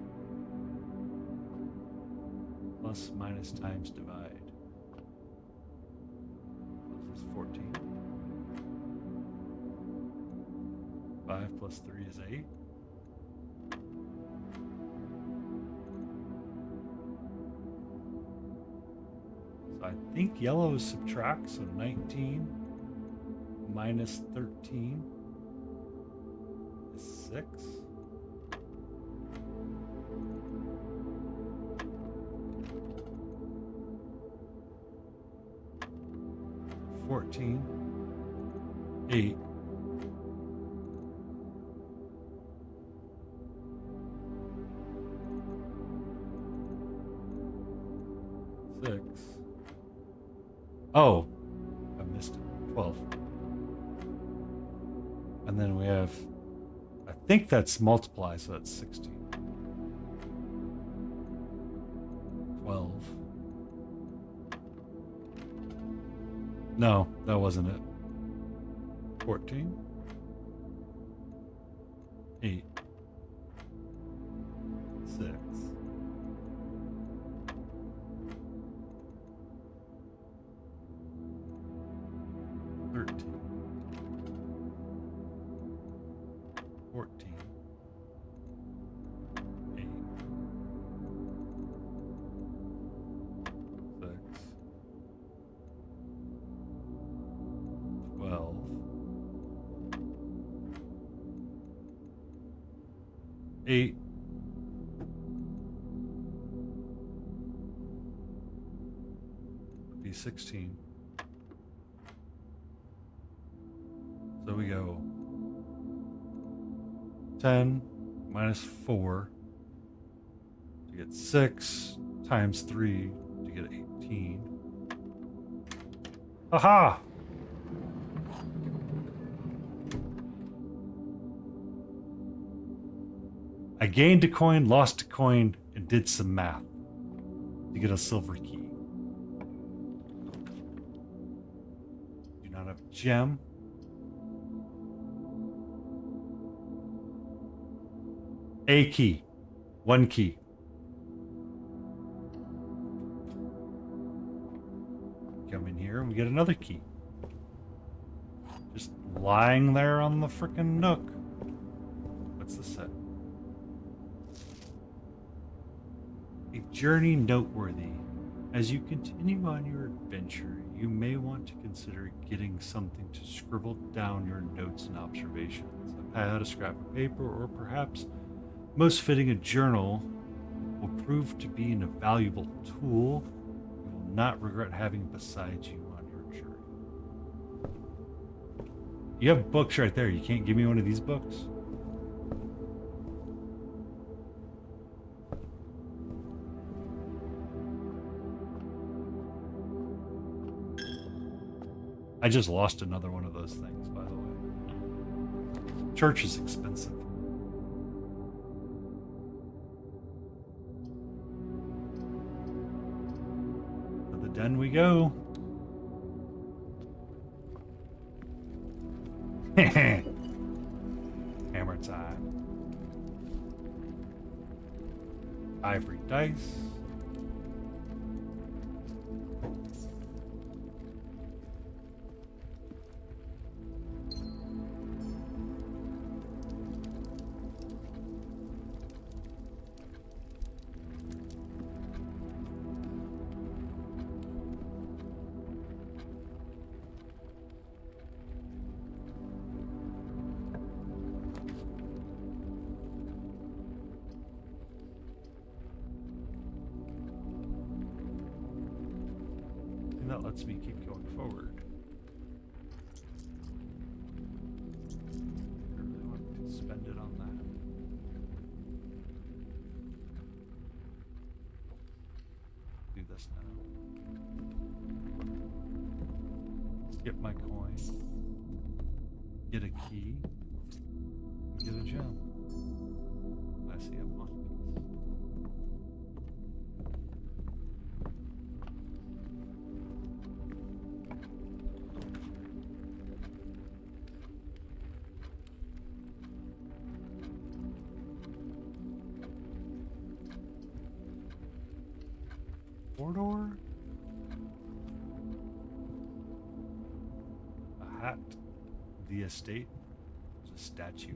Speaker 1: Plus, minus, times, divide. This is 14. 5 plus 3 is 8. So I think yellow is subtract, so 19 minus 13. 6. $14. 8. $6. Oh, I missed it. 12. And then we have, I think that's multiply, so that's 16. 12. No, that wasn't it. 14. 8. 6. 13. 14. 8. 6. 12. 8. Would be 16. So we go 10 minus 4 to get 6 times 3 to get 18. Aha! I gained a coin, lost a coin, and did some math to get a silver key. Do not have a gem. A key. 1 key. Come in here and we get another key. Just lying there on the frickin' nook. What's this say? A journey noteworthy. As you continue on your adventure, you may want to consider getting something to scribble down your notes and observations. A pad, a scrap of paper, or perhaps most fitting, a journal will prove to be an invaluable tool you will not regret having beside you on your journey. You have books right there. You can't give me one of these books? I just lost another one of those things, by the way. Church is expensive. To the den we go. Hammer time. Ivory dice. That lets me keep going forward. I really want to spend it on that. Do this now. Get my coin. Get a key. Get a gem. I see a monkey. Corridor? A hat. The estate. There's a statue.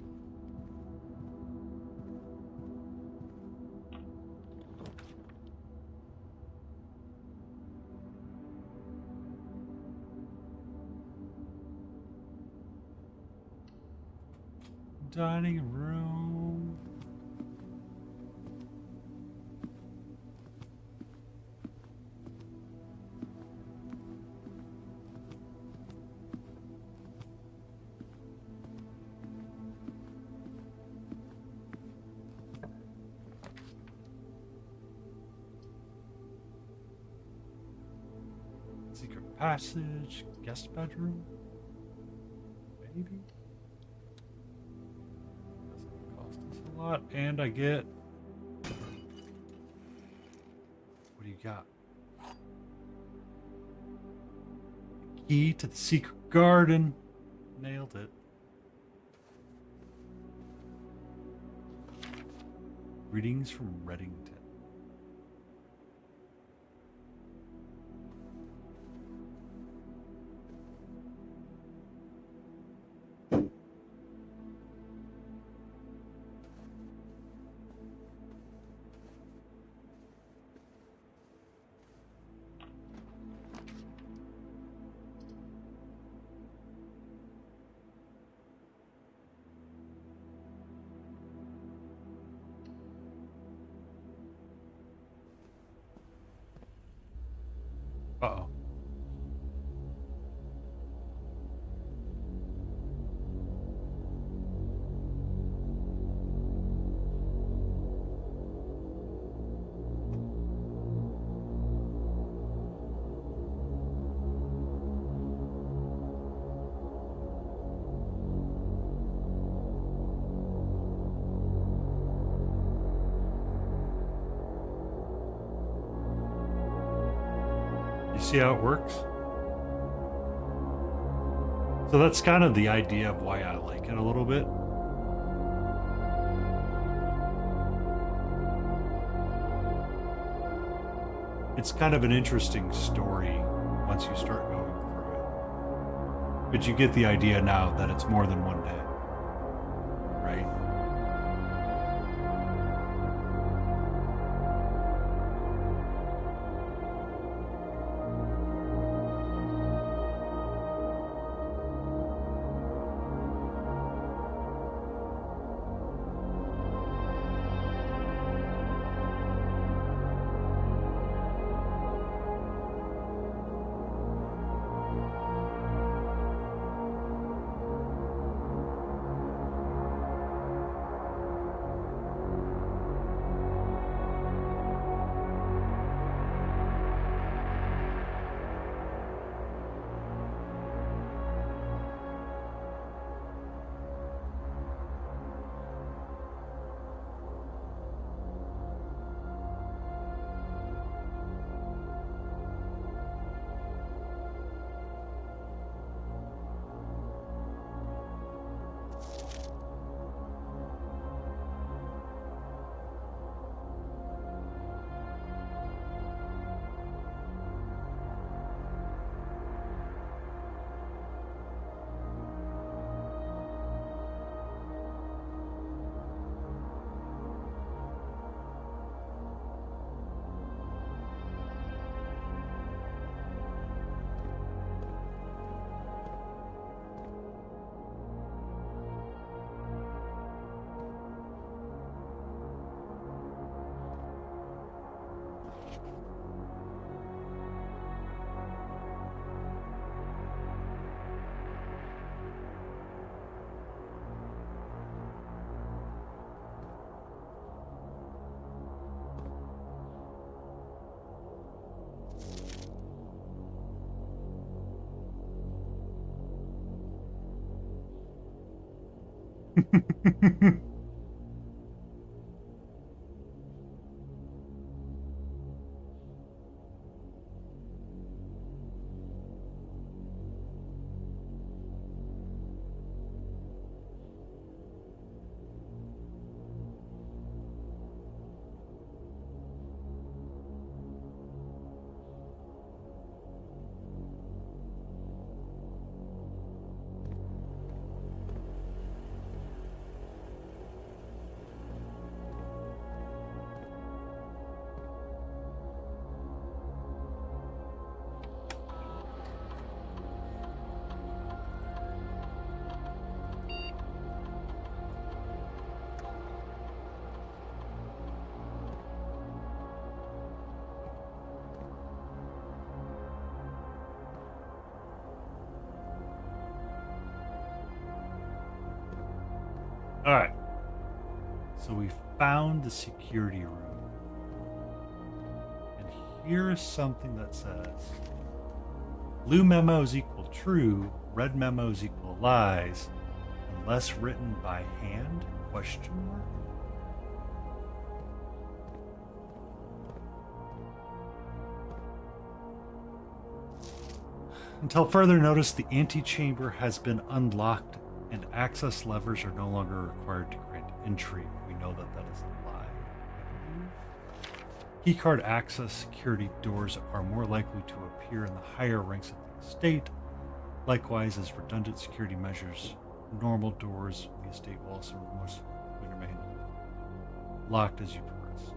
Speaker 1: Dining room. Secret passage, guest bedroom, maybe? Doesn't cost us a lot, and I get... What do you got? Key to the secret garden. Nailed it. Greetings from Reddington. Uh-oh. You see how it works? So that's kind of the idea of why I like it a little bit. It's kind of an interesting story once you start going through it. But you get the idea now that it's more than one day, right? All right. So we found the security room. And here's something that says blue memos equal true, red memos equal lies, unless written by hand? Question mark? Until further notice, the antechamber has been unlocked and access levers are no longer required to grant entry. We know that that is a lie. Keycard access security doors are more likely to appear in the higher ranks of the estate. Likewise, as redundant security measures, normal doors of the estate will also most remain locked as you progress.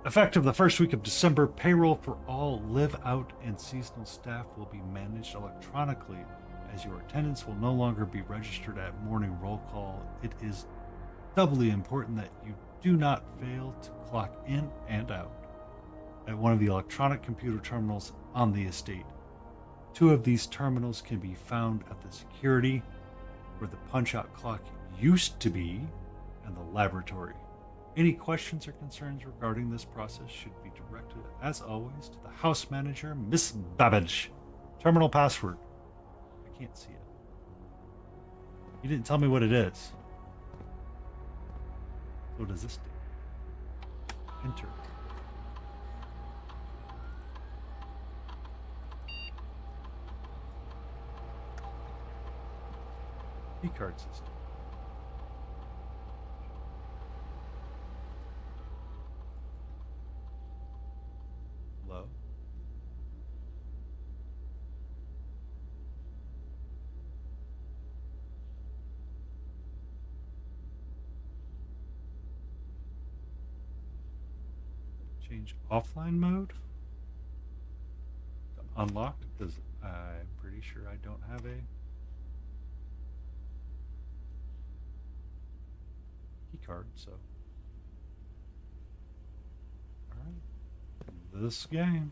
Speaker 1: Effective the first week of December, payroll for all live-out and seasonal staff will be managed electronically, as your attendance will no longer be registered at morning roll call. It is doubly important that you do not fail to clock in and out at one of the electronic computer terminals on the estate. 2 of these terminals can be found at the security, where the punch-out clock used to be, and the laboratory. Any questions or concerns regarding this process should be directed, as always, to the house manager, Miss Babbage. Terminal password. I can't see it. You didn't tell me what it is. What does this do? Enter. Keycard system. Low. Change offline mode to unlocked because I'm pretty sure I don't have a key card, so alright. This game.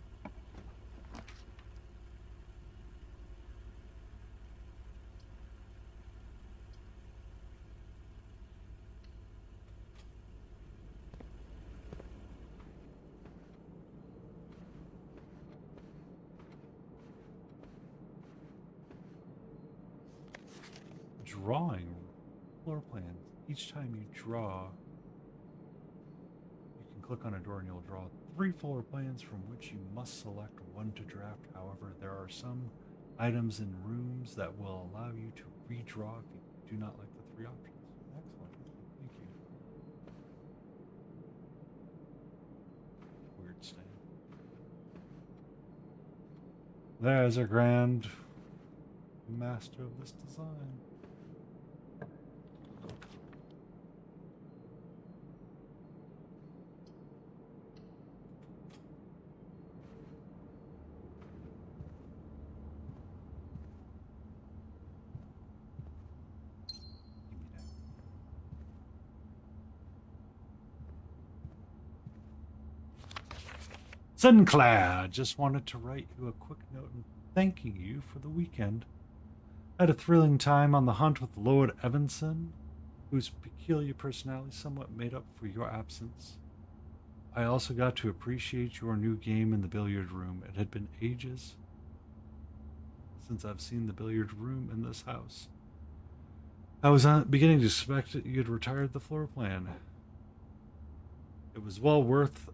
Speaker 1: Drawing floor plans. Each time you draw, you can click on a door and you'll draw 3 floor plans from which you must select one to draft. However, there are some items in rooms that will allow you to redraw if you do not like the 3 options. Excellent. Thank you. Weird stain. There's a grand master of this design. Sinclair, just wanted to write you a quick note and thanking you for the weekend. I had a thrilling time on the hunt with Lord Evanson, whose peculiar personality somewhat made up for your absence. I also got to appreciate your new game in the billiard room. It had been ages since I've seen the billiard room in this house. I was beginning to suspect that you'd retired the floor plan. It was well worth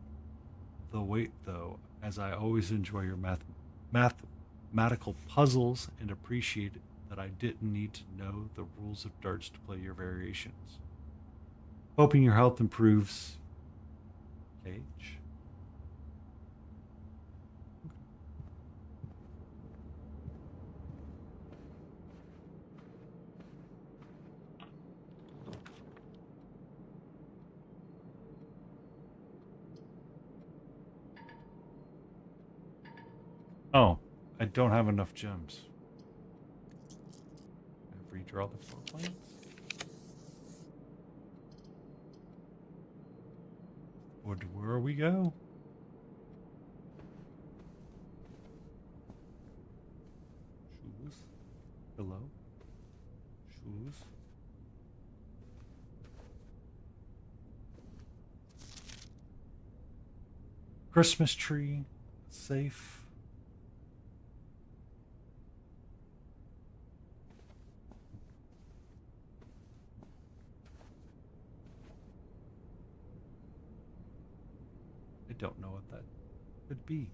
Speaker 1: the wait, though, as I always enjoy your mathematical puzzles and appreciate that I didn't need to know the rules of darts to play your variations. Hoping your health improves. Cage. Oh, I don't have enough gems. Redraw the floor plans. Where we go? Shoes. Hello. Shoes. Christmas tree. Safe. I don't know what that could be.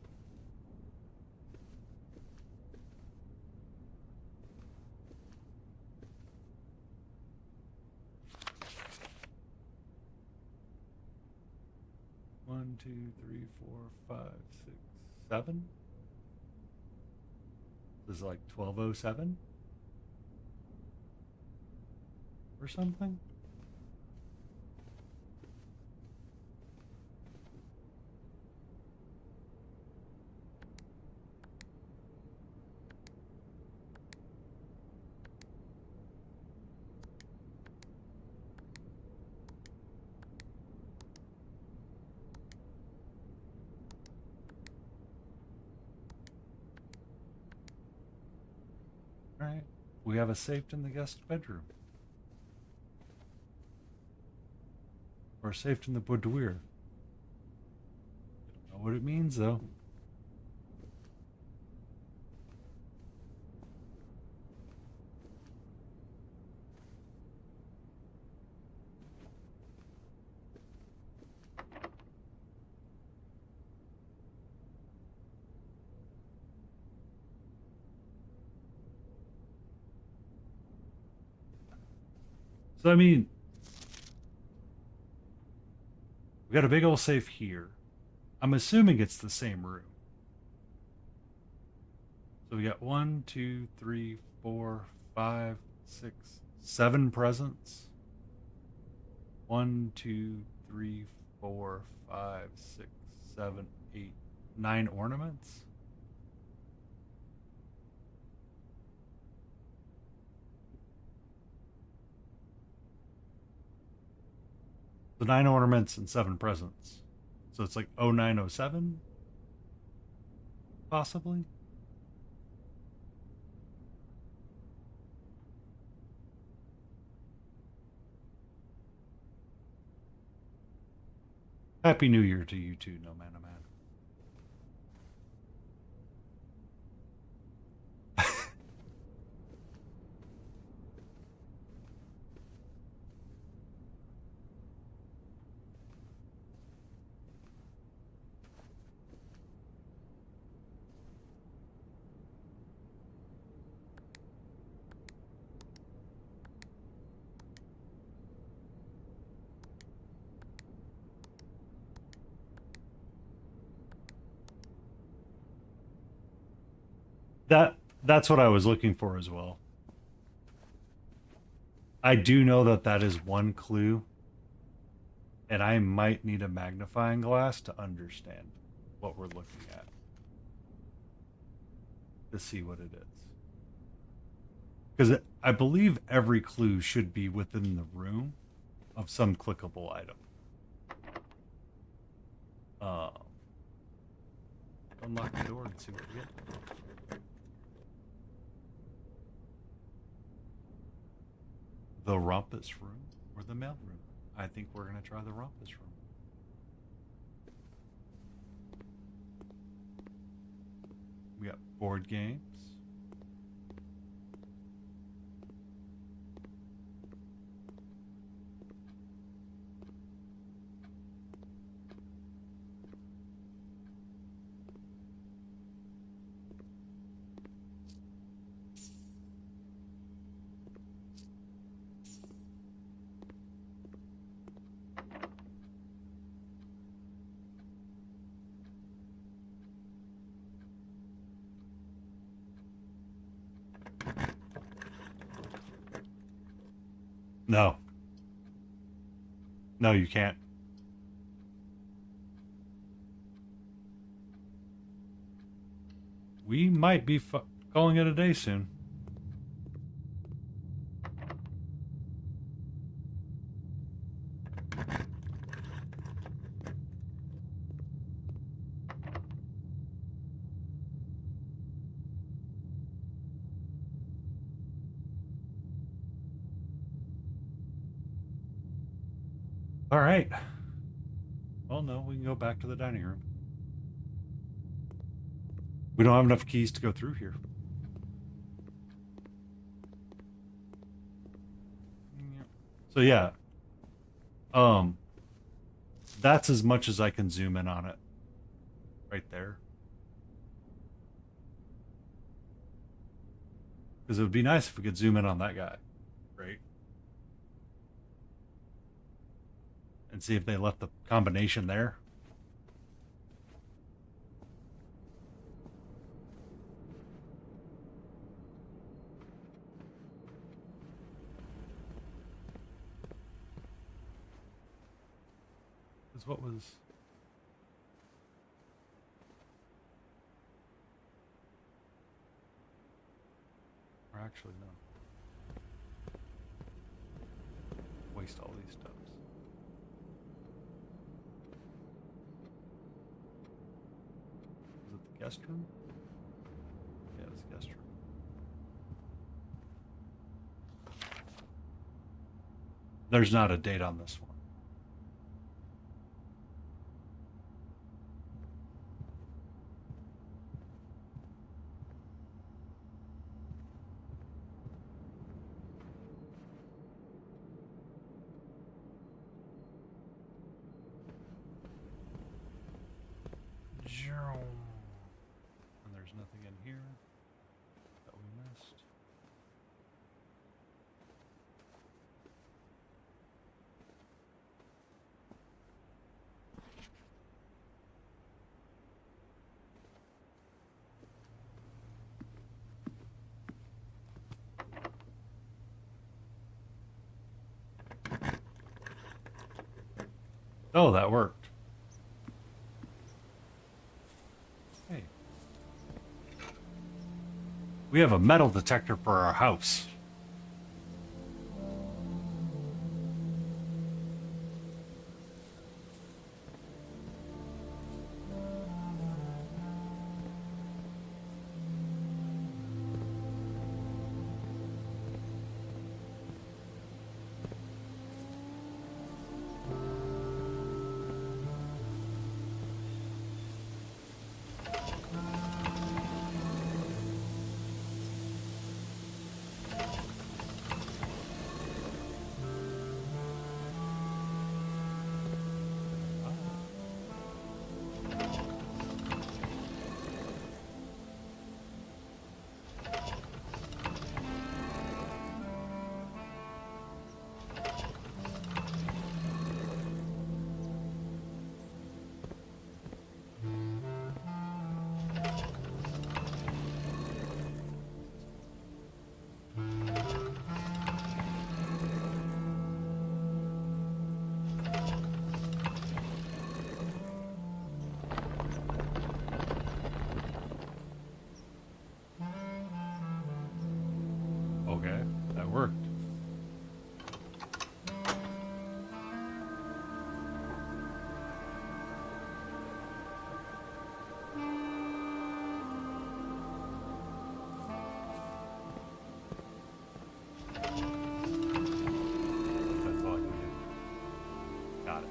Speaker 1: One, two, three, 4, 5, 6, 7. This is like 1207 or something. Alright, we have a safe in the guest bedroom. Or safe in the boudoir. Don't know what it means though. So I mean, we got a big old safe here. I'm assuming it's the same room. So we got 1, 2, 3, 4, 5, 6, 7 presents. 1, 2, 3, 4, 5, 6, 7, 8, 9 ornaments. The 9 ornaments and 7 presents. So it's like 0907? Possibly? Happy New Year to you too, No Man a Man. That's what I was looking for as well. I do know that that is one clue, and I might need a magnifying glass to understand what we're looking at to see what it is. Because I believe every clue should be within the room of some clickable item. Unlock the door and see what we get. The rumpus room or the mail room? I think we're going to try the rumpus room. We got board games. No. No, you can't. We might be calling it a day soon. All right. Well, no, we can go back to the dining room. We don't have enough keys to go through here. So yeah. That's as much as I can zoom in on it. Right there. Because it would be nice if we could zoom in on that guy. Right? And see if they left the combination there. Because what was... Or actually, no. Waste all these steps. Is it the guest room? Yeah, it's the guest room. There's not a date on this one. And there's nothing in here that we missed. Oh, that worked. Hey. We have a metal detector for our house. Okay, that worked. That's all I can do. Got it.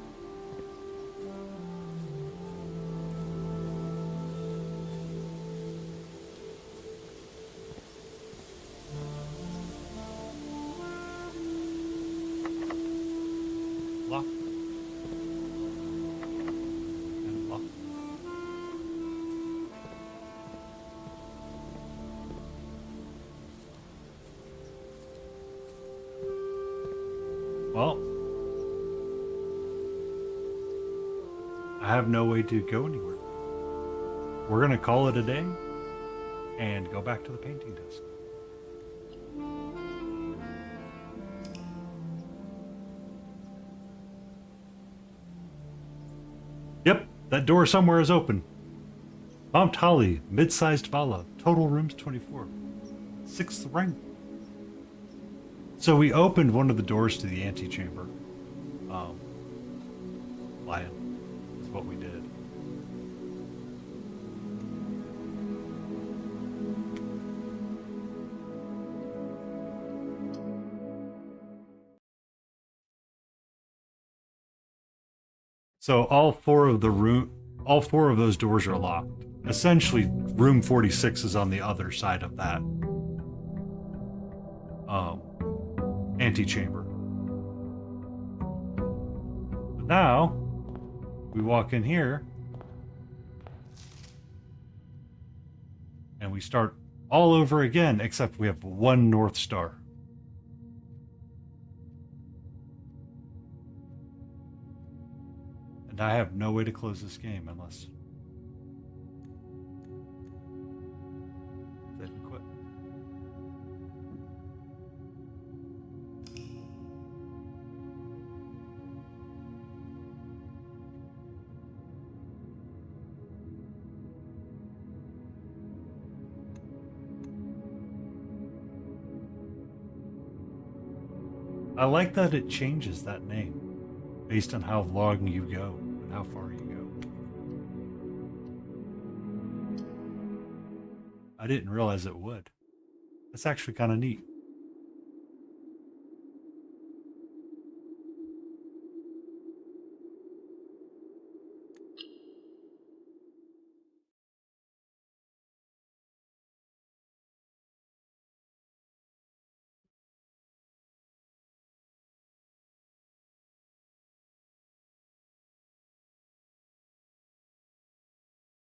Speaker 1: Lock. And lock. Well, I have no way to go anywhere. We're going to call it a day and go back to the painting desk. Yep, that door somewhere is open. Mount Holly, mid-sized Vala, total rooms 24. 6th rank. So we opened one of the doors to the antechamber. Lion is what we did. So all four of those doors are locked. Essentially, room 46 is on the other side of that antechamber. But now we walk in here and we start all over again, except we have one North Star. And I have no way to close this game unless they quit. I like that it changes that name based on how long you go and how far you go. I didn't realize it would. That's actually kind of neat.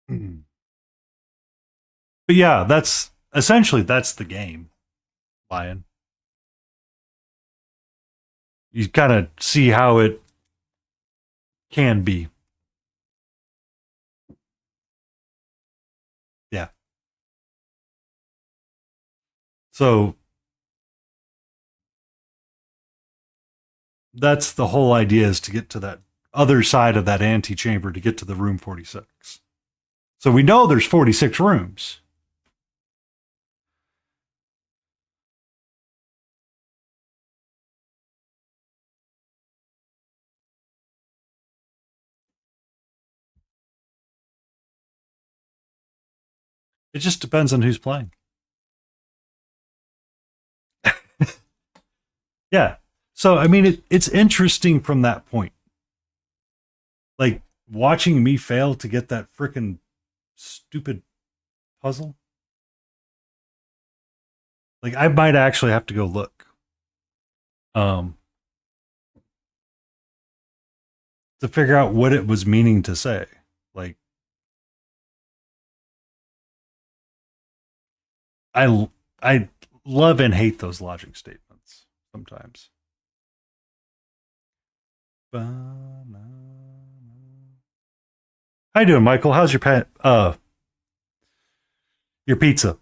Speaker 1: Mhm. But yeah, that's essentially that's the game, Lion. You kind of see how it can be. Yeah. So that's the whole idea, is to get to that other side of that antechamber to get to the room 46. So we know there's 46 rooms. It just depends on who's playing. Yeah. So I mean, it's interesting from that point. Like watching me fail to get that freaking stupid puzzle. Like I might actually have to go look. Um to figure out what it was meaning to say. Like I love and hate those logic statements sometimes. How you doing, Michael? How's your pizza?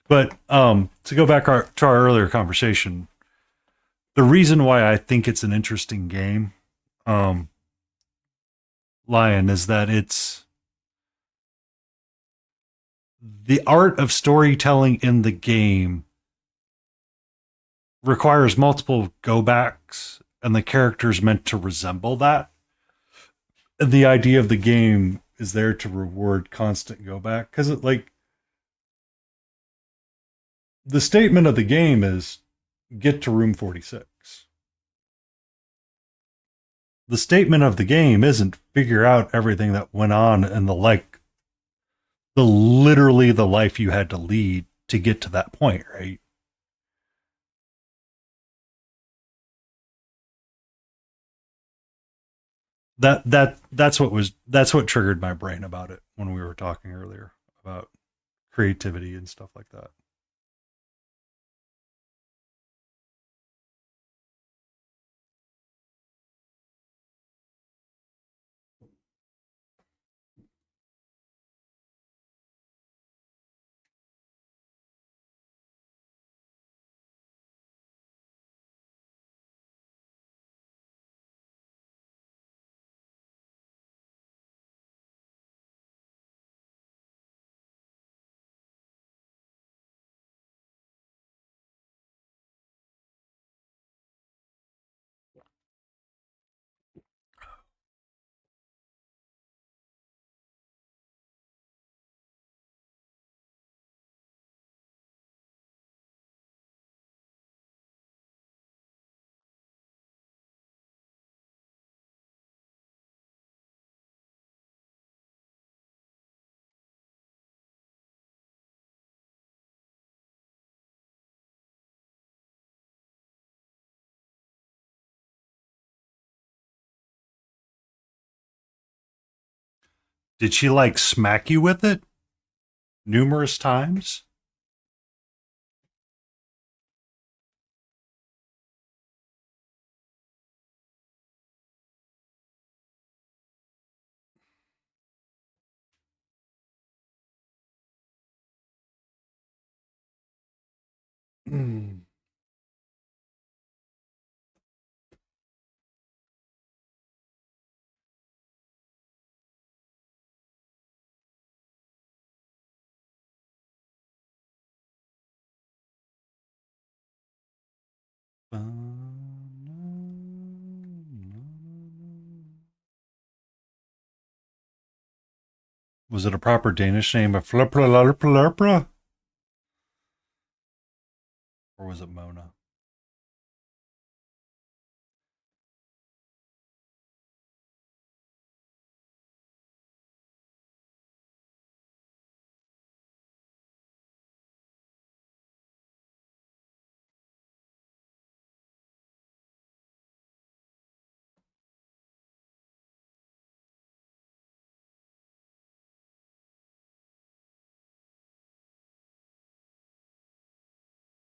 Speaker 1: But to go back to our earlier conversation, the reason why I think it's an interesting game, um, Lion, is that it's the art of storytelling in the game requires multiple go backs, and the character's meant to resemble that. And the idea of the game is there to reward constant go back, because it like the statement of the game is get to room 46. The statement of the game isn't figure out everything that went on and the literally the life you had to lead to get to that point, right? That's what triggered my brain about it when we were talking earlier about creativity and stuff like that. Did she like smack you with it numerous times? Mm. Was it a proper Danish name of Flurpra? Or was it Mona?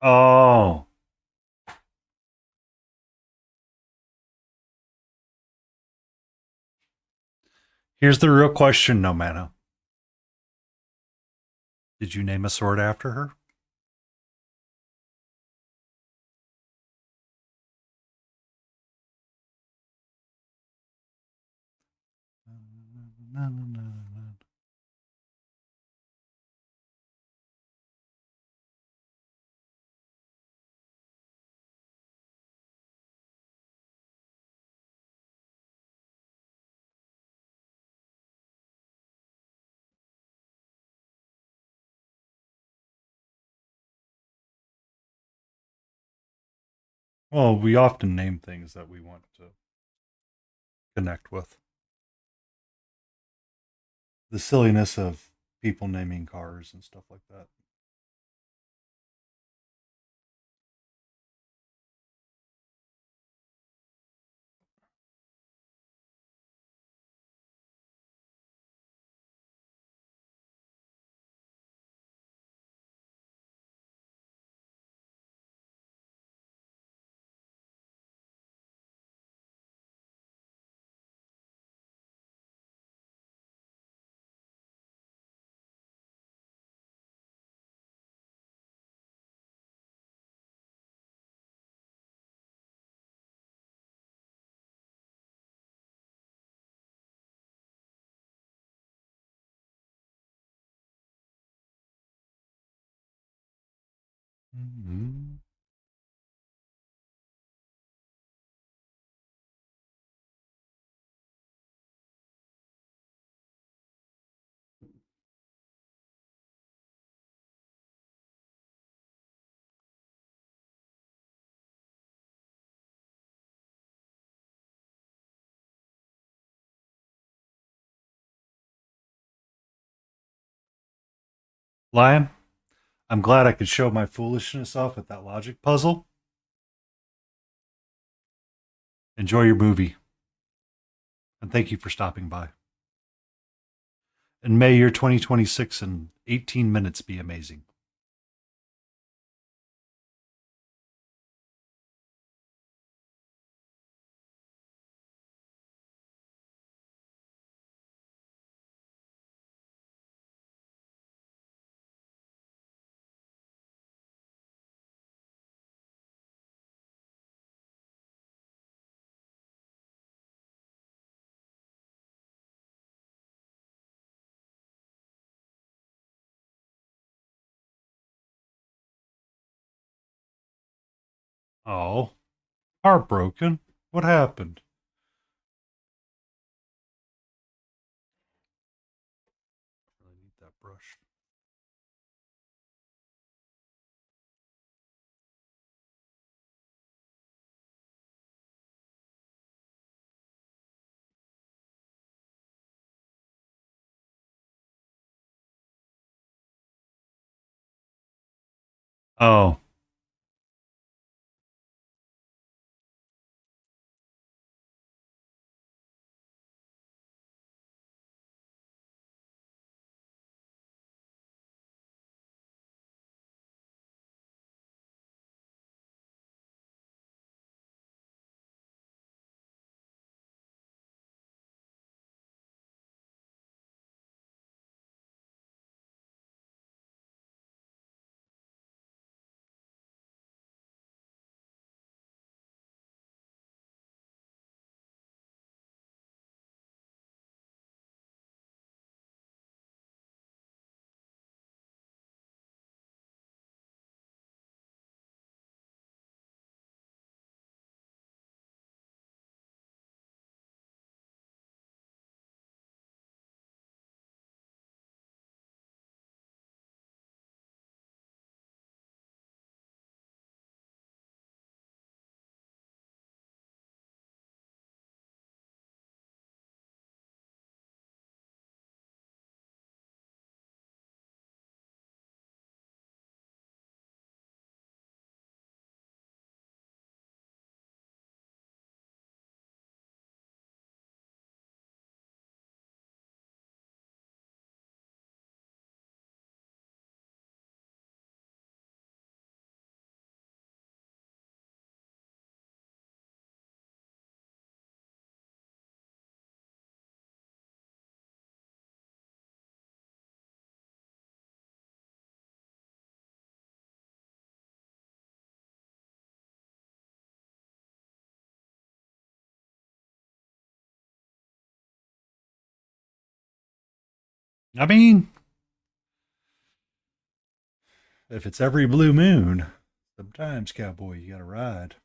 Speaker 1: Oh. Here's the real question, no mana. Did you name a sword after her? Well, we often name things that we want to connect with. The silliness of people naming cars and stuff like that. Mm-hmm. Lion, I'm glad I could show my foolishness off with that logic puzzle. Enjoy your movie, and thank you for stopping by. And may your 2026 and 18 minutes be amazing. Oh, heartbroken. What happened? Really need that brush. Oh, I mean, if it's every blue moon, sometimes, cowboy, you gotta ride.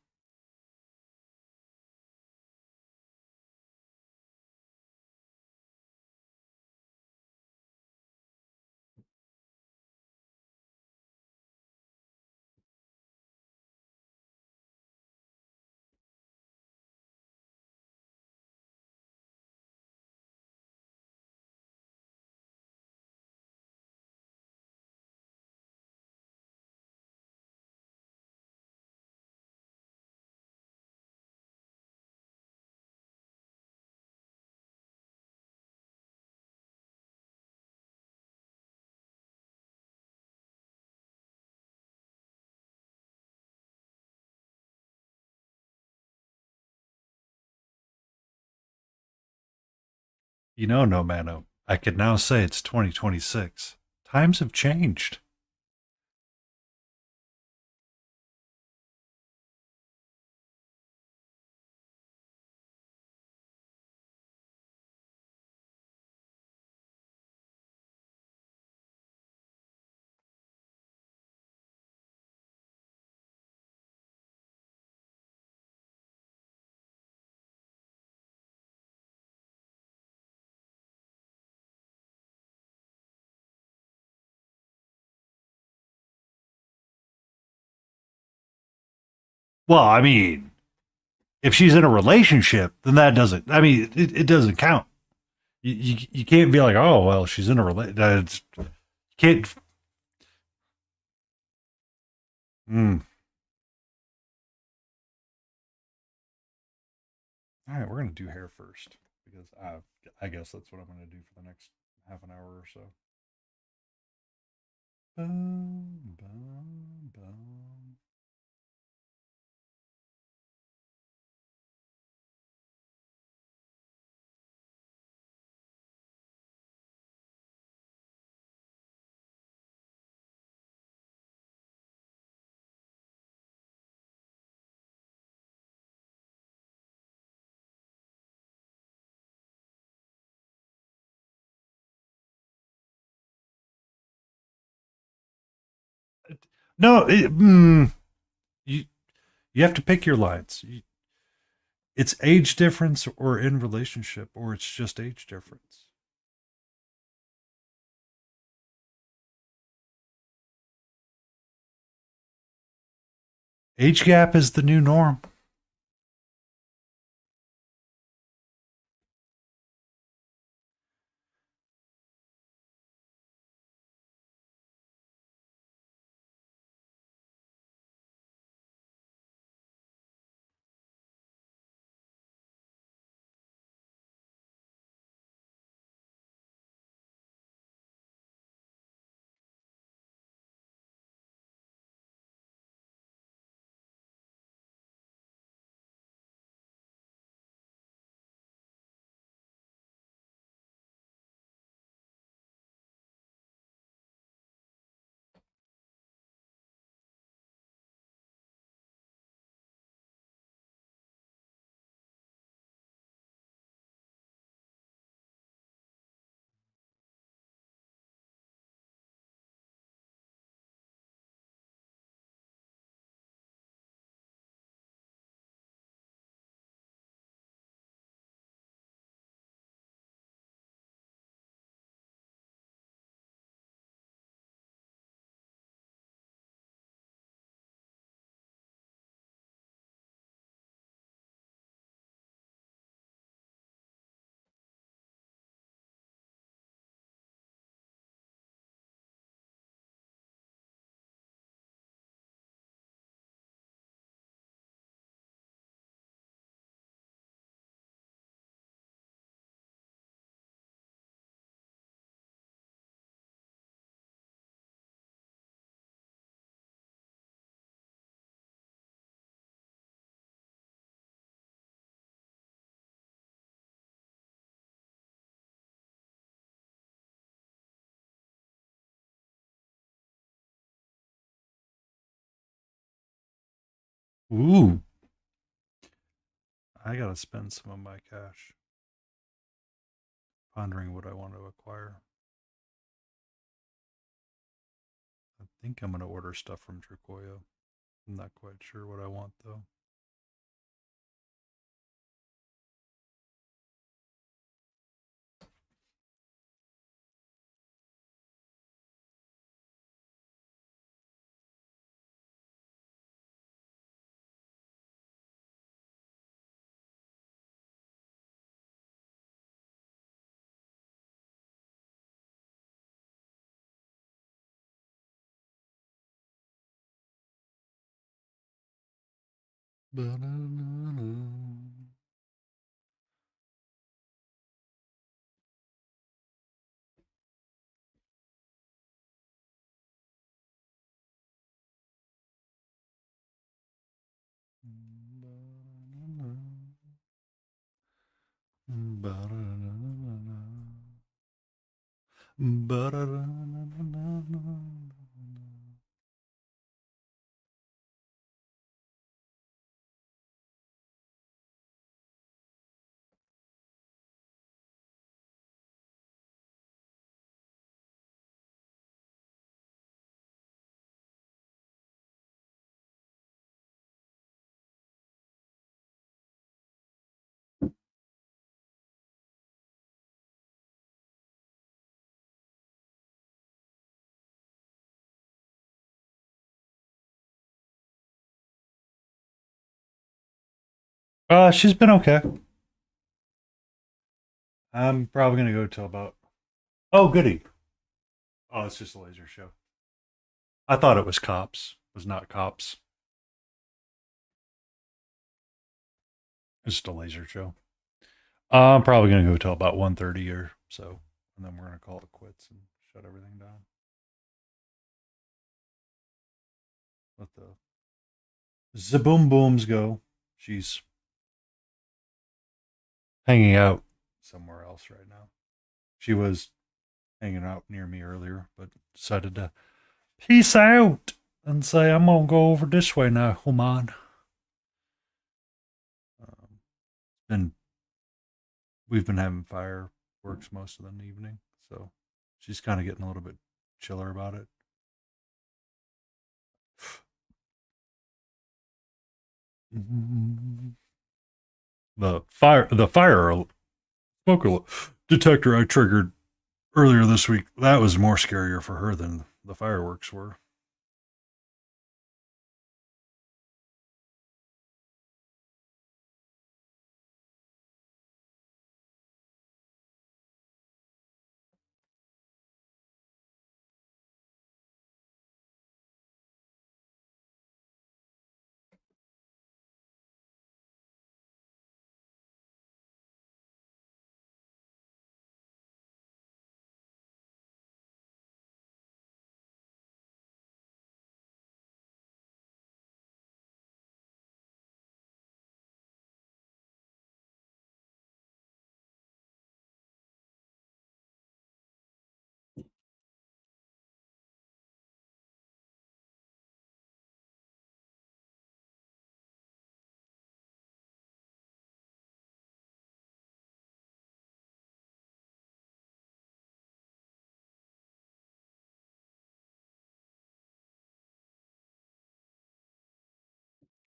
Speaker 1: You know, no mano, I could now say it's 2026. Times have changed. Well, I mean, if she's in a relationship, then that doesn't. I mean, it doesn't count. You can't be like, oh well, she's in a relationship. You can't. Mm. All right, we're gonna do hair first because I guess that's what I'm gonna do for the next half an hour or so. Bum, bum, bum. No, you you have to pick your lines. It's age difference or in relationship, or it's just age difference. Age gap is the new norm. Ooh, I gotta spend some of my cash pondering what I want to acquire. think I'm gonna order stuff from Tricoya. I'm not quite sure what I want though. She's been okay. I'm probably gonna go till about. Oh, goody. Oh, it's just a laser show. I thought it was cops. It was not cops. It's just a laser show. I'm probably gonna go till about 1:30 or so, and then we're gonna call it quits and shut everything down. Let the Zaboom Booms go. She's hanging out somewhere else right now. She was hanging out near me earlier, but decided to peace out and say, I'm going to go over this way now, Human. And we've been having fireworks most of the evening, so she's kind of getting a little bit chiller about it. The fire smoke detector I triggered earlier this week, that was more scarier for her than the fireworks were.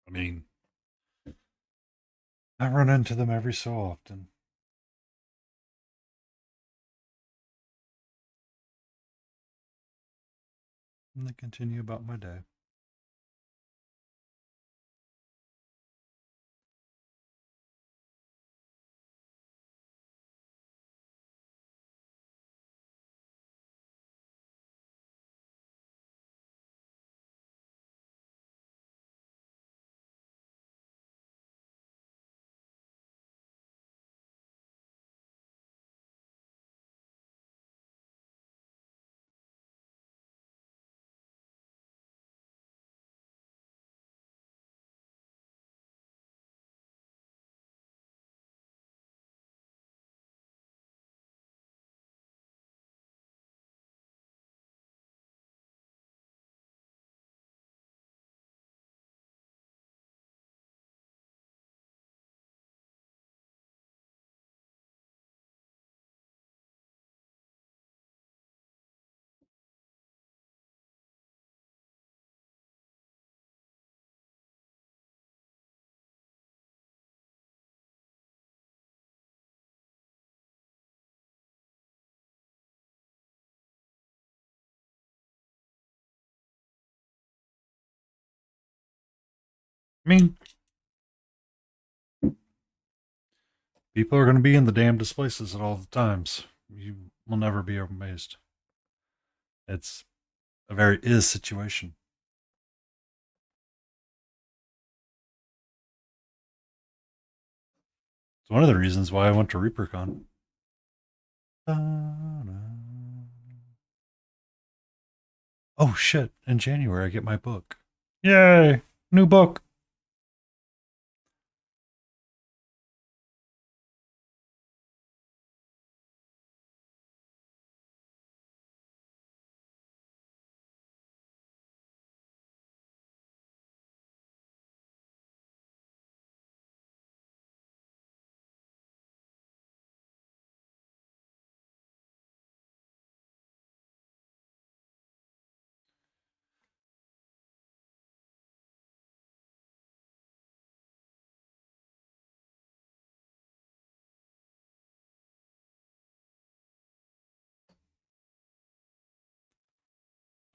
Speaker 1: I mean, I run into them every so often. And I continue about my day. mean, people are going to be in the damnedest places at all the times. You will never be amazed. It's a very is situation. It's one of the reasons why I went to ReaperCon. Oh shit, in January I get my book. Yay! New book.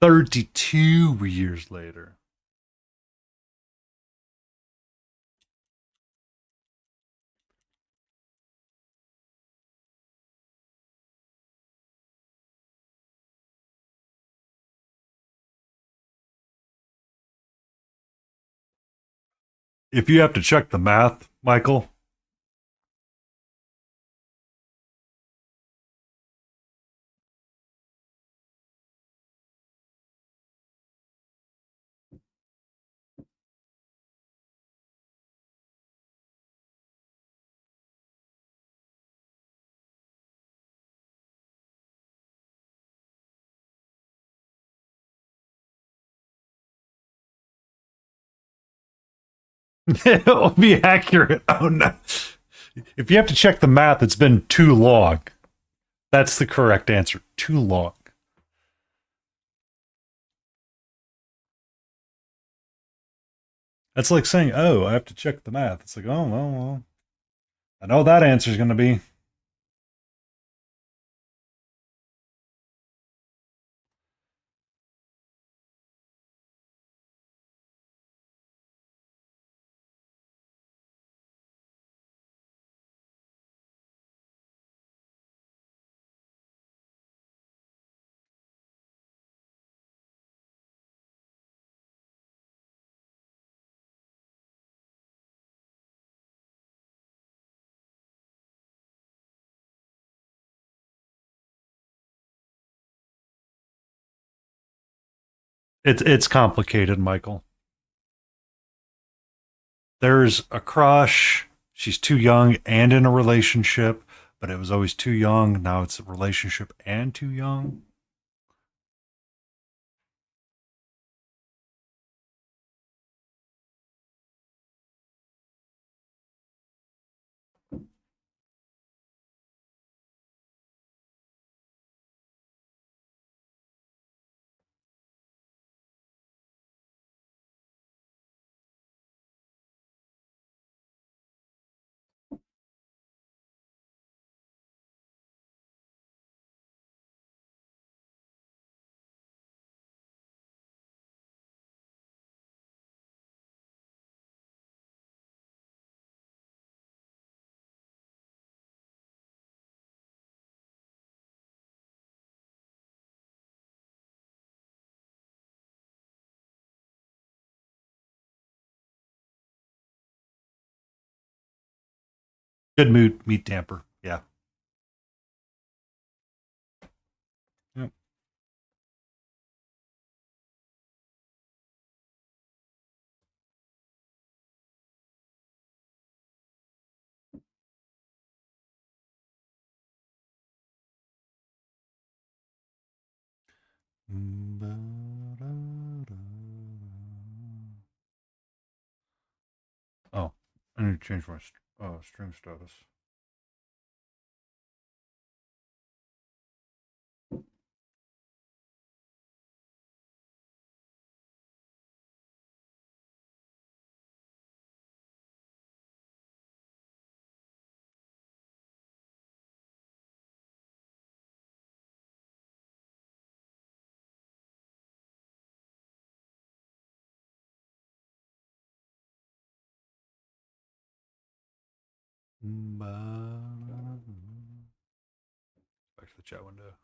Speaker 1: $32 years later. If you have to check the math, Michael, it'll be accurate. Oh no. If you have to check the math, it's been too long. That's the correct answer. Too long. That's like saying, oh, I have to check the math. It's like, oh, well. I know that answer is going to be. It's complicated, Michael. There's a crush. She's too young and in a relationship, but it was always too young. Now it's a relationship and too young. Good mood, meat damper. Yeah. Yep. Oh, I need to change my stream status. Back to the chat window.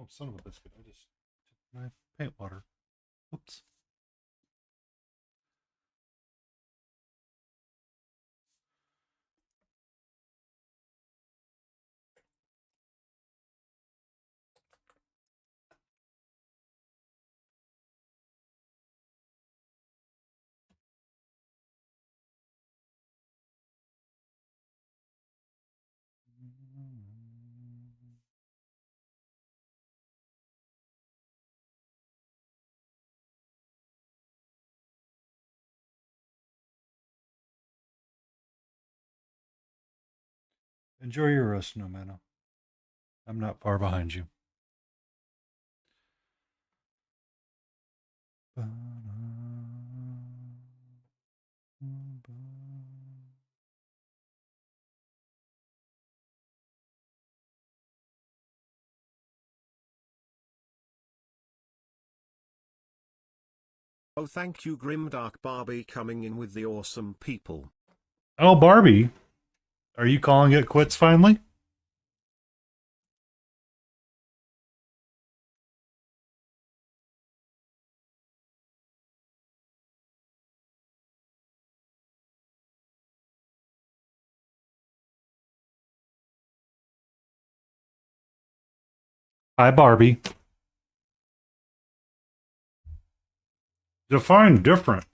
Speaker 1: Oh, son of a biscuit. I just took my paint water. Oops. Enjoy your roast, no man. I'm not far behind you.
Speaker 6: Oh, thank you, Grimdark Barbie, coming in with the awesome people.
Speaker 1: Oh, Barbie. Are you calling it quits finally? Hi, Barbie. Define different.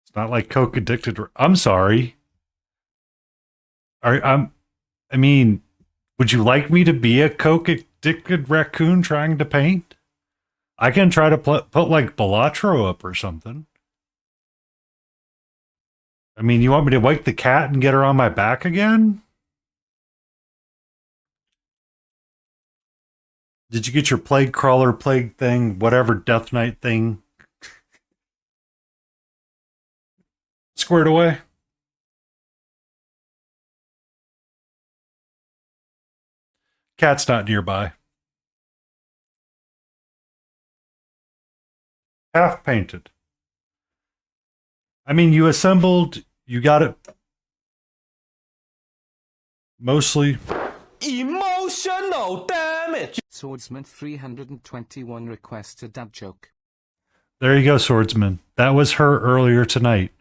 Speaker 1: It's not like Coke addicted. I'm sorry. I mean, would you like me to be a Coke addicted raccoon trying to paint? I can try to put like Balatro up or something. I mean, you want me to wake the cat and get her on my back again? Did you get your plague crawler, plague thing, whatever Death Knight thing squared away? Cat's not nearby. Half painted. I mean, you assembled, you got it mostly.
Speaker 4: Emotional damage.
Speaker 2: Swordsman 321 request a dad joke.
Speaker 1: There you go, swordsman. That was her earlier tonight.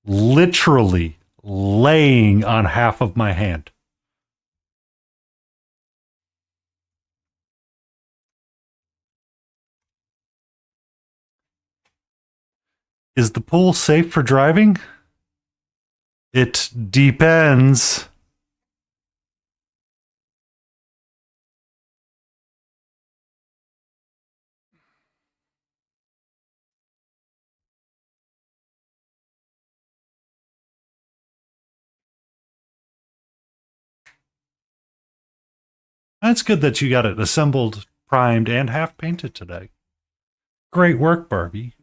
Speaker 1: Literally laying on half of my hand. Is the pool safe for driving? It depends. That's good that you got it assembled, primed, and half painted today. Great work, Barbie.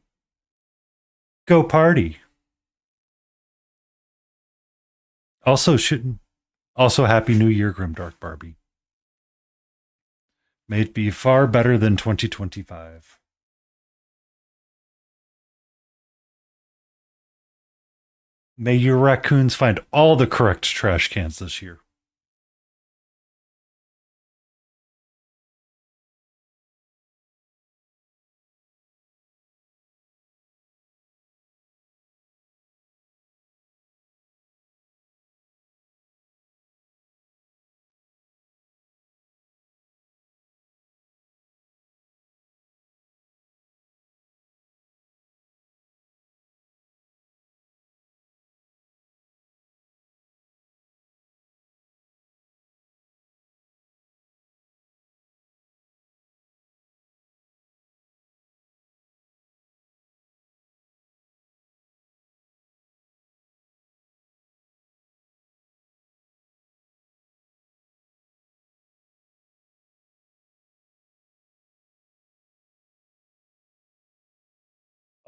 Speaker 1: Go party. Also Happy New Year, Grimdark Barbie. May it be far better than 2025. May your raccoons find all the correct trash cans this year.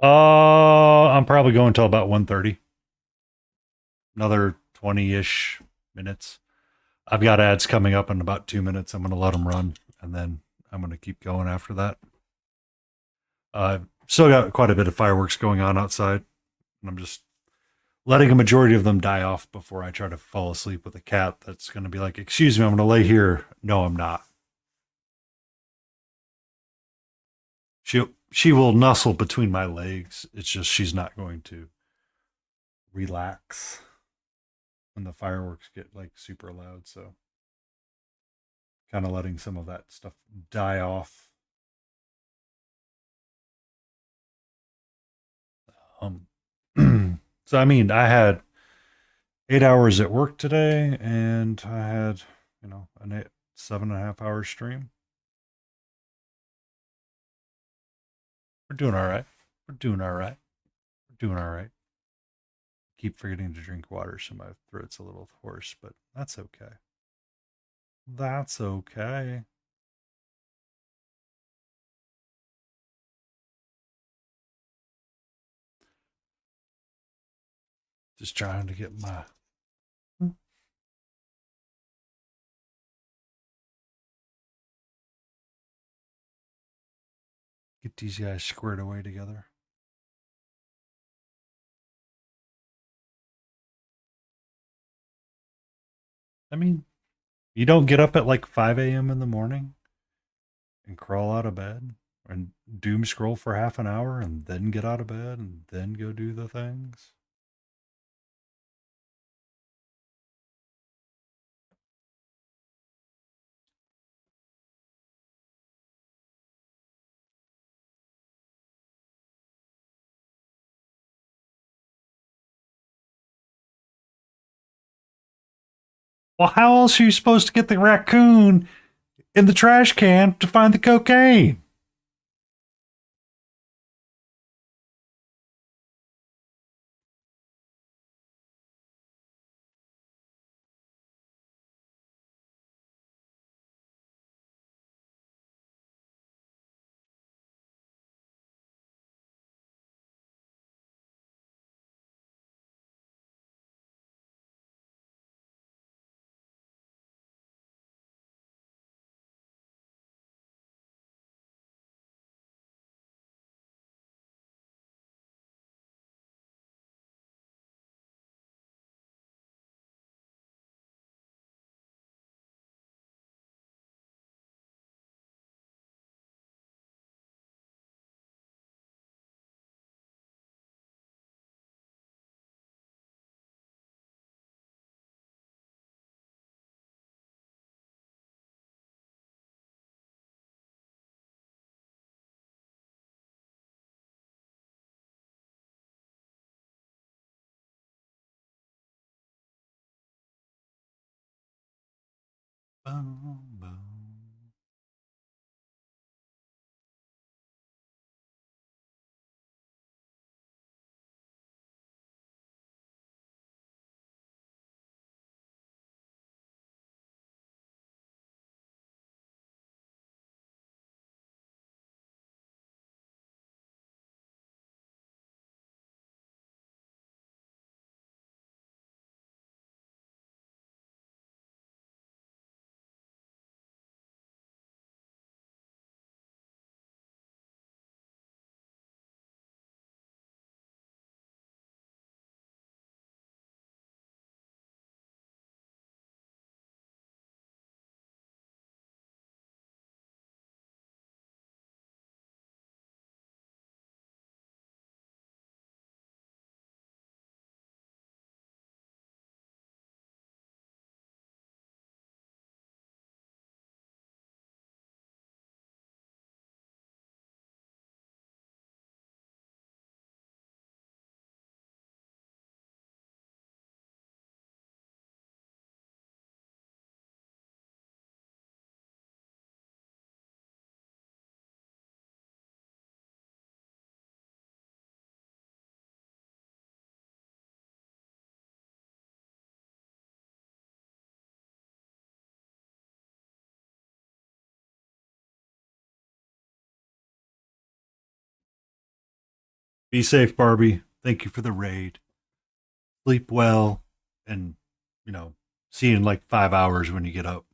Speaker 1: I'm probably going till about 1:30. Another 20-ish minutes. I've got ads coming up in about 2 minutes. I'm going to let them run, and then I'm going to keep going after that. I've still got quite a bit of fireworks going on outside, and I'm just letting a majority of them die off before I try to fall asleep with a cat that's going to be like, excuse me, I'm going to lay here. No, I'm not. She will nuzzle between my legs. It's just she's not going to relax when the fireworks get like super loud. So kind of letting some of that stuff die off. So I mean, I had 8 hours at work today, and I had, an 7.5 hour stream. We're doing all right. We're doing all right. We're doing all right. Keep forgetting to drink water, so my throat's a little hoarse, but that's okay. That's okay. Just trying to get these guys squared away together. I mean, you don't get up at like 5 a.m. in the morning and crawl out of bed and doom scroll for half an hour and then get out of bed and then go do the things. Well, how else are you supposed to get the raccoon in the trash can to find the cocaine? Boom, boom. Be safe, Barbie. Thank you for the raid. Sleep well, and see you in like 5 hours when you get up.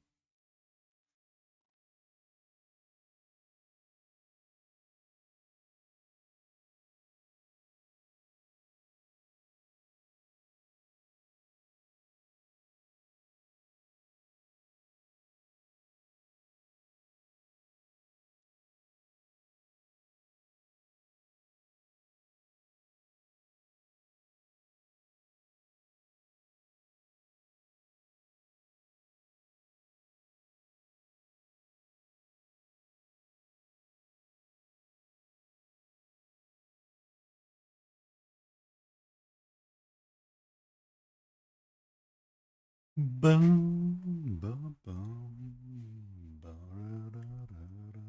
Speaker 1: Boom, boom, boom, ba-da-da-da-da-da.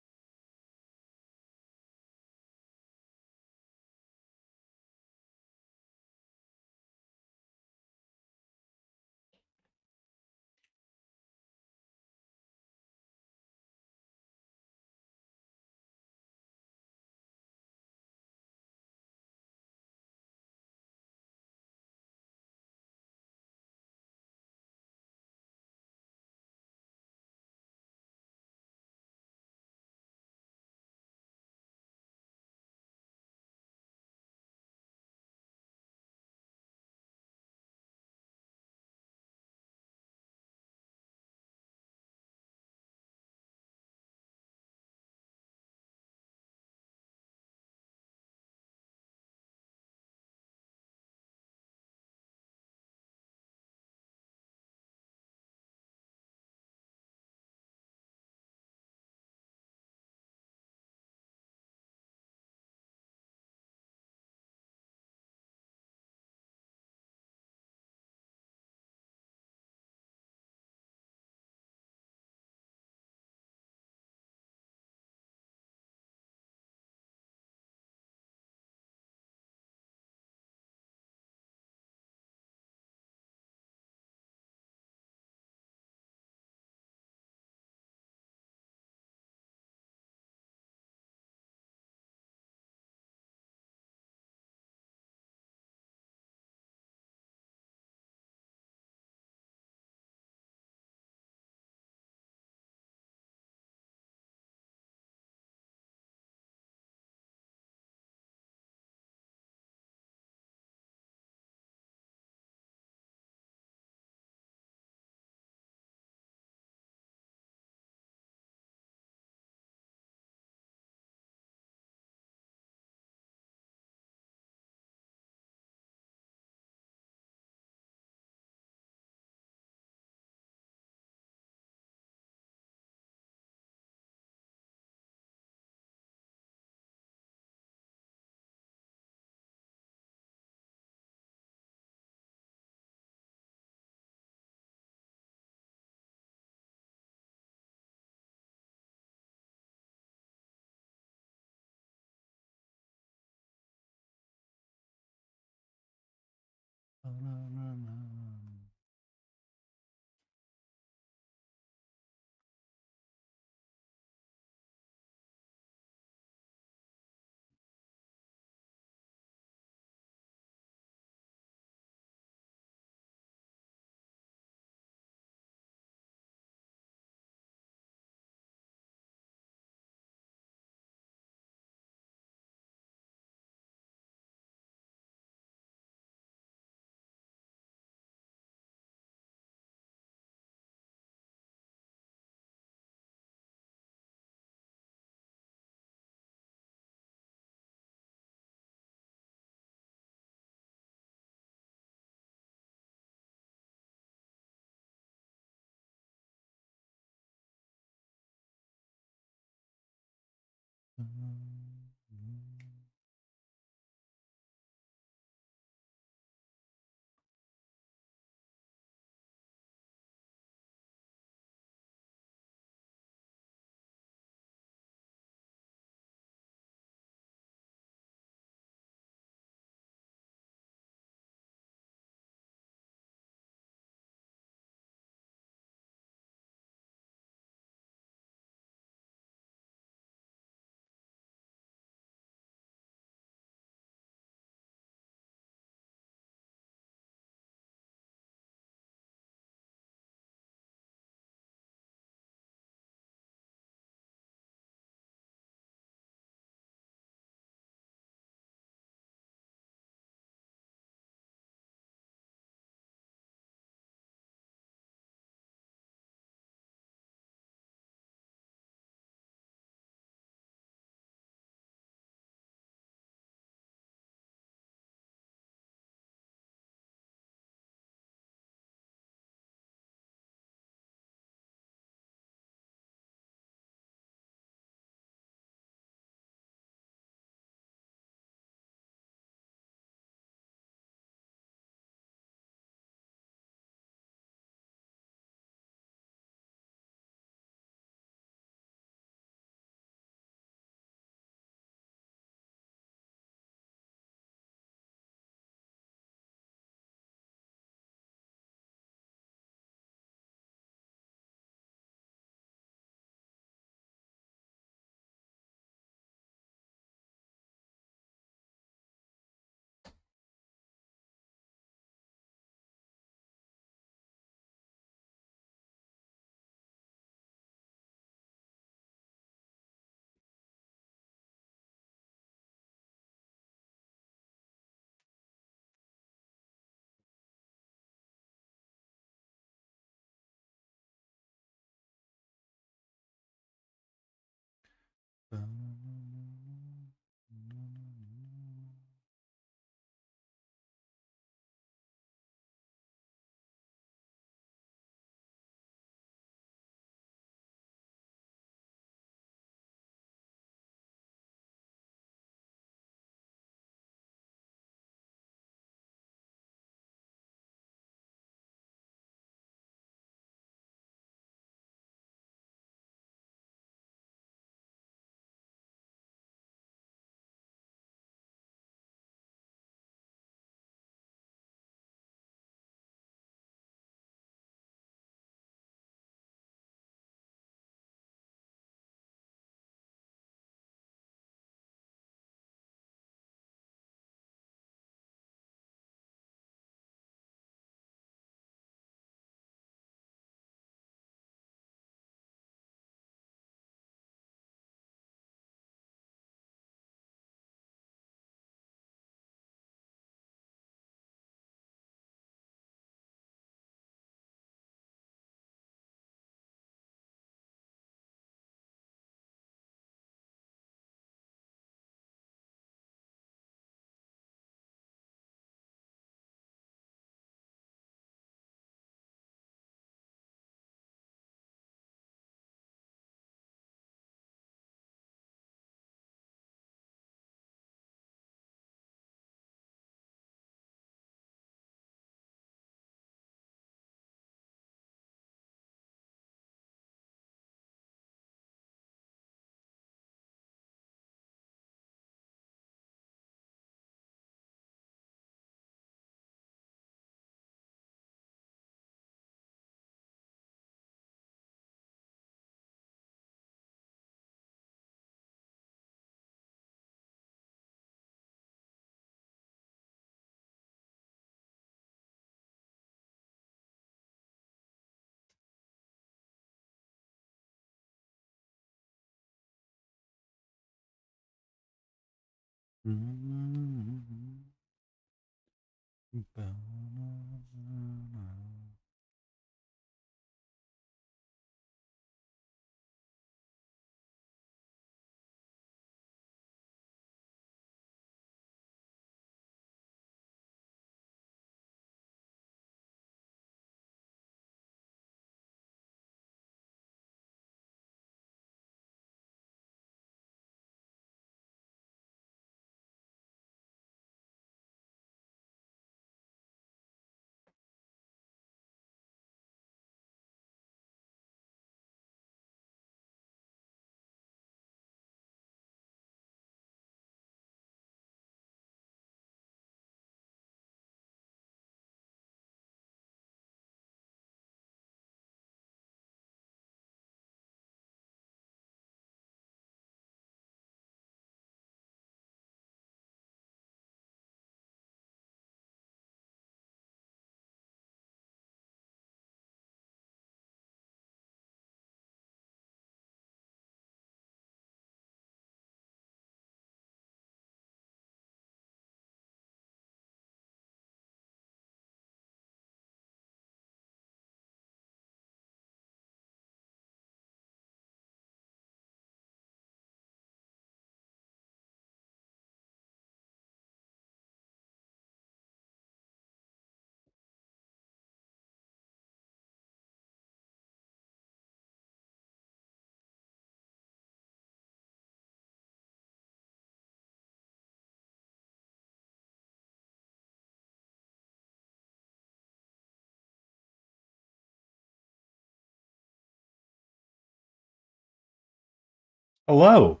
Speaker 1: Hello.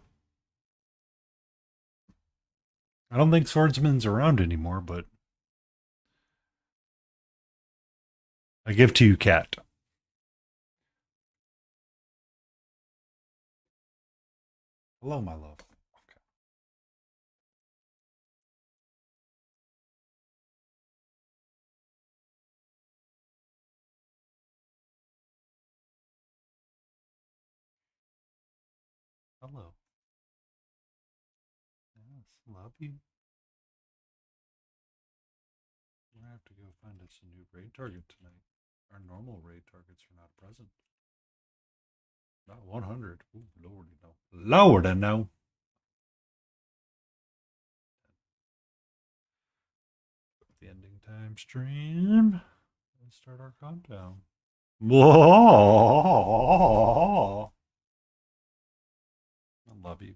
Speaker 1: I don't think Swordsman's around anymore, but I give to you, cat. Hello, my love. Okay. Hello. Yes, love you. We're gonna have to go find us a new raid target tonight. Our normal raid targets are not present. Not 100. Ooh, lordy no. Lordy no. The ending time stream. Let's start our countdown. Whoa. I love you.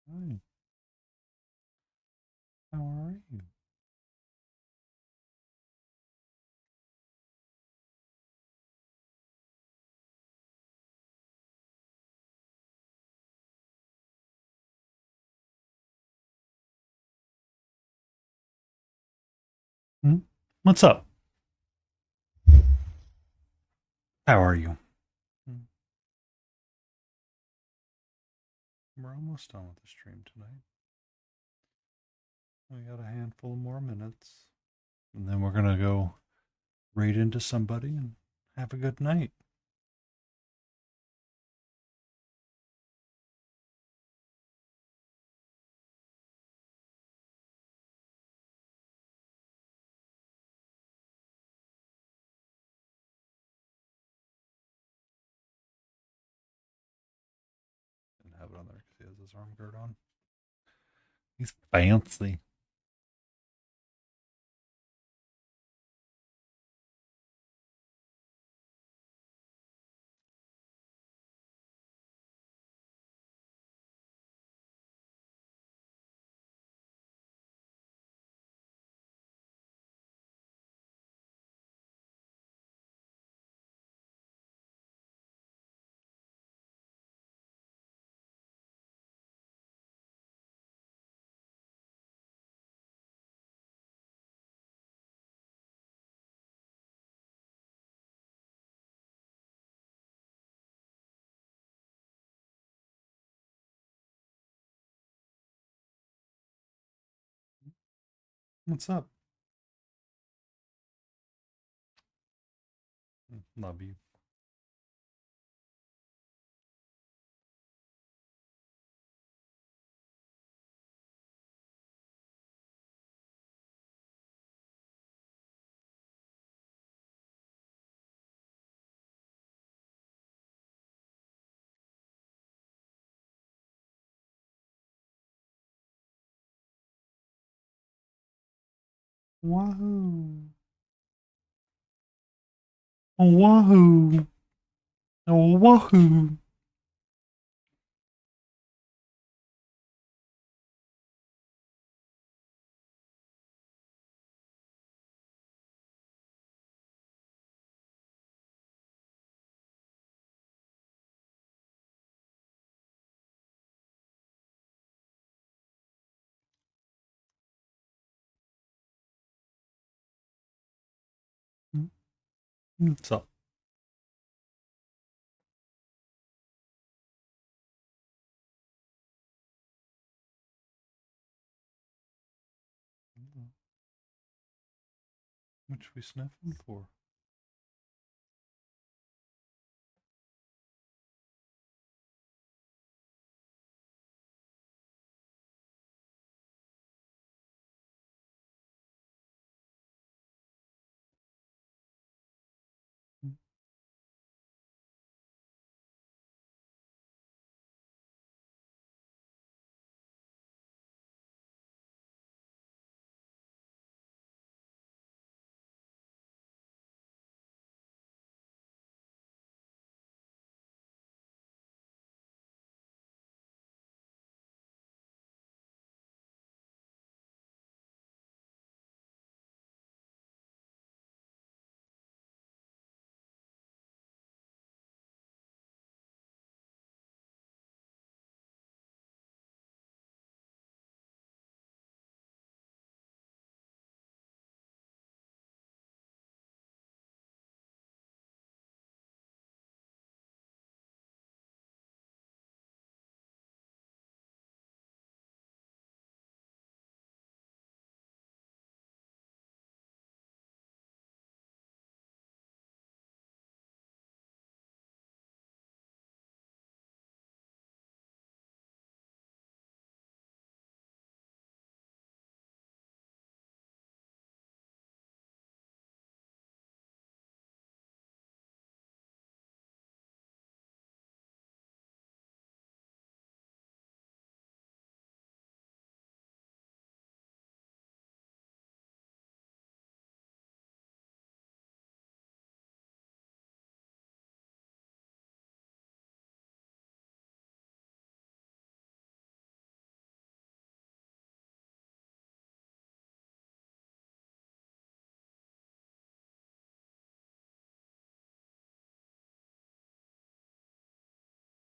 Speaker 1: Hi, how are you? Hmm? What's up? How are you? Hmm. We're almost done with the stream tonight. We got a handful more minutes. And then we're gonna go raid into somebody and have a good night. Didn't have it on there because he has his arm guard on. He's fancy. What's up? Love you. Wahoo! Oh, wahoo! Oh, wahoo! Hmm? What's up? What you we sniffing for?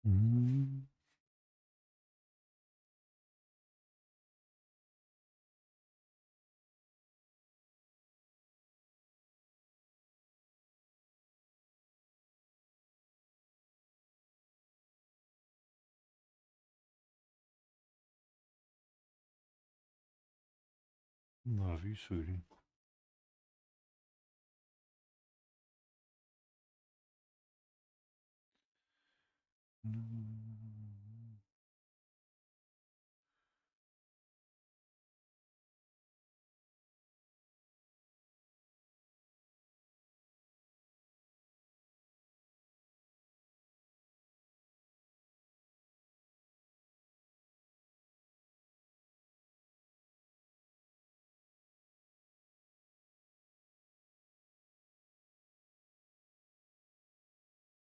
Speaker 1: Mm. Love you, sweetie. Mm.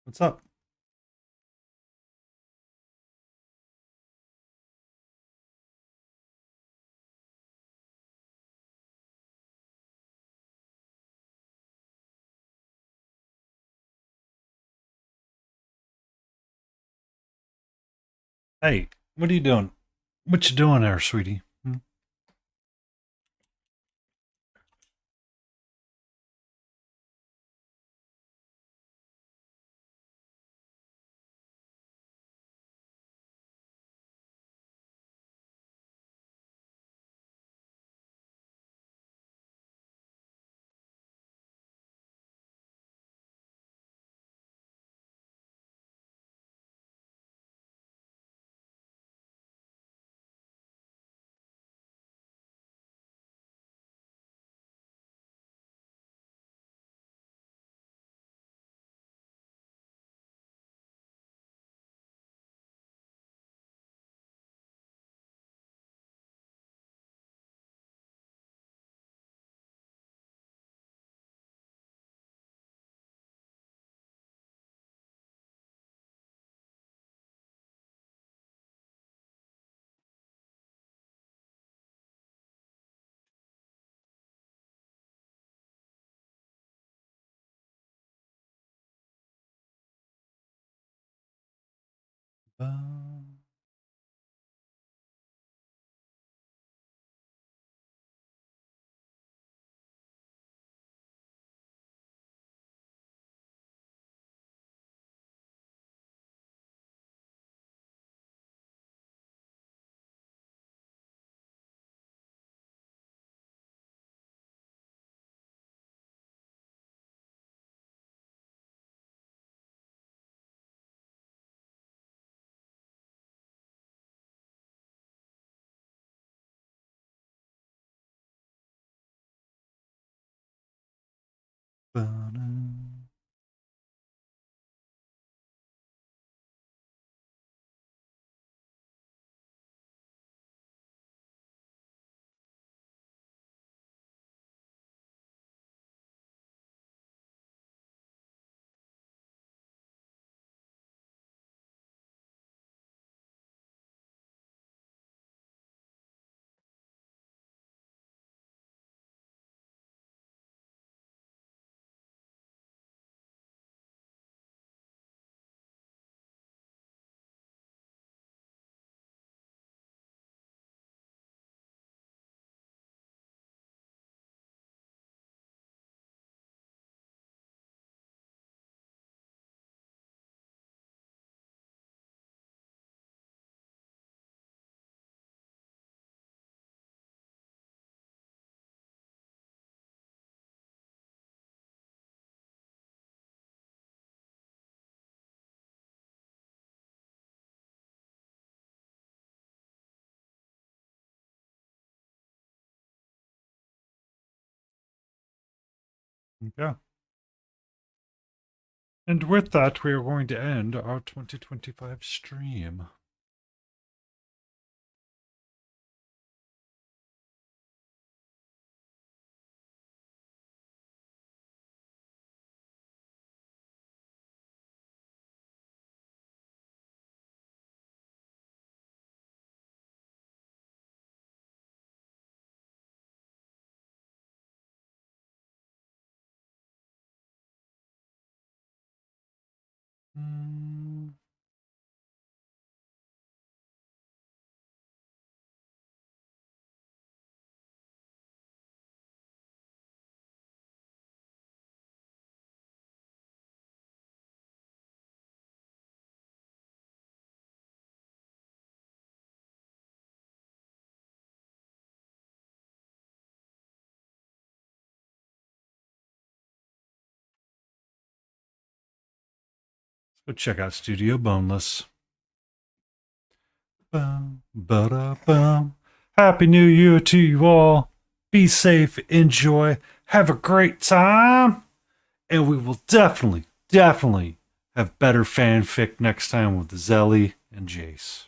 Speaker 1: What's up? Hey, what are you doing? What you doing there, sweetie? Hmm? Okay. And with that, we are going to end our 2025 stream. Mm. Go check out Studio Boneless. Bum, ba-da-bum. Happy New Year to you all. Be safe, enjoy, have a great time, and we will definitely have better fanfic next time with Zelly and Jace.